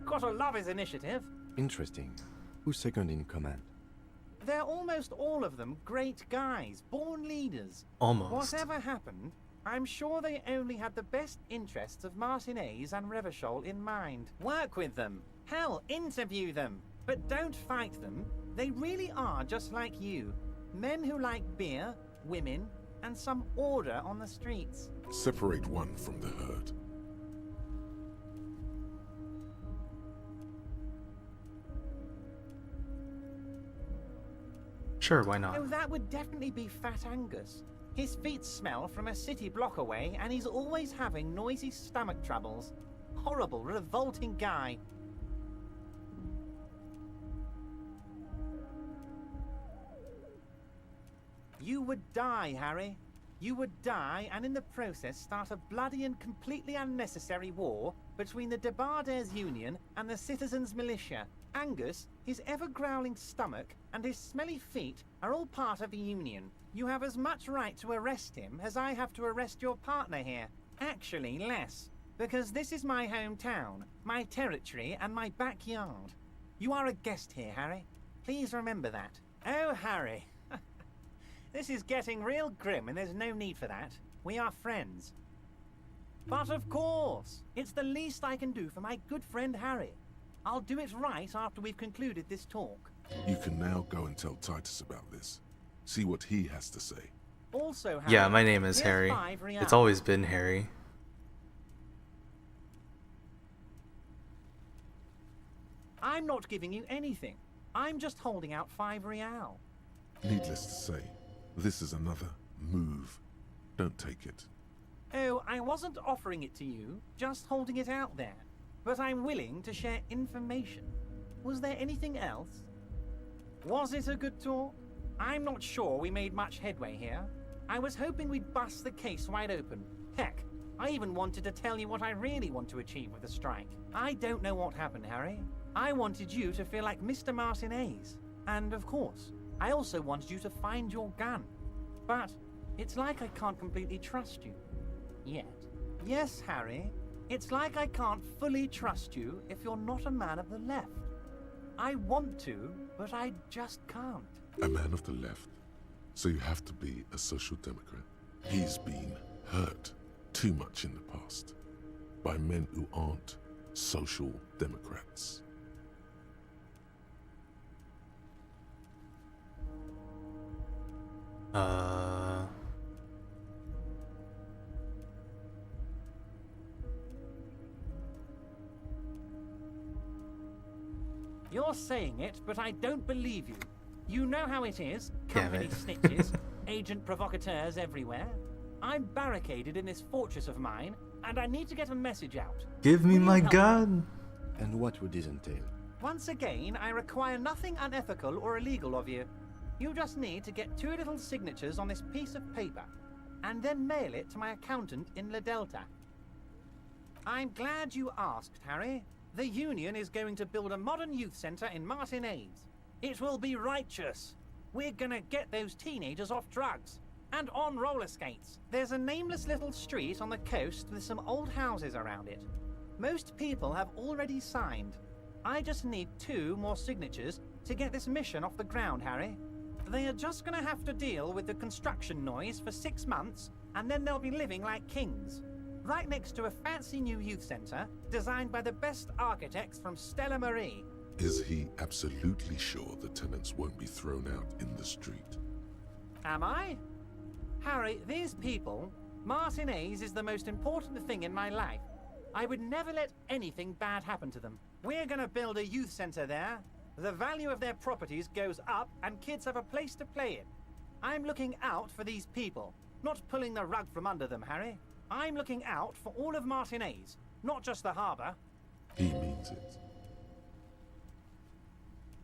Gotta love his initiative. Interesting. Who's second in command? They're almost all of them great guys, born leaders. Almost. Whatever happened, I'm sure they only had the best interests of Martinez and Revachol in mind. Work with them. Hell, interview them. But don't fight them. They really are just like you. Men who like beer, women, and some order on the streets. Separate one from the herd. Sure, why not? Oh, that would definitely be Fat Angus. His feet smell from a city block away, and he's always having noisy stomach troubles. Horrible, revolting guy. You would die, Harry. You would die, and in the process start a bloody and completely unnecessary war between the Debardairs Union and the Citizens Militia. Angus, his ever-growling stomach, and his smelly feet are all part of the Union. You have as much right to arrest him as I have to arrest your partner here. Actually, less. Because this is my hometown, my territory, and my backyard. You are a guest here, Harry. Please remember that. Oh, Harry. This is getting real grim, and there's no need for that. We are friends. But of course, it's the least I can do for my good friend Harry. I'll do it right after we've concluded this talk. You can now go and tell Titus about this. See what he has to say. Also, Harry, Yeah, my name is here's Harry. 5 reals. It's always been Harry. I'm not giving you anything. I'm just holding out 5 real. Needless to say, this is another move. Don't take it. Oh, I wasn't offering it to you, just holding it out there. But I'm willing to share information. Was there anything else? Was it a good talk? I'm not sure we made much headway here. I was hoping we'd bust the case wide open. Heck, I even wanted to tell you what I really want to achieve with the strike. I don't know what happened, Harry. I wanted you to feel like Mr. Martinez. And of course, I also wanted you to find your gun. But it's like I can't completely trust you. Yet. Yes, Harry. It's like I can't fully trust you if you're not a man of the left. I want to, but I just can't. A man of the left, so you have to be a social democrat. He's been hurt too much in the past by men who aren't social democrats. You're saying it, but I don't believe you. You know how it is. Damn Company it. snitches, agent provocateurs everywhere. I'm barricaded in this fortress of mine, and I need to get a message out. Give me Will you my help? gun! And what would this entail? Once again, I require nothing unethical or illegal of you. You just need to get 2 little signatures on this piece of paper, and then mail it to my accountant in La Delta. I'm glad you asked, Harry. The Union is going to build a modern youth centre in Martinez. It will be righteous. We're gonna get those teenagers off drugs and on roller skates. There's a nameless little street on the coast with some old houses around it. Most people have already signed. I just need 2 more signatures to get this mission off the ground, Harry. They are just gonna have to deal with the construction noise for 6 months, and then they'll be living like kings. Right next to a fancy new youth centre designed by the best architects from Stella Marie. Is he absolutely sure the tenants won't be thrown out in the street? Am I? Harry, these people, Martinez is the most important thing in my life. I would never let anything bad happen to them. We're gonna build a youth centre there. The value of their properties goes up and kids have a place to play in. I'm looking out for these people, not pulling the rug from under them, Harry. I'm looking out for all of Martinez, not just the harbour. He means it.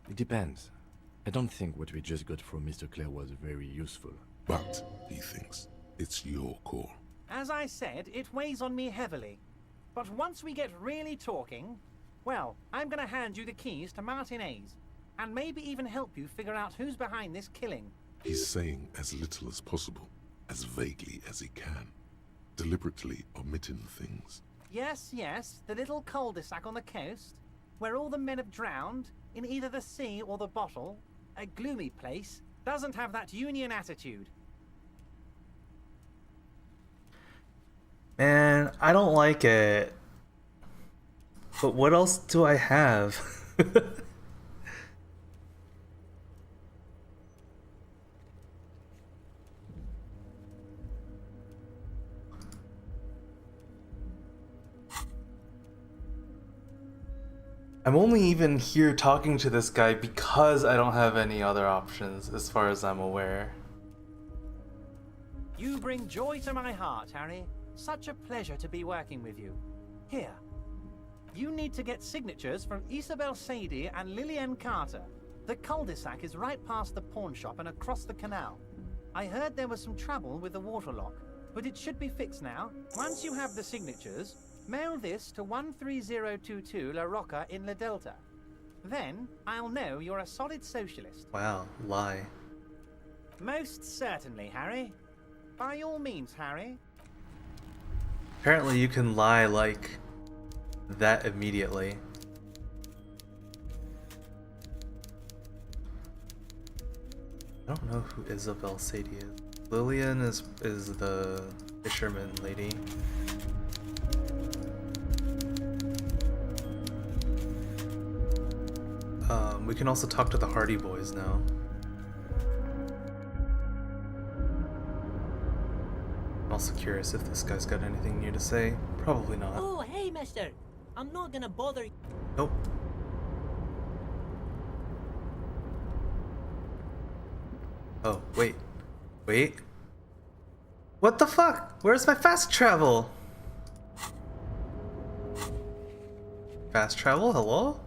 It depends. I don't think what we just got from Mr. Clare was very useful. But he thinks it's your call. As I said, it weighs on me heavily. But once we get really talking, well, I'm gonna hand you the keys to Martinez, and maybe even help you figure out who's behind this killing. He's saying as little as possible, as vaguely as he can, deliberately omitting things. Yes, the little cul-de-sac on the coast, where all the men have drowned, in either the sea or the bottle. A gloomy place doesn't have that union attitude. Man, I don't like it. But what else do I have? I'm only even here talking to this guy because I don't have any other options, as far as I'm aware. You bring joy to my heart, Harry. Such a pleasure to be working with you. Here. You need to get signatures from Isabel Sadie and Lillian Carter. The cul-de-sac is right past the pawn shop and across the canal. I heard there was some trouble with the waterlock, but it should be fixed now. Once you have the signatures, mail this to 13022 La Rocca in La Delta. Then, I'll know you're a solid socialist. Wow, lie. Most certainly, Harry. By all means, Harry. Apparently you can lie like that immediately. I don't know who Isabel Sadie is. Lillian is the fisherman lady. We can also talk to the Hardy Boys now. I'm also curious if this guy's got anything new to say. Probably not. Oh, hey, mister. I'm not gonna bother you. Nope. Oh, wait. Wait. What the fuck? Where's my fast travel? Fast travel? Hello?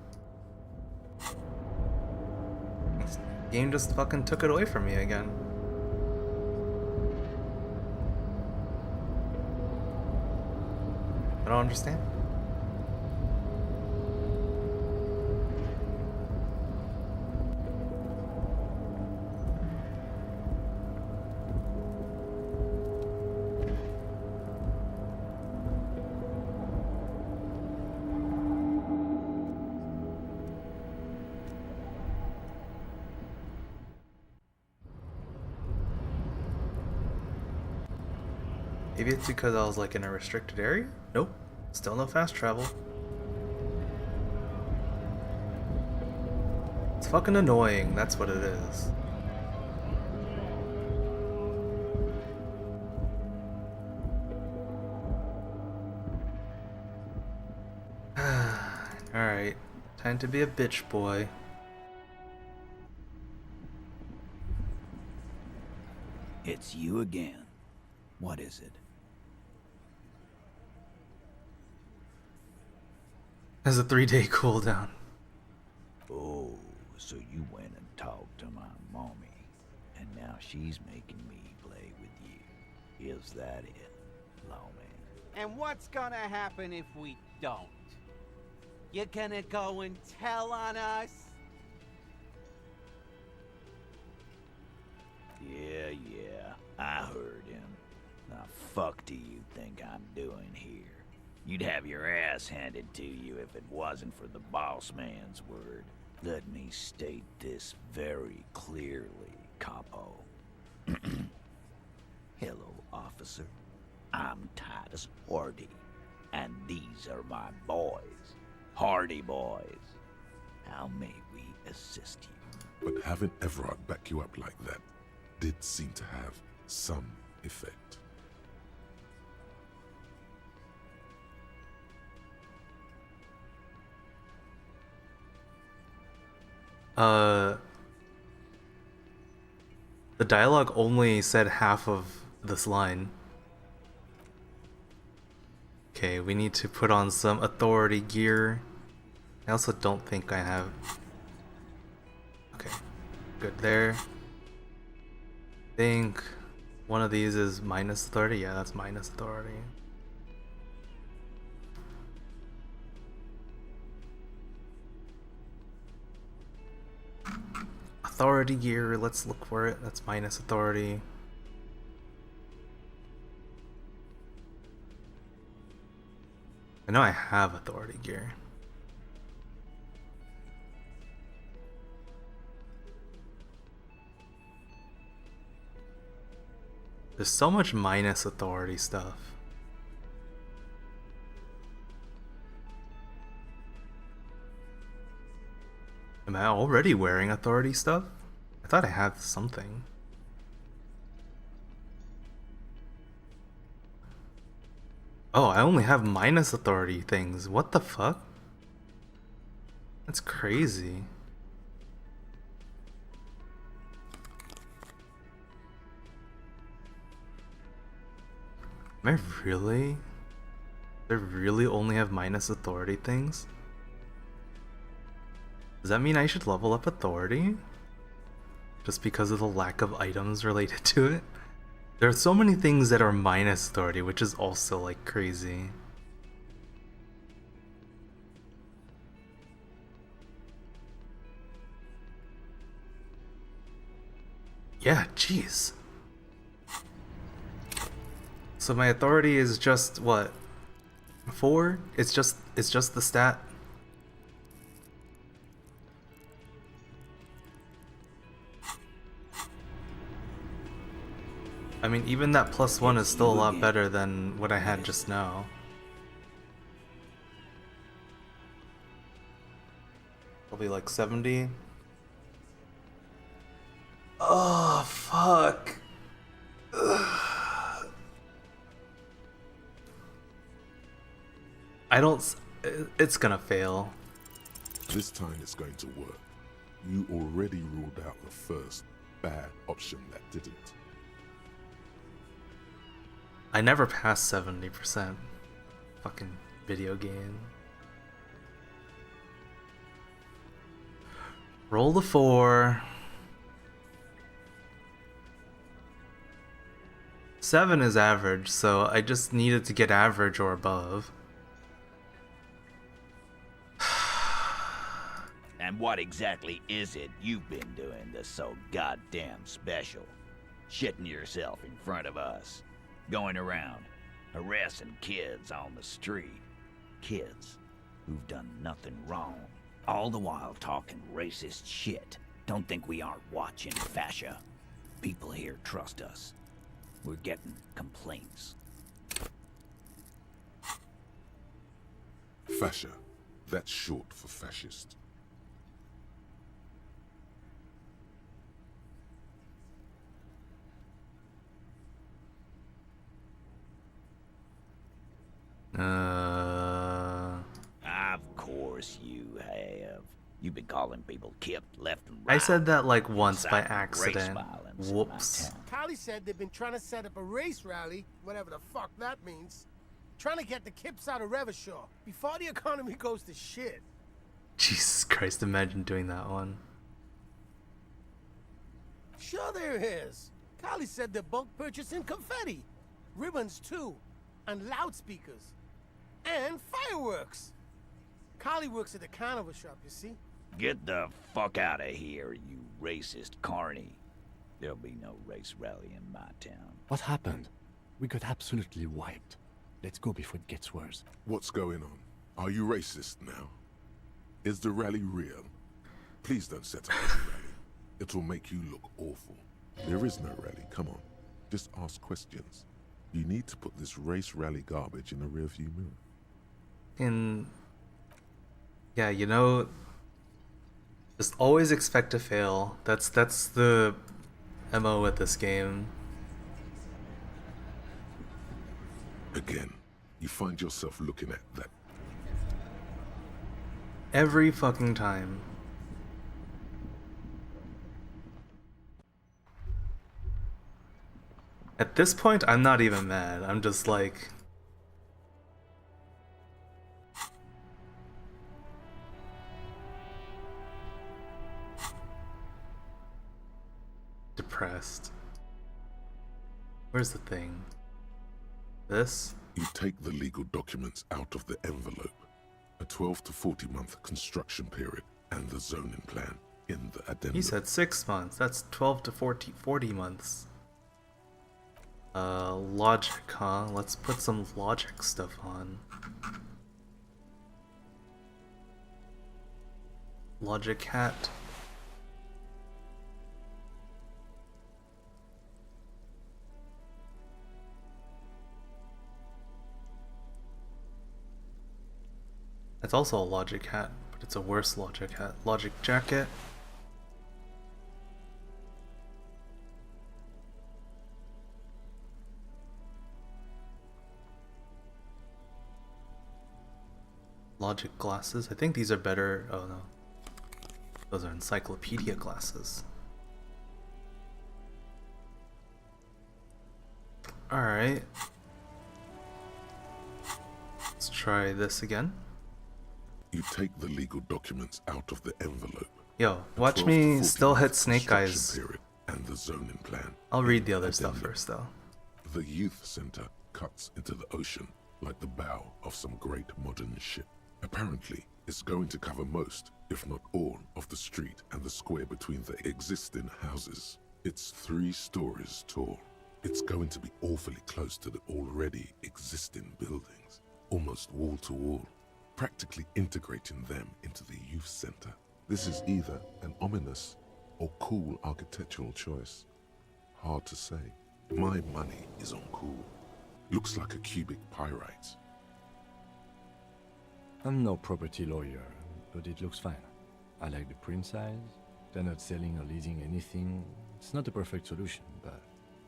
This game just fucking took it away from me again. I don't understand. Maybe it's because I was like in a restricted area? Nope. Still no fast travel. It's fucking annoying, that's what it is. Alright, time to be a bitch boy. It's you again. What is it? Has a 3-day cooldown. Oh, so you went and talked to my mommy, and now she's making me play with you. Is that it, lawman? And what's gonna happen if we don't? You gonna go and tell on us? Yeah, I heard him. The fuck do you think I'm doing here? You'd have your ass handed to you if it wasn't for the boss man's word. Let me state this very clearly, capo. Hello, officer. I'm Titus Hardy, and these are my boys. Hardy boys. How may we assist you? But having Everard back you up like that did seem to have some effect. The dialogue only said half of this line. Okay, we need to put on some authority gear. I also don't think I have... Okay, good there. I think one of these is minus authority. Yeah, that's minus authority. Authority gear, let's look for it. That's minus authority. I know I have authority gear. There's so much minus authority stuff. Am I already wearing authority stuff? I thought I had something. Oh, I only have minus authority things. What the fuck? That's crazy. Am I really? Do I really only have minus authority things? Does that mean I should level up authority? Just because of the lack of items related to it? There are so many things that are minus authority, which is also like crazy. Yeah, jeez. So my authority is just what? 4? It's just the stat. I mean, even that +1 is still a lot better than what I had just now. Probably like 70. Oh, fuck. Ugh. I don't... It's gonna fail. This time it's going to work. You already ruled out the first bad option that didn't. I never passed 70%. Fucking video game. Roll the 4. 7 is average, so I just needed to get average or above. And what exactly is it you've been doing that's so goddamn special? Shitting yourself in front of us. Going around, harassing kids on the street. Kids who've done nothing wrong. All the while talking racist shit. Don't think we aren't watching, Fascia. People here trust us. We're getting complaints. Fascia. That's short for fascist. Of course you have. You've been calling people Kip left and right. I said that like once by Inciting race accident. violence in Whoops. my town. Callie said they've been trying to set up a race rally, whatever the fuck that means. Trying to get the Kips out of Revachol before the economy goes to shit. Jesus Christ, imagine doing that one. Sure there is. Callie said they're bulk purchasing confetti, ribbons too, and loudspeakers, and fireworks. Callie works at the carnival shop, you see. Get the fuck out of here, you racist carny. There'll be no race rally in my town. What happened? We got absolutely wiped. Let's go before it gets worse. What's going on? Are you racist now? Is the rally real? Please don't set up a rally. It'll make you look awful. There is no rally, come on. Just ask questions. You need to put this race rally garbage in the rearview mirror. Yeah, you know, just always expect to fail. That's the MO with this game. Again, you find yourself looking at that. Every fucking time. At this point, I'm not even mad. I'm just like... depressed. Where's the thing? This? You take the legal documents out of the envelope. A 12 to 40 month construction period and the zoning plan in the addendum. He said 6 months. That's 12 to 40 months. Logic, huh? Let's put some logic stuff on. Logic hat. It's also a logic hat, but it's a worse logic hat. Logic jacket. Logic glasses. I think these are better. Oh no. Those are encyclopedia glasses. Alright. Let's try this again. You take the legal documents out of the envelope. Yo, watch me still hit Snake Eyes. And the zoning plan. I'll read the other stuff first though. The youth center cuts into the ocean like the bow of some great modern ship. Apparently, it's going to cover most, if not all, of the street and the square between the existing houses. It's 3 stories tall. It's going to be awfully close to the already existing buildings, almost wall to wall, practically integrating them into the youth center. This is either an ominous or cool architectural choice. Hard to say. My money is on cool. Looks like a cubic pyrite. I'm no property lawyer, but it looks fine. I like the print size. They're not selling or leasing anything. It's not a perfect solution, but...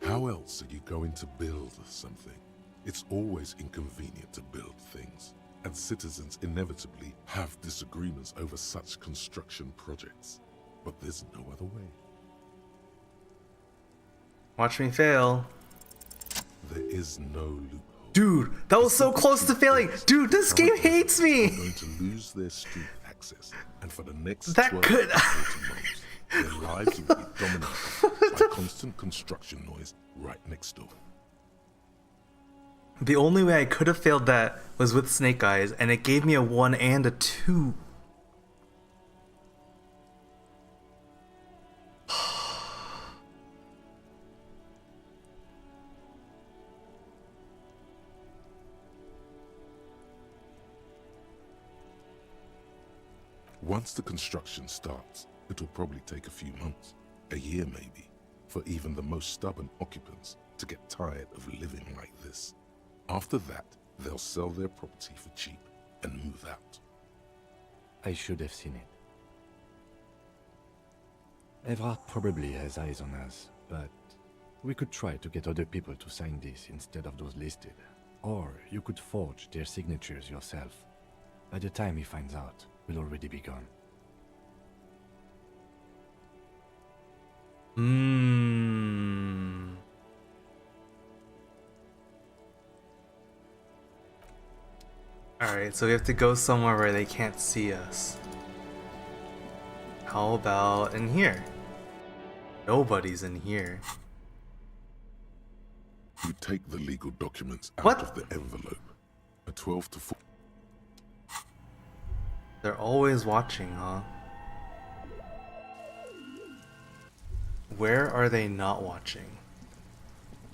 How else are you going to build something? It's always inconvenient to build things, and citizens inevitably have disagreements over such construction projects. But there's no other way. Watch me fail. There is no loophole. Dude, that was so close to failing. Dude, this game hates me. They're going to lose their street access, and for the next that 12 could to 14 months, their lives will be dominated by constant construction noise right next door. The only way I could have failed that was with Snake Eyes, and it gave me a 1 and a 2. Once the construction starts, it'll probably take a few months, a year maybe, for even the most stubborn occupants to get tired of living like this. After that, they'll sell their property for cheap and move out. I should have seen it. Evrard probably has eyes on us, but we could try to get other people to sign this instead of those listed. Or you could forge their signatures yourself. By the time he finds out, we'll already be gone. Alright, so we have to go somewhere where they can't see us. How about in here? Nobody's in here. You take the legal documents out of the envelope. A 12 to 4. They're always watching, huh? Where are they not watching?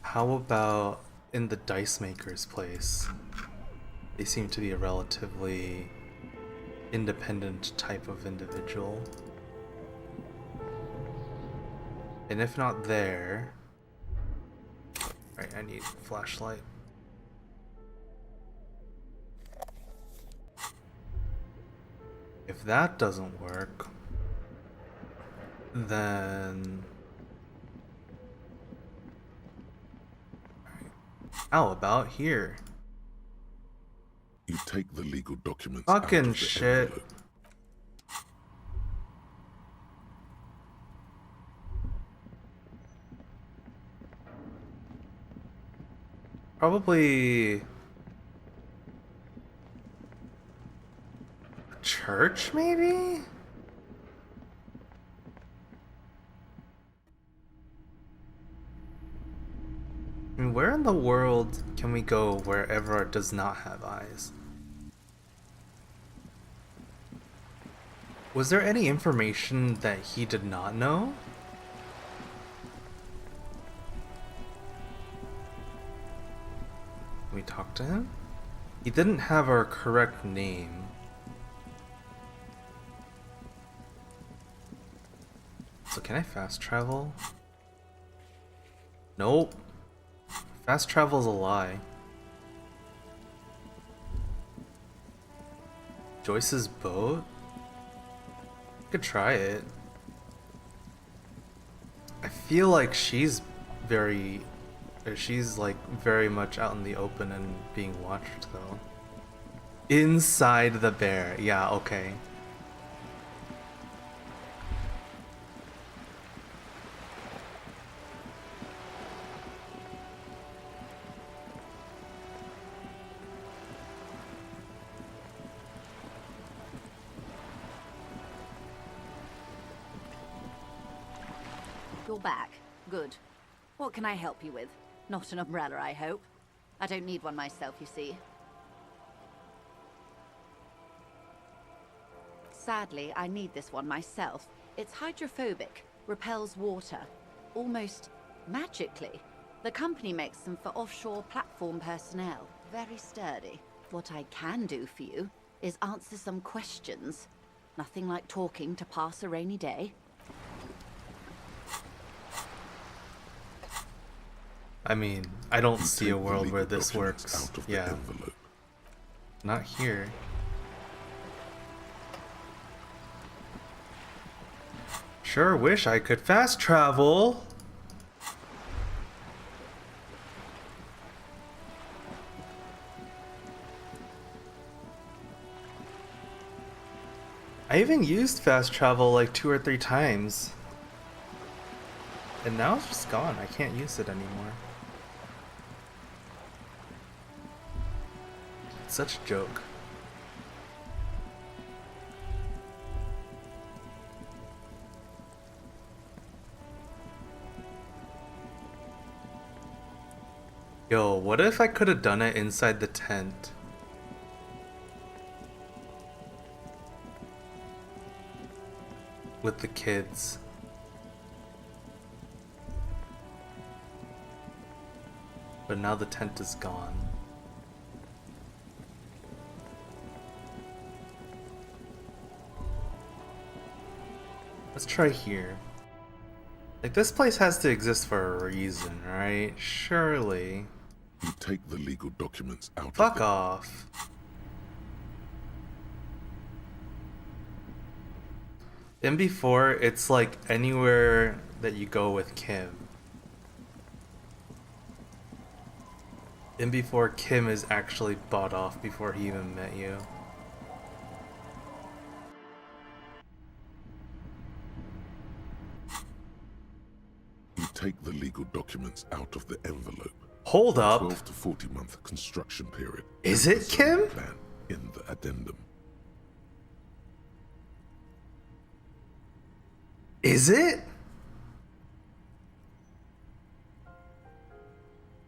How about in the dice maker's place? They seem to be a relatively independent type of individual. And if not there... Right, I need a flashlight. If that doesn't work, then... How about here? You take the legal documents Fucking out of the shit. envelope. Probably... a church, maybe? I mean, where in the world can we go where Evrard does not have eyes? Was there any information that he did not know? Can we talk to him? He didn't have our correct name. So can I fast travel? Nope. Fast travel's a lie. Joyce's boat? Could try it. I feel like she's like very much out in the open and being watched though. Inside the bear. Yeah, okay. You're back. Good. What can I help you with? Not an umbrella, I hope. I don't need one myself, you see. Sadly, I need this one myself. It's hydrophobic, repels water, almost magically. The company makes them for offshore platform personnel. Very sturdy. What I can do for you is answer some questions. Nothing like talking to pass a rainy day. I mean, I don't see a world where this works. Yeah. Not here. Sure wish I could fast travel. I even used fast travel like 2 or 3 times. And now it's just gone. I can't use it anymore. It's such a joke. Yo, what if I could have done it inside the tent? With the kids. But now the tent is gone. Let's try here. Like, this place has to exist for a reason, right? Surely. You take the legal documents out. Fuck off. In before, it's like anywhere that you go with Kim. In before, Kim is actually bought off before he even met you. You take the legal documents out of the envelope. Hold up. 12 to 40 month construction period. Is it Kim? Plan in the addendum. Is it?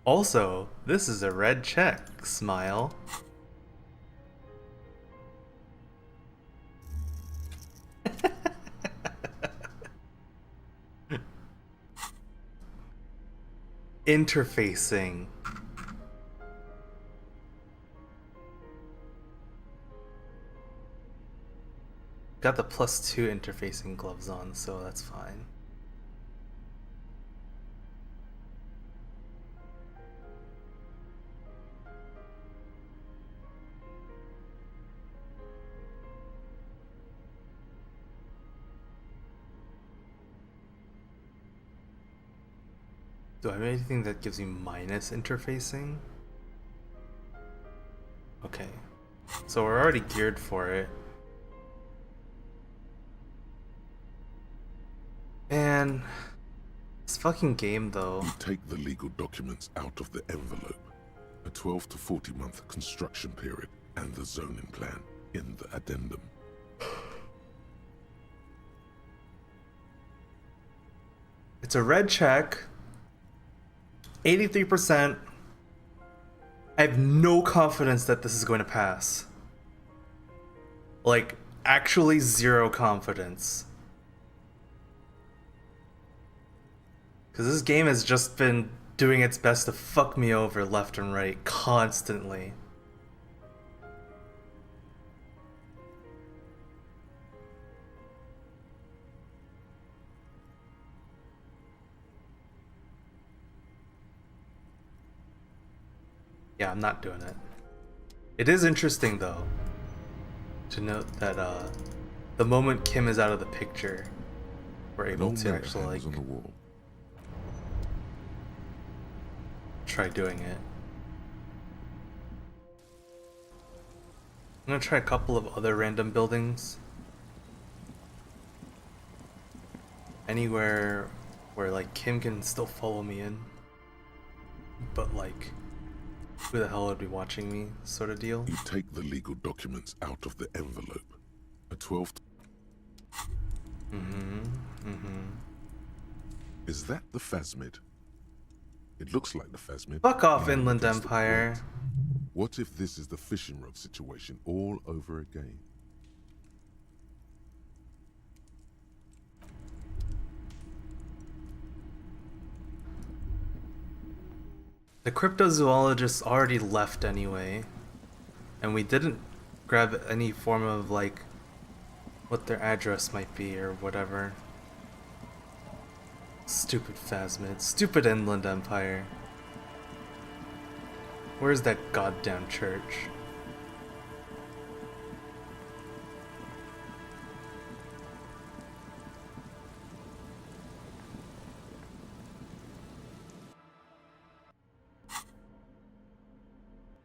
Also, this is a red check. Smile. Interfacing. Got the +2 interfacing gloves on, so that's fine. Do I have anything that gives me minus interfacing? Okay. So we're already geared for it. Man, this fucking game though. You take the legal documents out of the envelope. A 12 to 40 month construction period and the zoning plan in the addendum. It's a red check. 83%. I have no confidence that this is going to pass. Like, actually 0 confidence. Because this game has just been doing its best to fuck me over left and right constantly. Yeah, I'm not doing it. It is interesting though. to note that the moment Kim is out of the picture, we're able to actually like on the wall. try doing it. I'm gonna try a couple of other random buildings. Anywhere where like Kim can still follow me in, but like who the hell would be watching me sort of deal. You take the legal documents out of the envelope. A 12th. Is that the phasmid? It looks like the phasmid. Fuck off, even Inland against the Empire. plot. What if this is the fishing rod situation all over again? The cryptozoologists already left anyway, and we didn't grab any form of like what their address might be or whatever. Stupid phasmid, stupid Inland Empire. Where's that goddamn church?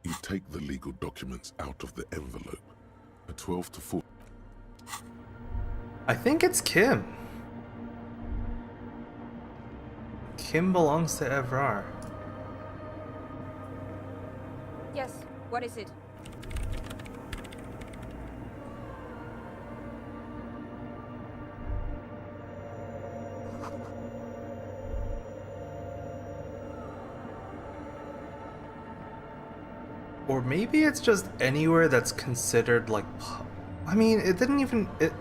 You take the legal documents out of the envelope. A 12 to 4. I think it's Kim. Kim belongs to Evrar. Yes, what is it? Or maybe it's just anywhere that's considered like I mean, it didn't even it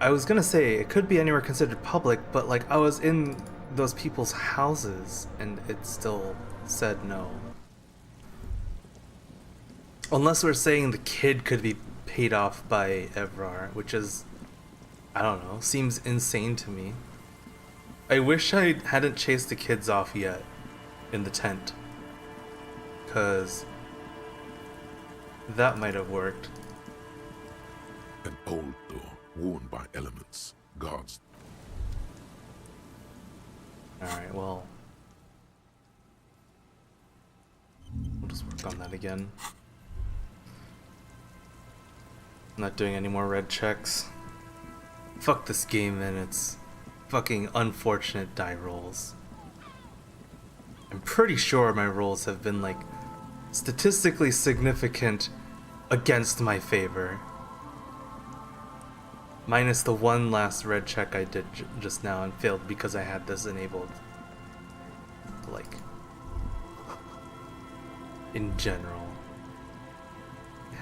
I was gonna say it could be anywhere considered public, but like I was in those people's houses and it still said no. Unless we're saying the kid could be paid off by Evrar, which is, I don't know, seems insane to me. I wish I hadn't chased the kids off yet in the tent, cause that might have worked. An old door, worn by elements, guards. Alright, well, we'll just work on that again. Not doing any more red checks. Fuck this game and its fucking unfortunate die rolls. I'm pretty sure my rolls have been like statistically significant against my favor. Minus the one last red check I did just now and failed because I had this enabled. Like, in general,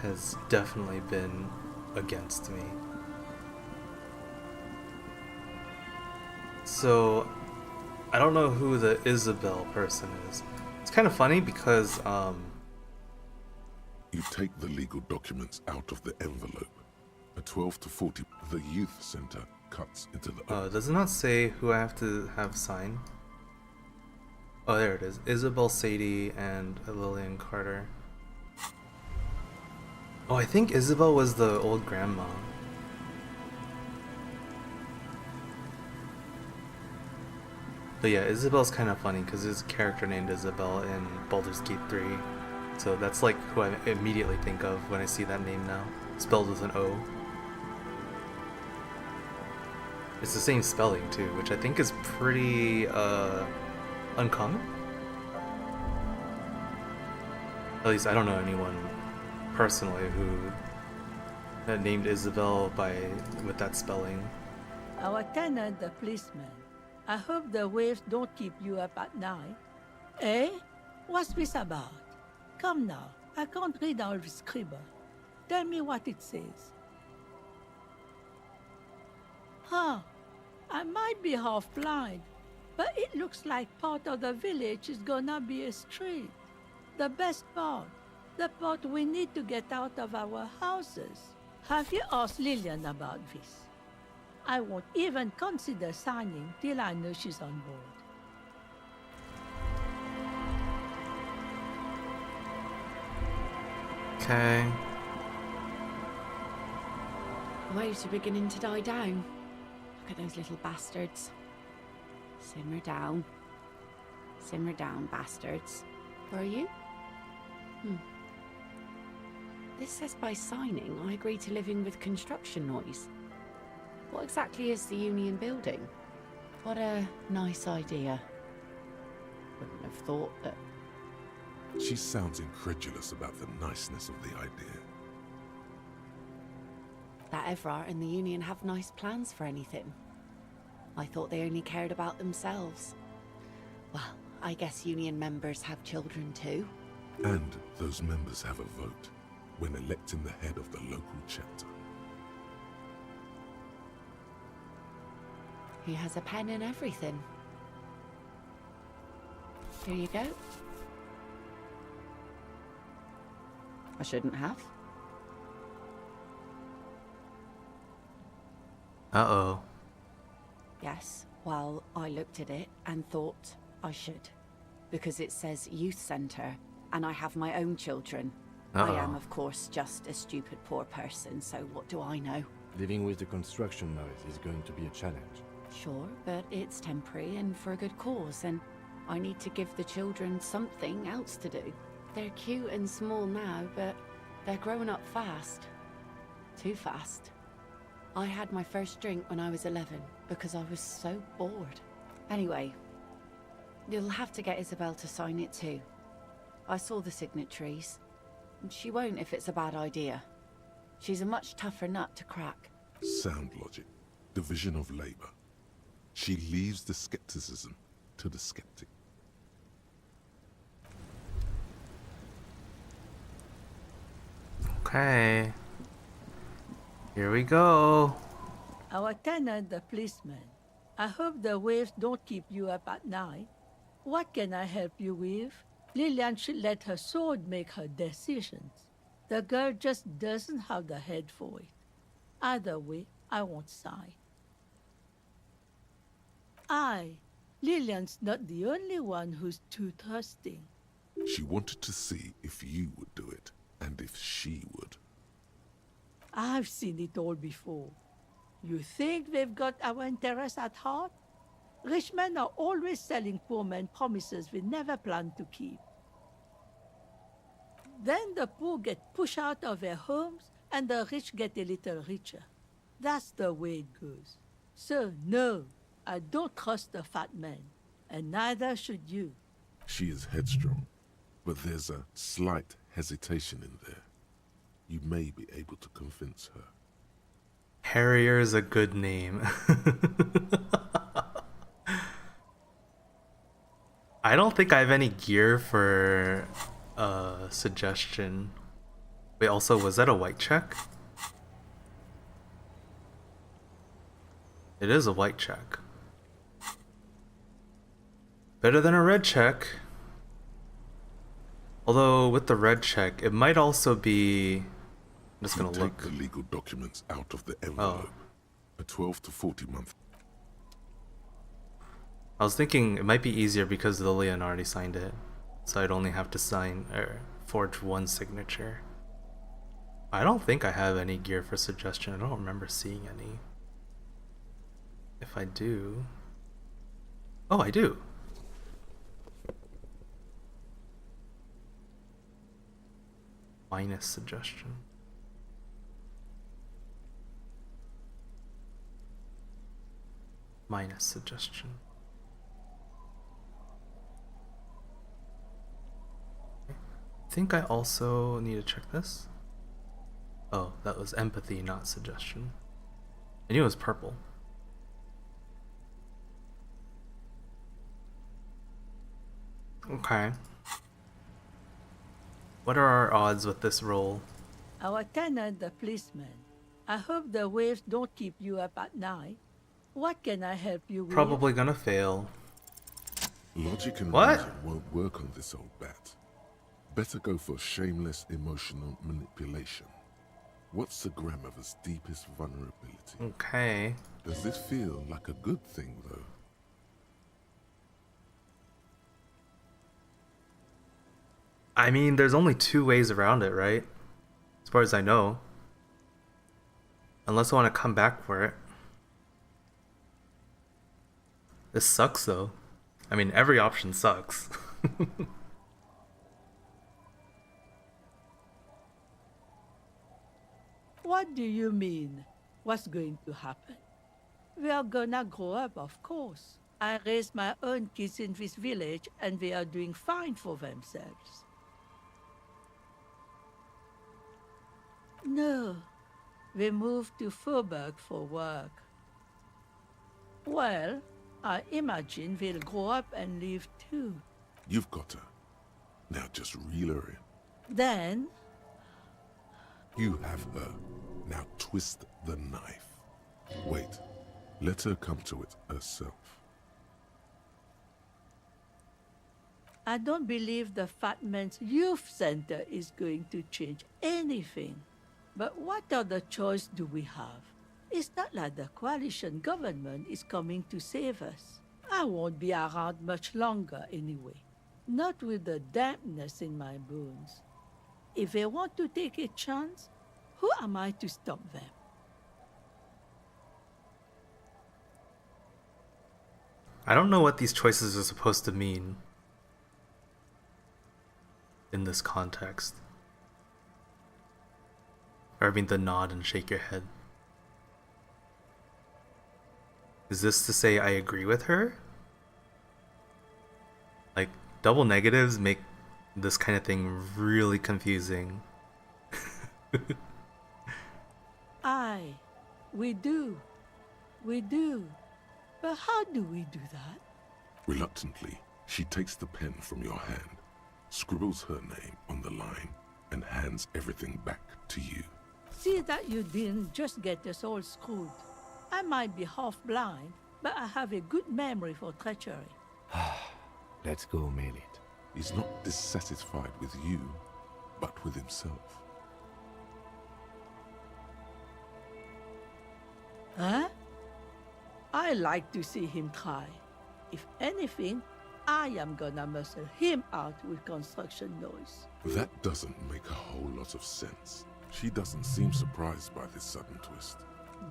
has definitely been against me. So, I don't know who the Isabel person is. It's kind of funny because, You take the legal documents out of the envelope. A 12 to 40. The youth center cuts into the... does it not say who I have to have sign? Oh, there it is. Isabel Sadie and Lillian Carter. Oh, I think Isabel was the old grandma. But yeah, Isabel's kind of funny because there's a character named Isabel in Baldur's Gate 3. So that's like who I immediately think of when I see that name now. Spelled with an O. It's the same spelling too, which I think is pretty uncommon. At least I don't know anyone personally who named Isabel with that spelling. Our tenant, the policeman. I hope the waves don't keep you up at night. Eh? What's this about? Come now, I can't read all the scribble. Tell me what it says. Huh. I might be half blind, but it looks like part of the village is gonna be a street. The best part. The part we need to get out of our houses. Have you asked Lillian about this? I won't even consider signing till I know she's on board. Okay. waves are beginning to die down. Look at those little bastards. Simmer down. Simmer down, bastards. Who are you? This says by signing, I agree to living with construction noise. What exactly is the Union building? What a nice idea. Wouldn't have thought that... She sounds incredulous about the niceness of the idea. That Evrart and the Union have nice plans for anything. I thought they only cared about themselves. Well, I guess Union members have children too. And those members have a vote when electing the head of the local chapter. He has a pen and everything. Here you go. I shouldn't have. Uh-oh. Yes, well, I looked at it and thought I should. Because it says youth centre, and I have my own children. I am, of course, just a stupid poor person, so what do I know? Living with the construction noise is going to be a challenge. Sure, but it's temporary and for a good cause, and I need to give the children something else to do. They're cute and small now, but they're growing up fast. Too fast. I had my first drink when I was 11 because I was so bored. Anyway, you'll have to get Isabel to sign it too. I saw the signatories. She won't if it's a bad idea. She's a much tougher nut to crack. Sound logic. Division of labor. She leaves the skepticism to the skeptic. Okay. Here we go. Our tenant, the policeman. I hope the waves don't keep you up at night. What can I help you with? Lillian should let her sword make her decisions. The girl just doesn't have the head for it. Either way, I won't sigh. Lillian's not the only one who's too trusting. She wanted to see if you would do it, and if she would. I've seen it all before. You think they've got our interests at heart? Rich men are always selling poor men promises we never planned to keep. Then the poor get pushed out of their homes, and the rich get a little richer. That's the way it goes. So, no, I don't trust the fat man, and neither should you. She is headstrong, but there's a slight hesitation in there. You may be able to convince her. Harrier is a good name. I don't think I have any gear for suggestion. Wait, also, was that a white check? It is a white check. Better than a red check. Although, with the red check, it might also be... I'm just gonna look. Take the legal documents out of the envelope. A 12 to 40 month. I was thinking it might be easier because Lillian already signed it. So I'd only have to sign or forge one signature. I don't think I have any gear for suggestion. I don't remember seeing any. If I do... Oh, I do! Minus suggestion. Minus suggestion. I think I also need to check this. Oh, that was empathy, not suggestion. I knew it was purple. Okay. What are our odds with this roll? Our tenant, the policeman. I hope the waves don't keep you up at night. What can I help you with? Probably gonna fail. Logic and What? reason won't work on this old bat. Better go for shameless emotional manipulation. What's the grandmother's deepest vulnerability? Okay. Does this feel like a good thing, though? I mean, there's only two ways around it, right? As far as I know. Unless I want to come back for it. This sucks though. I mean, every option sucks. What do you mean? What's going to happen? We are gonna grow up, of course. I raised my own kids in this village, and they are doing fine for themselves. No, they moved to Faubourg for work. Well, I imagine they'll grow up and leave too. You've got her. Now just reel her in. Then... You have her. Now twist the knife. Wait. Let her come to it herself. I don't believe the Fat Man's Youth Center is going to change anything. But what other choice do we have? It's not like the coalition government is coming to save us. I won't be around much longer anyway. Not with the dampness in my bones. If they want to take a chance, who am I to stop them? I don't know what these choices are supposed to mean in this context. Or I mean the nod and shake your head. Is this to say I agree with her? Like, double negatives make this kind of thing really confusing. Aye, we do. We do. But how do we do that? Reluctantly, she takes the pen from your hand, scribbles her name on the line, and hands everything back to you. See that you didn't just get us all screwed. I might be half blind, but I have a good memory for treachery. Let's go mail it. He's not dissatisfied with you, but with himself. Huh? I like to see him try. If anything, I am gonna muscle him out with construction noise. That doesn't make a whole lot of sense. She doesn't seem surprised by this sudden twist.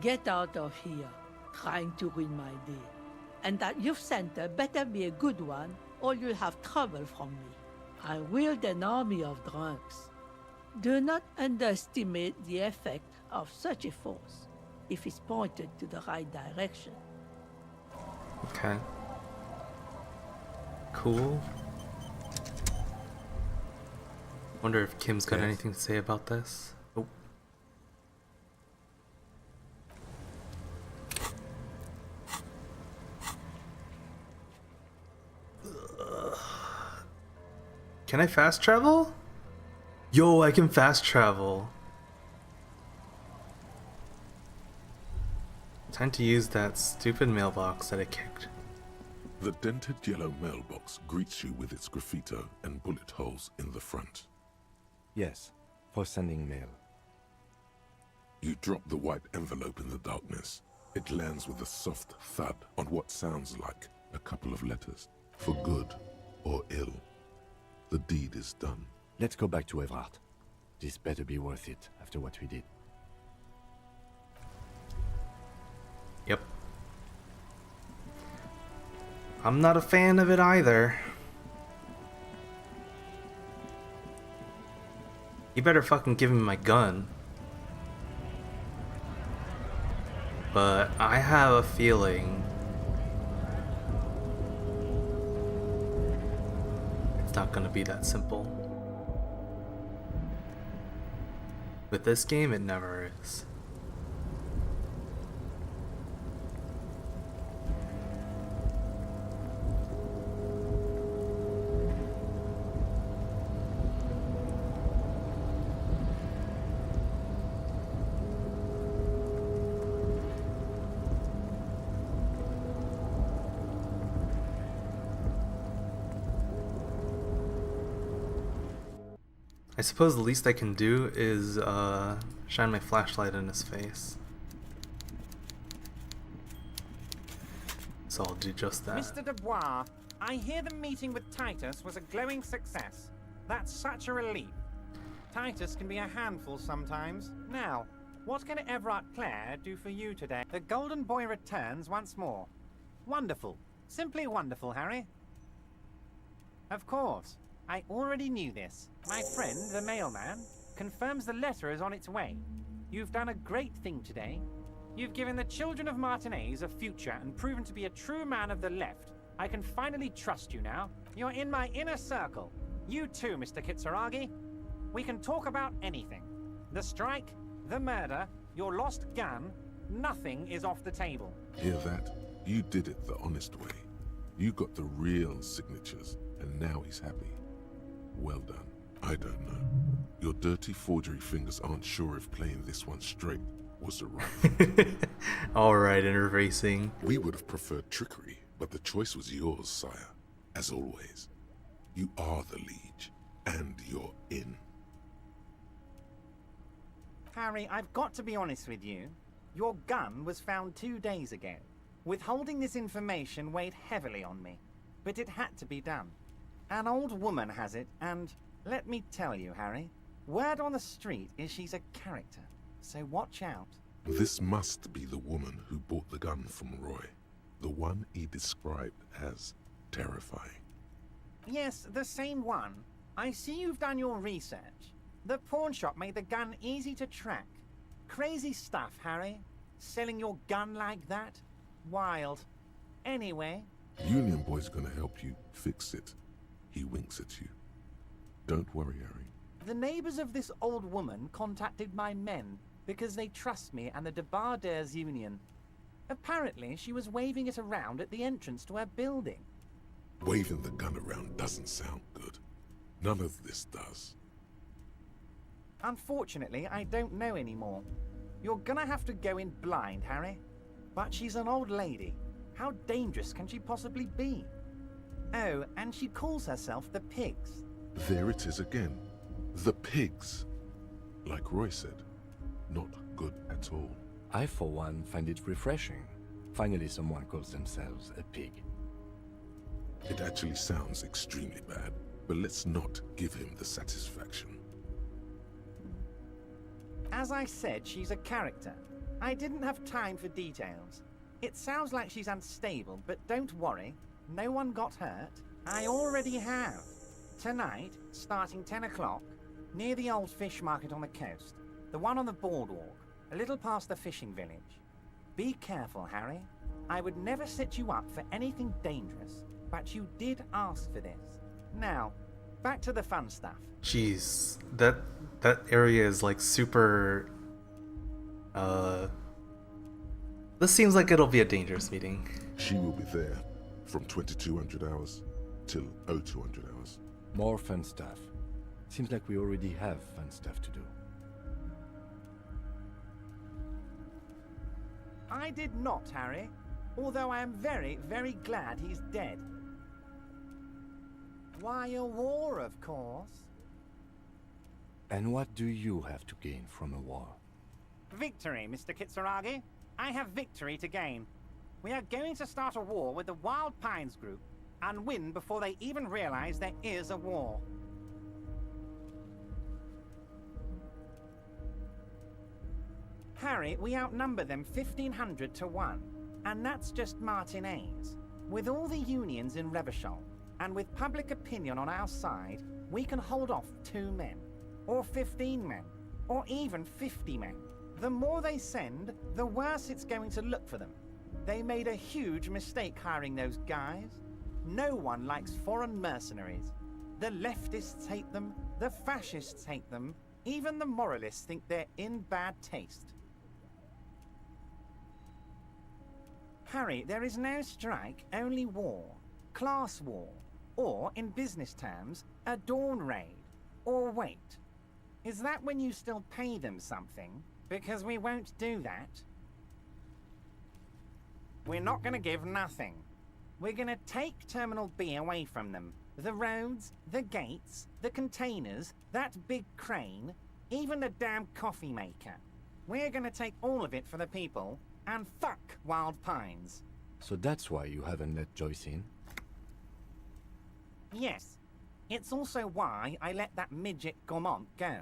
Get out of here, trying to ruin my day. And that youth center better be a good one, or you'll have trouble from me. I wield an army of drunks. Do not underestimate the effect of such a force, if it's pointed to the right direction. Okay. Cool. Wonder if Kim's got anything to say about this. Oh. Can I fast travel? Yo, I can fast travel. Time to use that stupid mailbox that I kicked. The dented yellow mailbox greets you with its graffito and bullet holes in the front. Yes, for sending mail. You drop the white envelope in the darkness. It lands with a soft thud on what sounds like a couple of letters. For good or ill, the deed is done. Let's go back to Everard. This better be worth it after what we did. Yep. I'm not a fan of it either. You better fucking give me my gun. But I have a feeling it's not gonna be that simple. With this game, it never is. I suppose the least I can do is shine my flashlight in his face. So I'll do just that. Mr. Dubois, I hear the meeting with Titus was a glowing success. That's such a relief. Titus can be a handful sometimes. Now, What can Everard Clare do for you today? The Golden Boy returns once more. Wonderful. Simply wonderful, Harry. Of course. I already knew this. My friend, the mailman, confirms the letter is on its way. You've done a great thing today. You've given the children of Martinez a future and proven to be a true man of the left. I can finally trust you now. You're in my inner circle. You too, Mr. Kitsuragi. We can talk about anything. The strike, the murder, your lost gun, nothing is off the table. Hear that? You did it the honest way. You got the real signatures, and now he's happy. Well done. I don't know. Your dirty forgery fingers aren't sure if playing this one straight was the right thing. Alright, interfacing. We would have preferred trickery, but the choice was yours, sire. As always. You are the liege, and you're in. Harry, I've got to be honest with you. Your gun was found 2 days ago. Withholding this information weighed heavily on me, but it had to be done. An old woman has it, and let me tell you, Harry, word on the street is she's a character, so watch out. This must be the woman who bought the gun from Roy. The one he described as terrifying. Yes, the same one. I see you've done your research. The pawn shop made the gun easy to track. Crazy stuff, Harry. Selling your gun like that? Wild. Anyway... Union Boy's gonna help you fix it. He winks at you. Don't worry, Harry. The neighbors of this old woman contacted my men because they trust me and the Debarders Union. Apparently, she was waving it around at the entrance to her building. Waving the gun around doesn't sound good. None of this does. Unfortunately, I don't know anymore. You're gonna have to go in blind, Harry. But she's an old lady. How dangerous can she possibly be? Oh, and she calls herself the Pigs. There it is again. The Pigs. Like Roy said, not good at all. I, for one, find it refreshing. Finally, someone calls themselves a pig. It actually sounds extremely bad, but let's not give him the satisfaction. As I said, she's a character. I didn't have time for details. It sounds like she's unstable, but don't worry. No one got hurt. I already have. Tonight, starting 10 o'clock, near the old fish market on the coast. The one on the boardwalk, a little past the fishing village. Be careful, Harry. I would never set you up for anything dangerous, but you did ask for this. Now, back to the fun stuff. Jeez, that area is like super... This seems like it'll be a dangerous meeting. She will be there from 2200 hours till 0200 hours. More fun stuff. Seems like we already have fun stuff to do. I did not, Harry. Although I am very, very glad he's dead. Why, a war, of course. And what do you have to gain from a war? Victory, Mr. Kitsuragi. I have victory to gain. We are going to start a war with the Wild Pines group and win before they even realize there is a war. Harry, we outnumber them 1,500 to 1, and that's just Martinez. With all the unions in Revachol, and with public opinion on our side, we can hold off 2 men, or 15 men, or even 50 men. The more they send, the worse it's going to look for them. They made a huge mistake hiring those guys. No one likes foreign mercenaries. The leftists hate them, the fascists hate them, even the moralists think they're in bad taste. Harry, there is no strike, only war. Class war. Or, in business terms, a dawn raid. Or wait. Is that when you still pay them something? Because we won't do that. We're not going to give nothing. We're going to take Terminal B away from them. The roads, the gates, the containers, that big crane, even the damn coffee maker. We're going to take all of it for the people, and fuck Wild Pines. So that's why you haven't let Joyce in? Yes. It's also why I let that midget Gaumont go.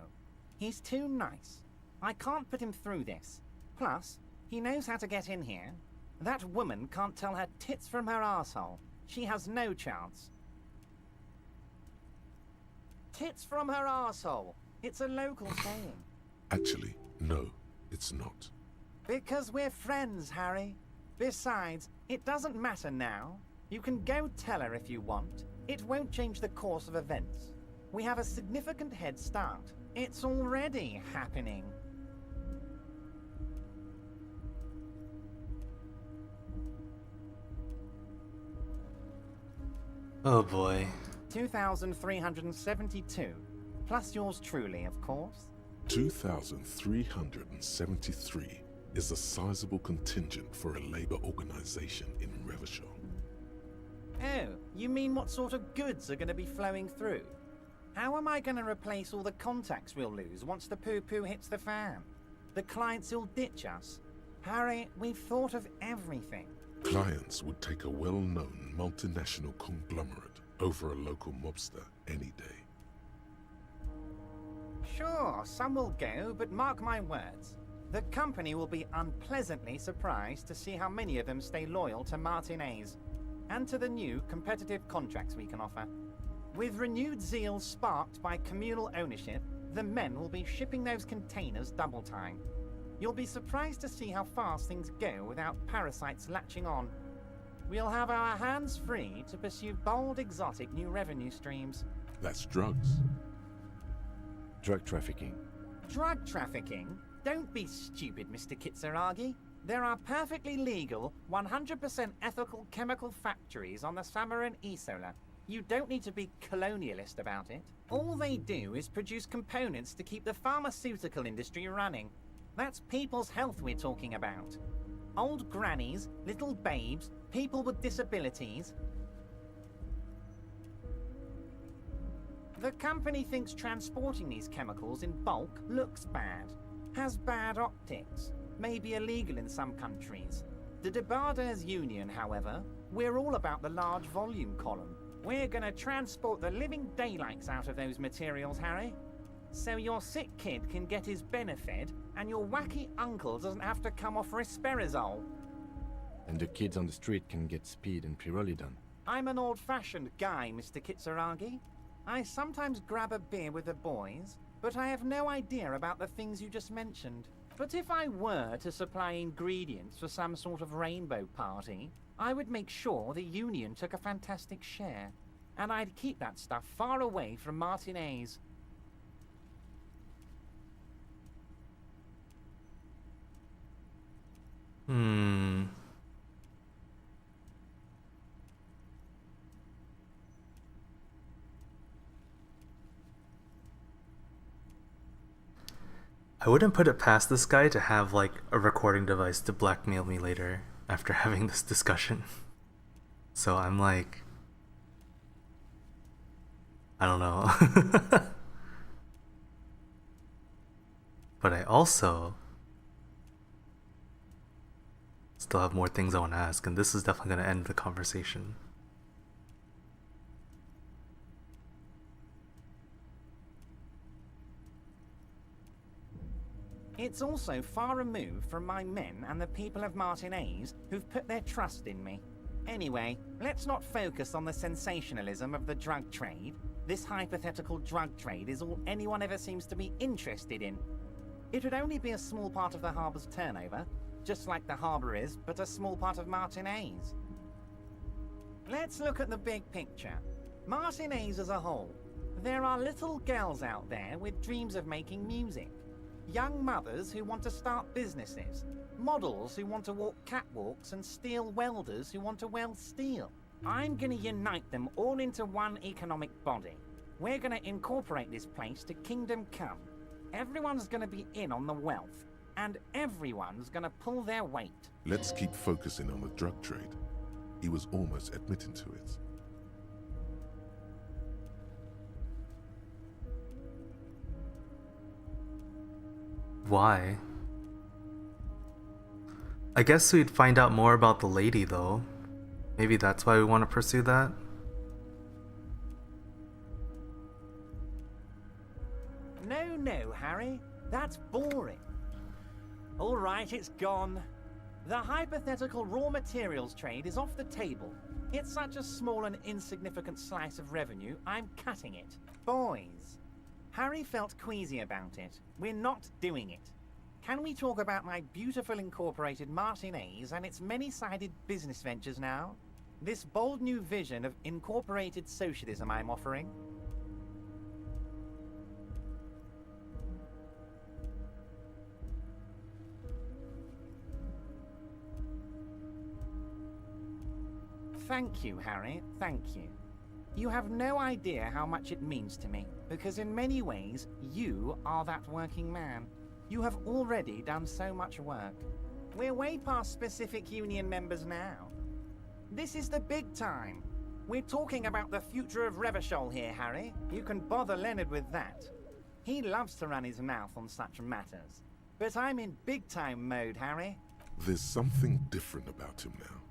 He's too nice. I can't put him through this. Plus, he knows how to get in here. That woman can't tell her tits from her arsehole. She has no chance. Tits from her arsehole. It's a local saying. Actually, no, it's not. Because we're friends, Harry. Besides, it doesn't matter now. You can go tell her if you want. It won't change the course of events. We have a significant head start. It's already happening. Oh boy. 2,372. Plus yours truly, of course. 2,373 is a sizable contingent for a labor organization in Revachol. Oh, you mean what sort of goods are going to be flowing through? How am I going to replace all the contacts we'll lose once the poo-poo hits the fan? The clients will ditch us. Harry, we've thought of everything. Clients would take a well-known multinational conglomerate over a local mobster any day. Sure, some will go, but mark my words. The company will be unpleasantly surprised to see how many of them stay loyal to Martinez and to the new competitive contracts we can offer. With renewed zeal sparked by communal ownership, the men will be shipping those containers double time. You'll be surprised to see how fast things go without parasites latching on. We'll have our hands free to pursue bold, exotic new revenue streams. That's drugs. Drug trafficking. Drug trafficking? Don't be stupid, Mr. Kitsuragi. There are perfectly legal, 100% ethical chemical factories on the Samaran Isola. You don't need to be colonialist about it. All they do is produce components to keep the pharmaceutical industry running. That's people's health we're talking about. Old grannies, little babes, people with disabilities. The company thinks transporting these chemicals in bulk looks bad, has bad optics, may be illegal in some countries. The Debarders Union, however, we're all about the large volume column. We're gonna transport the living daylights out of those materials, Harry. So your sick kid can get his benefit, and your wacky uncle doesn't have to come off risperidone. And the kids on the street can get speed and pyrrolidone. I'm an old-fashioned guy, Mr. Kitsuragi. I sometimes grab a beer with the boys, but I have no idea about the things you just mentioned. But if I were to supply ingredients for some sort of rainbow party, I would make sure the Union took a fantastic share. And I'd keep that stuff far away from Martinez. I wouldn't put it past this guy to have like a recording device to blackmail me later after having this discussion. So I'm like, I don't know. But I also still have more things I want to ask, and this is definitely going to end the conversation. It's also far removed from my men and the people of Martinez who've put their trust in me. Anyway, let's not focus on the sensationalism of the drug trade. This hypothetical drug trade is all anyone ever seems to be interested in. It would only be a small part of the harbor's turnover, just like the harbor is, but a small part of Martinez. Let's look at the big picture. Martinez as a whole. There are little girls out there with dreams of making music. Young mothers who want to start businesses. Models who want to walk catwalks and steel welders who want to weld steel. I'm gonna unite them all into one economic body. We're gonna incorporate this place to Kingdom Come. Everyone's gonna be in on the wealth, and everyone's gonna pull their weight. Let's keep focusing on the drug trade. He was almost admitting to it. Why? I guess we'd find out more about the lady, though. Maybe that's why we want to pursue that? No, Harry. That's boring. All right, it's gone. The hypothetical raw materials trade is off the table. It's such a small and insignificant slice of revenue, I'm cutting it. Boys, Harry felt queasy about it. We're not doing it. Can we talk about my beautiful incorporated Martinez and its many-sided business ventures now? This bold new vision of incorporated socialism I'm offering? Thank you, Harry, thank you. You have no idea how much it means to me, because in many ways, you are that working man. You have already done so much work. We're way past specific union members now. This is the big time. We're talking about the future of Revachol here, Harry. You can bother Leonard with that. He loves to run his mouth on such matters. But I'm in big-time mode, Harry. There's something different about him now.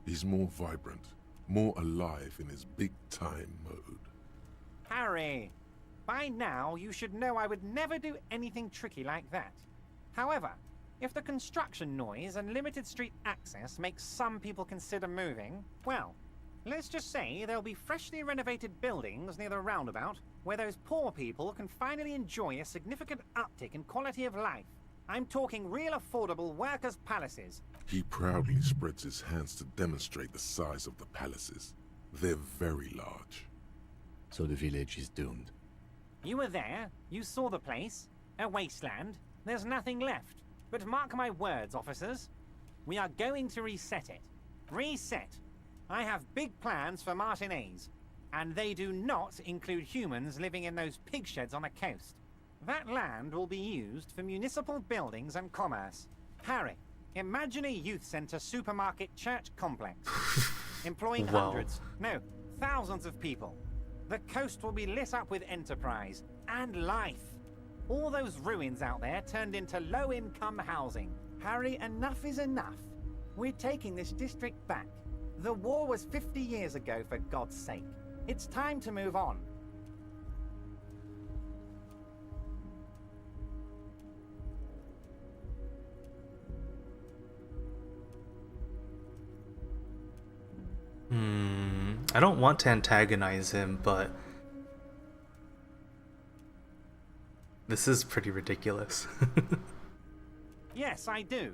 He's more vibrant, more alive in his big-time mode. Harry, by now you should know I would never do anything tricky like that. However, if the construction noise and limited street access makes some people consider moving, well, let's just say there'll be freshly renovated buildings near the roundabout where those poor people can finally enjoy a significant uptick in quality of life. I'm talking real affordable workers' palaces. He proudly spreads his hands to demonstrate the size of the palaces. They're very large. So the village is doomed. You were there, you saw the place, a wasteland, there's nothing left. But mark my words, officers, we are going to reset it. Reset! I have big plans for Martinez, and they do not include humans living in those pig sheds on the coast. That land will be used for municipal buildings and commerce. Harry, imagine a youth centre supermarket church complex, employing hundreds, no, thousands of people. The coast will be lit up with enterprise and life. All those ruins out there turned into low-income housing. Harry, enough is enough. We're taking this district back. The war was 50 years ago, for God's sake. It's time to move on. I don't want to antagonize him, but this is pretty ridiculous. Yes, I do.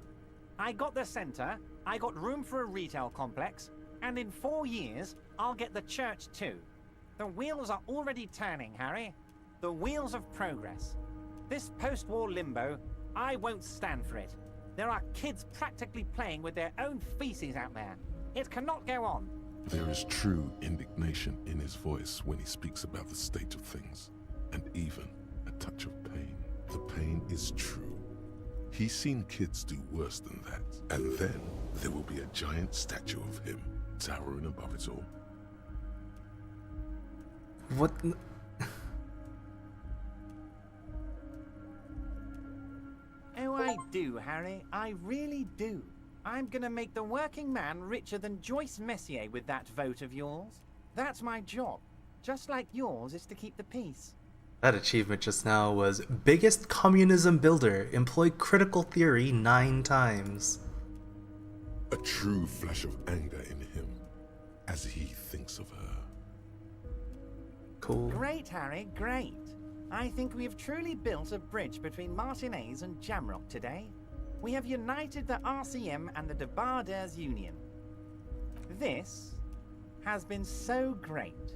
I got the centre, I got room for a retail complex, and in 4 years, I'll get the church too. The wheels are already turning, Harry. The wheels of progress. This post-war limbo, I won't stand for it. There are kids practically playing with their own feces out there. It cannot go on. There is true indignation in his voice when he speaks about the state of things, and even a touch of pain. The pain is true. He's seen kids do worse than that, and then there will be a giant statue of him towering above it all. What? Oh, I do, Harry. I really do. I'm gonna make the working man richer than Joyce Messier with that vote of yours. That's my job. Just like yours is to keep the peace. That achievement just now was biggest communism builder, employed critical theory 9 times. A true flash of anger in him as he thinks of her. Cool. Great, Harry, great. I think we have truly built a bridge between Martinez and Jamrock today. We have united the RCM and the Debarders Union. This has been so great.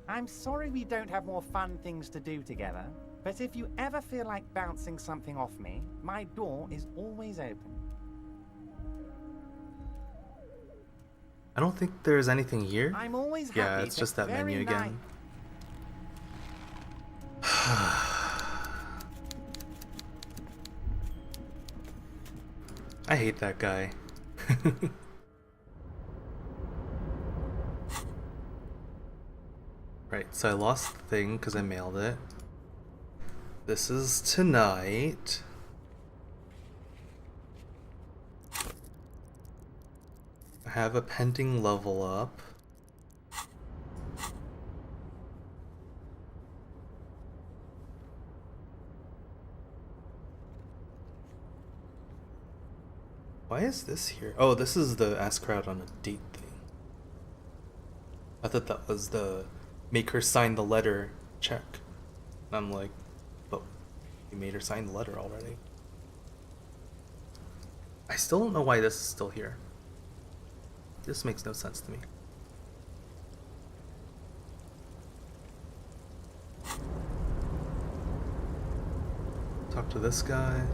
I'm sorry we don't have more fun things to do together, but if you ever feel like bouncing something off me, my door is always open. I don't think there's anything here. I'm always happy. Yeah, it's just that menu again. I hate that guy. Right, so I lost the thing because I mailed it. This is tonight. I have a pending level up. Why is this here? Oh, this is the ask her out on a date thing. I thought that was the make her sign the letter check. And I'm like, but you made her sign the letter already. I still don't know why this is still here. This makes no sense to me. Talk to this guy.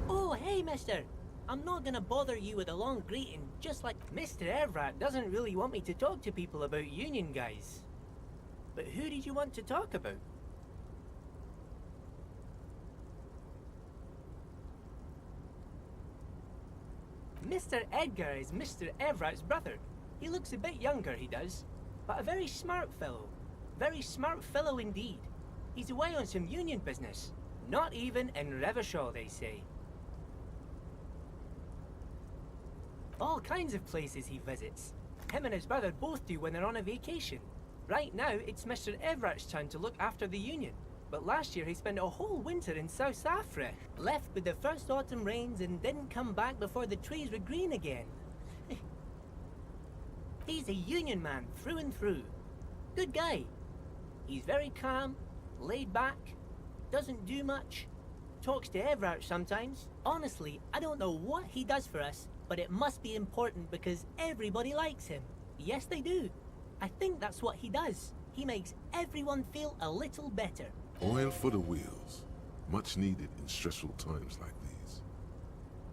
Oh, hey, mister. I'm not gonna bother you with a long greeting, just like Mr. Evrat doesn't really want me to talk to people about union guys. But who did you want to talk about? Mr. Edgar is Mr. Evrat's brother. He looks a bit younger, he does, but a very smart fellow. Very smart fellow indeed. He's away on some union business. Not even in Revershaw, they say. All kinds of places he visits. Him and his brother both do when they're on a vacation. Right now, it's Mr. Everett's turn to look after the union. But last year he spent a whole winter in South Africa. Left with the first autumn rains and didn't come back before the trees were green again. He's a union man through and through. Good guy. He's very calm, laid back, doesn't do much, talks to Everett sometimes. Honestly, I don't know what he does for us, but it must be important because everybody likes him. Yes, they do. I think that's what he does. He makes everyone feel a little better. Oil for the wheels. Much needed in stressful times like these.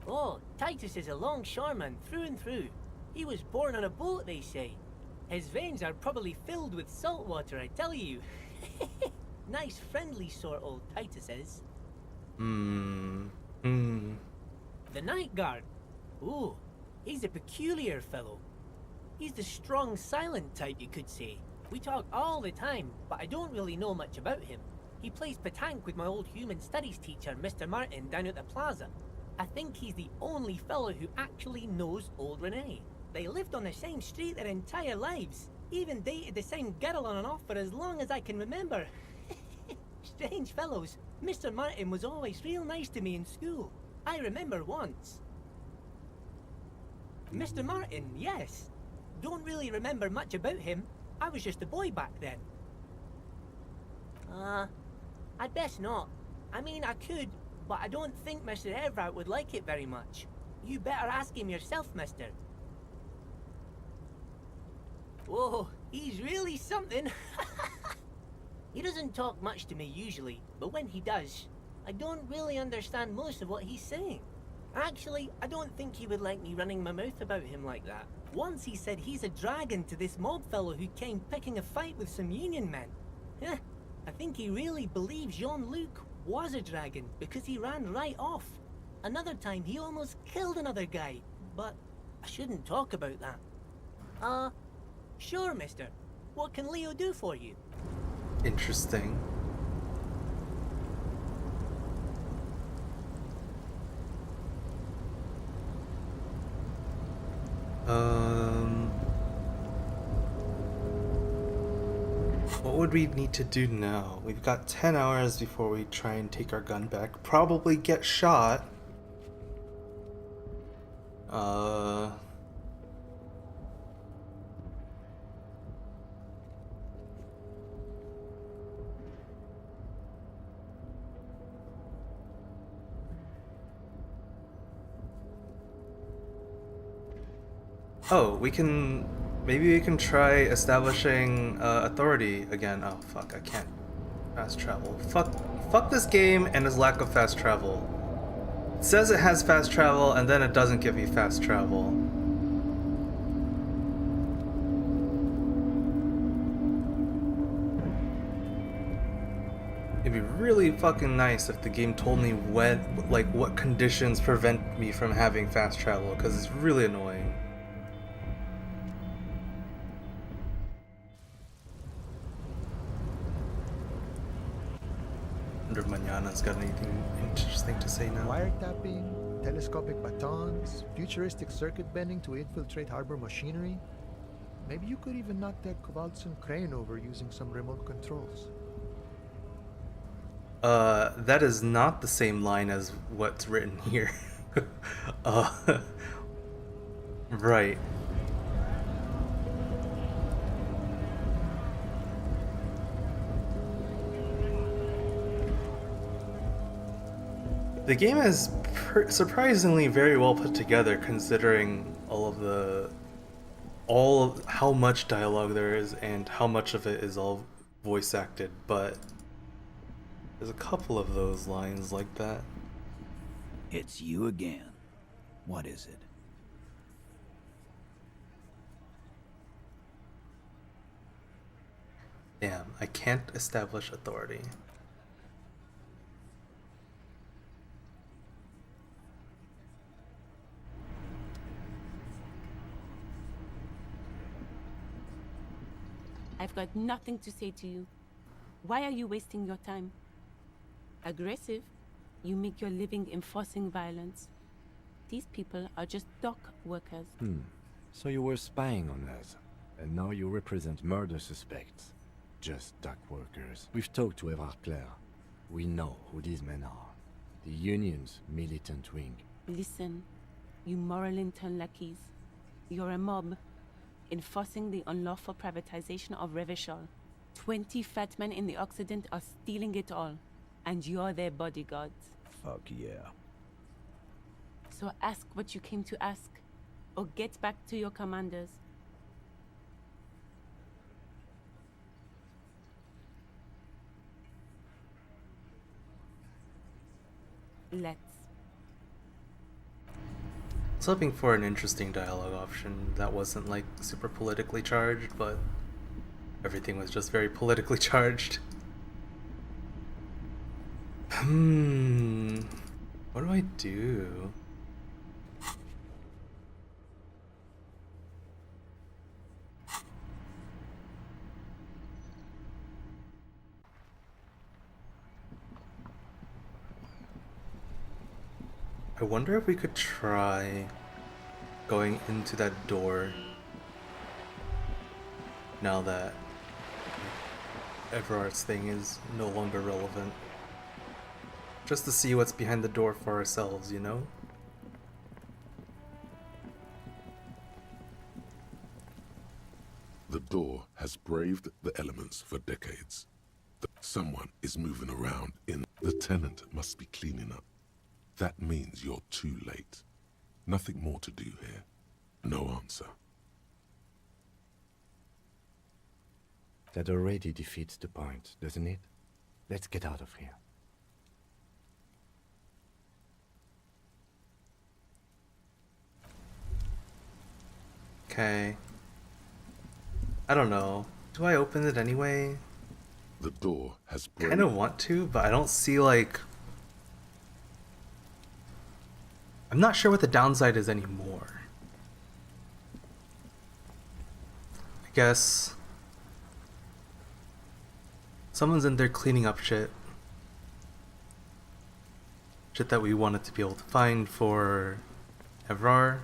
Oh, Titus is a longshoreman through and through. He was born on a boat, they say. His veins are probably filled with salt water, I tell you. Nice, friendly sort, old Titus is. The night guard. Ooh, he's a peculiar fellow. He's the strong, silent type, you could say. We talk all the time, but I don't really know much about him. He plays petanque with my old human studies teacher, Mr. Martin, down at the plaza. I think he's the only fellow who actually knows old Renee. They lived on the same street their entire lives. Even dated the same girl on and off for as long as I can remember. Strange fellows. Mr. Martin was always real nice to me in school. I remember once. Mr. Martin, yes. Don't really remember much about him. I was just a boy back then. I'd best not. I mean, I could, but I don't think Mr. Everett would like it very much. You better ask him yourself, mister. Whoa, he's really something. He doesn't talk much to me usually, but when he does, I don't really understand most of what he's saying. Actually, I don't think he would like me running my mouth about him like that. Once he said he's a dragon to this mob fellow who came picking a fight with some union men. I think he really believes Jean-Luc was a dragon because he ran right off. Another time he almost killed another guy, but I shouldn't talk about that. Sure, mister. What can Leo do for you? Interesting. What would we need to do now? We've got 10 hours before we try and take our gun back. Probably get shot. Oh, maybe we can try establishing authority again. Oh fuck, I can't fast travel. Fuck this game and its lack of fast travel. It says it has fast travel and then it doesn't give you fast travel. It'd be really fucking nice if the game told me what conditions prevent me from having fast travel, because it's really annoying. Wonder if Manana's got anything interesting to say now. Wiretapping, telescopic batons, futuristic circuit bending to infiltrate harbor machinery. Maybe you could even knock that Kowalson crane over using some remote controls. That is not the same line as what's written here. Right. The game is surprisingly very well put together, considering all of how much dialogue there is and how much of it is all voice acted, but there's a couple of those lines like that. It's you again. What is it? Damn, I can't establish authority. I've got nothing to say to you. Why are you wasting your time? Aggressive? You make your living enforcing violence. These people are just dock workers. So you were spying on us, and now you represent murder suspects. Just dock workers. We've talked to Everard Clare. We know who these men are. The Union's militant wing. Listen, you moral intern lackeys. You're a mob, enforcing the unlawful privatization of Revachol. 20 fat men in the Occident are stealing it all, and you're their bodyguards. Fuck yeah. So ask what you came to ask, or get back to your commanders. Let's. I was hoping for an interesting dialogue option that wasn't like super politically charged, but everything was just very politically charged. What do I do? I wonder if we could try going into that door now that Everard's thing is no longer relevant. Just to see what's behind the door for ourselves, you know? The door has braved the elements for decades. Someone is moving around in. The tenant must be cleaning up. That means you're too late. Nothing more to do here. No answer. That already defeats the point, doesn't it? Let's get out of here. Okay. I don't know. Do I open it anyway? The door has braved. Kind of want to, but I don't see like... I'm not sure what the downside is anymore. I guess someone's in there cleaning up shit. Shit that we wanted to be able to find for Evrar.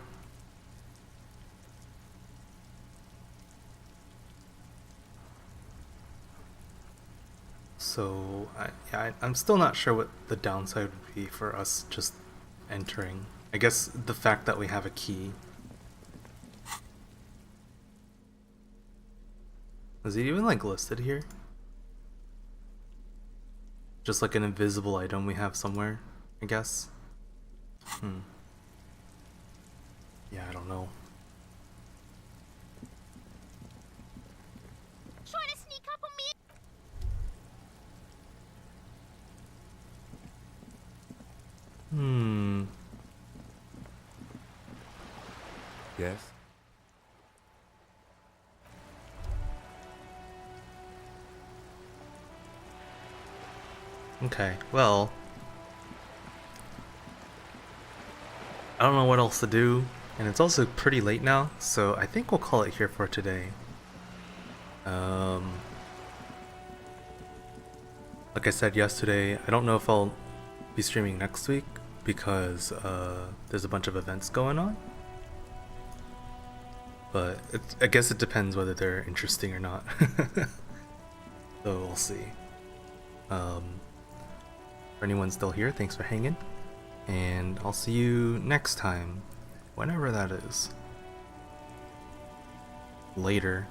So I'm still not sure what the downside would be for us just entering. I guess the fact that we have a key. Is it even like listed here? Just like an invisible item we have somewhere, I guess. Yeah, I don't know. Trying to sneak up on me. Yes? Okay, well, I don't know what else to do, and it's also pretty late now, so I think we'll call it here for today. Like I said yesterday, I don't know if I'll be streaming next week because there's a bunch of events going on. But I guess it depends whether they're interesting or not. So we'll see. For anyone still here, thanks for hanging. And I'll see you next time, whenever that is. Later.